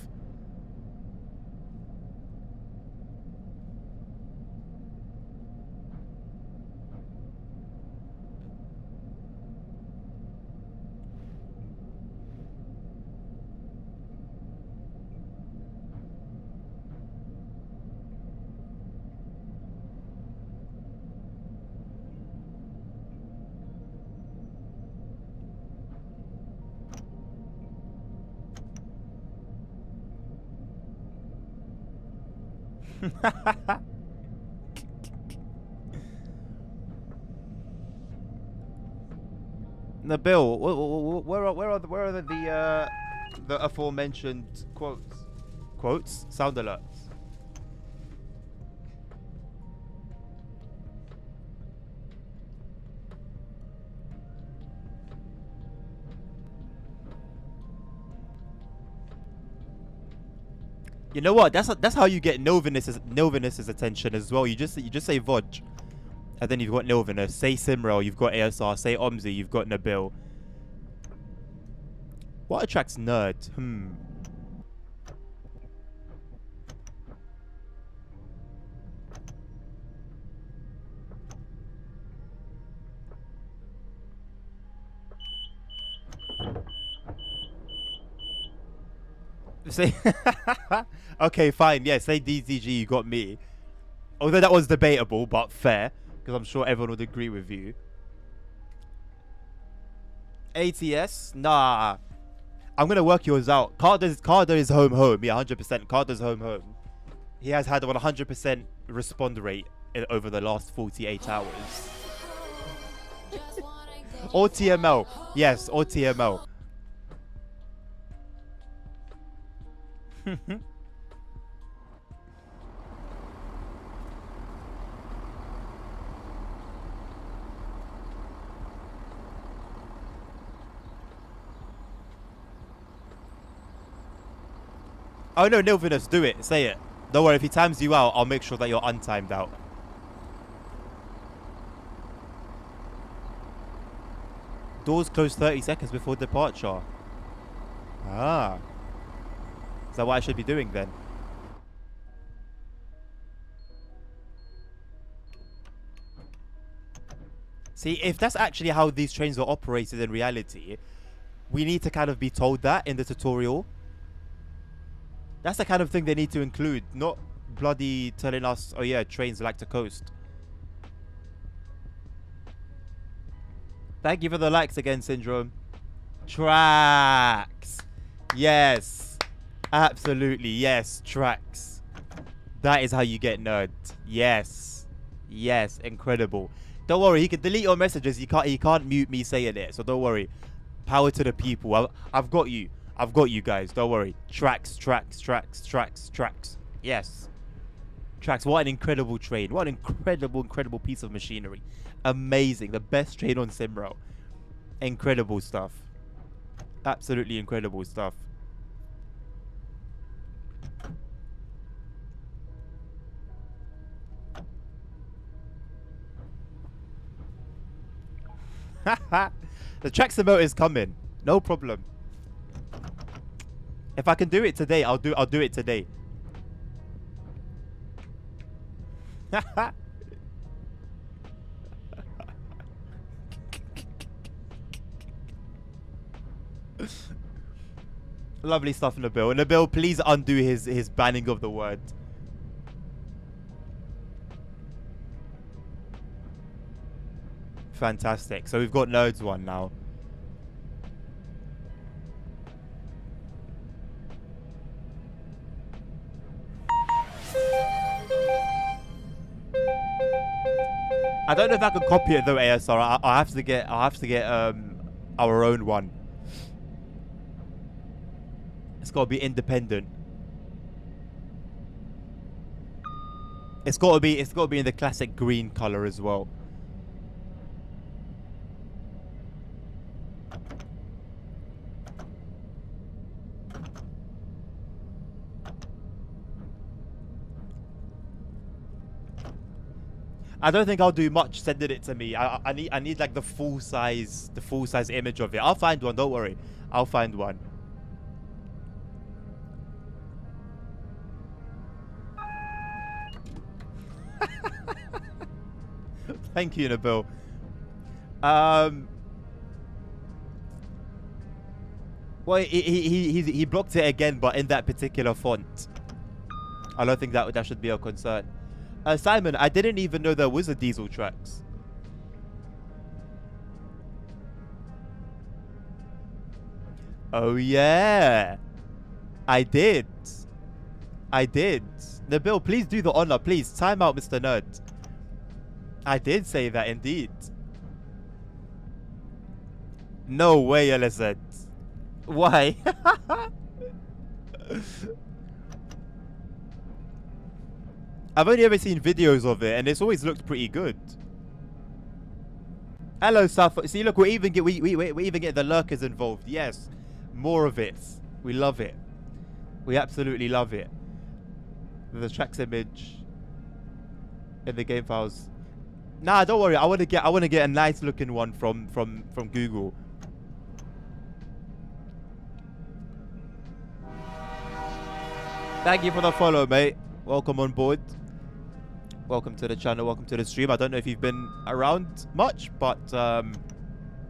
Nabil, where are the aforementioned quotes? Sound alerts. You know what? That's how you get Nilvinus's attention as well. You just say Vodge, and then you've got Nilvinus. Say Simrel, you've got ASR. Say Omzi, you've got Nabil. What attracts nerds? Say okay, fine. Yeah, say DZG, you got me. Although that was debatable, but fair, because I'm sure everyone would agree with you. ATS? Nah. I'm gonna work yours out. Cardo is home. Yeah, 100%. Cardo's home. He has had a 100% respond rate over the last 48 hours. Or TML. Yes, or TML. Oh no, Nilvinus, do it. Say it. Don't worry, if he times you out, I'll make sure that you're untimed out. Doors close 30 seconds before departure. Ah. Is that what I should be doing then? See, if that's actually how these trains are operated in reality, we need to kind of be told that in the tutorial. That's the kind of thing they need to include, not bloody telling us, oh yeah, trains like to coast. Thank you for the likes again, Syndrome. Tracks. Yes. Absolutely, yes, tracks. That is how you get nerd. Yes. Yes, incredible. Don't worry, he can delete your messages. He can't mute me saying it, so don't worry. Power to the people. I've got you. I've got you guys. Don't worry. Tracks. Yes. Tracks. What an incredible train. What an incredible piece of machinery. Amazing. The best train on Simro. Incredible stuff. Absolutely incredible stuff. The tracks emote is coming. No problem. If I can do it today, I'll do it today. Lovely stuff, Nabil. Nabil, please undo his banning of the word. Fantastic. So we've got Nerds 1 now. I don't know if I can copy it though, ASR. I'll have to get our own one. It's got to be independent. It's got to be in the classic green color as well. I don't think I'll do much sending it to me. I need like the full size image of it. I'll find one, don't worry. I'll find one. Thank you, Nabil. Well, he blocked it again, but in that particular font. I don't think that should be a concern. Simon, I didn't even know there was a diesel tracks. Oh yeah, I did. I did. Nabil, please do the honor. Please, time out, Mr. Nerd. I did say that, indeed. No way, Elisabeth. Why? I've only ever seen videos of it, and it's always looked pretty good. Hello, South. See, look, we even get the lurkers involved. Yes, more of it. We love it. We absolutely love it. The tracks image in the game files. Nah, don't worry. I want to get a nice looking one from Google. Thank you for the follow, mate. Welcome on board. Welcome to the channel. Welcome to the stream. I don't know if you've been around much, but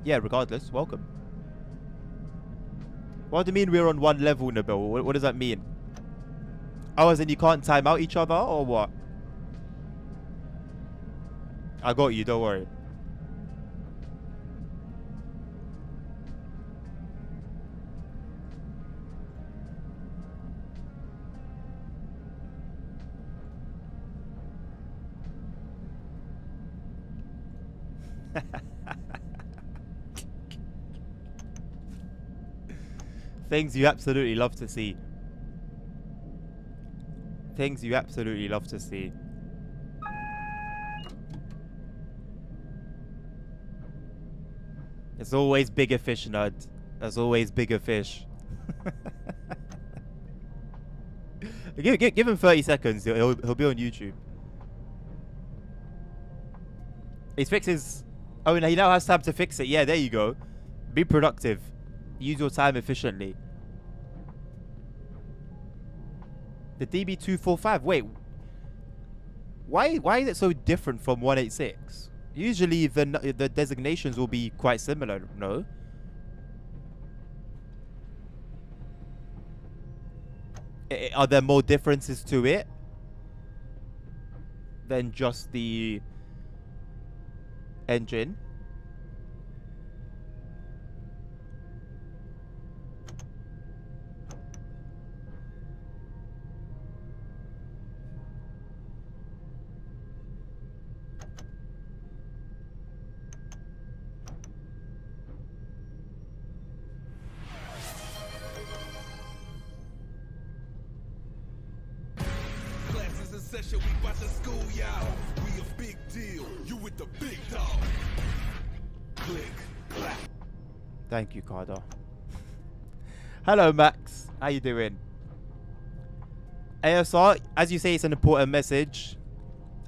yeah, regardless, welcome. What do you mean we're on one level, Nabil? What does that mean? Oh, as in you can't time out each other, or what? I got you, don't worry. Things you absolutely love to see. Things you absolutely love to see. There's always bigger fish, Nerd. There's always bigger fish. Give him 30 seconds. He'll be on YouTube. He's fixes. Oh, no, he now has time to fix it. Yeah, there you go. Be productive. Use your time efficiently. The DB245. Wait. Why is it so different from 186? Usually the designations will be quite similar, no? Are there more differences to it than just the engine? Session, we about to school y'all. We a big deal. You with the big dog. Click, clap. Thank you, Carter. Hello, Max. How you doing? ASR, as you say, it's an important message.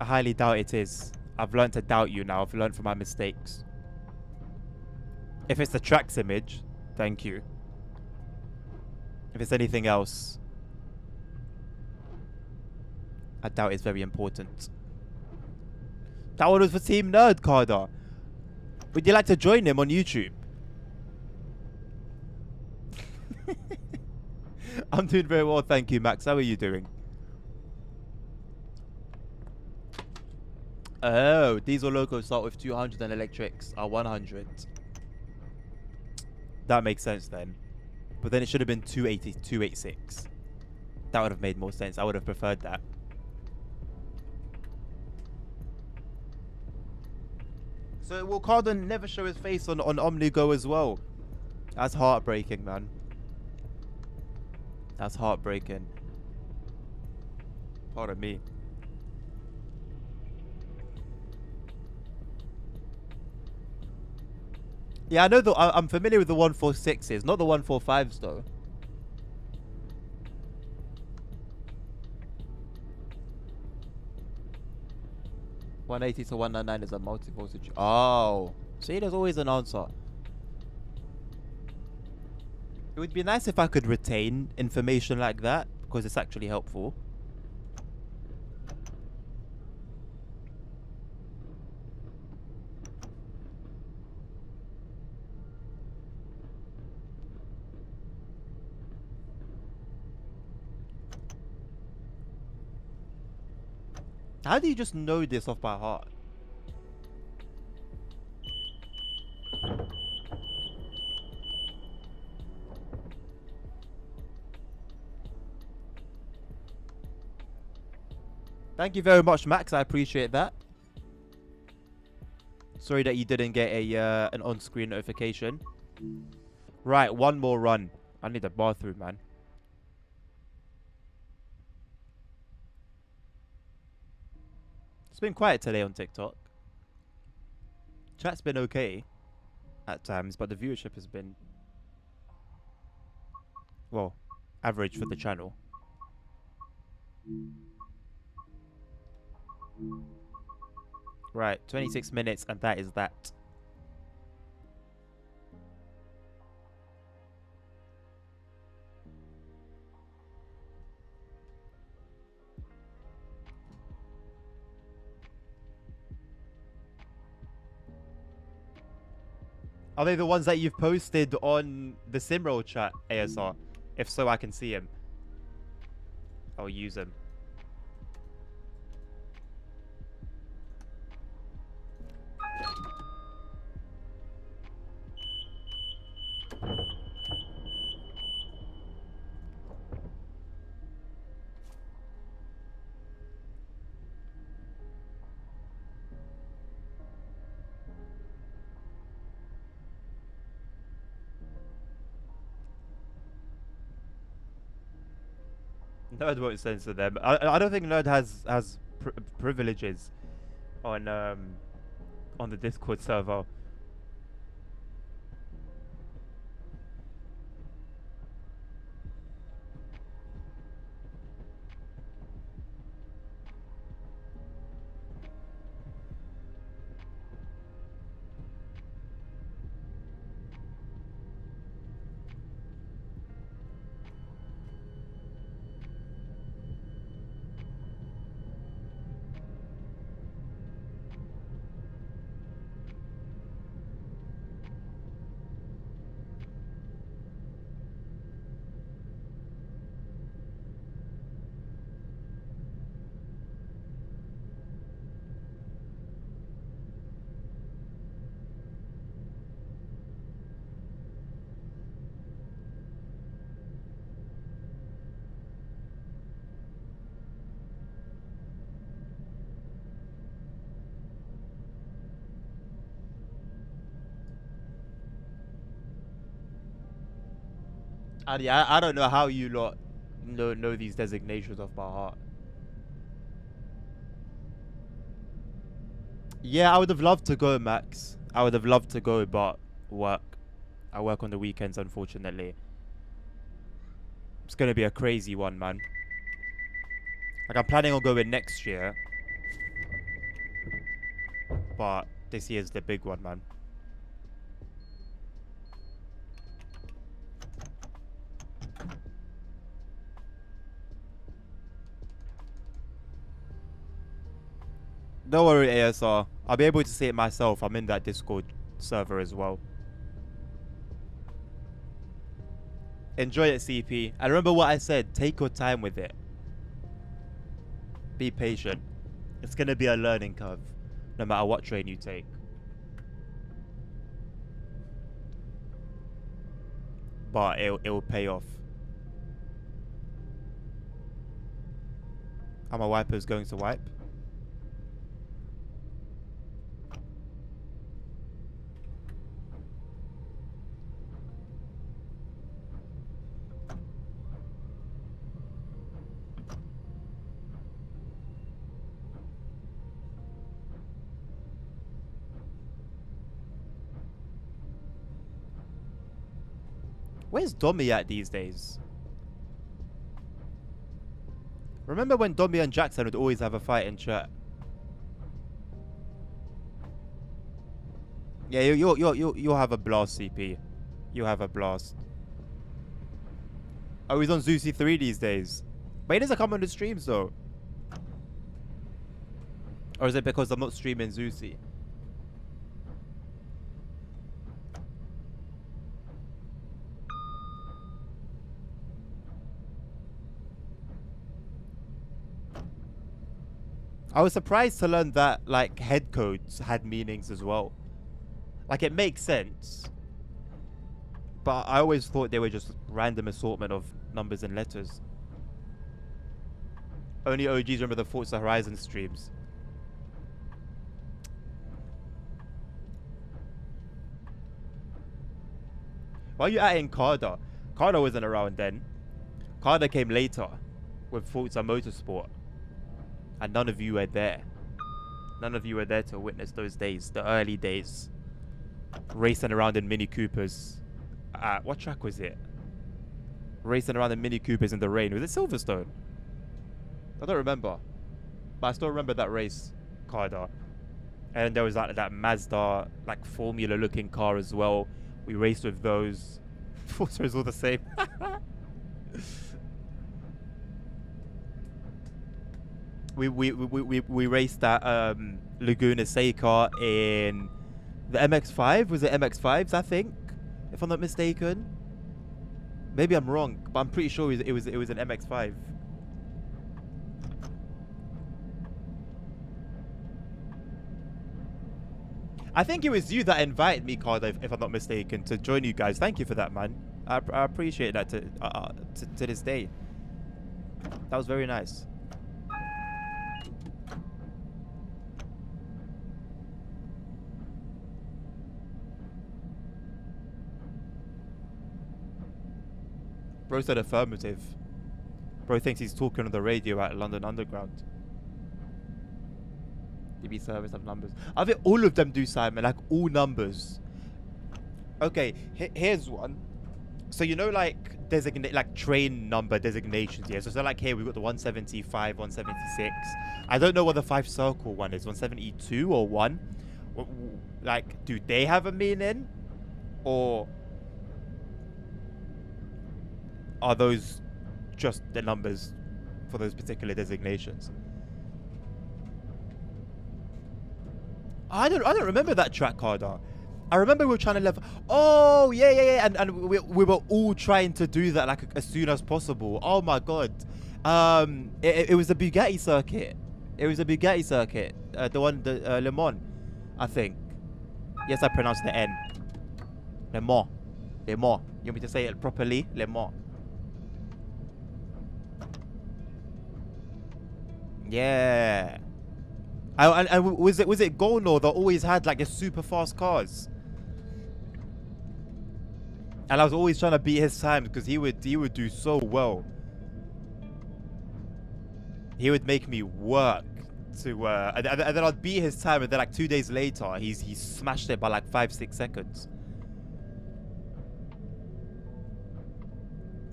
I highly doubt it is. I've learned to doubt you now. I've learned from my mistakes. If it's the tracks image, thank you. If it's anything else, I doubt it's very important. That one was for Team Nerd, Carter. Would you like to join him on YouTube? I'm doing very well, thank you, Max. How are you doing? Oh, diesel locos start with 200 and electrics are 100. That makes sense then. But then it should have been 280, 286. That would have made more sense. I would have preferred that. So will Carden never show his face on OmniGo as well? That's heartbreaking, man. That's heartbreaking. Pardon me. Yeah, I know I'm familiar with the 146s, not the 145s though. $180 to $199 is a multi-voltage. Oh, see, there's always an answer. It would be nice if I could retain information like that, because it's actually helpful. How do you just know this off by heart? Thank you very much, Max. I appreciate that. Sorry that you didn't get a an on-screen notification. Right, one more run. I need a bathroom, man. It's been quiet today on TikTok. Chat's been okay at times, but the viewership has been, well, average for the channel. Right, 26 minutes, and that is that. Are they the ones that you've posted on the Simroll chat, ASR? If so, I can see him. I'll use him. Nerd won't censor them. I don't think Nerd has privileges on the Discord server. I don't know how you lot know these designations off by heart. Yeah, I would have loved to go, Max. I would have loved to go, but work. I work on the weekends, unfortunately. It's gonna be a crazy one, man. Like, I'm planning on going next year, but this year's the big one, man. Don't worry, ASR. I'll be able to see it myself. I'm in that Discord server as well. Enjoy it, CP. And remember what I said. Take your time with it. Be patient. It's going to be a learning curve, no matter what train you take. But it will pay off. Are my wipers going to wipe? Where's Domi at these days? Remember when Domi and Jackson would always have a fight in chat? Yeah, you'll have a blast, CP. You'll have a blast. Oh, he's on Zeusy 3 these days. But he doesn't come on the streams though. Or is it because I'm not streaming Zeusy? I was surprised to learn that, like, head codes had meanings as well. Like, it makes sense. But I always thought they were just random assortment of numbers and letters. Only OGs remember the Forza Horizon streams. Why are you adding Carter? Carter wasn't around then. Carter came later with Forza Motorsport. And none of you were there. None of you were there to witness those days, the early days. Racing around in Mini Coopers. What track was it? Racing around in Mini Coopers in the rain. Was it Silverstone? I don't remember. But I still remember that race, Carter. And there was that Mazda, like, Formula looking car as well. We raced with those. Forza is all the same. we raced that Laguna Seca in the MX-5. Was it MX-5s, I think? If I'm not mistaken. Maybe I'm wrong, but I'm pretty sure it was an MX-5. I think it was you that invited me, Carter, if I'm not mistaken, to join you guys. Thank you for that, man. I appreciate that to this day. That was very nice. Bro said affirmative. Bro thinks he's talking on the radio at London Underground. DB service have numbers. I think all of them do, Simon. Like, all numbers. Okay, here's one. So, you know, like, designate, like, train number designations, yeah? So, like, here, we've got the 175, 176. I don't know what the 5 circle one is. 172 or 1? Like, do they have a meaning? Or are those just the numbers for those particular designations? I don't remember that track, Carter. I remember we were trying to level. Oh yeah, and we were all trying to do that like as soon as possible. Oh my god. It was a Bugatti circuit. It was a Bugatti circuit. The one, the Le Mans, I think. Yes, I pronounced the N. Le Mans. Le Mans. You want me to say it properly? Le Mans. Yeah. And was it Golnor that always had like the super fast cars? And I was always trying to beat his time because he would do so well. He would make me work to and then I'd beat his time, and then like 2 days later he smashed it by like 5-6 seconds.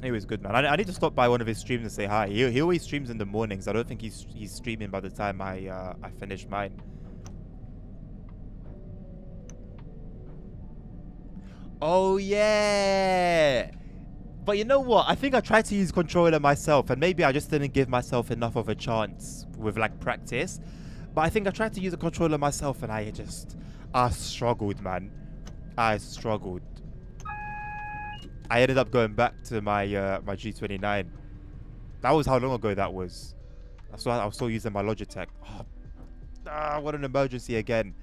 He was good, man. I need to stop by one of his streams and say hi. He always streams in the mornings. I don't think he's streaming by the time I finish mine. Oh yeah. But you know what? I think I tried to use controller myself, and maybe I just didn't give myself enough of a chance with like practice. But I think I tried to use a controller myself, and I struggled, man. I struggled. I ended up going back to my my G29. That was how long ago that was. I was still using my Logitech. Oh, what an emergency again.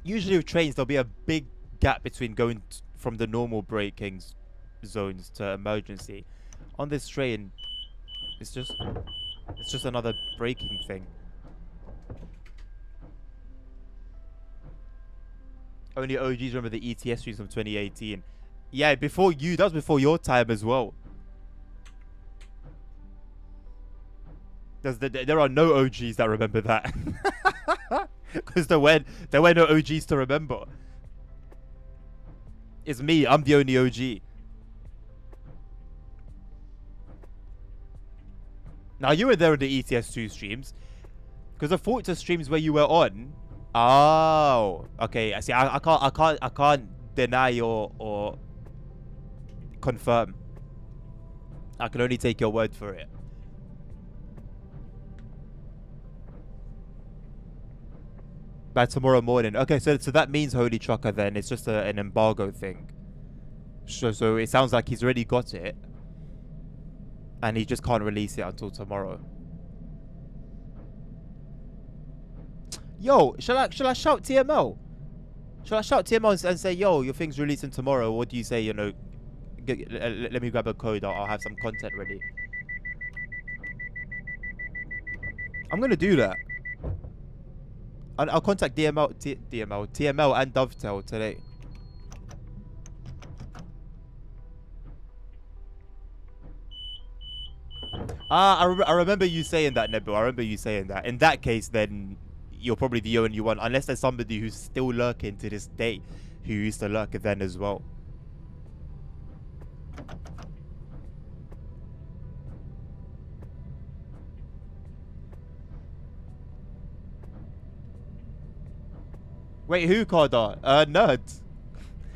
Usually with trains, there'll be a big gap between going from the normal braking zones to emergency. On this train, it's just another braking thing. Only OGs remember the ETS streams from 2018. Yeah, before you. That was before your time as well. There are no OGs that remember that. Because there were no OGs to remember. It's me. I'm the only OG. Now, you were there on the ETS2 streams. Because the Forza streams where you were on... Oh, okay. I see. I can't deny or confirm. I can only take your word for it. By tomorrow morning. Okay, so that means Holy Trucker then. It's just an embargo thing. So it sounds like he's already got it, and he just can't release it until tomorrow. Yo, shall I shout TML? Shall I shout TML and say, yo, your thing's releasing tomorrow? Or do you say, you know, let me grab a code, I'll have some content ready? I'm gonna do that. I'll contact TML and Dovetail today. I remember you saying that, Nebu. I remember you saying that. In that case, then you're probably the only one, unless there's somebody who's still lurking to this day, who used to lurk then as well. Wait, who, Cardar? Nerd.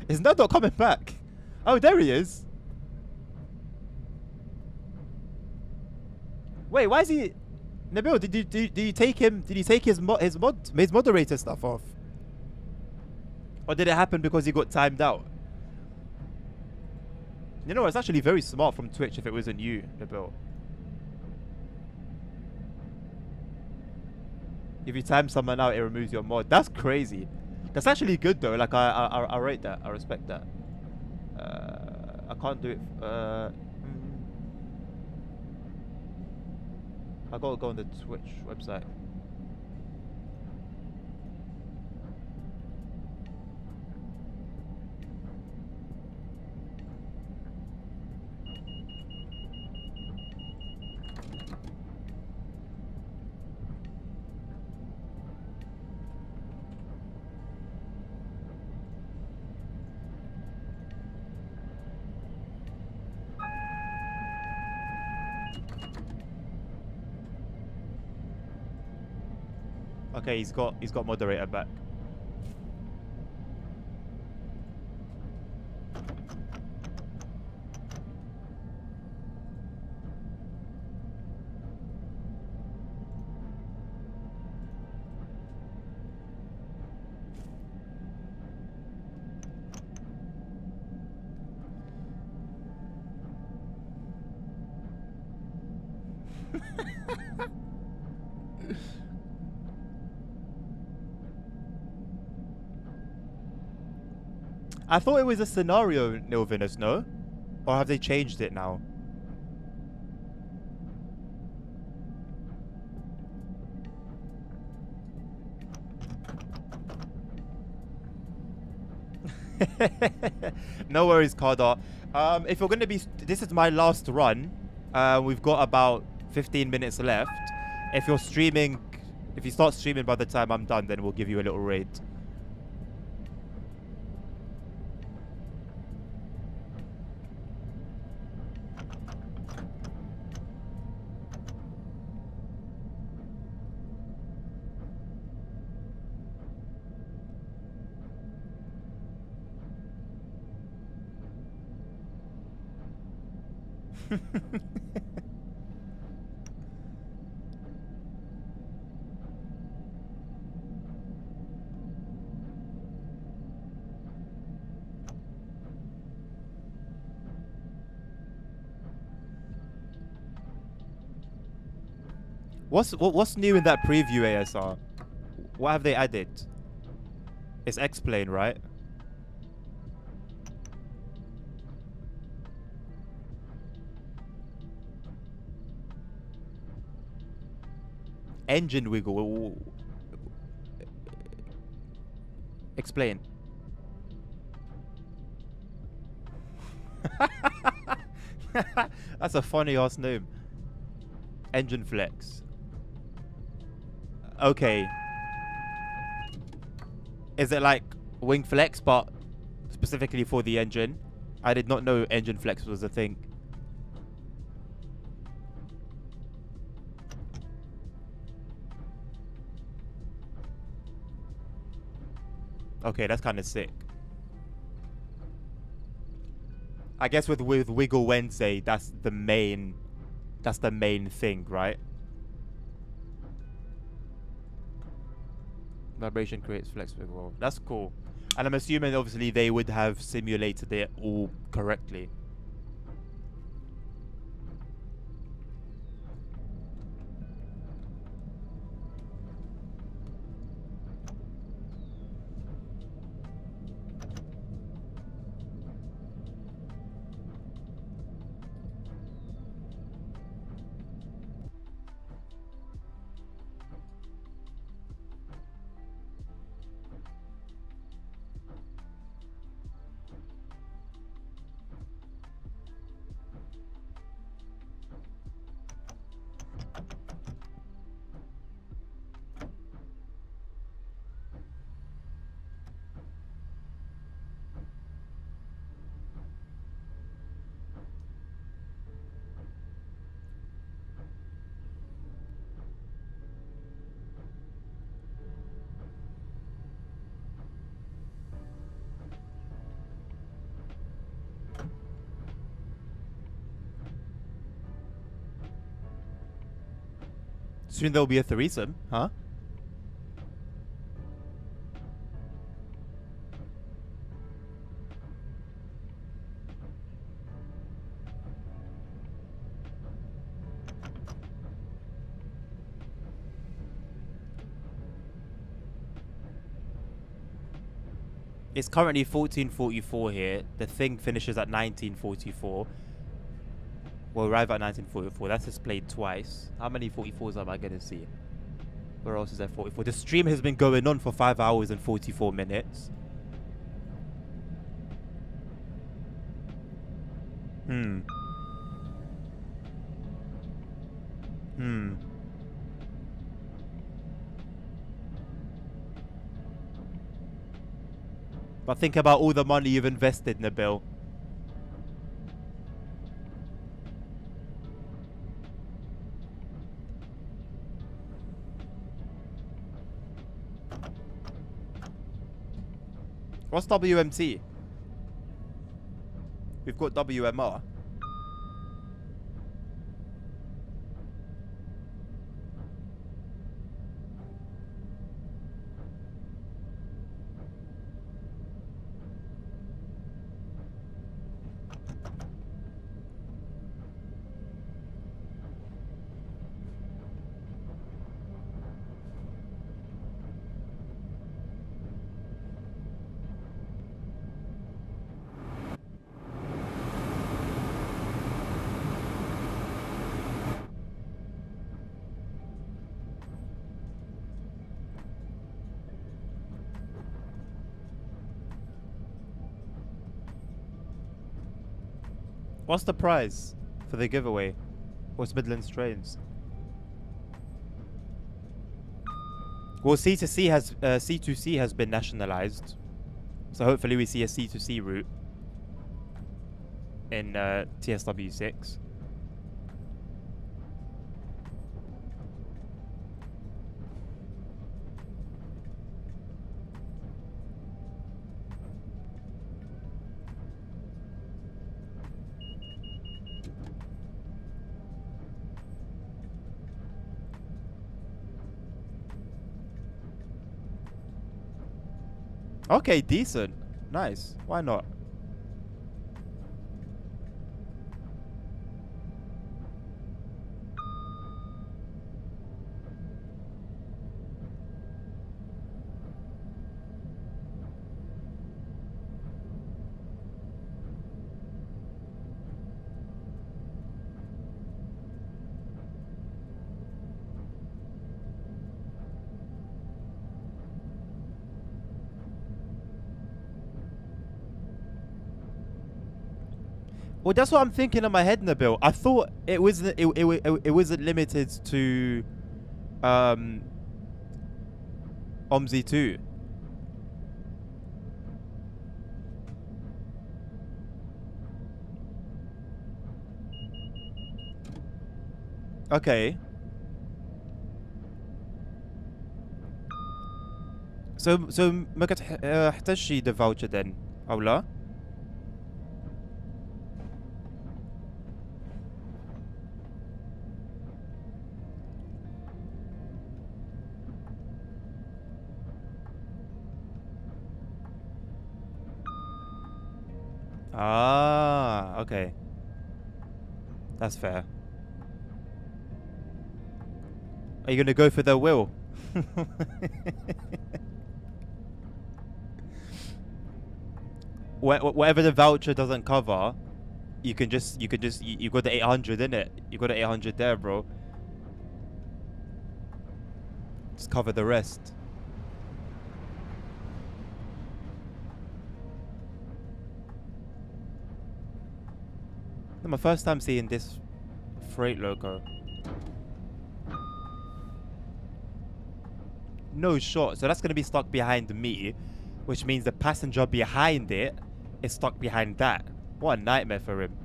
Is Nerd not coming back? Oh, there he is. Wait, why is he... Nabil, did you take him... Did he take his moderator stuff off? Or did it happen because he got timed out? You know, it's actually very smart from Twitch if it wasn't you, Nabil. If you time someone out, it removes your mod. That's crazy. That's actually good though. Like I rate that. I respect that. I can't do it. I gotta go on the Twitch website. Okay, he's got moderator back. I thought it was a scenario, Nilvinus, no? Or have they changed it now? No worries, Cardar. If you're gonna be... This is my last run. We've got about 15 minutes left. If you're streaming... If you start streaming by the time I'm done, then we'll give you a little raid. What's new in that preview ASR? What have they added? It's X-Plane, right? Engine wiggle. Explain. That's a funny ass name. Engine flex. Okay. Is it like wing flex, but specifically for the engine? I did not know engine flex was a thing. Okay, that's kind of sick. I guess with Wiggle Wednesday, that's the main thing, right? Vibration creates flex wiggle. That's cool. And I'm assuming obviously they would have simulated it all correctly. Soon there'll be a threesome, huh? It's currently 14:44 here. The thing finishes at 19:44. We'll arrive at 19:44. That's displayed twice. How many 44s am I going to see? Where else is there 44? The stream has been going on for 5 hours and 44 minutes. But think about all the money you've invested, Nabil. What's WMT? We've got WMR. What's the prize for the giveaway? What's Midlands Trains? Well, C2C has C2C has been nationalized, so hopefully we see a C2C route in TSW6. Okay, decent. Nice. Why not? Well, that's what I'm thinking in my head, Nabil. I thought it wasn't it wasn't limited to OMSI 2. Okay. So ما كتحتاجش the voucher then أو لا؟ Ah, okay. That's fair. Are you gonna go for the will? Whatever the voucher doesn't cover, you got the 800 in it. You got the 800 there, bro. Just cover the rest. My first time seeing this freight loco. No shot. So that's going to be stuck behind me, which means the passenger behind it is stuck behind that. What a nightmare for him.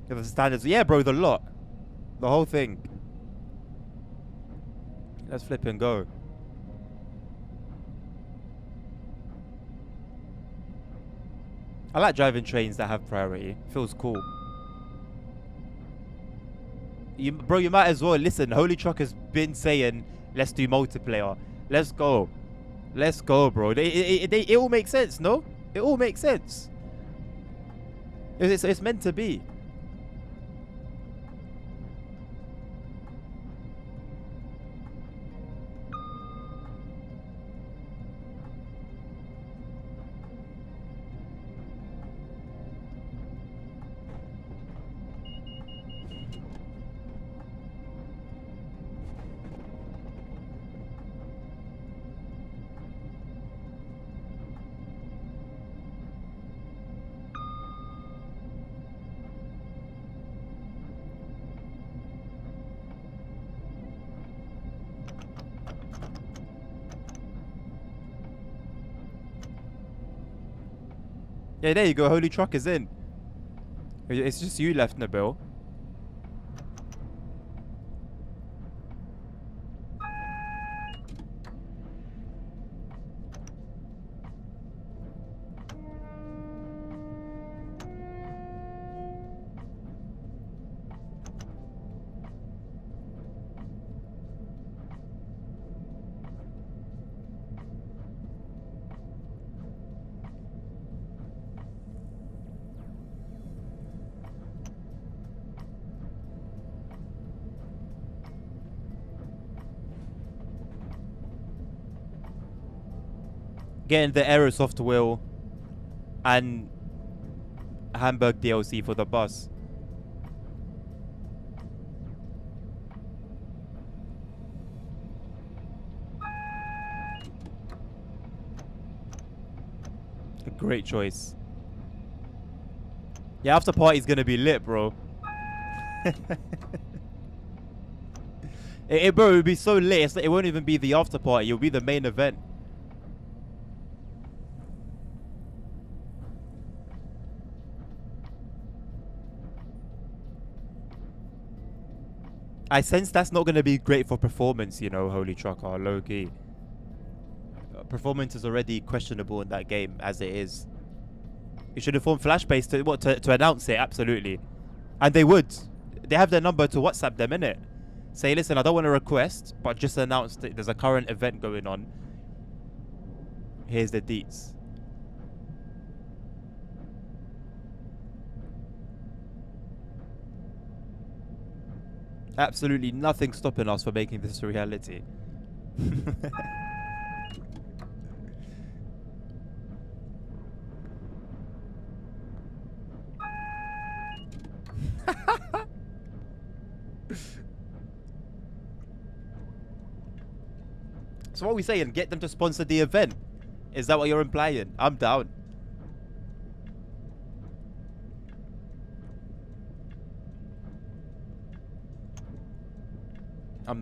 Yeah, the standards. Yeah, bro, the lot. The whole thing. Let's flip and go. I like driving trains that have priority. Feels cool. Bro, you might as well listen. Holy Truck has been saying, let's do multiplayer. Let's go. Let's go, bro. It all makes sense, no? It all makes sense. It's meant to be. Yeah, there you go. Holy Truck is in. It's just you left, Nabil. Getting the Aerosoft wheel and Hamburg DLC for the bus. A great choice. Yeah, after party's gonna be lit, bro. Bro, it would be so lit. It won't even be the after party. It'll be the main event. I sense that's not going to be great for performance, you know, Holy Trucker, low-key. Performance is already questionable in that game, as it is. You should inform Flashbase to announce it, absolutely. And they would. They have their number to WhatsApp them, innit? Say, listen, I don't want to request, but just announce that there's a current event going on. Here's the deets. Absolutely nothing stopping us from making this a reality. So what are we saying? Get them to sponsor the event? Is that what you're implying? I'm down.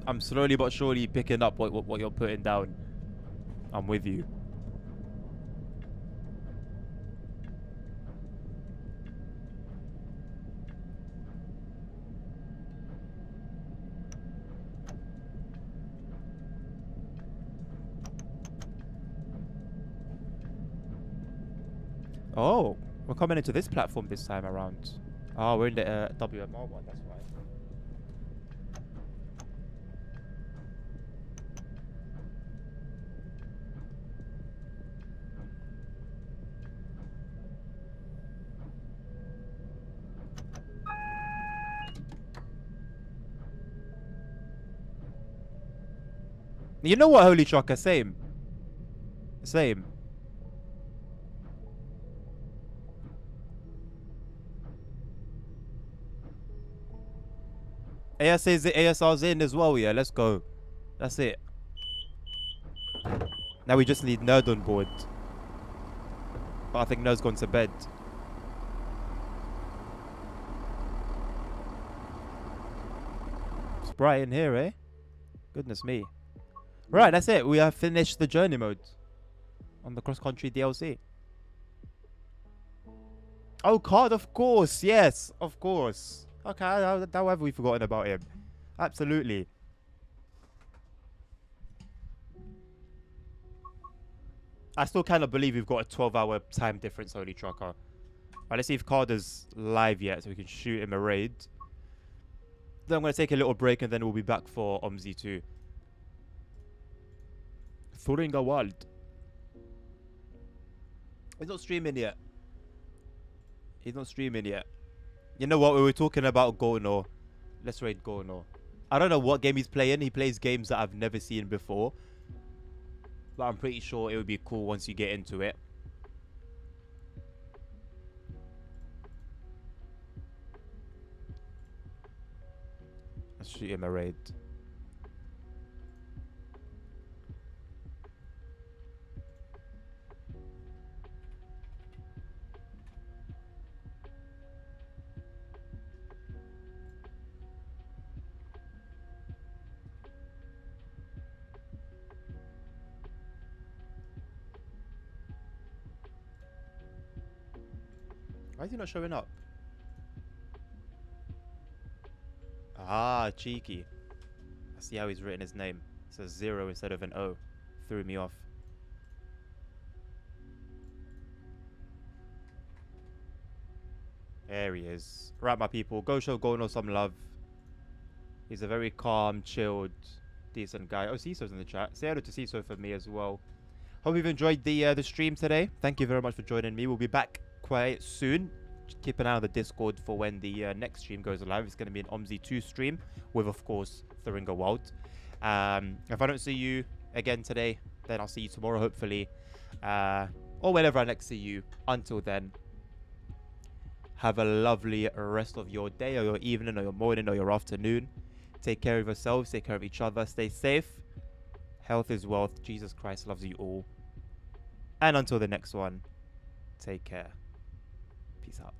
I'm slowly but surely picking up what you're putting down. I'm with you. Oh, we're coming into this platform this time around. Oh, we're in the WMR one, that's why. You know what, Holy Trucker? Same. Same. ASR's in as well, yeah, let's go. That's it. Now we just need Nerd on board. But I think Nerd's gone to bed. It's bright in here, eh? Goodness me. Right, that's it. We have finished the journey mode on the cross-country DLC. Oh, Card, of course. Yes, of course. Okay, how have we forgotten about him? Absolutely. I still cannot believe we've got a 12-hour time difference, Holy Trucker. Alright, let's see if Card is live yet so we can shoot him a raid. Then I'm going to take a little break and then we'll be back for OMSI 2. Thuringa Wild. He's not streaming yet. He's not streaming yet. You know what? We were talking about Gorno. Let's raid Gorno. I don't know what game he's playing. He plays games that I've never seen before. But I'm pretty sure it would be cool once you get into it. Let's shoot him a raid. Why is he not showing up? Ah, cheeky. I see how he's written his name. It says 0 instead of an O. Threw me off. There he is. Right, my people. Go show Gorno some love. He's a very calm, chilled, decent guy. Oh, Ciso's in the chat. Say hello to Ciso for me as well. Hope you've enjoyed the stream today. Thank you very much for joining me. We'll be back quite soon. Just keep an eye on the Discord for when the next stream goes live. It's going to be an OMSI 2 stream with, of course, Thuringa Wild. If I don't see you again today, then I'll see you tomorrow, hopefully. Or whenever I next see you. Until then, have a lovely rest of your day or your evening or your morning or your afternoon. Take care of yourselves. Take care of each other. Stay safe. Health is wealth. Jesus Christ loves you all. And until the next one, take care. Peace out.